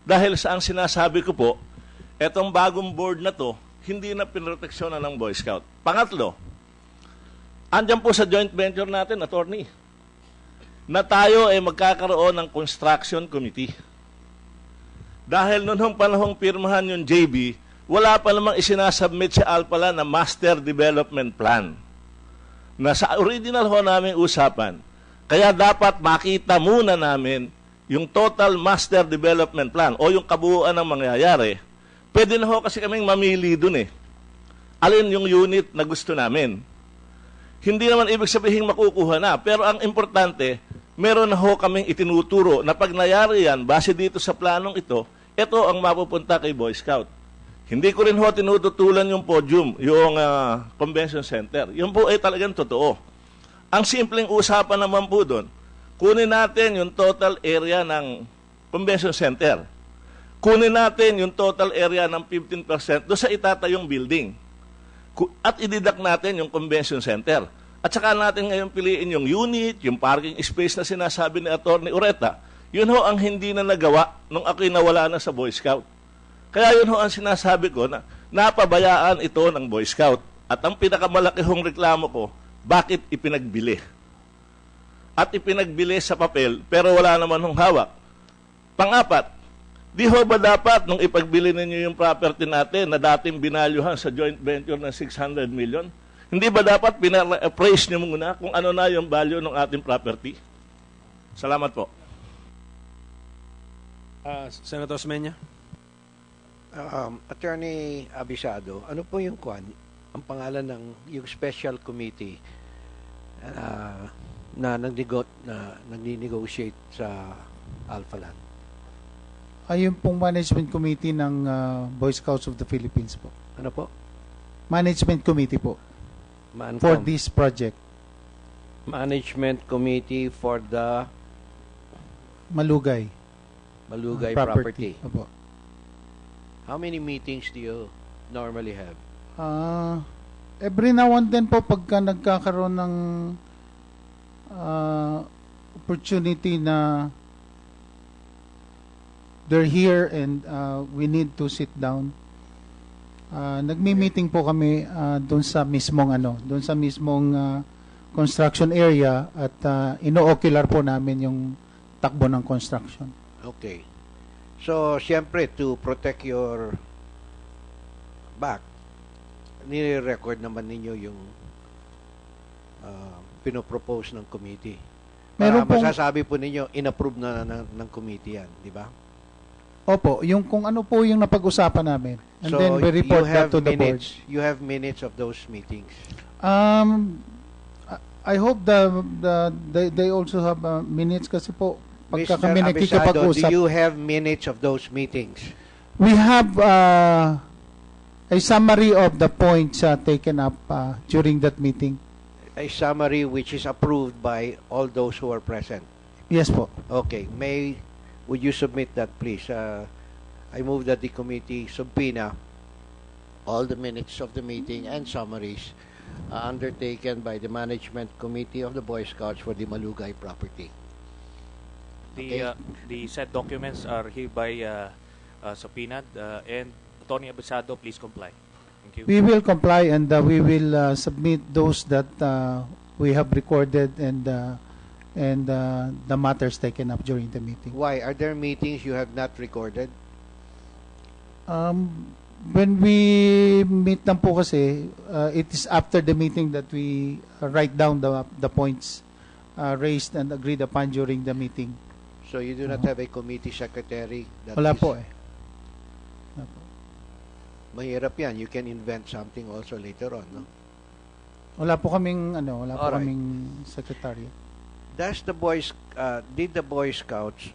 Dahil sa ang sinasabi ko po, etong bagong board na to, hindi na pinroteksyonan ng Boy Scout. Pangatlo, andyan po sa joint venture natin, attorney, na tayo ay magkakaroon ng construction committee. Dahil noong panahong pirmahan yung JB, wala pa namang isinasubmit sa Alpala na Master Development Plan. Na sa original ho namin usapan, Kaya dapat makita muna namin yung total master development plan o yung kabuuan ng mangyayari. Pwede na ho kasi kaming mamili dun eh. Alin yung unit na gusto namin. Hindi naman ibig sabihin makukuha na. Pero ang importante, meron na ho kaming itinuturo na pag nayari yan, base dito sa planong ito ang mapupunta kay Boy Scout. Hindi ko rin ho tinututulan yung podium, yung convention center. Yun po ay talagang totoo. Ang simpleng usapan naman po doon, kunin natin yung total area ng convention center. Kunin natin yung total area ng 15% doon sa itatayong building. At ididak natin yung convention center. At saka natin ngayon piliin yung unit, yung parking space na sinasabi ni Atty. Ureta. Yun ho ang hindi na nagawa nung ako'y nawala na sa Boy Scout. Kaya yun ho ang sinasabi ko na napabayaan ito ng Boy Scout. At ang pinakamalaki hong reklamo ko, bakit ipinagbili? At ipinagbili sa papel, pero wala naman hong hawak. Pang-apat, di ho ba dapat nung ipagbili ninyo yung property natin na dating binalyuhan sa joint venture ng 600 million, hindi ba dapat pina-appraise nyo muna kung ano na yung value ng ating property? Salamat po. Senator Osmeña. Attorney Abisado, ano po yung ang pangalan ng yung special committee na nagni-negotiate sa Alphaland? Ayun pong management committee ng Boy Scouts of the Philippines po. Ano po? Management committee po. For this project. Management committee for the Malugay property. Opo. How many meetings do you normally have? Every now and then po pagka nagkakaroon ng opportunity na they're here and we need to sit down. Nagmi-meeting po kami doon sa mismong construction area at ino-ocular po namin yung takbo ng construction. Okay. So, siyempre, to protect your back, nire-record naman ninyo yung pinopropose ng committee. Para masasabi po ninyo, inapprove na ng committee yan, di ba? Opo, yung kung ano po yung napag-usapan namin. And so, then we report that to the board. You have minutes of those meetings? I hope they also have minutes kasi po pagka Mr. kami nakikipag-usap. Do you have minutes of those meetings? We have a summary of the points taken up during that meeting. A summary which is approved by all those who are present? Yes po. Okay. Would you submit that, please? I move that the committee subpoena all the minutes of the meeting and summaries undertaken by the management committee of the Boy Scouts for the Malugay property. The said documents are hereby subpoenaed and Attorney Abisado, please comply. Thank you. We will comply and we will submit those that we have recorded and the matters taken up during the meeting. Why? Are there meetings you have not recorded? When we meet lang po kasi, it is after the meeting that we write down the points raised and agreed upon during the meeting. So you do not have a committee secretary? Wala po eh. Mahirap yan. You can invent something also later on, no? Wala po kaming secretary. Did the Boy Scouts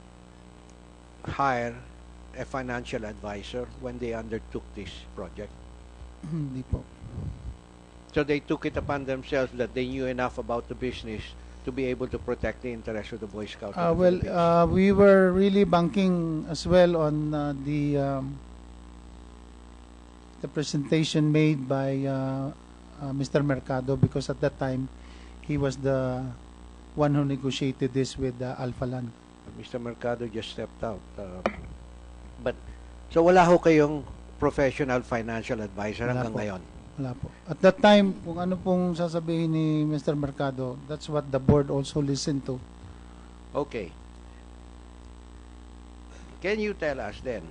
hire a financial advisor when they undertook this project? Hindi po. So they took it upon themselves that they knew enough about the business to be able to protect the interests of the Boy Scouts. We were really banking as well on the presentation made by Mr. Mercado, because at that time he was the one who negotiated this with Alpha Land. Mr. Mercado just stepped out. So wala ho kayong professional financial advisor hanggang ngayon? Wala po. At that time, kung ano pong sasabihin ni Mr. Mercado, that's what the board also listened to. Okay. Can you tell us then,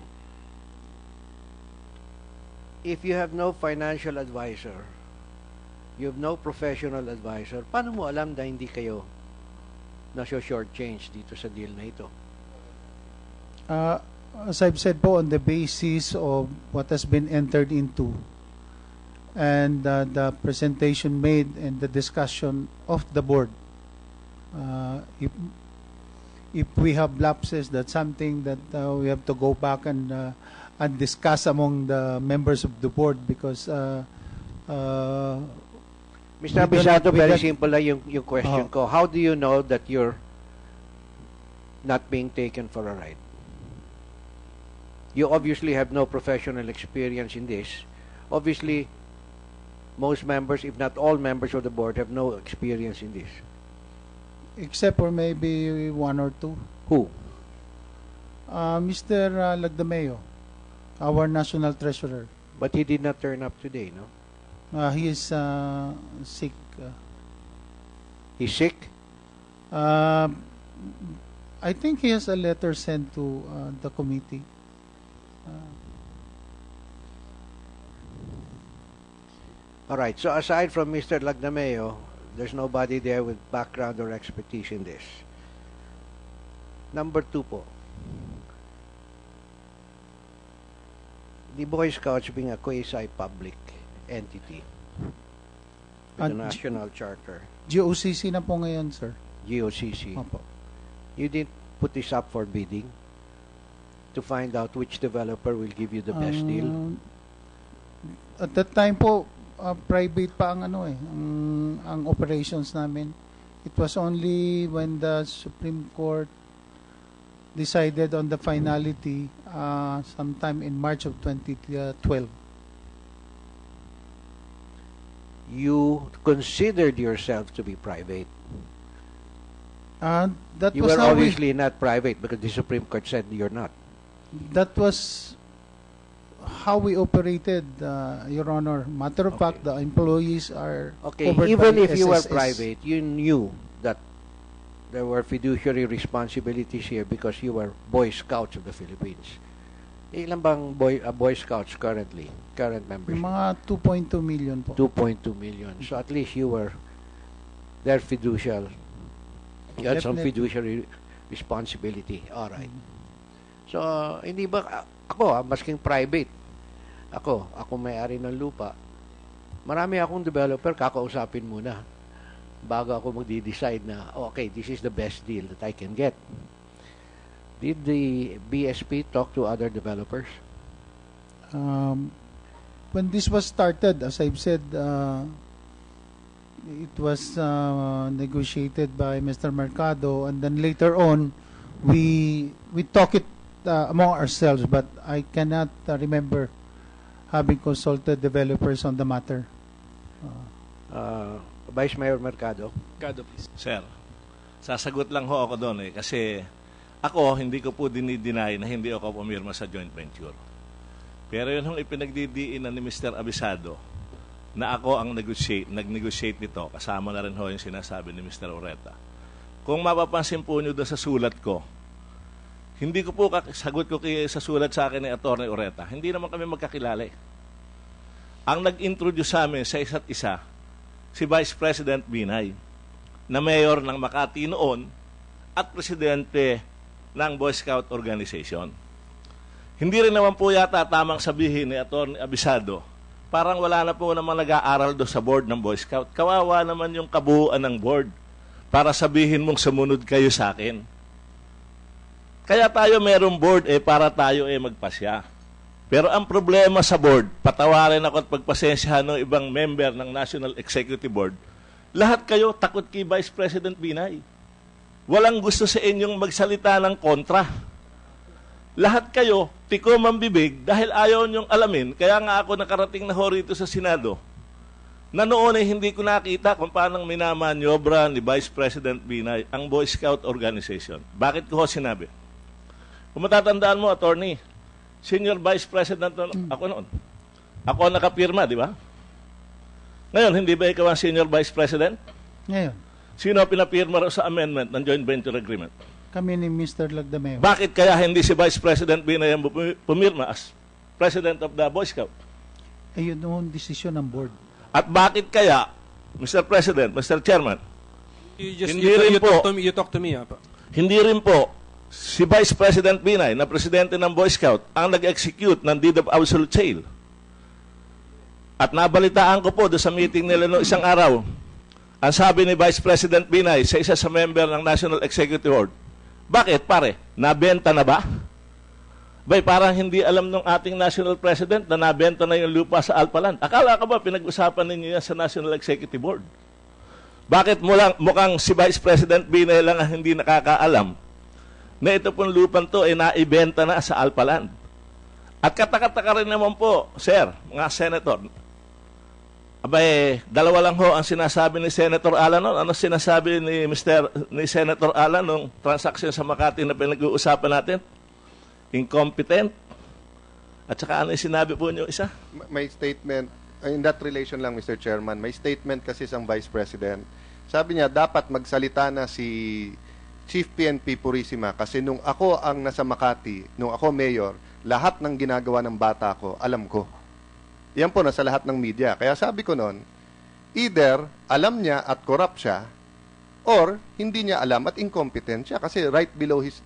if you have no financial advisor, you have no professional advisor, paano mo alam na hindi kayo na short-change dito sa deal na ito? As I've said po, on the basis of what has been entered into and the presentation made and the discussion of the board, if we have lapses, that's something that we have to go back and discuss among the members of the board, because Mr. Abisado, very simple lang yung question ko. How do you know that you're not being taken for a ride? You obviously have no professional experience in this. Obviously, most members, if not all members of the board, have no experience in this. Except for maybe one or two. Who? Mr. Lagdameo, our national treasurer. But he did not turn up today, no? He is sick. He's sick? I think he has a letter sent to the committee. All right. So aside from Mr. Lagdameo, there's nobody there with background or expertise in this. Number 2 po. The Boy Scouts being a quasi-public entity with a national charter. GOCC na po ngayon, sir. GOCC. Opo. You didn't put this up for bidding to find out which developer will give you the best deal? At that time po, private pa ang ang operations namin. It was only when the Supreme Court decided on the finality sometime in March of 2012. You considered yourself to be private. That you was were how obviously not private because the Supreme Court said you're not. That was how we operated, Your Honor. Matter of fact, the employees are covered even by if you were SSS. private, you knew that there were fiduciary responsibilities here because you were Boy Scouts of the Philippines. Ilan bang Boy Scouts currently? Current membership? Mga 2.2 million po. 2.2 million. So at least you were their fiducial. You had some fiduciary responsibility. All right. So, hindi ba, ako, masking private, ako may-ari ng lupa, marami akong developer, kakausapin muna bago ako magdi-decide na, okay, this is the best deal that I can get. Did the BSP talk to other developers? When this was started, as I've said, it was negotiated by Mr. Mercado, and then later on, we talk it among ourselves, but I cannot remember having consulted developers on the matter. Vice Mayor Mercado. Mercado, please. Sir, sasagot lang ho ako doon kasi ako hindi ko po dinideny na hindi ako pumirma sa joint venture. Pero yun hong ipinagdidiinan ni Mr. Abisado na ako ang nag-negotiate nito, kasama na rin ho yung sinasabi ni Mr. Ureta. Kung mapapansin po nyo doon sa sulat ko, hindi ko po sagot ko sa sulat sa akin ni Atty. Ureta. Hindi naman kami magkakilala. Ang nag-introduce sa amin sa isa't isa, si Vice President Binay, na mayor ng Makati noon at presidente ng Boy Scout Organization. Hindi rin naman po yata tamang sabihin ni Atty. Abisado, parang wala na po namang nag-aaral do sa board ng Boy Scout. Kawawa naman yung kabuuan ng board para sabihin mong sumunod kayo sa akin. Kaya tayo merong board para tayo magpasya. Pero ang problema sa board, patawarin ako at pagpasensyahan ng ibang member ng National Executive Board, lahat kayo takot kay Vice President Binay. Walang gusto sa inyong magsalita ng kontra. Lahat kayo, tikom ang bibig dahil ayaw niyong alamin. Kaya nga ako nakarating na ho rito sa Senado na noon hindi ko nakita kung paano minamanyobra ni Vice President Binay ang Boy Scout Organization. Bakit ko ho sinabi? Kung matatandaan mo, attorney, Senior Vice President ako noon. Ako nakapirma, di ba? Ngayon, hindi ba ikaw ang Senior Vice President? Ngayon. Sino pinapirma sa amendment ng Joint Venture Agreement? Kami ni Mr. Lagdameo. Bakit kaya hindi si Vice President Binay ang pumirma as President of the Boy Scout? Ayun yung desisyon ng board. At bakit kaya, Mr. President, Mr. Chairman, You talk to me. Hindi rin po si Vice President Binay na presidente ng Boy Scout ang nag-execute ng deed of absolute sale. At nabalitaan ko po doon sa meeting nila noong isang araw, ang sabi ni Vice President Binay sa isa sa member ng National Executive Board, bakit pare, nabenta na ba? Bay, parang hindi alam ng ating National President na nabenta na yung lupa sa Alpaland. Akala ka ba pinag-usapan ninyo yan sa National Executive Board? Bakit mukhang si Vice President Binay lang ang hindi nakakaalam na ito pong lupan to ay naibenta na sa Alpaland? At katakataka rin naman po, sir, mga senator, abay, dalawa lang ho ang sinasabi ni Senator Alan noon. Ano sinasabi ni Senator Alan nung transaction sa Makati na pinag-uusapan natin? Incompetent. At saka ano yung sinabi po niyo isa? May statement, in that relation lang, Mr. Chairman, may statement kasi isang Vice President. Sabi niya, dapat magsalita na si Chief PNP Purisima kasi nung ako ang nasa Makati, nung ako mayor, lahat ng ginagawa ng bata ko, alam ko. Yan po nasa lahat ng media. Kaya sabi ko noon, either alam niya at corrupt siya or hindi niya alam at incompetent siya kasi right below his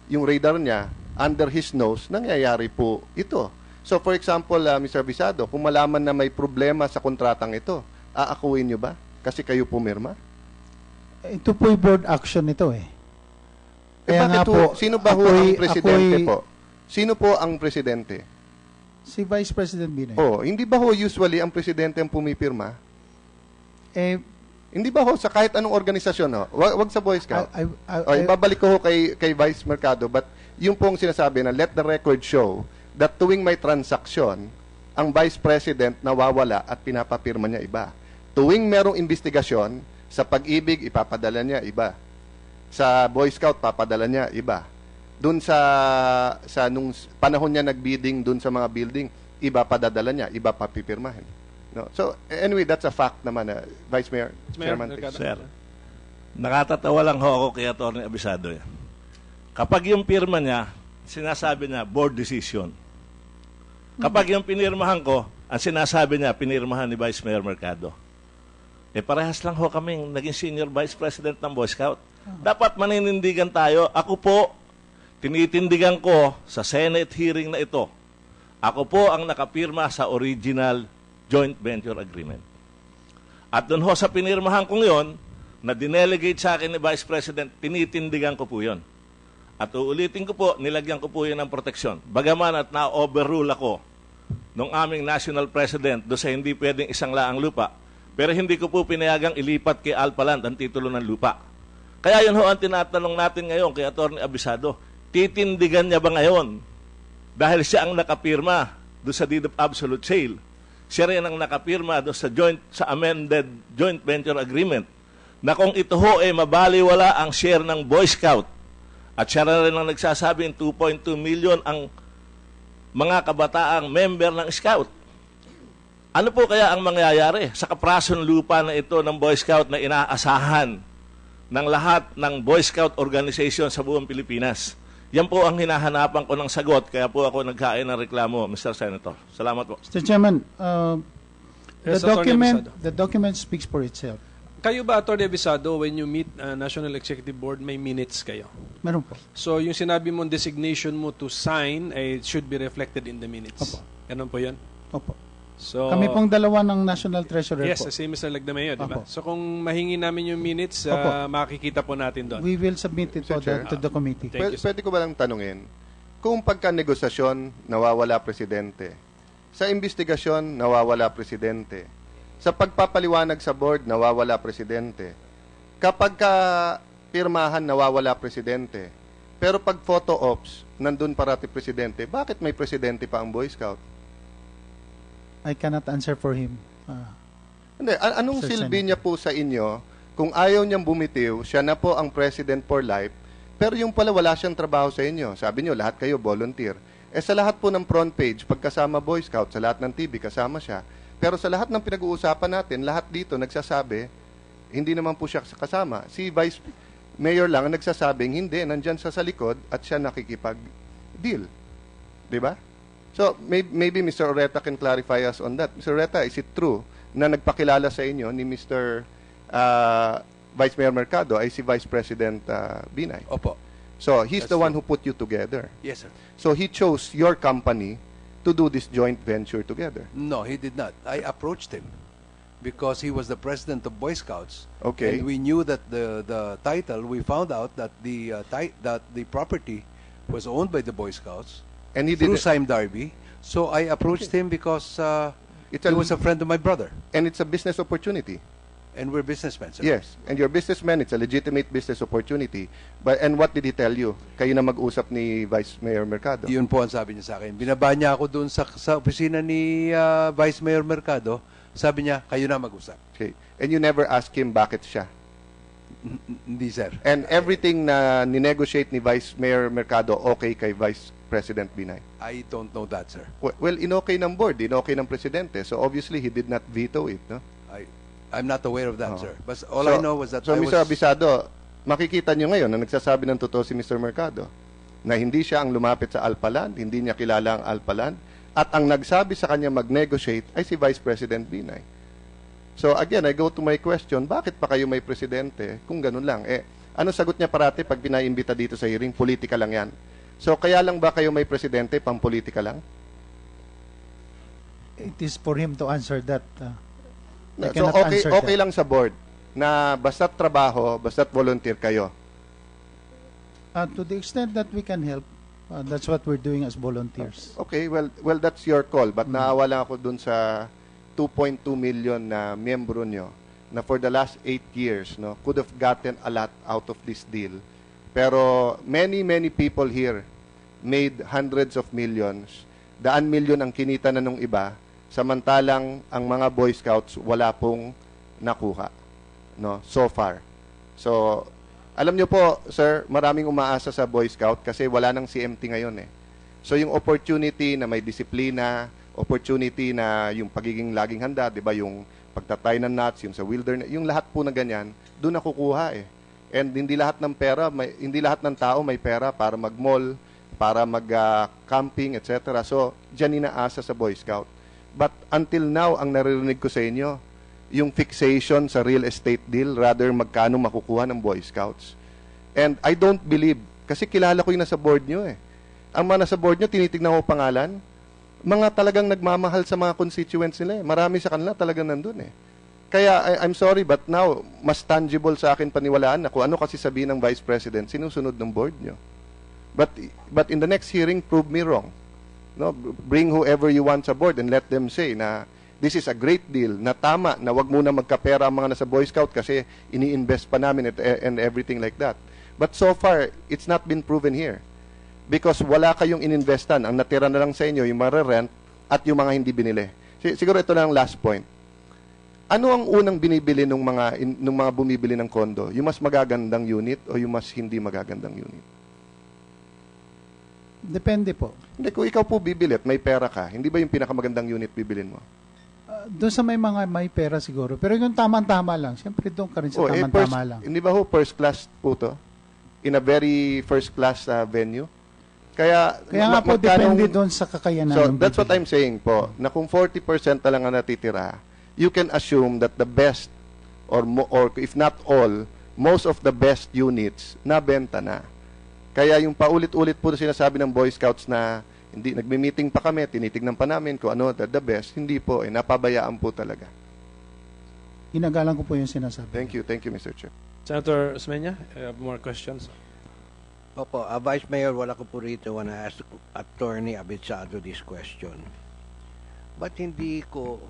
yung radar niya, under his nose, nangyayari po ito. So for example, Mr. Bisado, kung malaman na may problema sa kontratang ito, aakuin niyo ba? Kasi kayo pumirma? Ito po yung board action ito eh. Kaya bakit po, sino ba ho ang presidente po? Sino po ang presidente? Si Vice President Binay. Oh, hindi ba ho usually ang presidente ang pumipirma? Hindi ba ho sa kahit anong organisasyon ho? Wag sa Boy Scout. Ibabalik ko ho kay Vice Mercado, but yung pong sinasabi na let the record show that tuwing may transaksyon, ang Vice President nawawala at pinapapirma niya iba. Tuwing merong investigasyon, sa Pag-IBIG ipapadala niya iba. Sa Boy Scout papadala niya iba. Doon sa nung panahon niya nagbidding doon sa mga building, iba padadala niya, iba papipirmahin. No. So anyway, that's a fact naman, Vice Mayor, Chairman. Sir, nakatatawa lang ho ako kay Atty. Abisado. Kapag yung pirma niya, sinasabi niya, board decision. Kapag yung pinirmahan ko, ang sinasabi niya, pinirmahan ni Vice Mayor Mercado. Parehas lang ho kaming naging Senior Vice President ng Boy Scout. Dapat maninindigan tayo. Ako po, tinitindigan ko sa Senate hearing na ito. Ako po ang nakapirma sa original joint venture agreement. At doon ho sa pinirmahan kong yon, na dinelegate sa akin ni Vice President, tinitindigan ko po yon. At uulitin ko po, nilagyan ko po yun ng proteksyon. Bagaman at na-overrule ako nung aming National President doon sa hindi pwedeng isang laang lupa, pero hindi ko po pinayagang ilipat kay Alpaland ang titulo ng lupa. Kaya yun ho ang tinatanong natin ngayon kay Atty. Abisado, titindigan niya ba ngayon? Dahil siya ang nakapirma doon sa deed of absolute sale. Siya rin ang nakapirma doon sa amended joint venture agreement na kung ito ho ay mabaliwala ang share ng Boy Scout at siya rin ang nagsasabing 2.2 million ang mga kabataang member ng Scout. Ano po kaya ang mangyayari sa kaprasong lupa na ito ng Boy Scout na inaasahan ng lahat ng Boy Scout organization sa buong Pilipinas? Yan po ang hinahanapan ko ng sagot, kaya po ako nagkain ng reklamo, Mr. Senator. Salamat po. Mr. Chairman, the document speaks for itself. Kayo ba, Atty. Abisado, when you meet National Executive Board, may minutes kayo? Meron po. So, yung sinabi mong designation mo to sign, it should be reflected in the minutes. Opo. Ganun po yan? Opo. So, kami pong dalawa ng National Treasurer yes, po. si Mr. Lagdameo, di ba? So, kung mahingi namin yung minutes, makikita po natin doon. We will submit it to the committee. Pwede ko ba lang tanungin, kung pagka-negosasyon, nawawala presidente, sa investigasyon, nawawala presidente, sa pagpapaliwanag sa board, nawawala presidente, kapag pirmahan, nawawala presidente, pero pag photo ops, nandun parati presidente, bakit may presidente pa ang Boy Scout? I cannot answer for him. Hindi, anong silbi niya po sa inyo kung ayaw niyang bumitiw, siya na po ang president for life, pero yung pala wala siyang trabaho sa inyo. Sabi niyo, lahat kayo volunteer. Sa lahat po ng front page, pagkasama Boy Scout, sa lahat ng TV, kasama siya. Pero sa lahat ng pinag-uusapan natin, lahat dito nagsasabi, hindi naman po siya kasama. Si Vice Mayor lang ang nagsasabing, hindi, nandyan siya sa likod at siya nakikipag-deal. Diba? So, maybe Mr. Oreta can clarify us on that. Mr. Oreta, is it true na nagpakilala sa inyo ni Mr. Vice Mayor Mercado ay si Vice President Binay. Opo. So, he's That's the one true. who put you together. Yes, sir. So, he chose your company to do this joint venture together. No, he did not. I approached him because he was the president of Boy Scouts. Okay. And we knew that the title, we found out that the property was owned by the Boy Scouts And he through did Sime Darby. So I approached him because he was a friend of my brother. And it's a business opportunity. And we're businessmen, sir. Yes, and you're businessman, it's a legitimate business opportunity. And what did he tell you? Kayo na mag-usap ni Vice Mayor Mercado? Yun po ang sabi niya sa akin. Binaba niya ako doon sa opisina ni Vice Mayor Mercado. Sabi niya, kayo na mag-usap. Okay. And you never asked him bakit siya? Hindi, sir. And everything na ninegotiate ni Vice Mayor Mercado, okay kay Vice President Binay? I don't know that, sir. Well, inokay ng board, inokay ng presidente. So obviously, he did not veto it, no? I'm not aware of that, Oh. sir. But all I know was that So, I Mr. was... Abisado, makikita nyo ngayon na nagsasabi ng totoo si Mr. Mercado na hindi siya ang lumapit sa Alpaland, hindi niya kilala ang Alpaland, at ang nagsabi sa kanya mag-negotiate ay si Vice President Binay. So again, I go to my question, bakit pa kayo may presidente kung ganun lang? Ano sagot niya parati pag pinaimbita dito sa hearing? Politika lang yan. So kaya lang ba kayo may presidente, pang-politika lang? It is for him to answer that. I So cannot answer okay that. lang sa board na basta't trabaho, basta't volunteer kayo. To the extent that we can help, that's what we're doing as volunteers. Okay, well that's your call. But naawa lang ako dun sa 2.2 million na miyembro nyo na for the last 8 years no, could have gotten a lot out of this deal. Pero many people here made hundreds of millions. Daan milyon ang kinita na nung iba, samantalang ang mga Boy Scouts wala pong nakuha no, so far. So, alam nyo po, sir, maraming umaasa sa Boy Scout kasi wala nang CMT ngayon eh. So, yung opportunity na may disiplina, opportunity na yung pagiging laging handa, di ba, yung pagtatry ng nuts, yung sa wilderness, yung lahat po na ganyan, doon nakukuha eh. And hindi lahat ng pera, hindi lahat ng tao may pera para mag-mall, para mag-camping, etc. So, dyan inaasa sa Boy Scout. But until now, ang naririnig ko sa inyo, yung fixation sa real estate deal, rather magkano makukuha ng Boy Scouts. And I don't believe, kasi kilala ko yung nasa board nyo eh. Ang mga nasa board nyo, tinitignan ko pangalan, mga talagang nagmamahal sa mga constituents nila eh. Marami sa kanila talagang nandun eh. Kaya I'm sorry, but now, mas tangible sa akin paniwalaan na kung ano kasi sabihin ng Vice President, sinusunod ng board nyo. But in the next hearing, prove me wrong. No, bring whoever you want sa board and let them say na this is a great deal, na tama, na wag muna magkapera ang mga nasa Boy Scout kasi ini-invest pa namin and everything like that. But so far, it's not been proven here. Because wala kayong ininvestan. Ang natira na lang sa inyo, yung rent at yung mga hindi binili. Siguro ito lang ang last point. Ano ang unang binibili nung mga bumibili ng kondo? Yung mas magagandang unit o yung mas hindi magagandang unit? Depende po. Hindi, kung ikaw po bibili at may pera ka, hindi ba yung pinakamagandang unit bibilin mo? Doon sa may pera siguro. Pero yung tamang-tama lang. Siyempre doon ka rin sa tamang-tama lang. Hindi ba ho first class po to? In a very first class venue? Kaya nga po, depende doon sa kakayanan. So, that's what I'm saying po. Na kung 40% na lang ang natitira, you can assume that the best, or if not all, most of the best units, nabenta na. Kaya yung paulit-ulit po na sinasabi ng Boy Scouts na hindi, nagmi-meeting pa kami, tinitignan pa namin kung ano the best, hindi po, napabayaan po talaga. Ginagalang ko po yung sinasabi. Thank you, Mr. Chair. Senator Osmeña, I have more questions. Opo, Vice Mayor, wala ko po rito when I asked Attorney Abitsado this question. Ba't hindi ko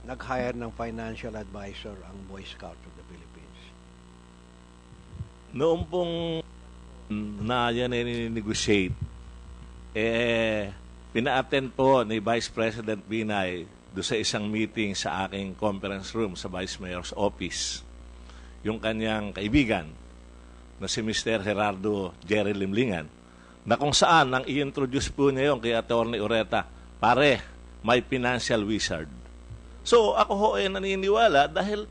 nag-hire ng financial advisor ang Boy Scouts of the Philippines? Noong pong na yan negotiate, pina-attend po ni Vice President Binay do sa isang meeting sa aking conference room sa Vice Mayor's office. Yung kanyang kaibigan na si Mr. Gerardo Jerry Limlingan, na kung saan nang i-introduce po niya yung kay Atty. Ureta, pare, may financial wizard. So ako ho ay naniniwala dahil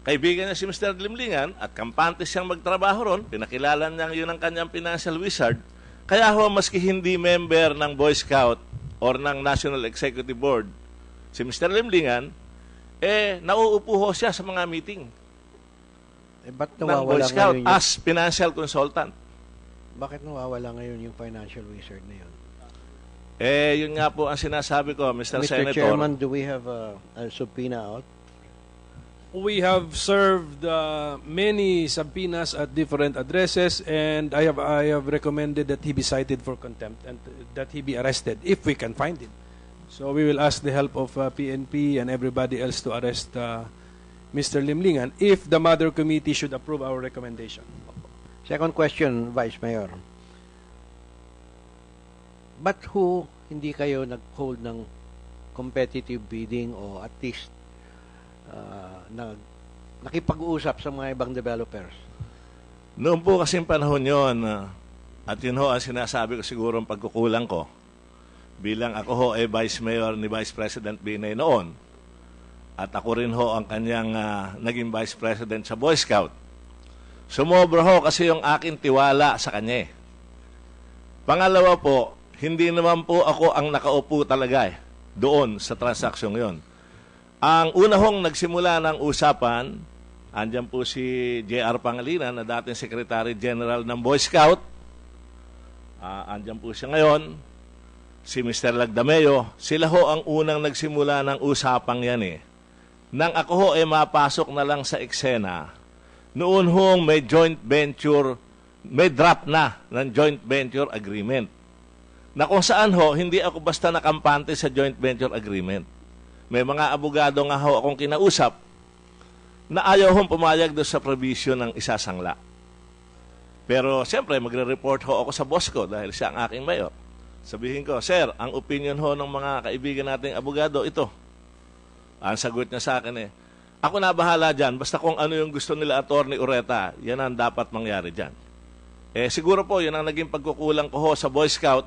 kaibigan niya si Mr. Limlingan at kampante siyang magtrabaho ron, pinakilalan niya yun ang kanyang financial wizard. Kaya ho, maski hindi member ng Boy Scout or ng National Executive Board, si Mr. Limlingan, nauupo ho siya sa mga meeting ba't ng Boy nawawala Scout ngayon as financial consultant. bakit nawawala ngayon yung financial wizard na yun? Yun nga po ang sinasabi ko, Mr. Senator. Chairman, do we have a subpoena out? We have served many subpoenas at different addresses, and I have recommended that he be cited for contempt and that he be arrested if we can find him. So we will ask the help of PNP and everybody else to arrest Mr. Limlingan if the Mother Committee should approve our recommendation. Second question, Vice Mayor. Ba't hindi kayo nag-hold ng competitive bidding o at least nakipag-uusap sa mga ibang developers? Noon po kasing panahon yon, at yun ho ang sinasabi ko siguro ang pagkukulang ko, bilang ako ho ay Vice Mayor ni Vice President Binay noon, at ako rin ho ang kanyang naging Vice President sa Boy Scout. Sumobra ho kasi yung aking tiwala sa kanya. Pangalawa po, hindi naman po ako ang nakaupo talaga doon sa transaksyong yon. Ang una hong nagsimula ng usapan, andyan po si J.R. Pangilinan na dating Secretary General ng Boy Scout. Andyan po siya ngayon. Si Mr. Lagdameo. Sila ho ang unang nagsimula ng usapang yan Nang ako ho mapasok na lang sa eksena, noon hong may joint venture, may draft na ng joint venture agreement. Na kung saan ho, hindi ako basta nakampante sa joint venture agreement. May mga abogado nga ho akong kinausap na ayaw hong pumayag doon sa provision ng isasangla. Pero siyempre, magre-report ho ako sa boss ko dahil siya ang aking mayor. Sabihin ko, Sir, ang opinion ho ng mga kaibigan nating abogado, ito. Ang sagot niya sa akin ako na bahala dyan, basta kung ano yung gusto nila Attorney Ureta, yan ang dapat mangyari dyan. Siguro po, yun ang naging pagkukulang ko ho sa Boy Scout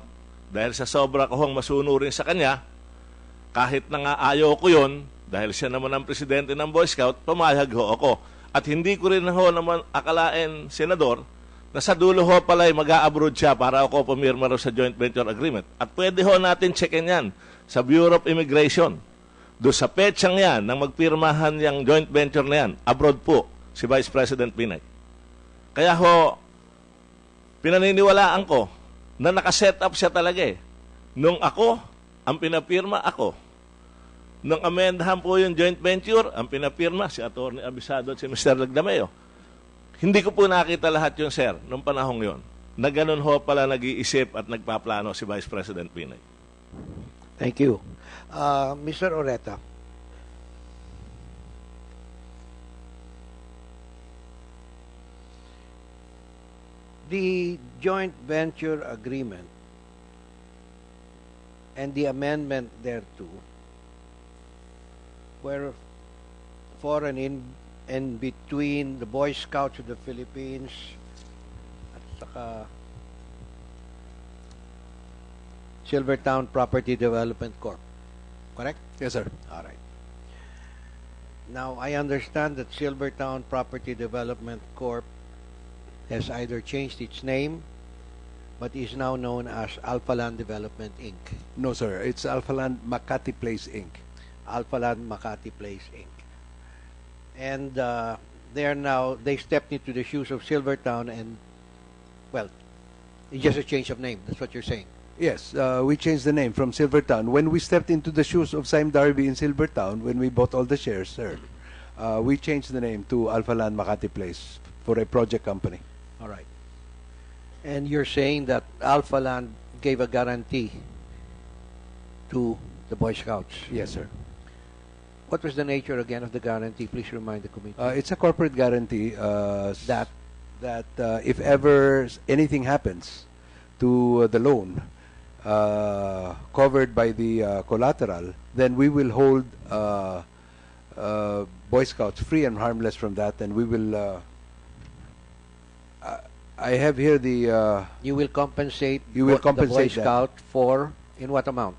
dahil sa sobra ko hong masunurin sa kanya, kahit na nga ayaw ko yun, dahil siya naman ang presidente ng Boy Scout, pumayag ho ako. At hindi ko rin ho naman akalain, Senador, na sa dulo ho pala mag-a-abroad siya para ako pumirma raw sa joint venture agreement. At pwede ho natin checkin yan sa Bureau of Immigration. Doon sa petsang yan, nang magpirmahan yung joint venture na yan, abroad po si Vice President Binay. Kaya ho, pinaniniwalaan ko na nakaset up siya talaga Nung ako, ang pinapirma ako. Nung amendahan po yung joint venture, ang pinapirma si Atty. Abisado at si Mr. Lagdameo. Hindi ko po nakita lahat yung sir, nung panahong yon. Na ganun ho pala nag-iisip at nagpaplano si Vice President Binay. Thank you. Mr. Oreta. The joint venture agreement and the amendment thereto were for and in between the Boy Scouts of the Philippines at saka Silvertown Property Development Corp. Correct? Yes, sir. All right. Now, I understand that Silvertown Property Development Corp has either changed its name but is now known as Alpha Land Development, Inc. No, sir. It's Alpha Land Makati Place, Inc. Alpha Land Makati Place, Inc. And they stepped into the shoes of Silvertown and, well, it's just a change of name. That's what you're saying. Yes, we changed the name from Silvertown. When we stepped into the shoes of Sime Darby in Silvertown, when we bought all the shares, sir, we changed the name to Alpha Land Makati Place for a project company. All right. And you're saying that Alpha Land gave a guarantee to the Boy Scouts? Yes, sir. What was the nature again of the guarantee? Please remind the committee. It's a corporate guarantee that if ever anything happens to the loan covered by the collateral, then we will hold Boy Scouts free and harmless from that, and we will. I have here the. You will compensate. You will the compensate Boy Scout for in what amount?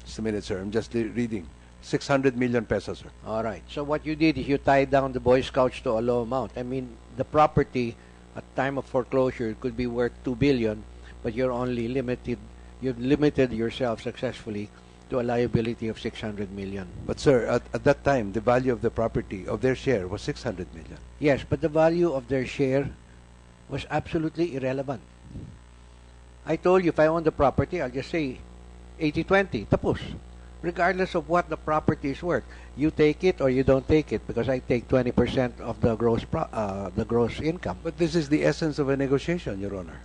Just a minute, sir. I'm just reading. 600 million pesos, sir. All right. So what you did is you tied down the Boy Scouts to a low amount. I mean, the property at time of foreclosure could be worth 2 billion, but you've limited yourself successfully to a liability of 600 million. But sir, at that time, the value of the property, of their share, was 600 million. Yes, but the value of their share was absolutely irrelevant. I told you, if I own the property, I'll just say 80-20, tapos. Regardless of what the property is worth. You take it or you don't take it, because I take 20% of the gross income. But this is the essence of a negotiation, Your Honor,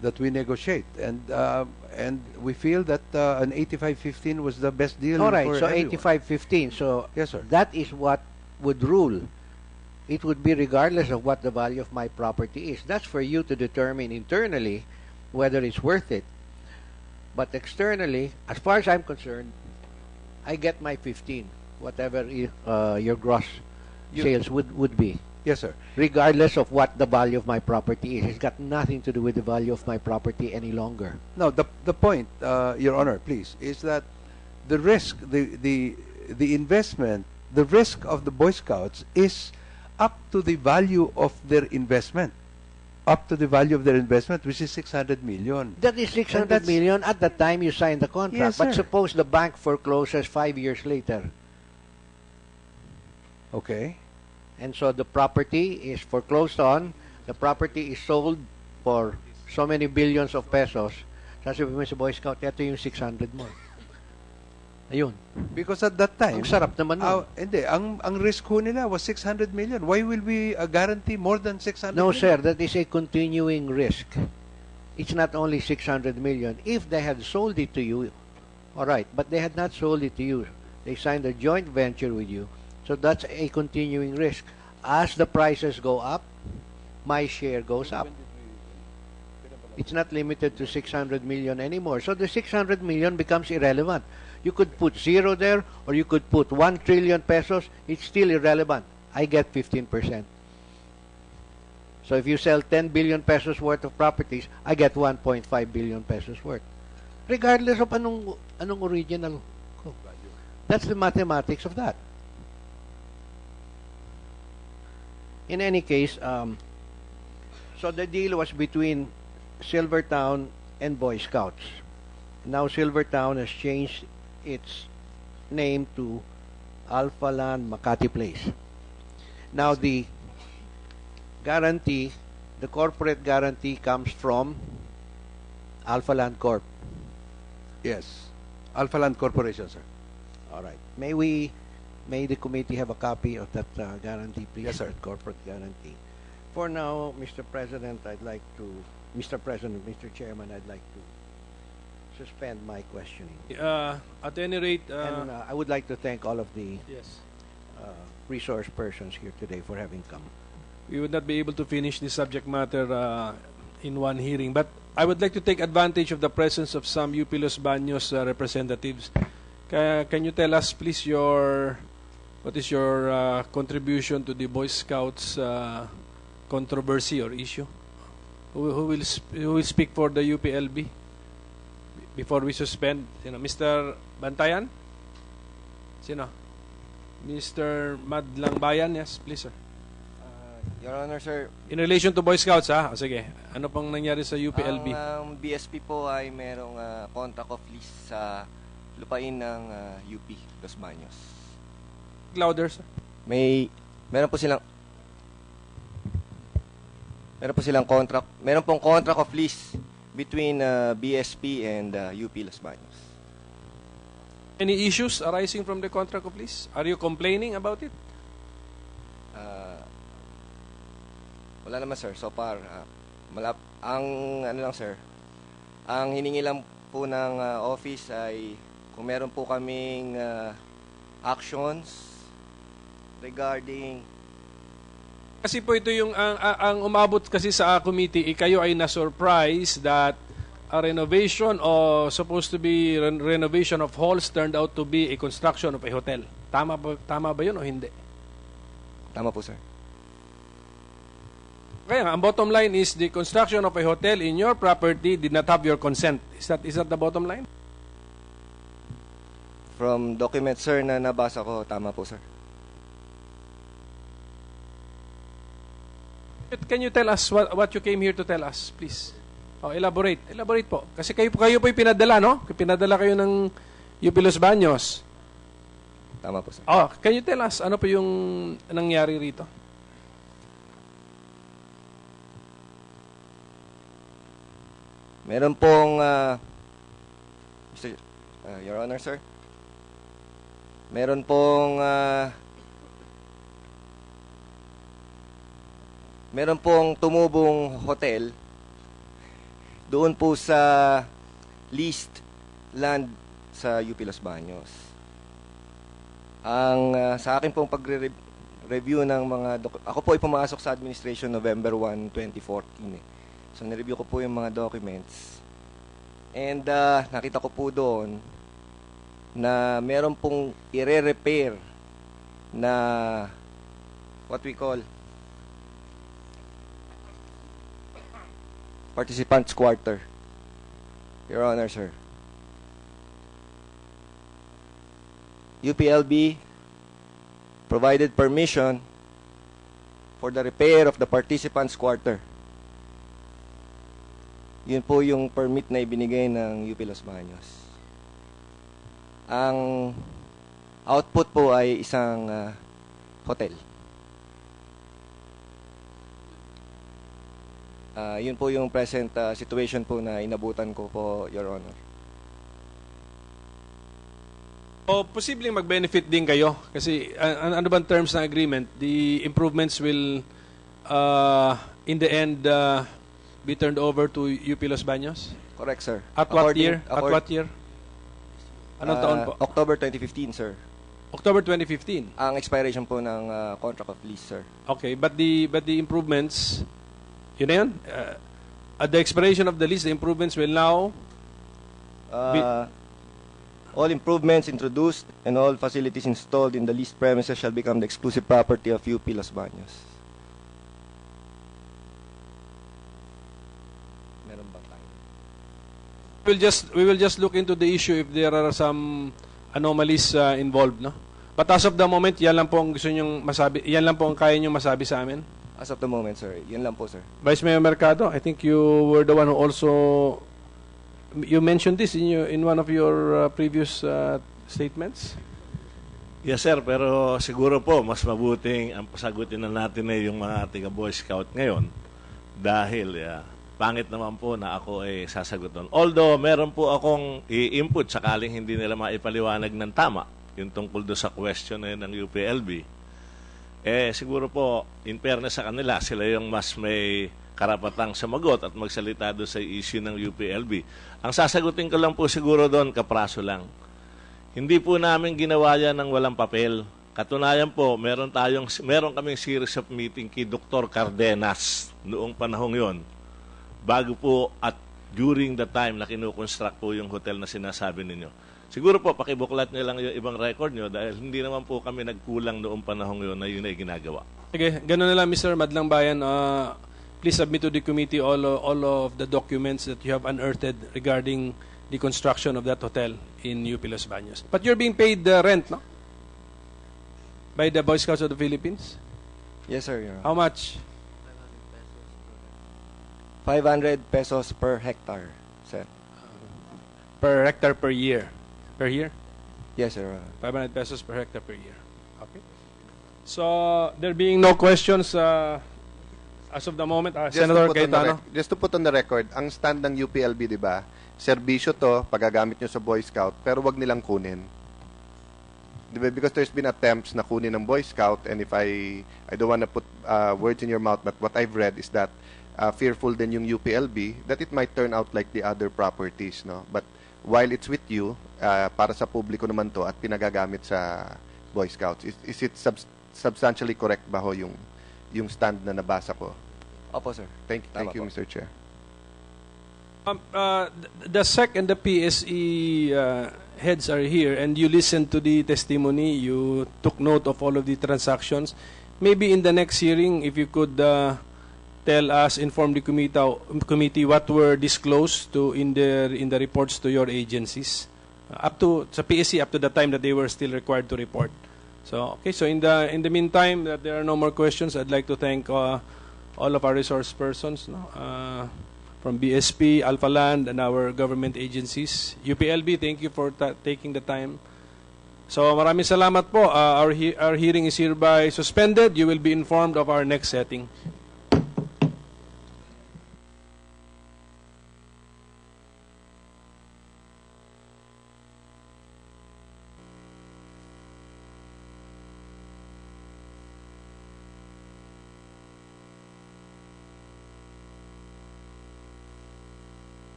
that we negotiate. And we feel that an 85-15 was the best deal All right, for so everyone. 85-15. So yes, sir. That is what would rule. It would be regardless of what the value of my property is. That's for you to determine internally whether it's worth it. But externally, as far as I'm concerned, I get my 15, whatever your gross sales would be. Yes, sir. Regardless of what the value of my property is. It's got nothing to do with the value of my property any longer. No, the point, Your Honor, please, is that the risk, the investment, the risk of the Boy Scouts is up to the value of their investment. Up to the value of their investment, which is 600 million. That is 600 million at the time you sign the contract. Yes, but sir. suppose the bank forecloses 5 years later. Okay. And so the property is foreclosed on, the property is sold for so many billions of pesos. Sasabihin mo sa Boy Scout, ito yung 600 mo. Ayun. Because at that time, ang sarap naman nun. Hindi, ang risk ho nila was 600 million. Why will we guarantee more than 600 No, million? sir, that is a continuing risk. It's not only 600 million. If they had sold it to you, all right, but they had not sold it to you. They signed a joint venture with you. So that's a continuing risk. As the prices go up, my share goes up. It's not limited to 600 million anymore. So the 600 million becomes irrelevant. You could put zero there, or you could put 1 trillion pesos. It's still irrelevant. I get 15%. So if you sell 10 billion pesos worth of properties, I get 1.5 billion pesos worth. Regardless of anong original. That's the mathematics of that. In any case, so the deal was between Silvertown and Boy Scouts. Now Silvertown has changed its name to Alpha Land Makati Place. Now the guarantee, the corporate guarantee comes from Alpha Land Corp. Yes. Alpha Land Corporation, sir. All right. May the committee have a copy of that guarantee, please? Yes, sir. That corporate guarantee. For now, Mr. President, Mr. Chairman, I'd like to suspend my questioning. At any rate, and I would like to thank all of the yes, resource persons here today for having come. we would not be able to finish this subject matter in one hearing. But I would like to take advantage of the presence of some UP Los Baños representatives. Can you tell us, please, what is your contribution to the Boy Scouts controversy or issue? Who will speak for the UPLB before we suspend? Mr. Bantayan? Sino? Mr. Madlang Bayan? Yes, please, sir. Your Honor, sir. In relation to Boy Scouts, ha? O, sige. Ano pang nangyari sa UPLB? Ang BSP po ay merong contract of lease sa lupain ng UP Los Baños. Louder, sir. Meron po silang contract. Meron pong contract of lease between BSP and UP Los Baños. Any issues arising from the contract of lease? Are you complaining about it? Wala naman, sir. So far, ang hiningi lang po ng office ay kung meron po kaming actions regarding. Kasi po ito yung ang umabot kasi sa committee, kayo ay na-surprise that a renovation or supposed to be renovation of halls turned out to be a construction of a hotel. Tama ba yun o hindi? Tama po, sir. Kaya ang bottom line is the construction of a hotel in your property did not have your consent. Is that the bottom line? From documents, sir, na nabasa ko, tama po, sir. Can you tell us what you came here to tell us, please? Oh, elaborate po. Kasi kayo po yung pinadala, no? Pinadala kayo ng UP Los Baños. Tama po, sir. Oh, can you tell us, ano po yung nangyari rito? Meron pong, Your Honor, sir. Meron pong, tumubong hotel doon po sa leased land sa UP Los Baños. Ang sa akin pong pagre-review ng mga ako po ay pumasok sa administration November 1, 2014 eh. So nireview ko po yung mga documents. And nakita ko po doon na meron pong i-repair na what we call participants quarter. Your Honor, sir. UPLB provided permission for the repair of the participants quarter. Yun po yung permit na ibinigay ng UP Los Baños. Ang output po ay isang hotel. Yun po yung present situation po na inabutan ko po, Your Honor. O posibleng mag-benefit din kayo kasi ano bang terms ng agreement? The improvements will in the end be turned over to UP Los Baños? Correct, sir. At what year? At what year? Anong taon po? October 2015, sir. October 2015. Ang expiration po ng contract of lease, sir. Okay, but the improvements, yun na yun? At the expiration of the lease, the improvements will now all improvements introduced and all facilities installed in the leased premises shall become the exclusive property of UP Los Baños. Meron bang tayo? We will just look into the issue if there are some anomalies involved, no? But as of the moment, yan lang po ang gusto nyong masabi, yan lang po ang kaya nyong masabi sa amin. As of the moment, sir. Yan lang po, sir. Vice Mayor Mercado, I think you were the one who also you mentioned this in one of your previous statements. Yes, sir. Pero siguro po, mas mabuting ang pasagutin na natin ay yung mga tiga Boy Scout ngayon dahil pangit naman po na ako ay sasagot doon. Although, meron po akong i-input sakaling hindi nila maipaliwanag ng tama yung tungkol doon sa question na yun ng UPLB. Siguro po, in fairness sa kanila, sila yung mas may karapatang sumagot at magsalita doon sa issue ng UPLB. Ang sasagutin ko lang po siguro doon, kapraso lang. Hindi po namin ginawa yan ng walang papel. Katunayan po, meron kaming series of meeting kay Dr. Cardenas noong panahong yon. Bago po at during the time na kinukonstruct po yung hotel na sinasabi ninyo. Siguro po, pakibuklat nyo lang yung ibang record nyo dahil hindi naman po kami nagkulang noong panahong yun na yun ay ginagawa. Okay, ganoon na lang, Mr. Madlang Bayan. Please submit to the committee all of the documents that you have unearthed regarding the construction of that hotel in UP Los Baños. But you're being paid the rent, no? By the Boy Scouts of the Philippines? Yes, sir. Your How much? 500 pesos per hectare, sir. Per hectare per year? Per year? Yes, sir. 500 pesos per hectare per year. Okay. So, there being no questions as of the moment, Senator Cayetano? Just to put on the record, ang stand ng UPLB, di ba, serbisyo to, pagagamit nyo sa Boy Scout, pero wag nilang kunin. Di ba? Because there's been attempts na kunin ng Boy Scout, and if I don't want to put words in your mouth, but what I've read is that fearful din yung UPLB that it might turn out like the other properties, no? But while it's with you, para sa publiko naman to at pinagagamit sa Boy Scouts, is it substantially correct ba ho yung stand na nabasa ko? Opo, sir. Thank you, Mr. Chair. The SEC and the PSE heads are here, and you listened to the testimony. You took note of all of the transactions. Maybe in the next hearing, if you could tell us, inform the committee what were disclosed in the reports to your agencies, up to sa PSE up to the time that they were still required to report. So okay, so in the meantime, that there are no more questions, I'd like to thank all of our resource persons, no? from BSP, Alpha Land, and our government agencies. UPLB, thank you for taking the time. So maraming salamat po. Our hearing is hereby suspended. You will be informed of our next setting.